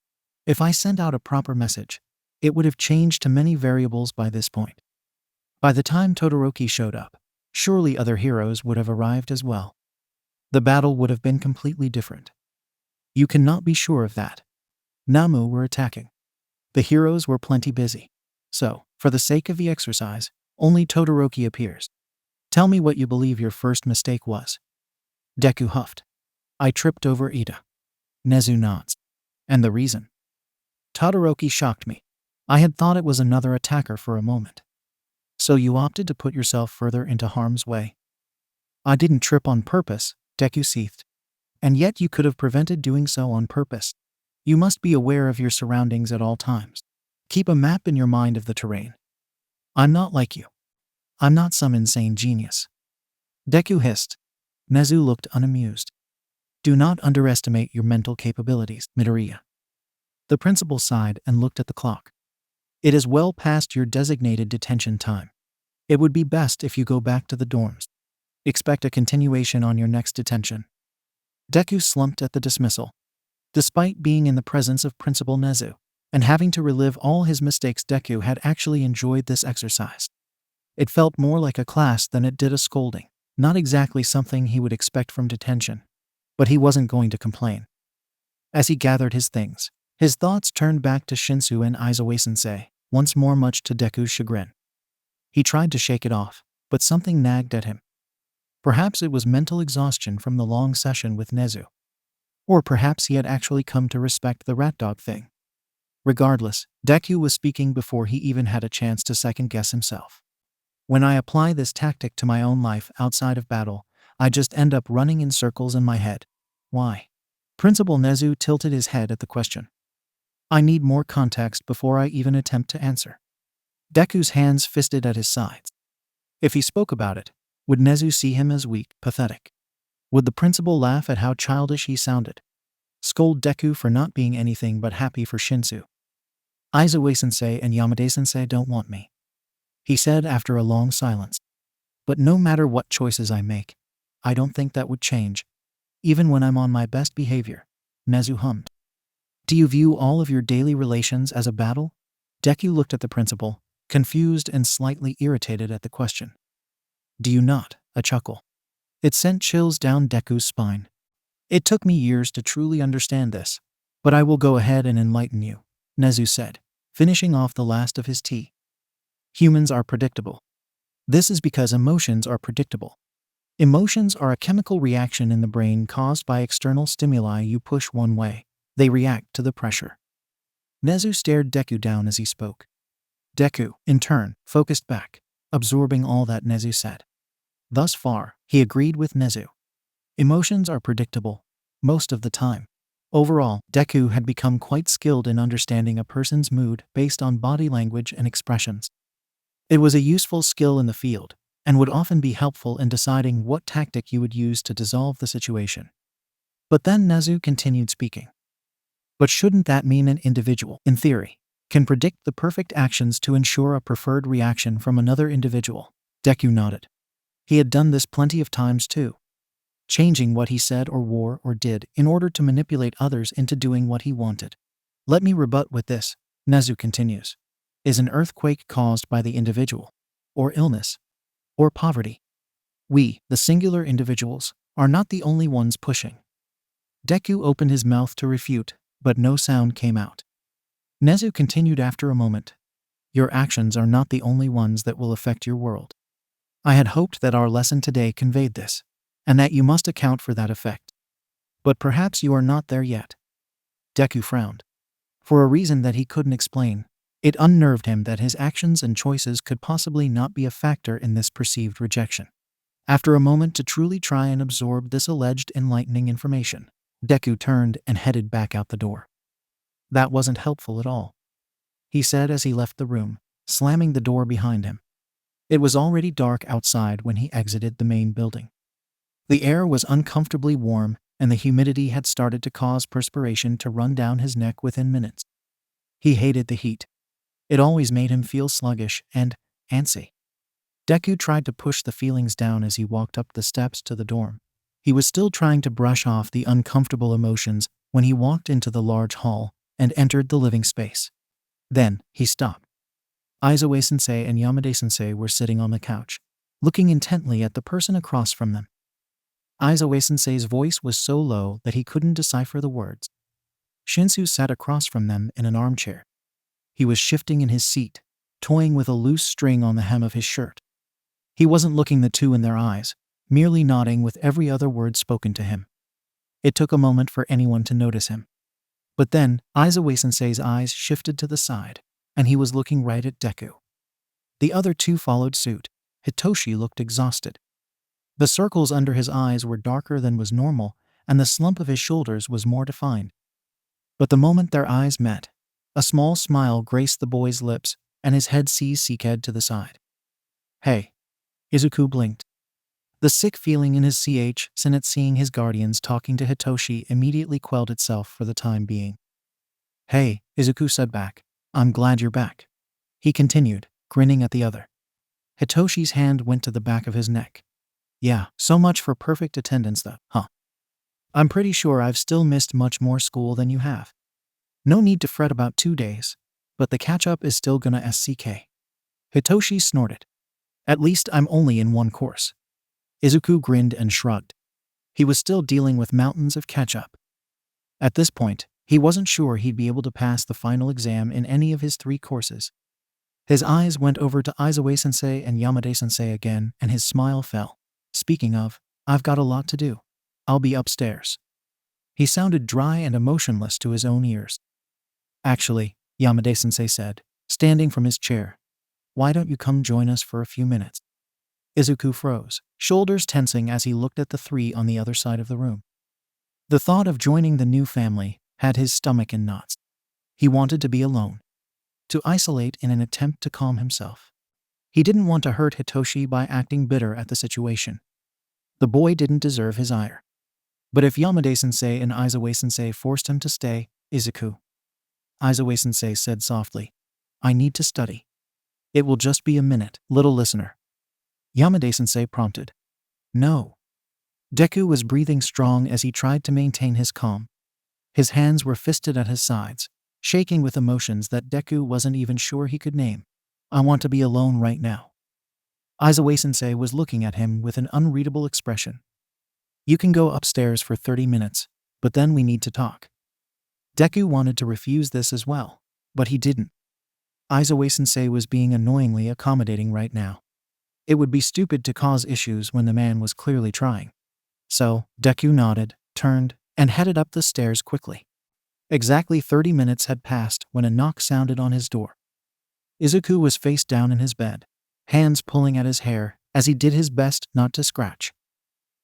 If I sent out a proper message, it would have changed to many variables by this point. By the time Todoroki showed up, surely other heroes would have arrived as well. The battle would have been completely different. You cannot be sure of that. Namu were attacking. The heroes were plenty busy. So, for the sake of the exercise, only Todoroki appears. Tell me what you believe your first mistake was. Deku huffed. I tripped over Ida. Nezu nods. And the reason? Todoroki shocked me. I had thought it was another attacker for a moment. So you opted to put yourself further into harm's way. I didn't trip on purpose, Deku seethed. And yet you could have prevented doing so on purpose. You must be aware of your surroundings at all times. Keep a map in your mind of the terrain. I'm not like you. I'm not some insane genius. Deku hissed. Nezu looked unamused. Do not underestimate your mental capabilities, Midoriya. The principal sighed and looked at the clock. It is well past your designated detention time. It would be best if you go back to the dorms. Expect a continuation on your next detention. Deku slumped at the dismissal. Despite being in the presence of Principal Nezu and having to relive all his mistakes, Deku had actually enjoyed this exercise. It felt more like a class than it did a scolding. Not exactly something he would expect from detention, but he wasn't going to complain. As he gathered his things, his thoughts turned back to Shinsou and Aizawa Sensei, once more much to Deku's chagrin. He tried to shake it off, but something nagged at him. Perhaps it was mental exhaustion from the long session with Nezu. Or perhaps he had actually come to respect the rat dog thing. Regardless, Deku was speaking before he even had a chance to second-guess himself. When I apply this tactic to my own life outside of battle, I just end up running in circles in my head. Why? Principal Nezu tilted his head at the question. I need more context before I even attempt to answer. Deku's hands fisted at his sides. If he spoke about it, would Nezu see him as weak, pathetic? Would the principal laugh at how childish he sounded? Scold Deku for not being anything but happy for Shinsou? Aizawa Sensei and Yamada Sensei don't want me, he said after a long silence. But no matter what choices I make, I don't think that would change. Even when I'm on my best behavior, Nezu hummed. Do you view all of your daily relations as a battle? Deku looked at the principal, confused and slightly irritated at the question. Do you not? A chuckle. It sent chills down Deku's spine. It took me years to truly understand this, but I will go ahead and enlighten you, Nezu said, finishing off the last of his tea. Humans are predictable. This is because emotions are predictable. Emotions are a chemical reaction in the brain caused by external stimuli. You push one way, they react to the pressure. Nezu stared Deku down as he spoke. Deku, in turn, focused back, absorbing all that Nezu said. Thus far, he agreed with Nezu. Emotions are predictable, most of the time. Overall, Deku had become quite skilled in understanding a person's mood based on body language and expressions. It was a useful skill in the field, and would often be helpful in deciding what tactic you would use to dissolve the situation. But then Nezu continued speaking. But shouldn't that mean an individual, in theory, can predict the perfect actions to ensure a preferred reaction from another individual? Deku nodded. He had done this plenty of times too. changing what he said or wore or did in order to manipulate others into doing what he wanted. Let me rebut with this, Nezu continues. Is an earthquake caused by the individual, or illness, or poverty? We, the singular individuals, are not the only ones pushing. Deku opened his mouth to refute, but no sound came out. Nezu continued after a moment. Your actions are not the only ones that will affect your world. I had hoped that our lesson today conveyed this, and that you must account for that effect. But perhaps you are not there yet. Deku frowned. For a reason that he couldn't explain, it unnerved him that his actions and choices could possibly not be a factor in this perceived rejection. After a moment to truly try and absorb this alleged enlightening information, Deku turned and headed back out the door. That wasn't helpful at all, he said as he left the room, slamming the door behind him. It was already dark outside when he exited the main building. The air was uncomfortably warm, and the humidity had started to cause perspiration to run down his neck within minutes. He hated the heat. It always made him feel sluggish and antsy. Deku tried to push the feelings down as he walked up the steps to the dorm. He was still trying to brush off the uncomfortable emotions when he walked into the large hall and entered the living space. Then, he stopped. Aizawa-sensei and Yamada-sensei were sitting on the couch, looking intently at the person across from them. Aizawa-sensei's voice was so low that he couldn't decipher the words. Shinsou sat across from them in an armchair. He was shifting in his seat, toying with a loose string on the hem of his shirt. He wasn't looking the two in their eyes, merely nodding with every other word spoken to him. It took a moment for anyone to notice him. But then, Aizawa-sensei's eyes shifted to the side, and he was looking right at Deku. The other two followed suit. Hitoshi looked exhausted. The circles under his eyes were darker than was normal, and the slump of his shoulders was more defined. But the moment their eyes met, a small smile graced the boy's lips, and his head seeked to the side. Hey. Izuku blinked. The sick feeling in his sin at seeing his guardians talking to Hitoshi immediately quelled itself for the time being. Hey, Izuku said back. I'm glad you're back. He continued, grinning at the other. Hitoshi's hand went to the back of his neck. Yeah, so much for perfect attendance though, huh? I'm pretty sure I've still missed much more school than you have. No need to fret about 2 days, but the catch-up is still gonna SCK. Hitoshi snorted. At least I'm only in one course. Izuku grinned and shrugged. He was still dealing with mountains of catch-up. At this point, he wasn't sure he'd be able to pass the final exam in any of his 3 courses. His eyes went over to Aizawa-sensei and Yamada-sensei again, and his smile fell. Speaking of, I've got a lot to do. I'll be upstairs. He sounded dry and emotionless to his own ears. Actually, Yamada-sensei said, standing from his chair. Why don't you come join us for a few minutes? Izuku froze, shoulders tensing as he looked at the 3 on the other side of the room. The thought of joining the new family had his stomach in knots. He wanted to be alone, to isolate in an attempt to calm himself. He didn't want to hurt Hitoshi by acting bitter at the situation. The boy didn't deserve his ire. But if Yamada-sensei and Aizawa-sensei forced him to stay, Izuku. Aizawa-sensei said softly, I need to study. It will just be a minute, little listener. Yamada-sensei prompted. No. Deku was breathing strong as he tried to maintain his calm. His hands were fisted at his sides, shaking with emotions that Deku wasn't even sure he could name. I want to be alone right now. Aizawa-sensei was looking at him with an unreadable expression. You can go upstairs for 30 minutes, but then we need to talk. Deku wanted to refuse this as well, but he didn't. Aizawa-sensei was being annoyingly accommodating right now. It would be stupid to cause issues when the man was clearly trying. So, Deku nodded, turned, and headed up the stairs quickly. Exactly 30 minutes had passed when a knock sounded on his door. Izuku was face down in his bed, hands pulling at his hair as he did his best not to scratch.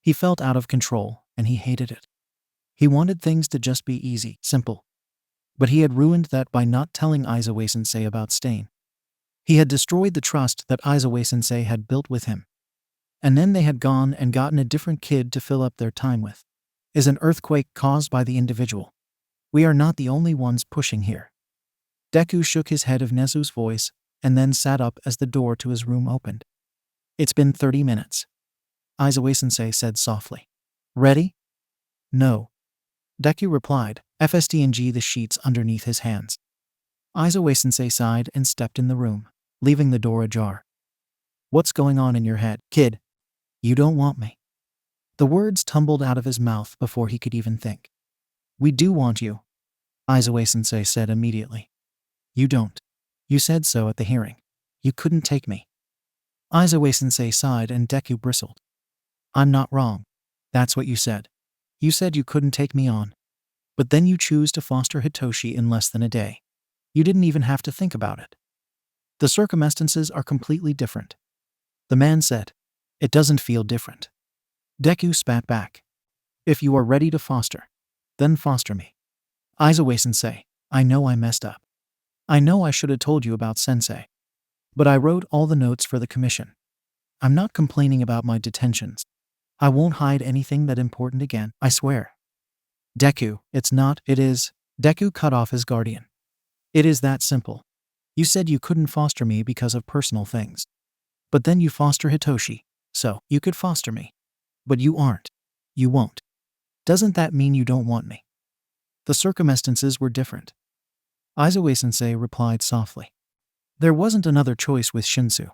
He felt out of control, and he hated it. He wanted things to just be easy, simple. But he had ruined that by not telling Aizawa-sensei about Stain. He had destroyed the trust that Aizawa-sensei had built with him. And then they had gone and gotten a different kid to fill up their time with. Is an earthquake caused by the individual? We are not the only ones pushing here. Deku shook his head of Nezu's voice, and then sat up as the door to his room opened. It's been 30 minutes. Aizawa-sensei said softly. Ready? No. Deku replied, FSTNG the sheets underneath his hands. Aizawa-sensei sighed and stepped in the room, leaving the door ajar. What's going on in your head, kid? You don't want me. The words tumbled out of his mouth before he could even think. We do want you, Aizawa-sensei said immediately. You don't. You said so at the hearing. You couldn't take me. Aizawa-sensei sighed and Deku bristled. I'm not wrong. That's what you said. You said you couldn't take me on. But then you choose to foster Hitoshi in less than a day. You didn't even have to think about it. The circumstances are completely different. The man said. It doesn't feel different. Deku spat back. If you are ready to foster, then foster me. Aizawa-sensei, I know I messed up. I know I should have told you about sensei. But I wrote all the notes for the commission. I'm not complaining about my detentions. I won't hide anything that important again, I swear. Deku, it's not, it is. Deku cut off his guardian. It is that simple. You said you couldn't foster me because of personal things. But then you foster Hitoshi, so you could foster me. But you aren't. You won't. Doesn't that mean you don't want me? The circumstances were different. Aizawa-sensei replied softly. There wasn't another choice with Shinsou.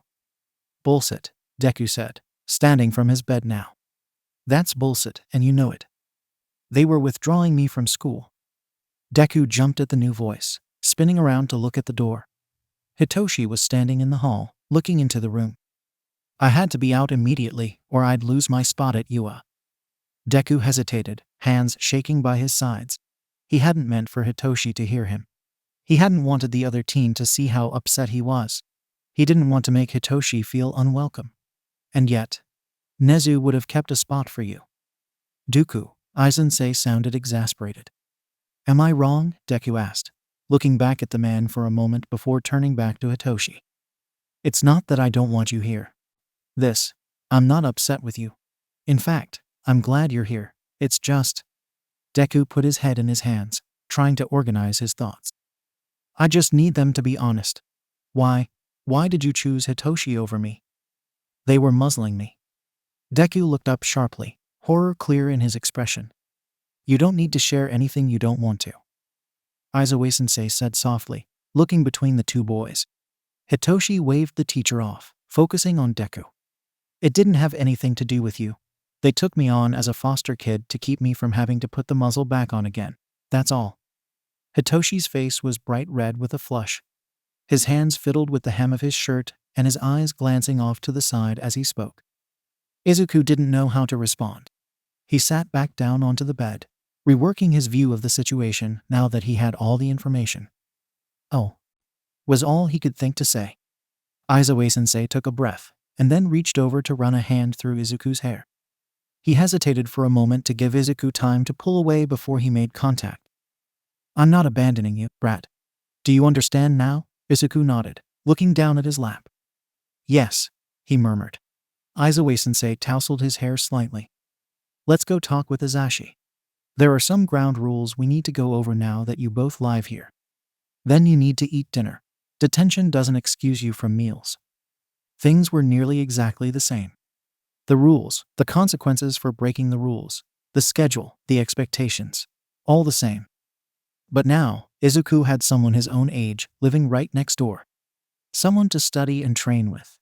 Bullshit, Deku said, standing from his bed now. That's bullshit, and you know it. They were withdrawing me from school. Deku jumped at the new voice, spinning around to look at the door. Hitoshi was standing in the hall, looking into the room. I had to be out immediately, or I'd lose my spot at UA. Deku hesitated, hands shaking by his sides. He hadn't meant for Hitoshi to hear him. He hadn't wanted the other teen to see how upset he was. He didn't want to make Hitoshi feel unwelcome. And yet, Nezu would have kept a spot for you. Deku, Aizawa-sensei sounded exasperated. Am I wrong? Deku asked, looking back at the man for a moment before turning back to Hitoshi. It's not that I don't want you here. I'm not upset with you. In fact, I'm glad you're here. It's just… Deku put his head in his hands, trying to organize his thoughts. I just need them to be honest. Why did you choose Hitoshi over me? They were muzzling me. Deku looked up sharply, horror clear in his expression. You don't need to share anything you don't want to. Aizawa-sensei said softly, looking between the two boys. Hitoshi waved the teacher off, focusing on Deku. It didn't have anything to do with you. They took me on as a foster kid to keep me from having to put the muzzle back on again. That's all. Hitoshi's face was bright red with a flush. His hands fiddled with the hem of his shirt and his eyes glancing off to the side as he spoke. Izuku didn't know how to respond. He sat back down onto the bed, reworking his view of the situation now that he had all the information. Oh, was all he could think to say. Aizawa-sensei took a breath and then reached over to run a hand through Izuku's hair. He hesitated for a moment to give Izuku time to pull away before he made contact. I'm not abandoning you, brat. Do you understand now? Izuku nodded, looking down at his lap. Yes, he murmured. Aizawa-sensei tousled his hair slightly. Let's go talk with Azashi. There are some ground rules we need to go over now that you both live here. Then you need to eat dinner. Detention doesn't excuse you from meals. Things were nearly exactly the same. The rules, the consequences for breaking the rules, the schedule, the expectations, all the same. But now, Izuku had someone his own age living right next door. Someone to study and train with.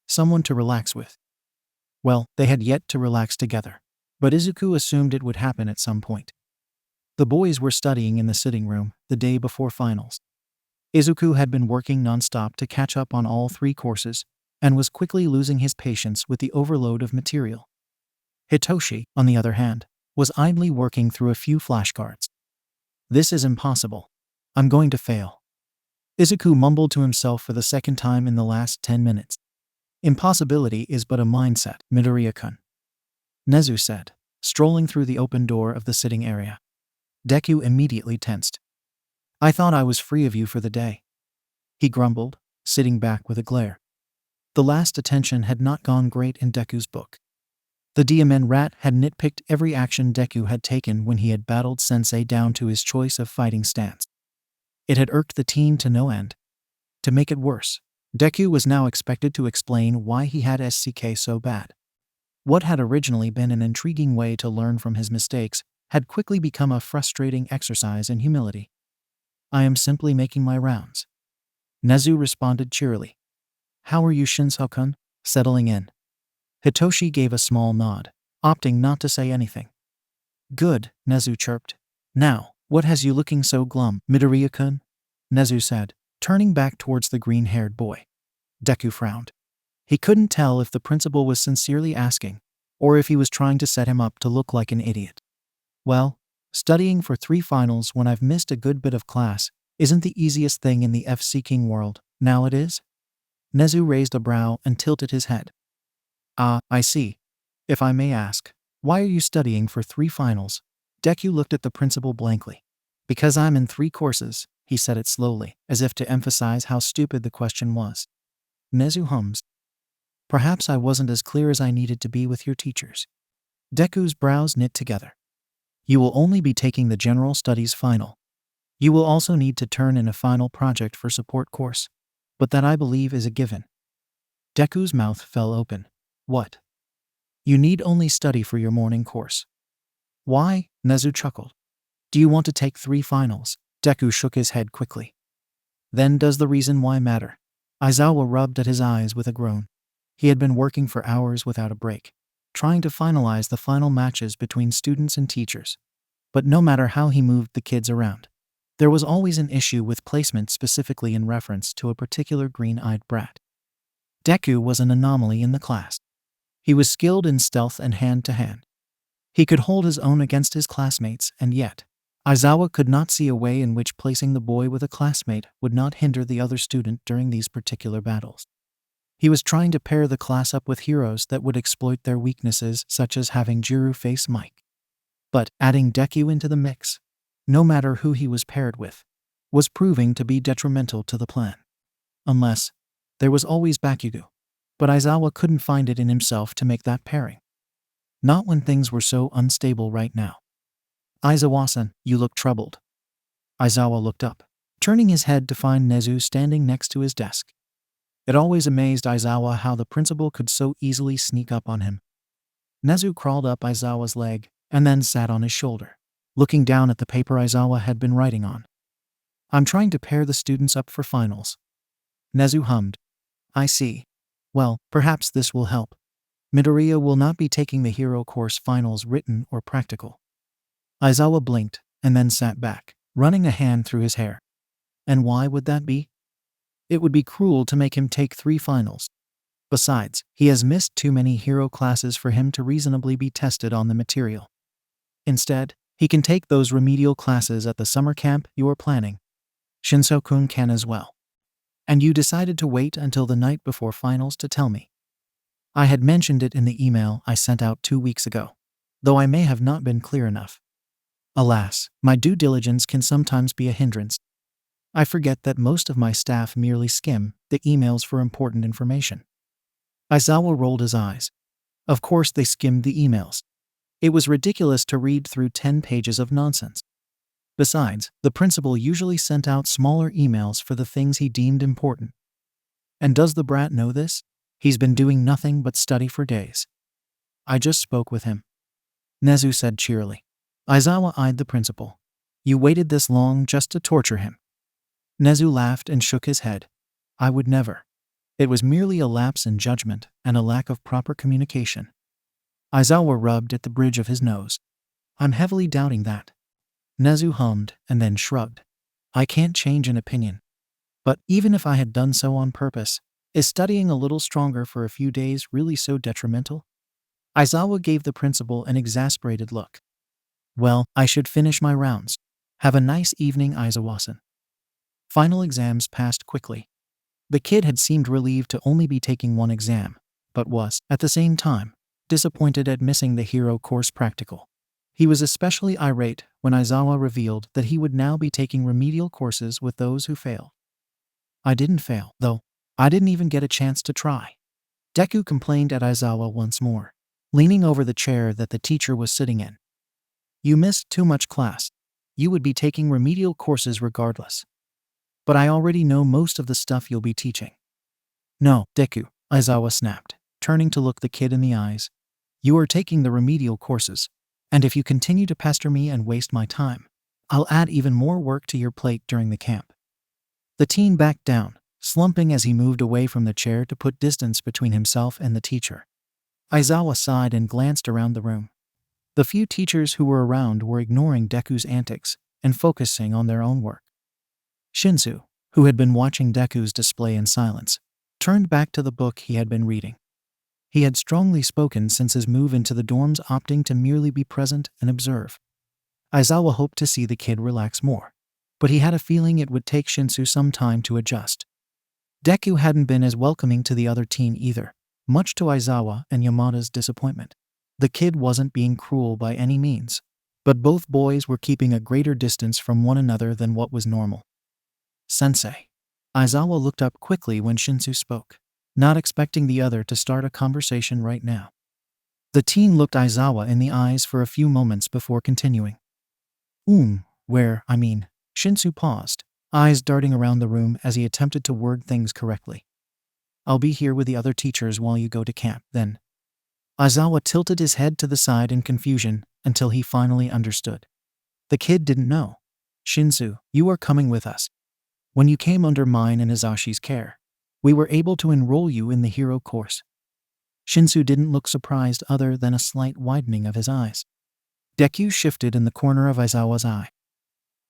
Someone to relax with. Well, they had yet to relax together, but Izuku assumed it would happen at some point. The boys were studying in the sitting room the day before finals. Izuku had been working nonstop to catch up on all 3 courses and was quickly losing his patience with the overload of material. Hitoshi, on the other hand, was idly working through a few flashcards. This is impossible. I'm going to fail. Izuku mumbled to himself for the second time in the last 10 minutes. Impossibility is but a mindset, Midoriya-kun. Nezu said, strolling through the open door of the sitting area. Deku immediately tensed. I thought I was free of you for the day. He grumbled, sitting back with a glare. The last attention had not gone great in Deku's book. The DMN rat had nitpicked every action Deku had taken when he had battled Sensei down to his choice of fighting stance. It had irked the teen to no end. To make it worse, Deku was now expected to explain why he had SCK so bad. What had originally been an intriguing way to learn from his mistakes had quickly become a frustrating exercise in humility. I am simply making my rounds. Nezu responded cheerily. How are you, Shinsou-kun? Settling in? Hitoshi gave a small nod, opting not to say anything. Good, Nezu chirped. Now, what has you looking so glum, Midoriya-kun? Nezu said, turning back towards the green-haired boy. Deku frowned. He couldn't tell if the principal was sincerely asking, or if he was trying to set him up to look like an idiot. Well, studying for 3 finals when I've missed a good bit of class isn't the easiest thing in the F-seeking world, now it is? Nezu raised a brow and tilted his head. Ah, I see. If I may ask, why are you studying for 3 finals? Deku looked at the principal blankly. Because I'm in 3 courses, he said it slowly, as if to emphasize how stupid the question was. Nezu hums. Perhaps I wasn't as clear as I needed to be with your teachers. Deku's brows knit together. You will only be taking the general studies final. You will also need to turn in a final project for support course, but that I believe is a given. Deku's mouth fell open. What? You need only study for your morning course. Why? Nezu chuckled. Do you want to take 3 finals? Deku shook his head quickly. Then does the reason why matter? Aizawa rubbed at his eyes with a groan. He had been working for hours without a break, trying to finalize the final matches between students and teachers. But no matter how he moved the kids around, there was always an issue with placement, specifically in reference to a particular green-eyed brat. Deku was an anomaly in the class. He was skilled in stealth and hand-to-hand. He could hold his own against his classmates, and yet, Aizawa could not see a way in which placing the boy with a classmate would not hinder the other student during these particular battles. He was trying to pair the class up with heroes that would exploit their weaknesses, such as having Jiru face Mike. But adding Deku into the mix, no matter who he was paired with, was proving to be detrimental to the plan. Unless, there was always Bakugo. But Aizawa couldn't find it in himself to make that pairing. Not when things were so unstable right now. Aizawa-san, you look troubled. Aizawa looked up, turning his head to find Nezu standing next to his desk. It always amazed Aizawa how the principal could so easily sneak up on him. Nezu crawled up Aizawa's leg and then sat on his shoulder, looking down at the paper Aizawa had been writing on. I'm trying to pair the students up for finals. Nezu hummed. I see. Well, perhaps this will help. Midoriya will not be taking the hero course finals, written or practical. Aizawa blinked and then sat back, running a hand through his hair. And why would that be? It would be cruel to make him take 3 finals. Besides, he has missed too many hero classes for him to reasonably be tested on the material. Instead, he can take those remedial classes at the summer camp you are planning. Shinsou-kun can as well. And you decided to wait until the night before finals to tell me. I had mentioned it in the email I sent out 2 weeks ago, though I may have not been clear enough. Alas, my due diligence can sometimes be a hindrance. I forget that most of my staff merely skim the emails for important information. Aizawa rolled his eyes. Of course they skimmed the emails. It was ridiculous to read through 10 pages of nonsense. Besides, the principal usually sent out smaller emails for the things he deemed important. And does the brat know this? He's been doing nothing but study for days. I just spoke with him. Nezu said cheerily. Aizawa eyed the principal. You waited this long just to torture him? Nezu laughed and shook his head. I would never. It was merely a lapse in judgment and a lack of proper communication. Aizawa rubbed at the bridge of his nose. I'm heavily doubting that. Nezu hummed and then shrugged. I can't change an opinion. But even if I had done so on purpose, is studying a little stronger for a few days really so detrimental? Aizawa gave the principal an exasperated look. Well, I should finish my rounds. Have a nice evening, Aizawa-san. Final exams passed quickly. The kid had seemed relieved to only be taking 1 exam, but was, at the same time, disappointed at missing the hero course practical. He was especially irate when Aizawa revealed that he would now be taking remedial courses with those who failed. I didn't fail, though. I didn't even get a chance to try. Deku complained at Aizawa once more, leaning over the chair that the teacher was sitting in. You missed too much class. You would be taking remedial courses regardless. But I already know most of the stuff you'll be teaching. No, Deku, Aizawa snapped, turning to look the kid in the eyes. You are taking the remedial courses, and if you continue to pester me and waste my time, I'll add even more work to your plate during the camp." The teen backed down, slumping as he moved away from the chair to put distance between himself and the teacher. Aizawa sighed and glanced around the room. The few teachers who were around were ignoring Deku's antics and focusing on their own work. Shinsou, who had been watching Deku's display in silence, turned back to the book he had been reading. He had strongly spoken since his move into the dorms, opting to merely be present and observe. Aizawa hoped to see the kid relax more, but he had a feeling it would take Shinsou some time to adjust. Deku hadn't been as welcoming to the other teen either, much to Aizawa and Yamada's disappointment. The kid wasn't being cruel by any means, but both boys were keeping a greater distance from one another than what was normal. "Sensei." Aizawa looked up quickly when Shinsou spoke, not expecting the other to start a conversation right now. The teen looked Aizawa in the eyes for a few moments before continuing. Shinsou paused, eyes darting around the room as he attempted to word things correctly. "I'll be here with the other teachers while you go to camp, then." Aizawa tilted his head to the side in confusion until he finally understood. The kid didn't know. "Shinsou, you are coming with us. When you came under mine and Izashi's care, we were able to enroll you in the hero course." Shinsou didn't look surprised other than a slight widening of his eyes. Deku shifted in the corner of Aizawa's eye.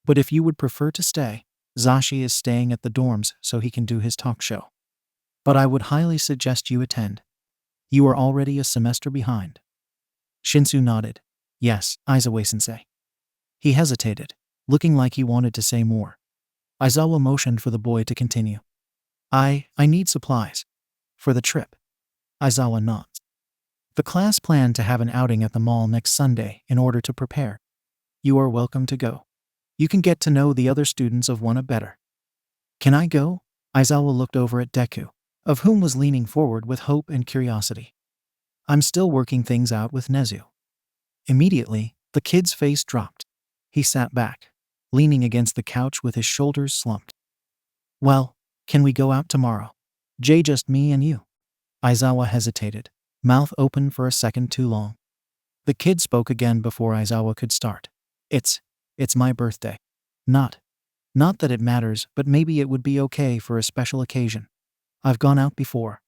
"But if you would prefer to stay, Zashi is staying at the dorms so he can do his talk show. But I would highly suggest you attend. You are already a semester behind." Shinsou nodded. "Yes, Aizawa-sensei." He hesitated, looking like he wanted to say more. Aizawa motioned for the boy to continue. I need supplies. For the trip." Aizawa nods. "The class planned to have an outing at the mall next Sunday in order to prepare. You are welcome to go. You can get to know the other students of one better." "Can I go?" Aizawa looked over at Deku, of whom was leaning forward with hope and curiosity. "I'm still working things out with Nezu." Immediately, the kid's face dropped. He sat back, leaning against the couch with his shoulders slumped. "Well, can we go out tomorrow? Just me and you?" Aizawa hesitated, mouth open for a second too long. The kid spoke again before Aizawa could start. It's my birthday. Not that it matters, but maybe it would be okay for a special occasion. I've gone out before."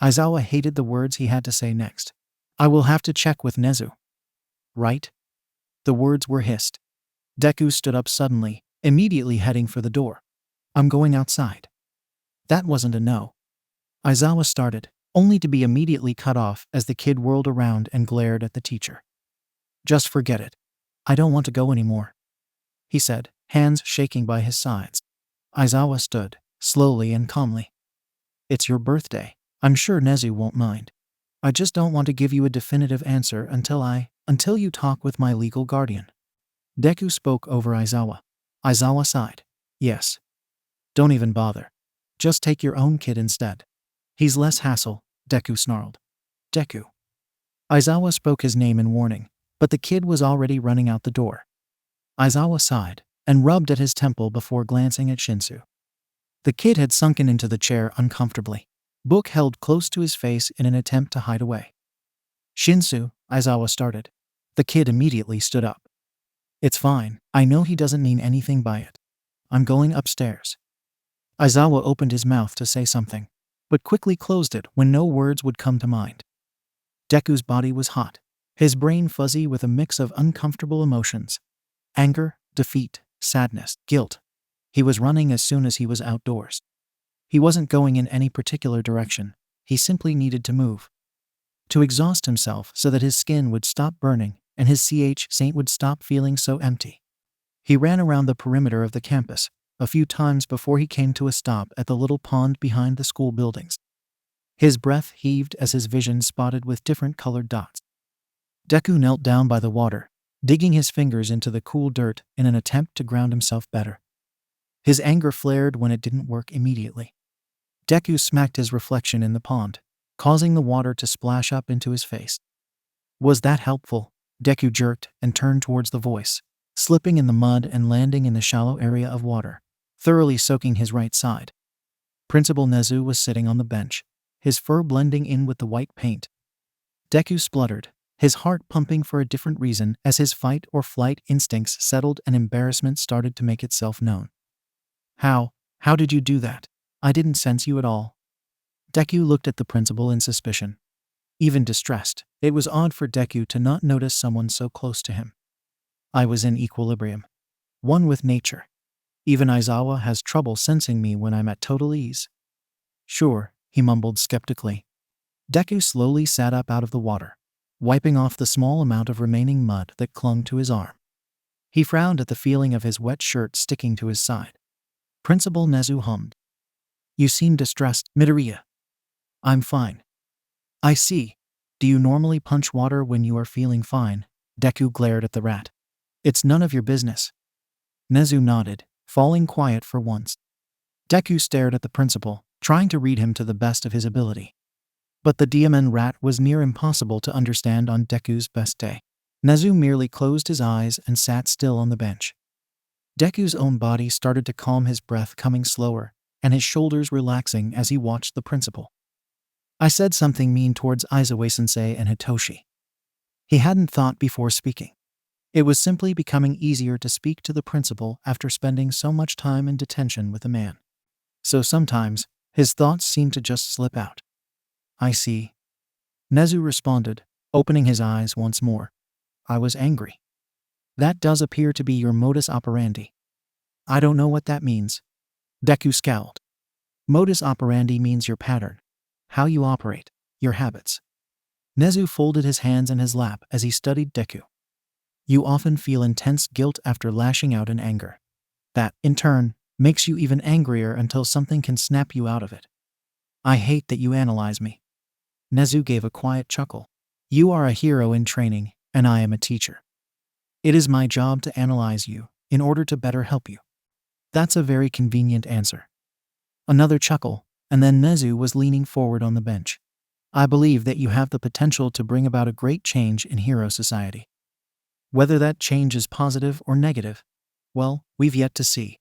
Aizawa hated the words he had to say next. "I will have to check with Nezu." "Right?" The words were hissed. Deku stood up suddenly, immediately heading for the door. "I'm going outside." That wasn't a no. Aizawa started, only to be immediately cut off as the kid whirled around and glared at the teacher. "Just forget it. I don't want to go anymore," he said, hands shaking by his sides. Aizawa stood, slowly and calmly. "It's your birthday. I'm sure Nezu won't mind. I just don't want to give you a definitive answer until you talk with my legal guardian." Deku spoke over Aizawa. Aizawa sighed. "Yes. Don't even bother. Just take your own kid instead. He's less hassle," Deku snarled. "Deku." Aizawa spoke his name in warning, but the kid was already running out the door. Aizawa sighed and rubbed at his temple before glancing at Shinsou. The kid had sunken into the chair uncomfortably, book held close to his face in an attempt to hide away. "Shinsou," Aizawa started. The kid immediately stood up. "It's fine. I know he doesn't mean anything by it. I'm going upstairs." Aizawa opened his mouth to say something, but quickly closed it when no words would come to mind. Deku's body was hot, his brain fuzzy with a mix of uncomfortable emotions. Anger, defeat, sadness, guilt. He was running as soon as he was outdoors. He wasn't going in any particular direction, he simply needed to move. To exhaust himself so that his skin would stop burning and his saint would stop feeling so empty. He ran around the perimeter of the campus a few times before he came to a stop at the little pond behind the school buildings. His breath heaved as his vision spotted with different colored dots. Deku knelt down by the water, digging his fingers into the cool dirt in an attempt to ground himself better. His anger flared when it didn't work immediately. Deku smacked his reflection in the pond, causing the water to splash up into his face. Was that helpful? Deku jerked and turned towards the voice, slipping in the mud and landing in the shallow area of water, thoroughly soaking his right side. Principal Nezu was sitting on the bench, his fur blending in with the white paint. Deku spluttered, his heart pumping for a different reason as his fight or flight instincts settled and embarrassment started to make itself known. How did you do that? I didn't sense you at all. Deku looked at the principal in suspicion. Even distressed, it was odd for Deku to not notice someone so close to him. I was in equilibrium. One with nature. Even Aizawa has trouble sensing me when I'm at total ease. Sure, he mumbled skeptically. Deku slowly sat up out of the water, wiping off the small amount of remaining mud that clung to his arm. He frowned at the feeling of his wet shirt sticking to his side. Principal Nezu hummed. You seem distressed, Midoriya. I'm fine. I see. Do you normally punch water when you are feeling fine? Deku glared at the rat. It's none of your business. Nezu nodded, falling quiet for once. Deku stared at the principal, trying to read him to the best of his ability. But the diamond rat was near impossible to understand on Deku's best day. Nezu merely closed his eyes and sat still on the bench. Deku's own body started to calm, his breath coming slower, and his shoulders relaxing as he watched the principal. I said something mean towards Aizawa-sensei and Hitoshi. He hadn't thought before speaking. It was simply becoming easier to speak to the principal after spending so much time in detention with a man. So sometimes, his thoughts seemed to just slip out. I see. Nezu responded, opening his eyes once more. I was angry. That does appear to be your modus operandi. I don't know what that means. Deku scowled. Modus operandi means your pattern. How you operate. Your habits. Nezu folded his hands in his lap as he studied Deku. You often feel intense guilt after lashing out in anger. That, in turn, makes you even angrier until something can snap you out of it. I hate that you analyze me. Nezu gave a quiet chuckle. You are a hero in training, and I am a teacher. It is my job to analyze you, in order to better help you. That's a very convenient answer. Another chuckle, and then Nezu was leaning forward on the bench. I believe that you have the potential to bring about a great change in hero society. Whether that change is positive or negative, well, we've yet to see.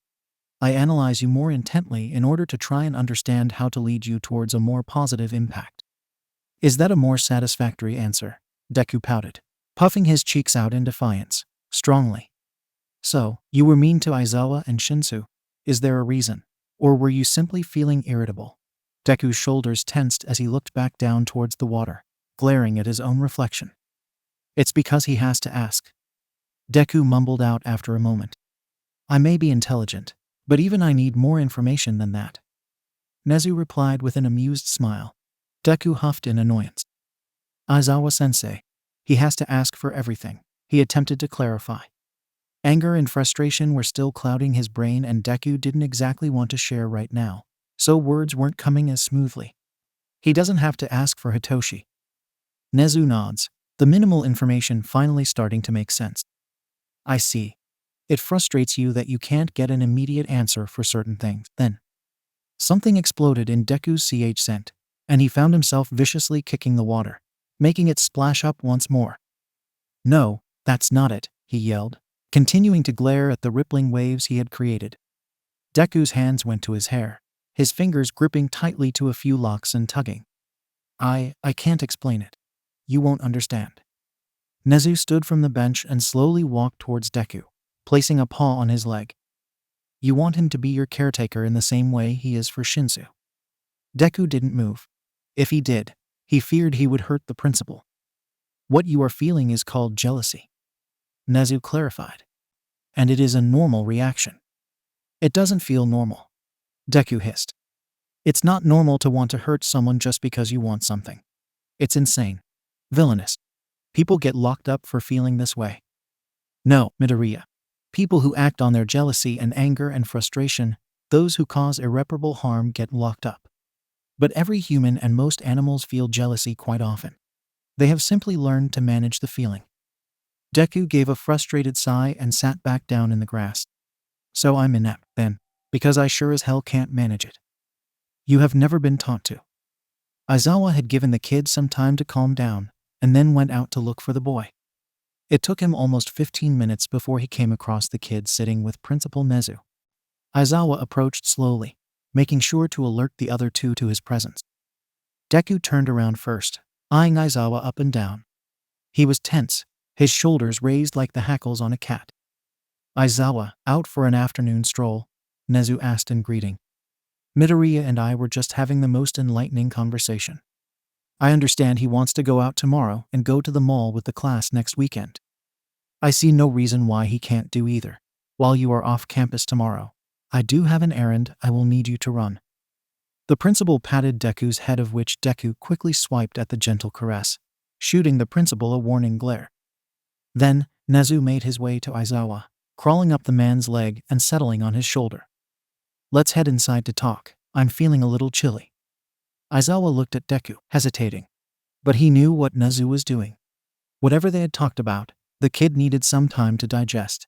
I analyze you more intently in order to try and understand how to lead you towards a more positive impact. Is that a more satisfactory answer? Deku pouted, puffing his cheeks out in defiance, strongly. So, you were mean to Aizawa and Shinsou. Is there a reason? Or were you simply feeling irritable? Deku's shoulders tensed as he looked back down towards the water, glaring at his own reflection. It's because he has to ask. Deku mumbled out after a moment. I may be intelligent, but even I need more information than that. Nezu replied with an amused smile. Deku huffed in annoyance. Aizawa-sensei. He has to ask for everything, he attempted to clarify. Anger and frustration were still clouding his brain, and Deku didn't exactly want to share right now, so words weren't coming as smoothly. He doesn't have to ask for Hitoshi. Nezu nods, the minimal information finally starting to make sense. I see. It frustrates you that you can't get an immediate answer for certain things. Then, something exploded in Deku's scent, and he found himself viciously kicking the water, making it splash up once more. No, that's not it, he yelled, continuing to glare at the rippling waves he had created. Deku's hands went to his hair, his fingers gripping tightly to a few locks and tugging. I can't explain it. You won't understand. Nezu stood from the bench and slowly walked towards Deku, placing a paw on his leg. You want him to be your caretaker in the same way he is for Shinsou. Deku didn't move. If he did, he feared he would hurt the principal. What you are feeling is called jealousy. Nezu clarified. And it is a normal reaction. It doesn't feel normal. Deku hissed. It's not normal to want to hurt someone just because you want something. It's insane. Villainous. People get locked up for feeling this way. No, Midoriya. People who act on their jealousy and anger and frustration, those who cause irreparable harm, get locked up. But every human and most animals feel jealousy quite often. They have simply learned to manage the feeling. Deku gave a frustrated sigh and sat back down in the grass. So I'm inept, then, because I sure as hell can't manage it. You have never been taught to. Aizawa had given the kid some time to calm down, and then went out to look for the boy. It took him almost 15 minutes before he came across the kid sitting with Principal Nezu. Aizawa approached slowly, making sure to alert the other two to his presence. Deku turned around first, eyeing Aizawa up and down. He was tense, his shoulders raised like the hackles on a cat. "Aizawa, out for an afternoon stroll?" Nezu asked in greeting. "Midoriya and I were just having the most enlightening conversation. I understand he wants to go out tomorrow and go to the mall with the class next weekend. I see no reason why he can't do either. While you are off campus tomorrow, I do have an errand I will need you to run." The principal patted Deku's head, of which Deku quickly swiped at the gentle caress, shooting the principal a warning glare. Then, Nezu made his way to Aizawa, crawling up the man's leg and settling on his shoulder. "Let's head inside to talk. I'm feeling a little chilly." Aizawa looked at Deku, hesitating. But he knew what Nezu was doing. Whatever they had talked about, the kid needed some time to digest.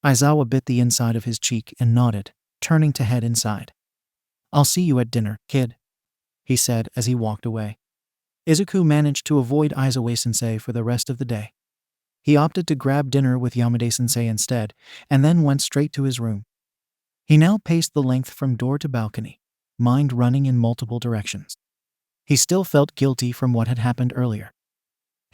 Aizawa bit the inside of his cheek and nodded, turning to head inside. "I'll see you at dinner, kid," he said as he walked away. Izuku managed to avoid Aizawa-sensei for the rest of the day. He opted to grab dinner with Yamada-sensei instead, and then went straight to his room. He now paced the length from door to balcony, mind running in multiple directions. He still felt guilty from what had happened earlier.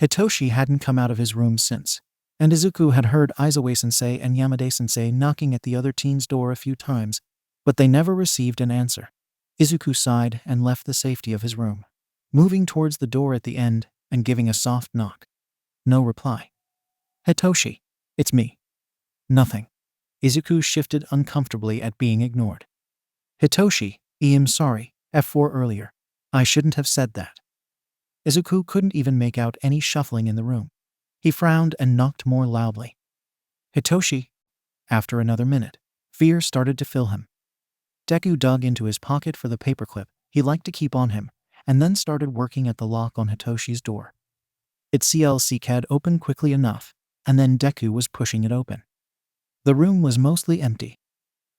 Hitoshi hadn't come out of his room since, and Izuku had heard Aizawa-sensei and Yamada-sensei knocking at the other teen's door a few times, but they never received an answer. Izuku sighed and left the safety of his room, moving towards the door at the end and giving a soft knock. No reply. "Hitoshi, it's me." "Nothing." Izuku shifted uncomfortably at being ignored. "Hitoshi, I'm sorry, F4 earlier. I shouldn't have said that." Izuku couldn't even make out any shuffling in the room. He frowned and knocked more loudly. "Hitoshi?" After another minute, fear started to fill him. Deku dug into his pocket for the paperclip he liked to keep on him, and then started working at the lock on Hitoshi's door. Its CLC-CAD opened quickly enough, and then Deku was pushing it open. The room was mostly empty.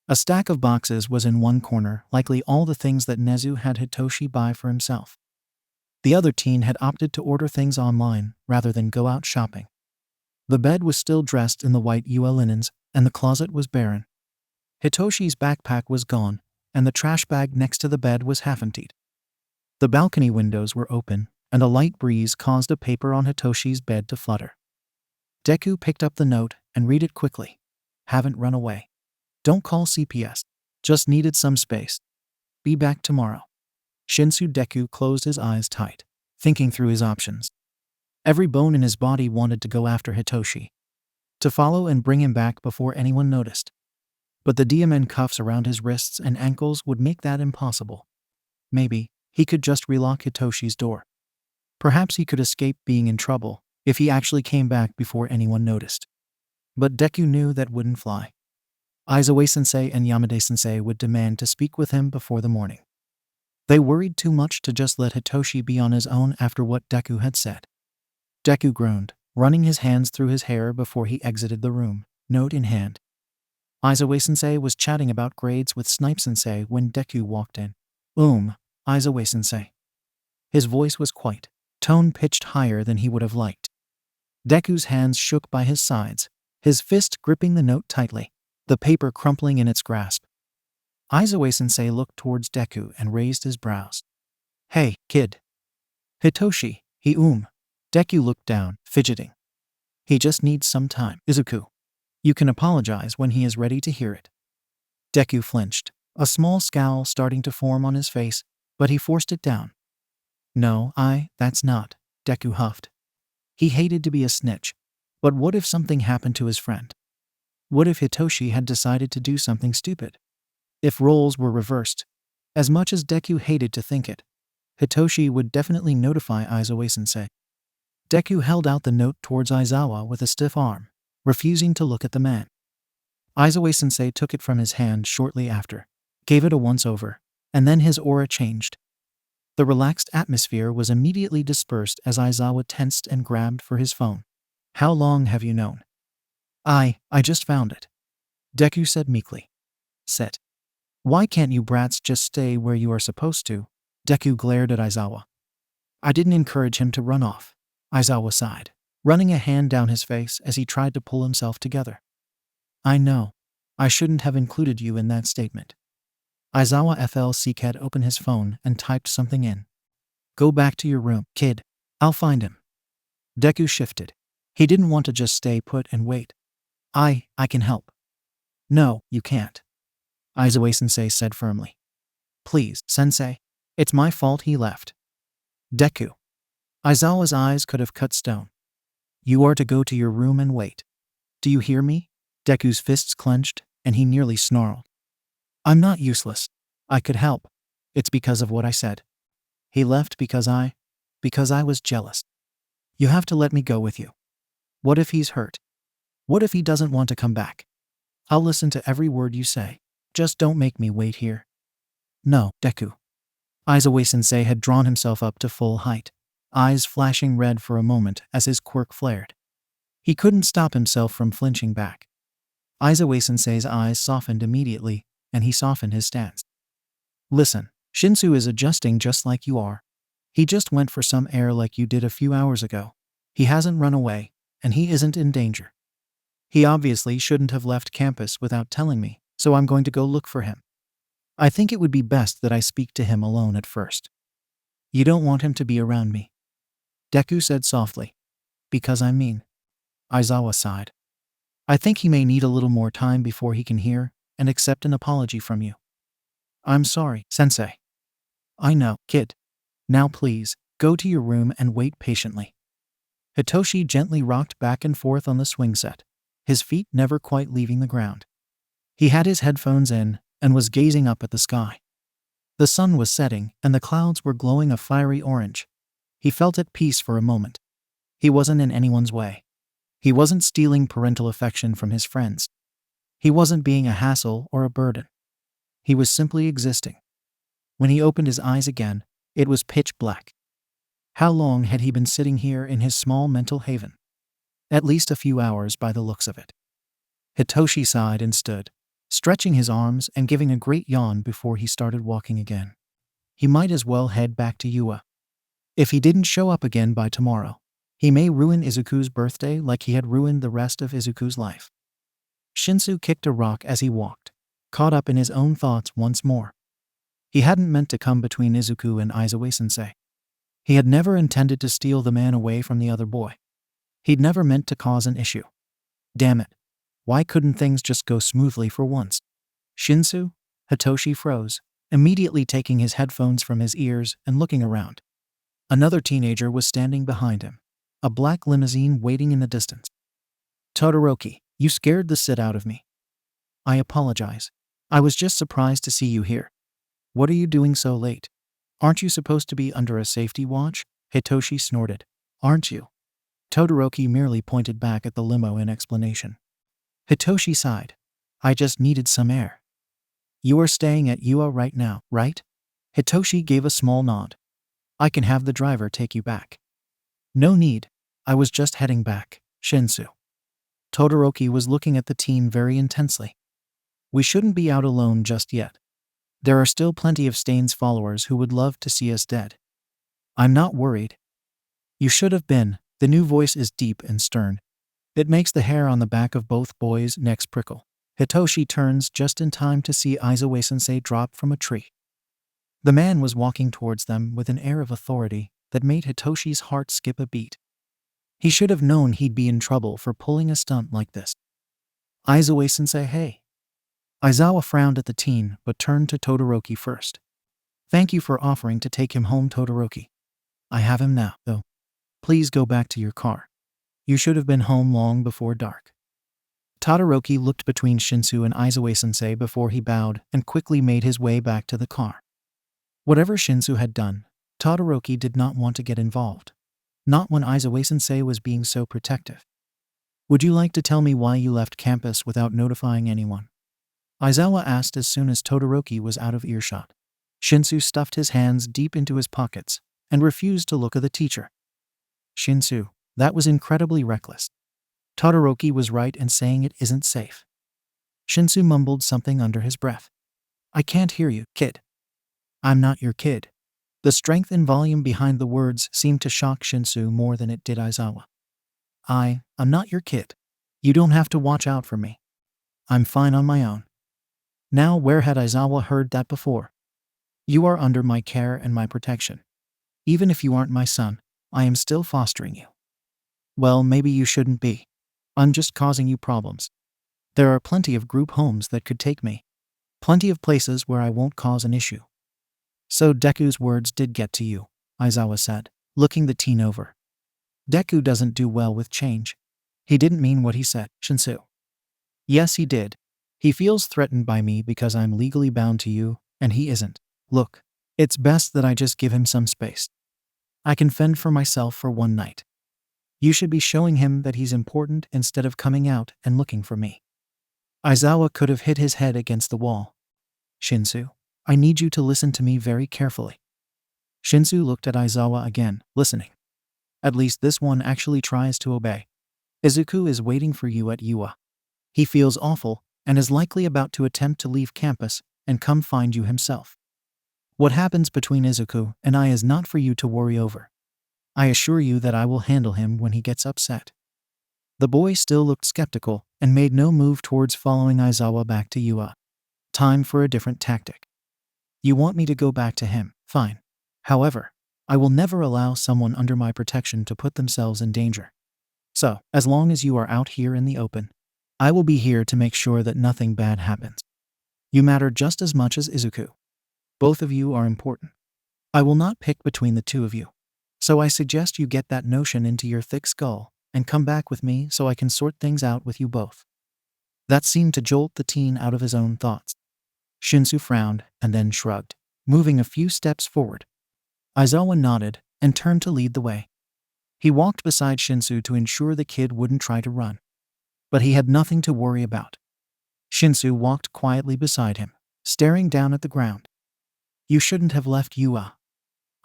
A stack of boxes was in one corner, likely all the things that Nezu had Hitoshi buy for himself. The other teen had opted to order things online rather than go out shopping. The bed was still dressed in the white UL linens, and the closet was barren. Hitoshi's backpack was gone, and the trash bag next to the bed was half emptied. The balcony windows were open, and a light breeze caused a paper on Hitoshi's bed to flutter. Deku picked up the note and read it quickly. "Haven't run away. Don't call CPS. Just needed some space. Be back tomorrow." Shinsou. Deku closed his eyes tight, thinking through his options. Every bone in his body wanted to go after Hitoshi, to follow and bring him back before anyone noticed. But the diamond cuffs around his wrists and ankles would make that impossible. Maybe he could just relock Hitoshi's door. Perhaps he could escape being in trouble if he actually came back before anyone noticed. But Deku knew that wouldn't fly. Aizawa-sensei and Yamada-sensei would demand to speak with him before the morning. They worried too much to just let Hitoshi be on his own after what Deku had said. Deku groaned, running his hands through his hair before he exited the room, note in hand. Aizawa-sensei was chatting about grades with Snipe-sensei when Deku walked in. Aizawa-sensei." His voice was quite, tone-pitched higher than he would have liked. Deku's hands shook by his sides, his fist gripping the note tightly, the paper crumpling in its grasp. Aizawa-sensei looked towards Deku and raised his brows. "Hey, kid." "Hitoshi, Deku looked down, fidgeting. "He just needs some time, Izuku. You can apologize when he is ready to hear it." Deku flinched, a small scowl starting to form on his face, but he forced it down. "No, that's not," Deku huffed. He hated to be a snitch, but what if something happened to his friend? What if Hitoshi had decided to do something stupid? If roles were reversed, as much as Deku hated to think it, Hitoshi would definitely notify Aizawa-sensei. Deku held out the note towards Aizawa with a stiff arm, refusing to look at the man. Aizawa-sensei took it from his hand shortly after, gave it a once-over, and then his aura changed. The relaxed atmosphere was immediately dispersed as Aizawa tensed and grabbed for his phone. "How long have you known?" I just found it," Deku said meekly. "Sit. Why can't you brats just stay where you are supposed to?" Deku glared at Aizawa. "I didn't encourage him to run off," Aizawa sighed, running a hand down his face as he tried to pull himself together. "I know. I shouldn't have included you in that statement." Aizawa FLC'd opened his phone and typed something in. "Go back to your room, kid." I'll find him. Deku shifted. He didn't want to just stay put and wait. I can help. No, you can't. Aizawa-sensei said firmly. Please, sensei. It's my fault he left. Deku. Aizawa's eyes could have cut stone. You are to go to your room and wait. Do you hear me? Deku's fists clenched, and he nearly snarled. I'm not useless. I could help. It's because of what I said. He left because I was jealous. You have to let me go with you. What if he's hurt? What if he doesn't want to come back? I'll listen to every word you say. Just don't make me wait here. No, Deku. Aizawa-sensei had drawn himself up to full height, eyes flashing red for a moment as his quirk flared. He couldn't stop himself from flinching back. Aizawa-sensei's eyes softened immediately, and he softened his stance. Listen, Shinsou is adjusting just like you are. He just went for some air like you did a few hours ago. He hasn't run away, and he isn't in danger. He obviously shouldn't have left campus without telling me, so I'm going to go look for him. I think it would be best that I speak to him alone at first. You don't want him to be around me? Deku said softly. Because I'm mean. Aizawa sighed. I think he may need a little more time before he can hear and accept an apology from you. I'm sorry, sensei. I know, kid. Now please, go to your room and wait patiently. Hitoshi gently rocked back and forth on the swing set, his feet never quite leaving the ground. He had his headphones in and was gazing up at the sky. The sun was setting and the clouds were glowing a fiery orange. He felt at peace for a moment. He wasn't in anyone's way. He wasn't stealing parental affection from his friends. He wasn't being a hassle or a burden. He was simply existing. When he opened his eyes again, it was pitch black. How long had he been sitting here in his small mental haven? At least a few hours by the looks of it. Hitoshi sighed and stood, stretching his arms and giving a great yawn before he started walking again. He might as well head back to Yua. If he didn't show up again by tomorrow, he may ruin Izuku's birthday like he had ruined the rest of Izuku's life. Shinsou kicked a rock as he walked, caught up in his own thoughts once more. He hadn't meant to come between Izuku and Aizawa-sensei. He had never intended to steal the man away from the other boy. He'd never meant to cause an issue. Damn it. Why couldn't things just go smoothly for once? Shinsou? Hitoshi froze, immediately taking his headphones from his ears and looking around. Another teenager was standing behind him, a black limousine waiting in the distance. Todoroki, you scared the shit out of me. I apologize. I was just surprised to see you here. What are you doing so late? Aren't you supposed to be under a safety watch? Hitoshi snorted. Aren't you? Todoroki merely pointed back at the limo in explanation. Hitoshi sighed. I just needed some air. You are staying at Yua right now, right? Hitoshi gave a small nod. I can have the driver take you back. No need. I was just heading back, Shinsou. Todoroki was looking at the teen very intensely. We shouldn't be out alone just yet. There are still plenty of Stain's followers who would love to see us dead. I'm not worried. You should have been. The new voice is deep and stern. It makes the hair on the back of both boys' necks prickle. Hitoshi turns just in time to see Aizawa-sensei drop from a tree. The man was walking towards them with an air of authority that made Hitoshi's heart skip a beat. He should have known he'd be in trouble for pulling a stunt like this. Aizawa-sensei, hey. Aizawa frowned at the teen but turned to Todoroki first. Thank you for offering to take him home, Todoroki. I have him now, though. Please go back to your car. You should have been home long before dark. Todoroki looked between Shinsou and Aizawa-sensei before he bowed and quickly made his way back to the car. Whatever Shinsou had done, Todoroki did not want to get involved. Not when Aizawa-sensei was being so protective. Would you like to tell me why you left campus without notifying anyone? Aizawa asked as soon as Todoroki was out of earshot. Shinsou stuffed his hands deep into his pockets and refused to look at the teacher. Shinsou, that was incredibly reckless. Todoroki was right in saying it isn't safe. Shinsou mumbled something under his breath. I can't hear you, kid. I'm not your kid. The strength and volume behind the words seemed to shock Shinsou more than it did Aizawa. I'm not your kid. You don't have to watch out for me. I'm fine on my own. Now, where had Aizawa heard that before? You are under my care and my protection. Even if you aren't my son, I am still fostering you. Well, maybe you shouldn't be. I'm just causing you problems. There are plenty of group homes that could take me. Plenty of places where I won't cause an issue. So Deku's words did get to you, Aizawa said, looking the teen over. Deku doesn't do well with change. He didn't mean what he said, Shinsou. Yes, he did. He feels threatened by me because I'm legally bound to you, and he isn't. Look, it's best that I just give him some space. I can fend for myself for one night. You should be showing him that he's important instead of coming out and looking for me. Aizawa could have hit his head against the wall. Shinsou, I need you to listen to me very carefully. Shinsou looked at Aizawa again, listening. At least this one actually tries to obey. Izuku is waiting for you at Yua. He feels awful and is likely about to attempt to leave campus and come find you himself. What happens between Izuku and I is not for you to worry over. I assure you that I will handle him when he gets upset. The boy still looked skeptical and made no move towards following Aizawa back to Yua. Time for a different tactic. You want me to go back to him? Fine. However, I will never allow someone under my protection to put themselves in danger. So, as long as you are out here in the open, I will be here to make sure that nothing bad happens. You matter just as much as Izuku. Both of you are important. I will not pick between the two of you. So I suggest you get that notion into your thick skull and come back with me so I can sort things out with you both. That seemed to jolt the teen out of his own thoughts. Shinsou frowned and then shrugged, moving a few steps forward. Aizawa nodded and turned to lead the way. He walked beside Shinsou to ensure the kid wouldn't try to run. But he had nothing to worry about. Shinsou walked quietly beside him, staring down at the ground. You shouldn't have left Yua,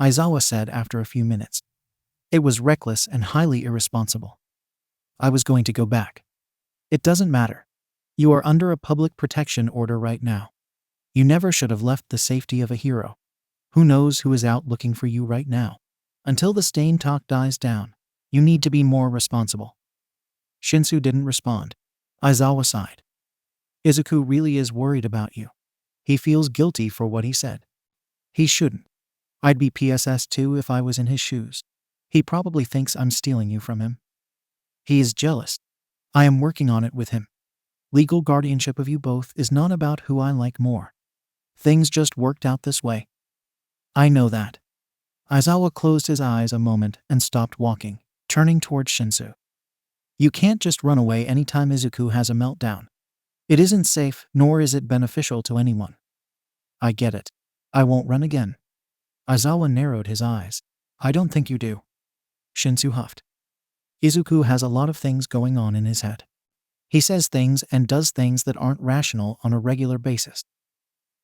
Aizawa said after a few minutes. It was reckless and highly irresponsible. I was going to go back. It doesn't matter. You are under a public protection order right now. You never should have left the safety of a hero. Who knows who is out looking for you right now? Until the Stain talk dies down, you need to be more responsible. Shinsou didn't respond. Aizawa sighed. Izuku really is worried about you. He feels guilty for what he said. He shouldn't. I'd be PSS too if I was in his shoes. He probably thinks I'm stealing you from him. He is jealous. I am working on it with him. Legal guardianship of you both is not about who I like more. Things just worked out this way. I know that. Aizawa closed his eyes a moment and stopped walking, turning towards Shinsou. You can't just run away anytime Izuku has a meltdown. It isn't safe, nor is it beneficial to anyone. I get it. I won't run again. Aizawa narrowed his eyes. I don't think you do. Shinsou huffed. Izuku has a lot of things going on in his head. He says things and does things that aren't rational on a regular basis.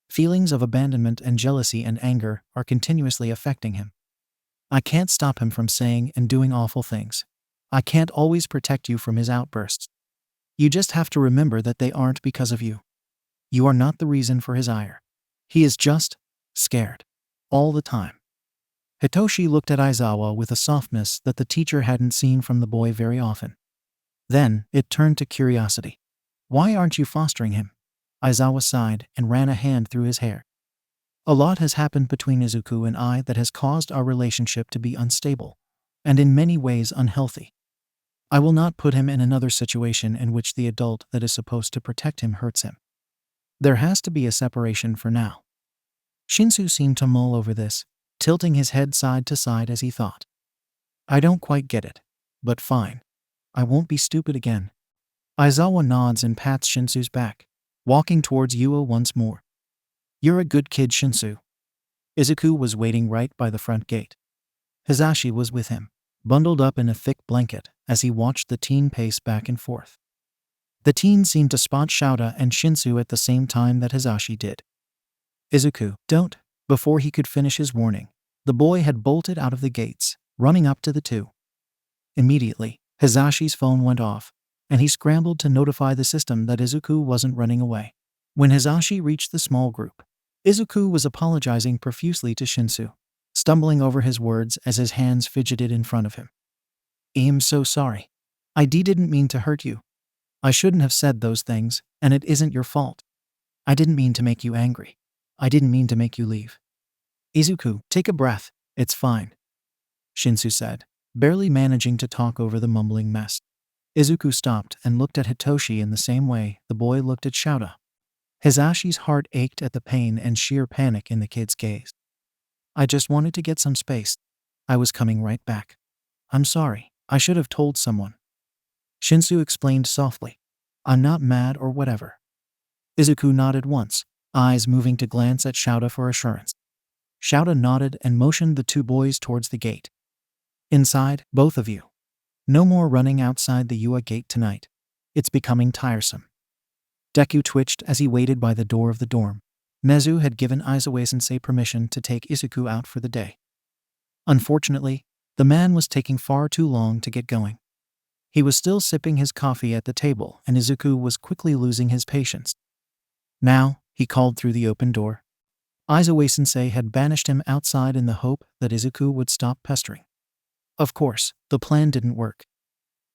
Feelings of abandonment and jealousy and anger are continuously affecting him. I can't stop him from saying and doing awful things. I can't always protect you from his outbursts. You just have to remember that they aren't because of you. You are not the reason for his ire. He is just scared. All the time. Hitoshi looked at Aizawa with a softness that the teacher hadn't seen from the boy very often. Then, it turned to curiosity. Why aren't you fostering him? Aizawa sighed and ran a hand through his hair. A lot has happened between Izuku and I that has caused our relationship to be unstable, and in many ways unhealthy. I will not put him in another situation in which the adult that is supposed to protect him hurts him. There has to be a separation for now. Shinsou seemed to mull over this, tilting his head side to side as he thought. I don't quite get it, but fine. I won't be stupid again. Aizawa nods and pats Shinsou's back, walking towards Yua once more. You're a good kid, Shinsou. Izuku was waiting right by the front gate. Hisashi was with him, bundled up in a thick blanket as he watched the teen pace back and forth. The teen seemed to spot Shota and Shinsou at the same time that Hisashi did. Izuku, don't. Before he could finish his warning, the boy had bolted out of the gates, running up to the two. Immediately, Hisashi's phone went off, and he scrambled to notify the system that Izuku wasn't running away. When Hisashi reached the small group, Izuku was apologizing profusely to Shinsou, stumbling over his words as his hands fidgeted in front of him. I'm so sorry. I didn't mean to hurt you. I shouldn't have said those things, and it isn't your fault. I didn't mean to make you angry. I didn't mean to make you leave. Izuku, take a breath. It's fine. Shinsou said, barely managing to talk over the mumbling mess. Izuku stopped and looked at Hitoshi in the same way the boy looked at Shota. Hisashi's heart ached at the pain and sheer panic in the kid's gaze. I just wanted to get some space. I was coming right back. I'm sorry, I should have told someone. Shinsou explained softly. I'm not mad or whatever. Izuku nodded once, eyes moving to glance at Shota for assurance. Shota nodded and motioned the two boys towards the gate. Inside, both of you. No more running outside the Yua gate tonight. It's becoming tiresome. Deku twitched as he waited by the door of the dorm. Nezu had given Aizawa-sensei permission to take Izuku out for the day. Unfortunately, the man was taking far too long to get going. He was still sipping his coffee at the table, and Izuku was quickly losing his patience. Now, he called through the open door. Aizawa-sensei had banished him outside in the hope that Izuku would stop pestering. Of course, the plan didn't work.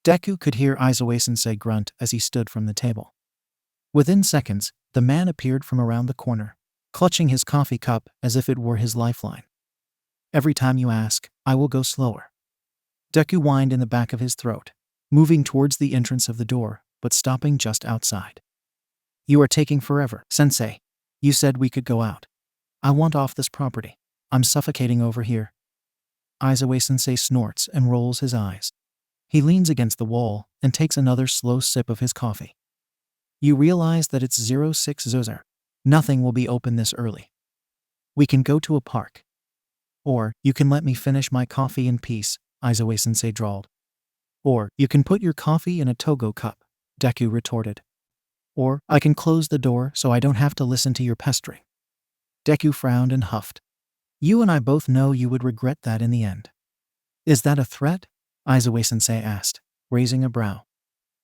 Deku could hear Aizawa-sensei grunt as he stood from the table. Within seconds, the man appeared from around the corner, clutching his coffee cup as if it were his lifeline. Every time you ask, I will go slower. Deku whined in the back of his throat, moving towards the entrance of the door, but stopping just outside. You are taking forever, sensei. You said we could go out. I want off this property. I'm suffocating over here. Aizawa-sensei snorts and rolls his eyes. He leans against the wall and takes another slow sip of his coffee. You realize that it's 06 Zozar. Nothing will be open this early. We can go to a park. Or, you can let me finish my coffee in peace, Aizawa-sensei drawled. Or, you can put your coffee in a Togo cup, Deku retorted. Or, I can close the door so I don't have to listen to your pestering. Deku frowned and huffed. You and I both know you would regret that in the end. Is that a threat? Aizawa-sensei asked, raising a brow.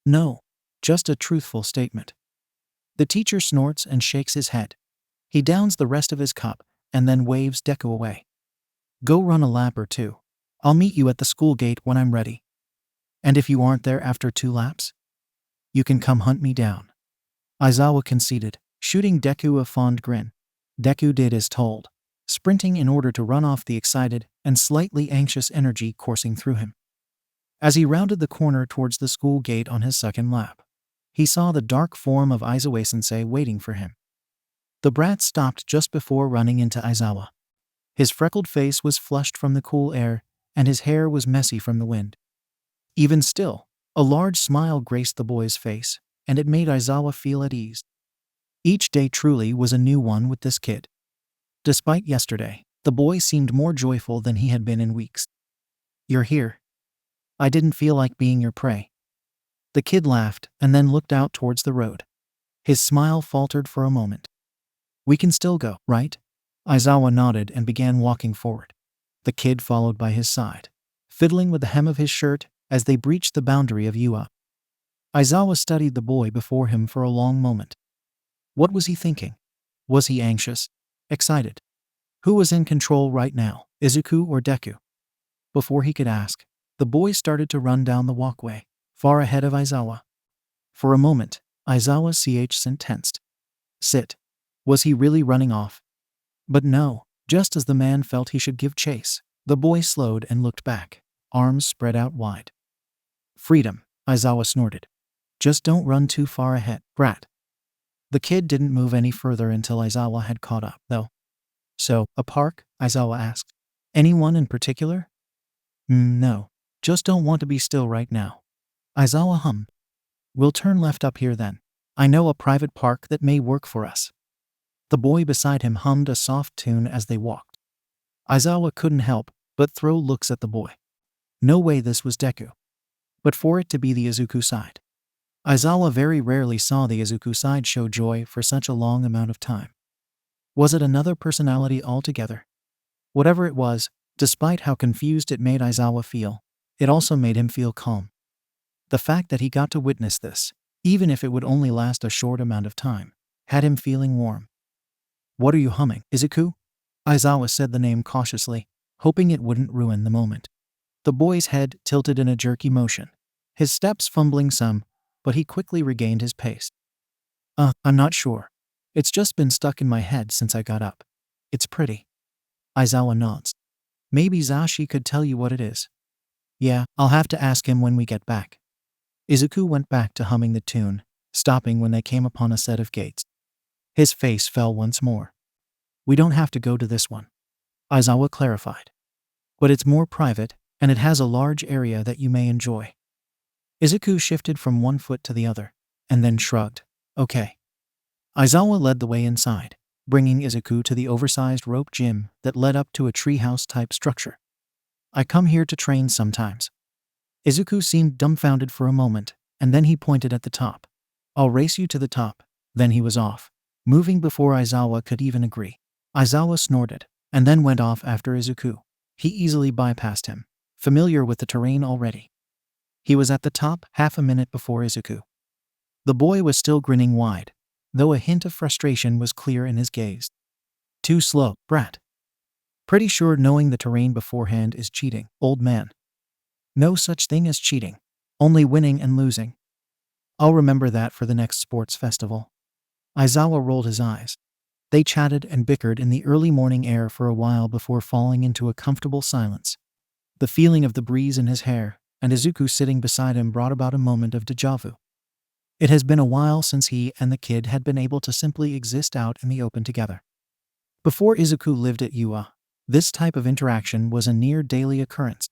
No, just a truthful statement. The teacher snorts and shakes his head. He downs the rest of his cup and then waves Deku away. Go run a lap or two. I'll meet you at the school gate when I'm ready. And if you aren't there after 2 laps? You can come hunt me down. Aizawa conceded, shooting Deku a fond grin. Deku did as told, sprinting in order to run off the excited and slightly anxious energy coursing through him. As he rounded the corner towards the school gate on his second lap, he saw the dark form of Aizawa-sensei waiting for him. The brat stopped just before running into Aizawa. His freckled face was flushed from the cool air, and his hair was messy from the wind. Even still, a large smile graced the boy's face, and it made Aizawa feel at ease. Each day truly was a new one with this kid. Despite yesterday, the boy seemed more joyful than he had been in weeks. You're here. I didn't feel like being your prey. The kid laughed and then looked out towards the road. His smile faltered for a moment. We can still go, right? Aizawa nodded and began walking forward. The kid followed by his side, fiddling with the hem of his shirt as they breached the boundary of Yua. Aizawa studied the boy before him for a long moment. What was he thinking? Was he anxious? Excited? Who was in control right now, Izuku or Deku? Before he could ask, the boy started to run down the walkway, far ahead of Aizawa. For a moment, Aizawa's ch tensed. Sit. Was he really running off? But no, just as the man felt he should give chase, the boy slowed and looked back, arms spread out wide. Freedom, Aizawa snorted. Just don't run too far ahead, brat. The kid didn't move any further until Aizawa had caught up, though. So, a park? Aizawa asked. Anyone in particular? No, just don't want to be still right now. Aizawa hummed. We'll turn left up here then. I know a private park that may work for us. The boy beside him hummed a soft tune as they walked. Aizawa couldn't help but throw looks at the boy. No way this was Deku. But for it to be the Izuku side. Aizawa very rarely saw the Izuku side show joy for such a long amount of time. Was it another personality altogether? Whatever it was, despite how confused it made Aizawa feel, it also made him feel calm. The fact that he got to witness this, even if it would only last a short amount of time, had him feeling warm. What are you humming, Izuku? Aizawa said the name cautiously, hoping it wouldn't ruin the moment. The boy's head tilted in a jerky motion, his steps fumbling some, but he quickly regained his pace. I'm not sure. It's just been stuck in my head since I got up. It's pretty. Aizawa nods. Maybe Zashi could tell you what it is. Yeah, I'll have to ask him when we get back. Izuku went back to humming the tune, stopping when they came upon a set of gates. His face fell once more. We don't have to go to this one, Aizawa clarified. But it's more private, and it has a large area that you may enjoy. Izuku shifted from one foot to the other, and then shrugged. Okay. Aizawa led the way inside, bringing Izuku to the oversized rope gym that led up to a treehouse-type structure. I come here to train sometimes. Izuku seemed dumbfounded for a moment, and then he pointed at the top. I'll race you to the top. Then he was off, moving before Aizawa could even agree. Aizawa snorted, and then went off after Izuku. He easily bypassed him, familiar with the terrain already. He was at the top half a minute before Izuku. The boy was still grinning wide, though a hint of frustration was clear in his gaze. Too slow, brat. Pretty sure knowing the terrain beforehand is cheating, old man. No such thing as cheating, only winning and losing. I'll remember that for the next sports festival. Aizawa rolled his eyes. They chatted and bickered in the early morning air for a while before falling into a comfortable silence. The feeling of the breeze in his hair and Izuku sitting beside him brought about a moment of déjà vu. It has been a while since he and the kid had been able to simply exist out in the open together. Before Izuku lived at Ua, this type of interaction was a near daily occurrence.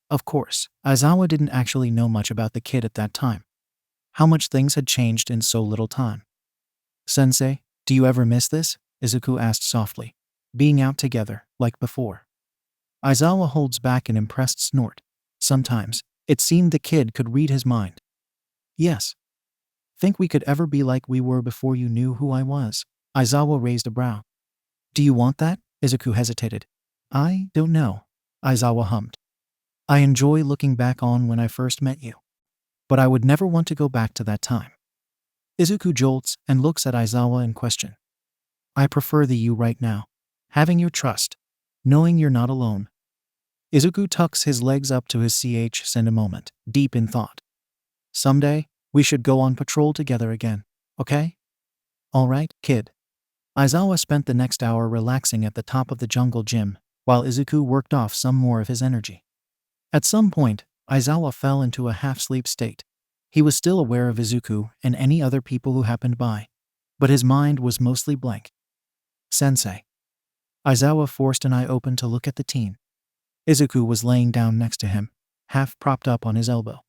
Of course, Aizawa didn't actually know much about the kid at that time. How much things had changed in so little time. Sensei, do you ever miss this? Izuku asked softly. Being out together, like before. Aizawa holds back an impressed snort. Sometimes, it seemed the kid could read his mind. Yes. Think we could ever be like we were before you knew who I was? Aizawa raised a brow. Do you want that? Izuku hesitated. I don't know. Aizawa hummed. I enjoy looking back on when I first met you. But I would never want to go back to that time. Izuku jolts and looks at Aizawa in question. I prefer the you right now. Having your trust. Knowing you're not alone. Izuku tucks his legs up to his ch in a moment, deep in thought. Someday, we should go on patrol together again, okay? All right, kid. Aizawa spent the next hour relaxing at the top of the jungle gym, while Izuku worked off some more of his energy. At some point, Aizawa fell into a half-sleep state. He was still aware of Izuku and any other people who happened by, but his mind was mostly blank. Sensei. Aizawa forced an eye open to look at the teen. Izuku was laying down next to him, half propped up on his elbow.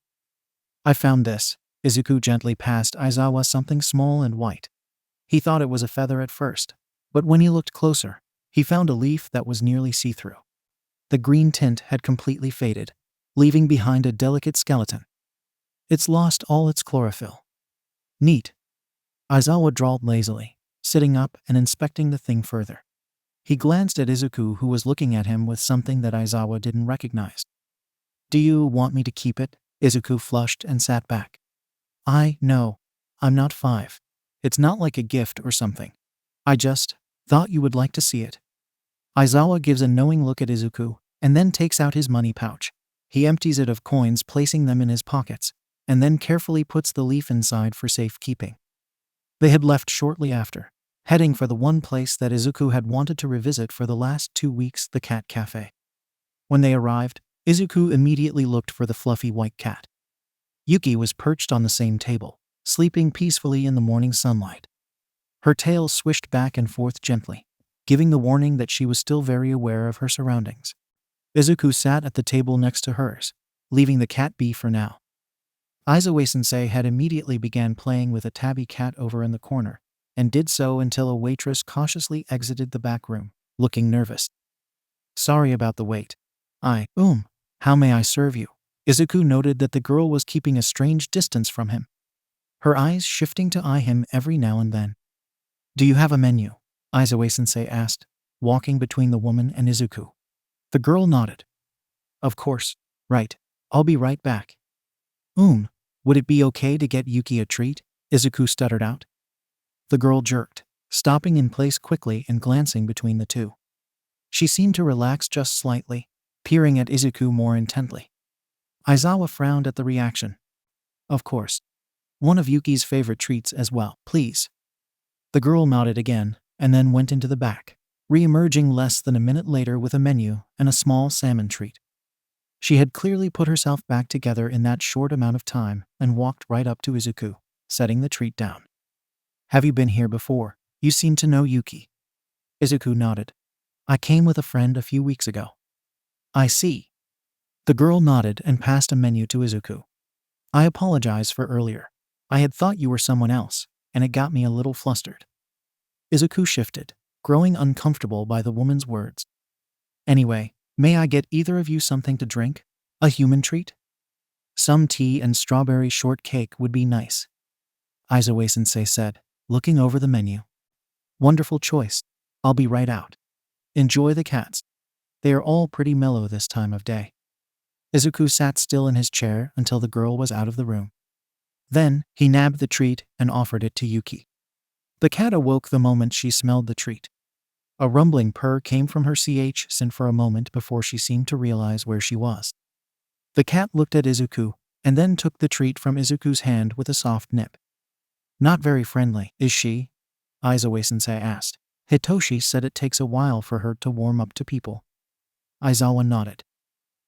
I found this. Izuku gently passed Aizawa something small and white. He thought it was a feather at first, but when he looked closer, he found a leaf that was nearly see-through. The green tint had completely faded, leaving behind a delicate skeleton. It's lost all its chlorophyll. Neat. Aizawa drawled lazily, sitting up and inspecting the thing further. He glanced at Izuku, who was looking at him with something that Aizawa didn't recognize. Do you want me to keep it? Izuku flushed and sat back. No. I'm not 5. It's not like a gift or something. I just thought you would like to see it. Aizawa gives a knowing look at Izuku, and then takes out his money pouch. He empties it of coins, placing them in his pockets, and then carefully puts the leaf inside for safekeeping. They had left shortly after, heading for the one place that Izuku had wanted to revisit for the last 2 weeks, the cat cafe. When they arrived, Izuku immediately looked for the fluffy white cat. Yuki was perched on the same table, sleeping peacefully in the morning sunlight. Her tail swished back and forth gently, giving the warning that she was still very aware of her surroundings. Izuku sat at the table next to hers, leaving the cat be for now. Aizawa-sensei had immediately began playing with a tabby cat over in the corner, and did so until a waitress cautiously exited the back room, looking nervous. Sorry about the wait. How may I serve you? Izuku noted that the girl was keeping a strange distance from him, her eyes shifting to eye him every now and then. Do you have a menu? Aizawa-sensei asked, walking between the woman and Izuku. The girl nodded. Of course. Right. I'll be right back. Would it be okay to get Yuki a treat? Izuku stuttered out. The girl jerked, stopping in place quickly and glancing between the two. She seemed to relax just slightly, peering at Izuku more intently. Aizawa frowned at the reaction. Of course. One of Yuki's favorite treats as well, please. The girl nodded again, and then went into the back, re-emerging less than a minute later with a menu and a small salmon treat. She had clearly put herself back together in that short amount of time and walked right up to Izuku, setting the treat down. Have you been here before? You seem to know Yuki. Izuku nodded. I came with a friend a few weeks ago. I see. The girl nodded and passed a menu to Izuku. I apologize for earlier. I had thought you were someone else, and it got me a little flustered. Izuku shifted, growing uncomfortable by the woman's words. Anyway, may I get either of you something to drink? A human treat? Some tea and strawberry shortcake would be nice, Aizawa-sensei said, looking over the menu. Wonderful choice. I'll be right out. Enjoy the cats. They are all pretty mellow this time of day. Izuku sat still in his chair until the girl was out of the room. Then, he nabbed the treat and offered it to Yuki. The cat awoke the moment she smelled the treat. A rumbling purr came from her sin for a moment before she seemed to realize where she was. The cat looked at Izuku, and then took the treat from Izuku's hand with a soft nip. Not very friendly, is she? Aizawa-sensei asked. Hitoshi said it takes a while for her to warm up to people. Aizawa nodded.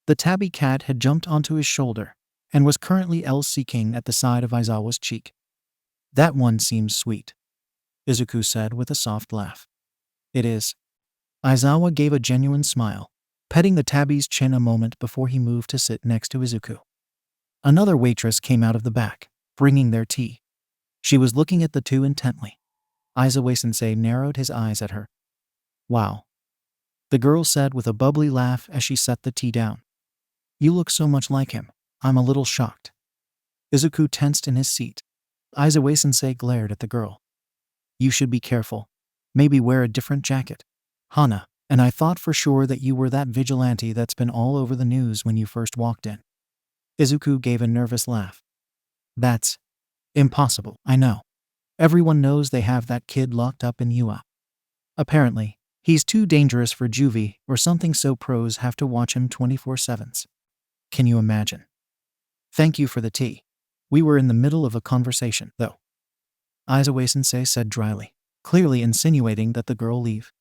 The tabby cat had jumped onto his shoulder, and was currently seeking at the side of Aizawa's cheek. That one seems sweet, Izuku said with a soft laugh. It is. Aizawa gave a genuine smile, petting the tabby's chin a moment before he moved to sit next to Izuku. Another waitress came out of the back, bringing their tea. She was looking at the two intently. Aizawa-sensei narrowed his eyes at her. Wow, the girl said with a bubbly laugh as she set the tea down. You look so much like him. I'm a little shocked. Izuku tensed in his seat. Aizawa-sensei glared at the girl. You should be careful. Maybe wear a different jacket. Hana, and I thought for sure that you were that vigilante that's been all over the news when you first walked in. Izuku gave a nervous laugh. That's impossible, I know. Everyone knows they have that kid locked up in UA. Apparently, he's too dangerous for juvie or something, so pros have to watch him 24/7. Can you imagine? Thank you for the tea. We were in the middle of a conversation, though, Aizawa-sensei said dryly, clearly insinuating that the girl leave.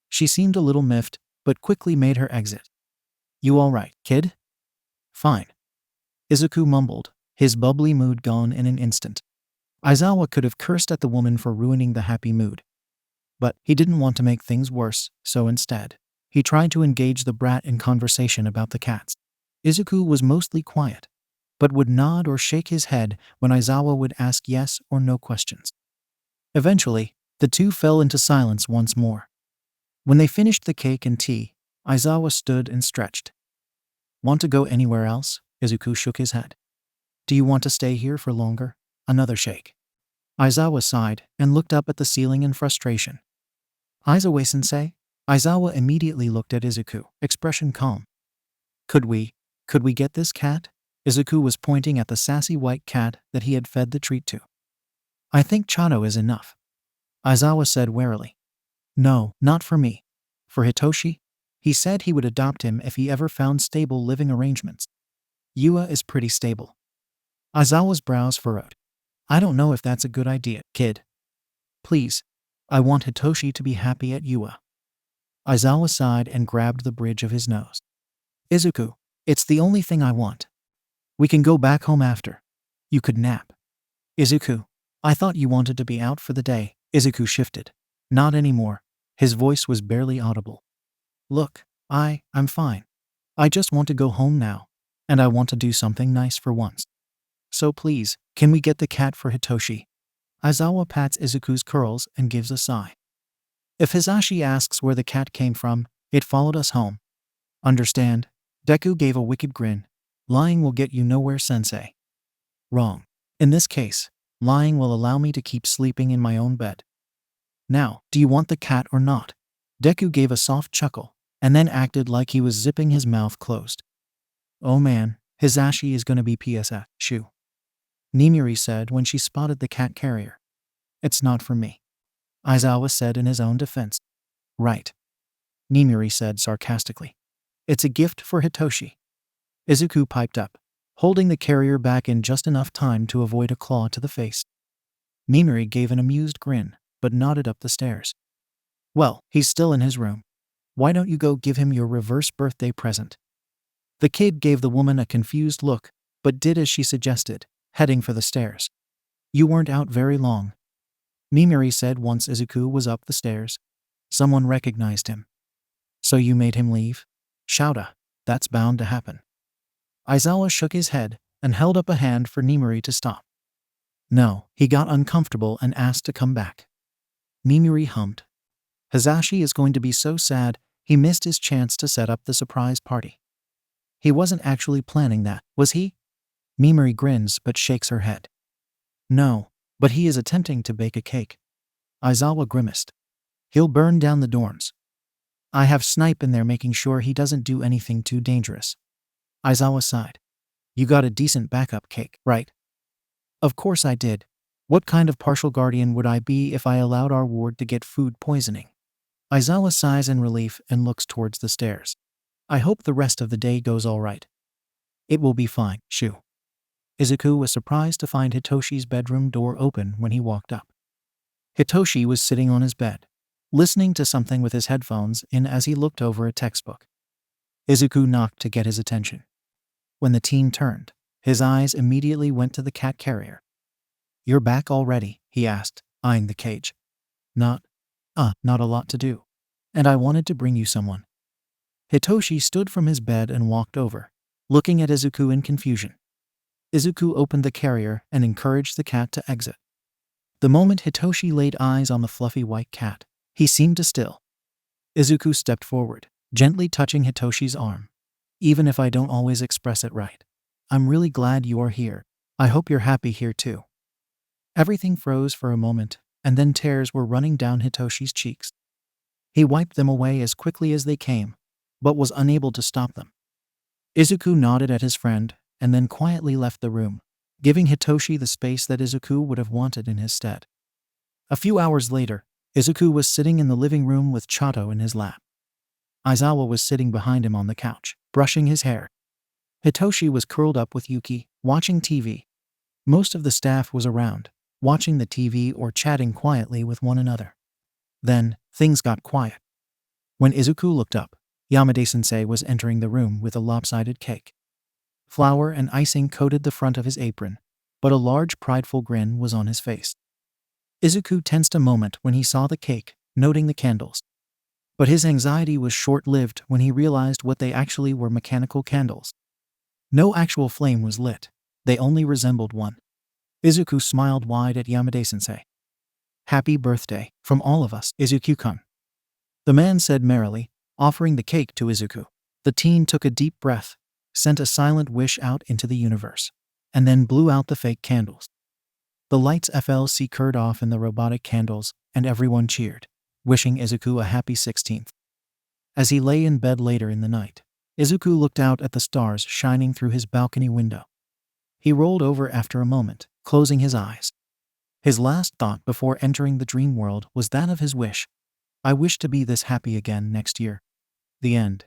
She seemed a little miffed, but quickly made her exit. You all right, kid? Fine. Izuku mumbled, his bubbly mood gone in an instant. Aizawa could have cursed at the woman for ruining the happy mood. But he didn't want to make things worse, so instead, he tried to engage the brat in conversation about the cats. Izuku was mostly quiet, but would nod or shake his head when Aizawa would ask yes or no questions. Eventually, the two fell into silence once more. When they finished the cake and tea, Aizawa stood and stretched. Want to go anywhere else? Izuku shook his head. Do you want to stay here for longer? Another shake. Aizawa sighed and looked up at the ceiling in frustration. Aizawa-sensei? Aizawa immediately looked at Izuku, expression calm. Could we get this cat? Izuku was pointing at the sassy white cat that he had fed the treat to. I think Chado is enough, Aizawa said warily. No, not for me. For Hitoshi? He said he would adopt him if he ever found stable living arrangements. Yua is pretty stable. Aizawa's brows furrowed. I don't know if that's a good idea, kid. Please, I want Hitoshi to be happy at Yua. Aizawa sighed and grabbed the bridge of his nose. Izuku, it's the only thing I want. We can go back home after. You could nap. Izuku, I thought you wanted to be out for the day. Izuku shifted. Not anymore. His voice was barely audible. Look, I'm fine. I just want to go home now, and I want to do something nice for once. So please, can we get the cat for Hitoshi? Aizawa pats Izuku's curls and gives a sigh. If Hisashi asks where the cat came from, it followed us home. Understand? Deku gave a wicked grin. Lying will get you nowhere, sensei. Wrong. In this case, lying will allow me to keep sleeping in my own bed. Now, do you want the cat or not? Deku gave a soft chuckle, and then acted like he was zipping his mouth closed. Oh man, Hisashi is gonna be PSF, shoo. Nimuri said when she spotted the cat carrier. It's not for me, Aizawa said in his own defense. Right, Nimuri said sarcastically. It's a gift for Hitoshi. Izuku piped up, holding the carrier back in just enough time to avoid a claw to the face. Nimuri gave an amused grin, but nodded up the stairs. Well, he's still in his room. Why don't you go give him your reverse birthday present? The kid gave the woman a confused look, but did as she suggested, heading for the stairs. You weren't out very long, Mimiri said once Izuku was up the stairs. Someone recognized him. So you made him leave? Shota, that's bound to happen. Aizawa shook his head and held up a hand for Mimiri to stop. No, he got uncomfortable and asked to come back. Mimiri hummed. Hizashi is going to be so sad he missed his chance to set up the surprise party. He wasn't actually planning that, was he? Mimiri grins but shakes her head. No, but he is attempting to bake a cake. Aizawa grimaced. He'll burn down the dorms. I have Snipe in there making sure he doesn't do anything too dangerous. Aizawa sighed. You got a decent backup cake, right? Of course I did. What kind of partial guardian would I be if I allowed our ward to get food poisoning? Aizawa sighs in relief and looks towards the stairs. I hope the rest of the day goes all right. It will be fine, Shu. Izuku was surprised to find Hitoshi's bedroom door open when he walked up. Hitoshi was sitting on his bed, listening to something with his headphones in as he looked over a textbook. Izuku knocked to get his attention. When the teen turned, his eyes immediately went to the cat carrier. You're back already, he asked, eyeing the cage. Not a lot to do. And I wanted to bring you someone. Hitoshi stood from his bed and walked over, looking at Izuku in confusion. Izuku opened the carrier and encouraged the cat to exit. The moment Hitoshi laid eyes on the fluffy white cat, he seemed to still. Izuku stepped forward, gently touching Hitoshi's arm. Even if I don't always express it right, I'm really glad you are here. I hope you're happy here too. Everything froze for a moment, and then tears were running down Hitoshi's cheeks. He wiped them away as quickly as they came, but was unable to stop them. Izuku nodded at his friend, and then quietly left the room, giving Hitoshi the space that Izuku would have wanted in his stead. A few hours later, Izuku was sitting in the living room with Chato in his lap. Aizawa was sitting behind him on the couch, brushing his hair. Hitoshi was curled up with Yuki, watching TV. Most of the staff was around, watching the TV or chatting quietly with one another. Then, things got quiet. When Izuku looked up, Yamada-sensei was entering the room with a lopsided cake. Flour and icing coated the front of his apron, but a large prideful grin was on his face. Izuku tensed a moment when he saw the cake, noting the candles. But his anxiety was short-lived when he realized what they actually were: mechanical candles. No actual flame was lit, they only resembled one. Izuku smiled wide at Yamada-sensei. Happy birthday, from all of us, Izuku-kun. The man said merrily, offering the cake to Izuku. The teen took a deep breath, sent a silent wish out into the universe, and then blew out the fake candles. The lights flickered off in the robotic candles, and everyone cheered, wishing Izuku a happy 16th. As he lay in bed later in the night, Izuku looked out at the stars shining through his balcony window. He rolled over after a moment, closing his eyes. His last thought before entering the dream world was that of his wish. I wish to be this happy again next year. The end.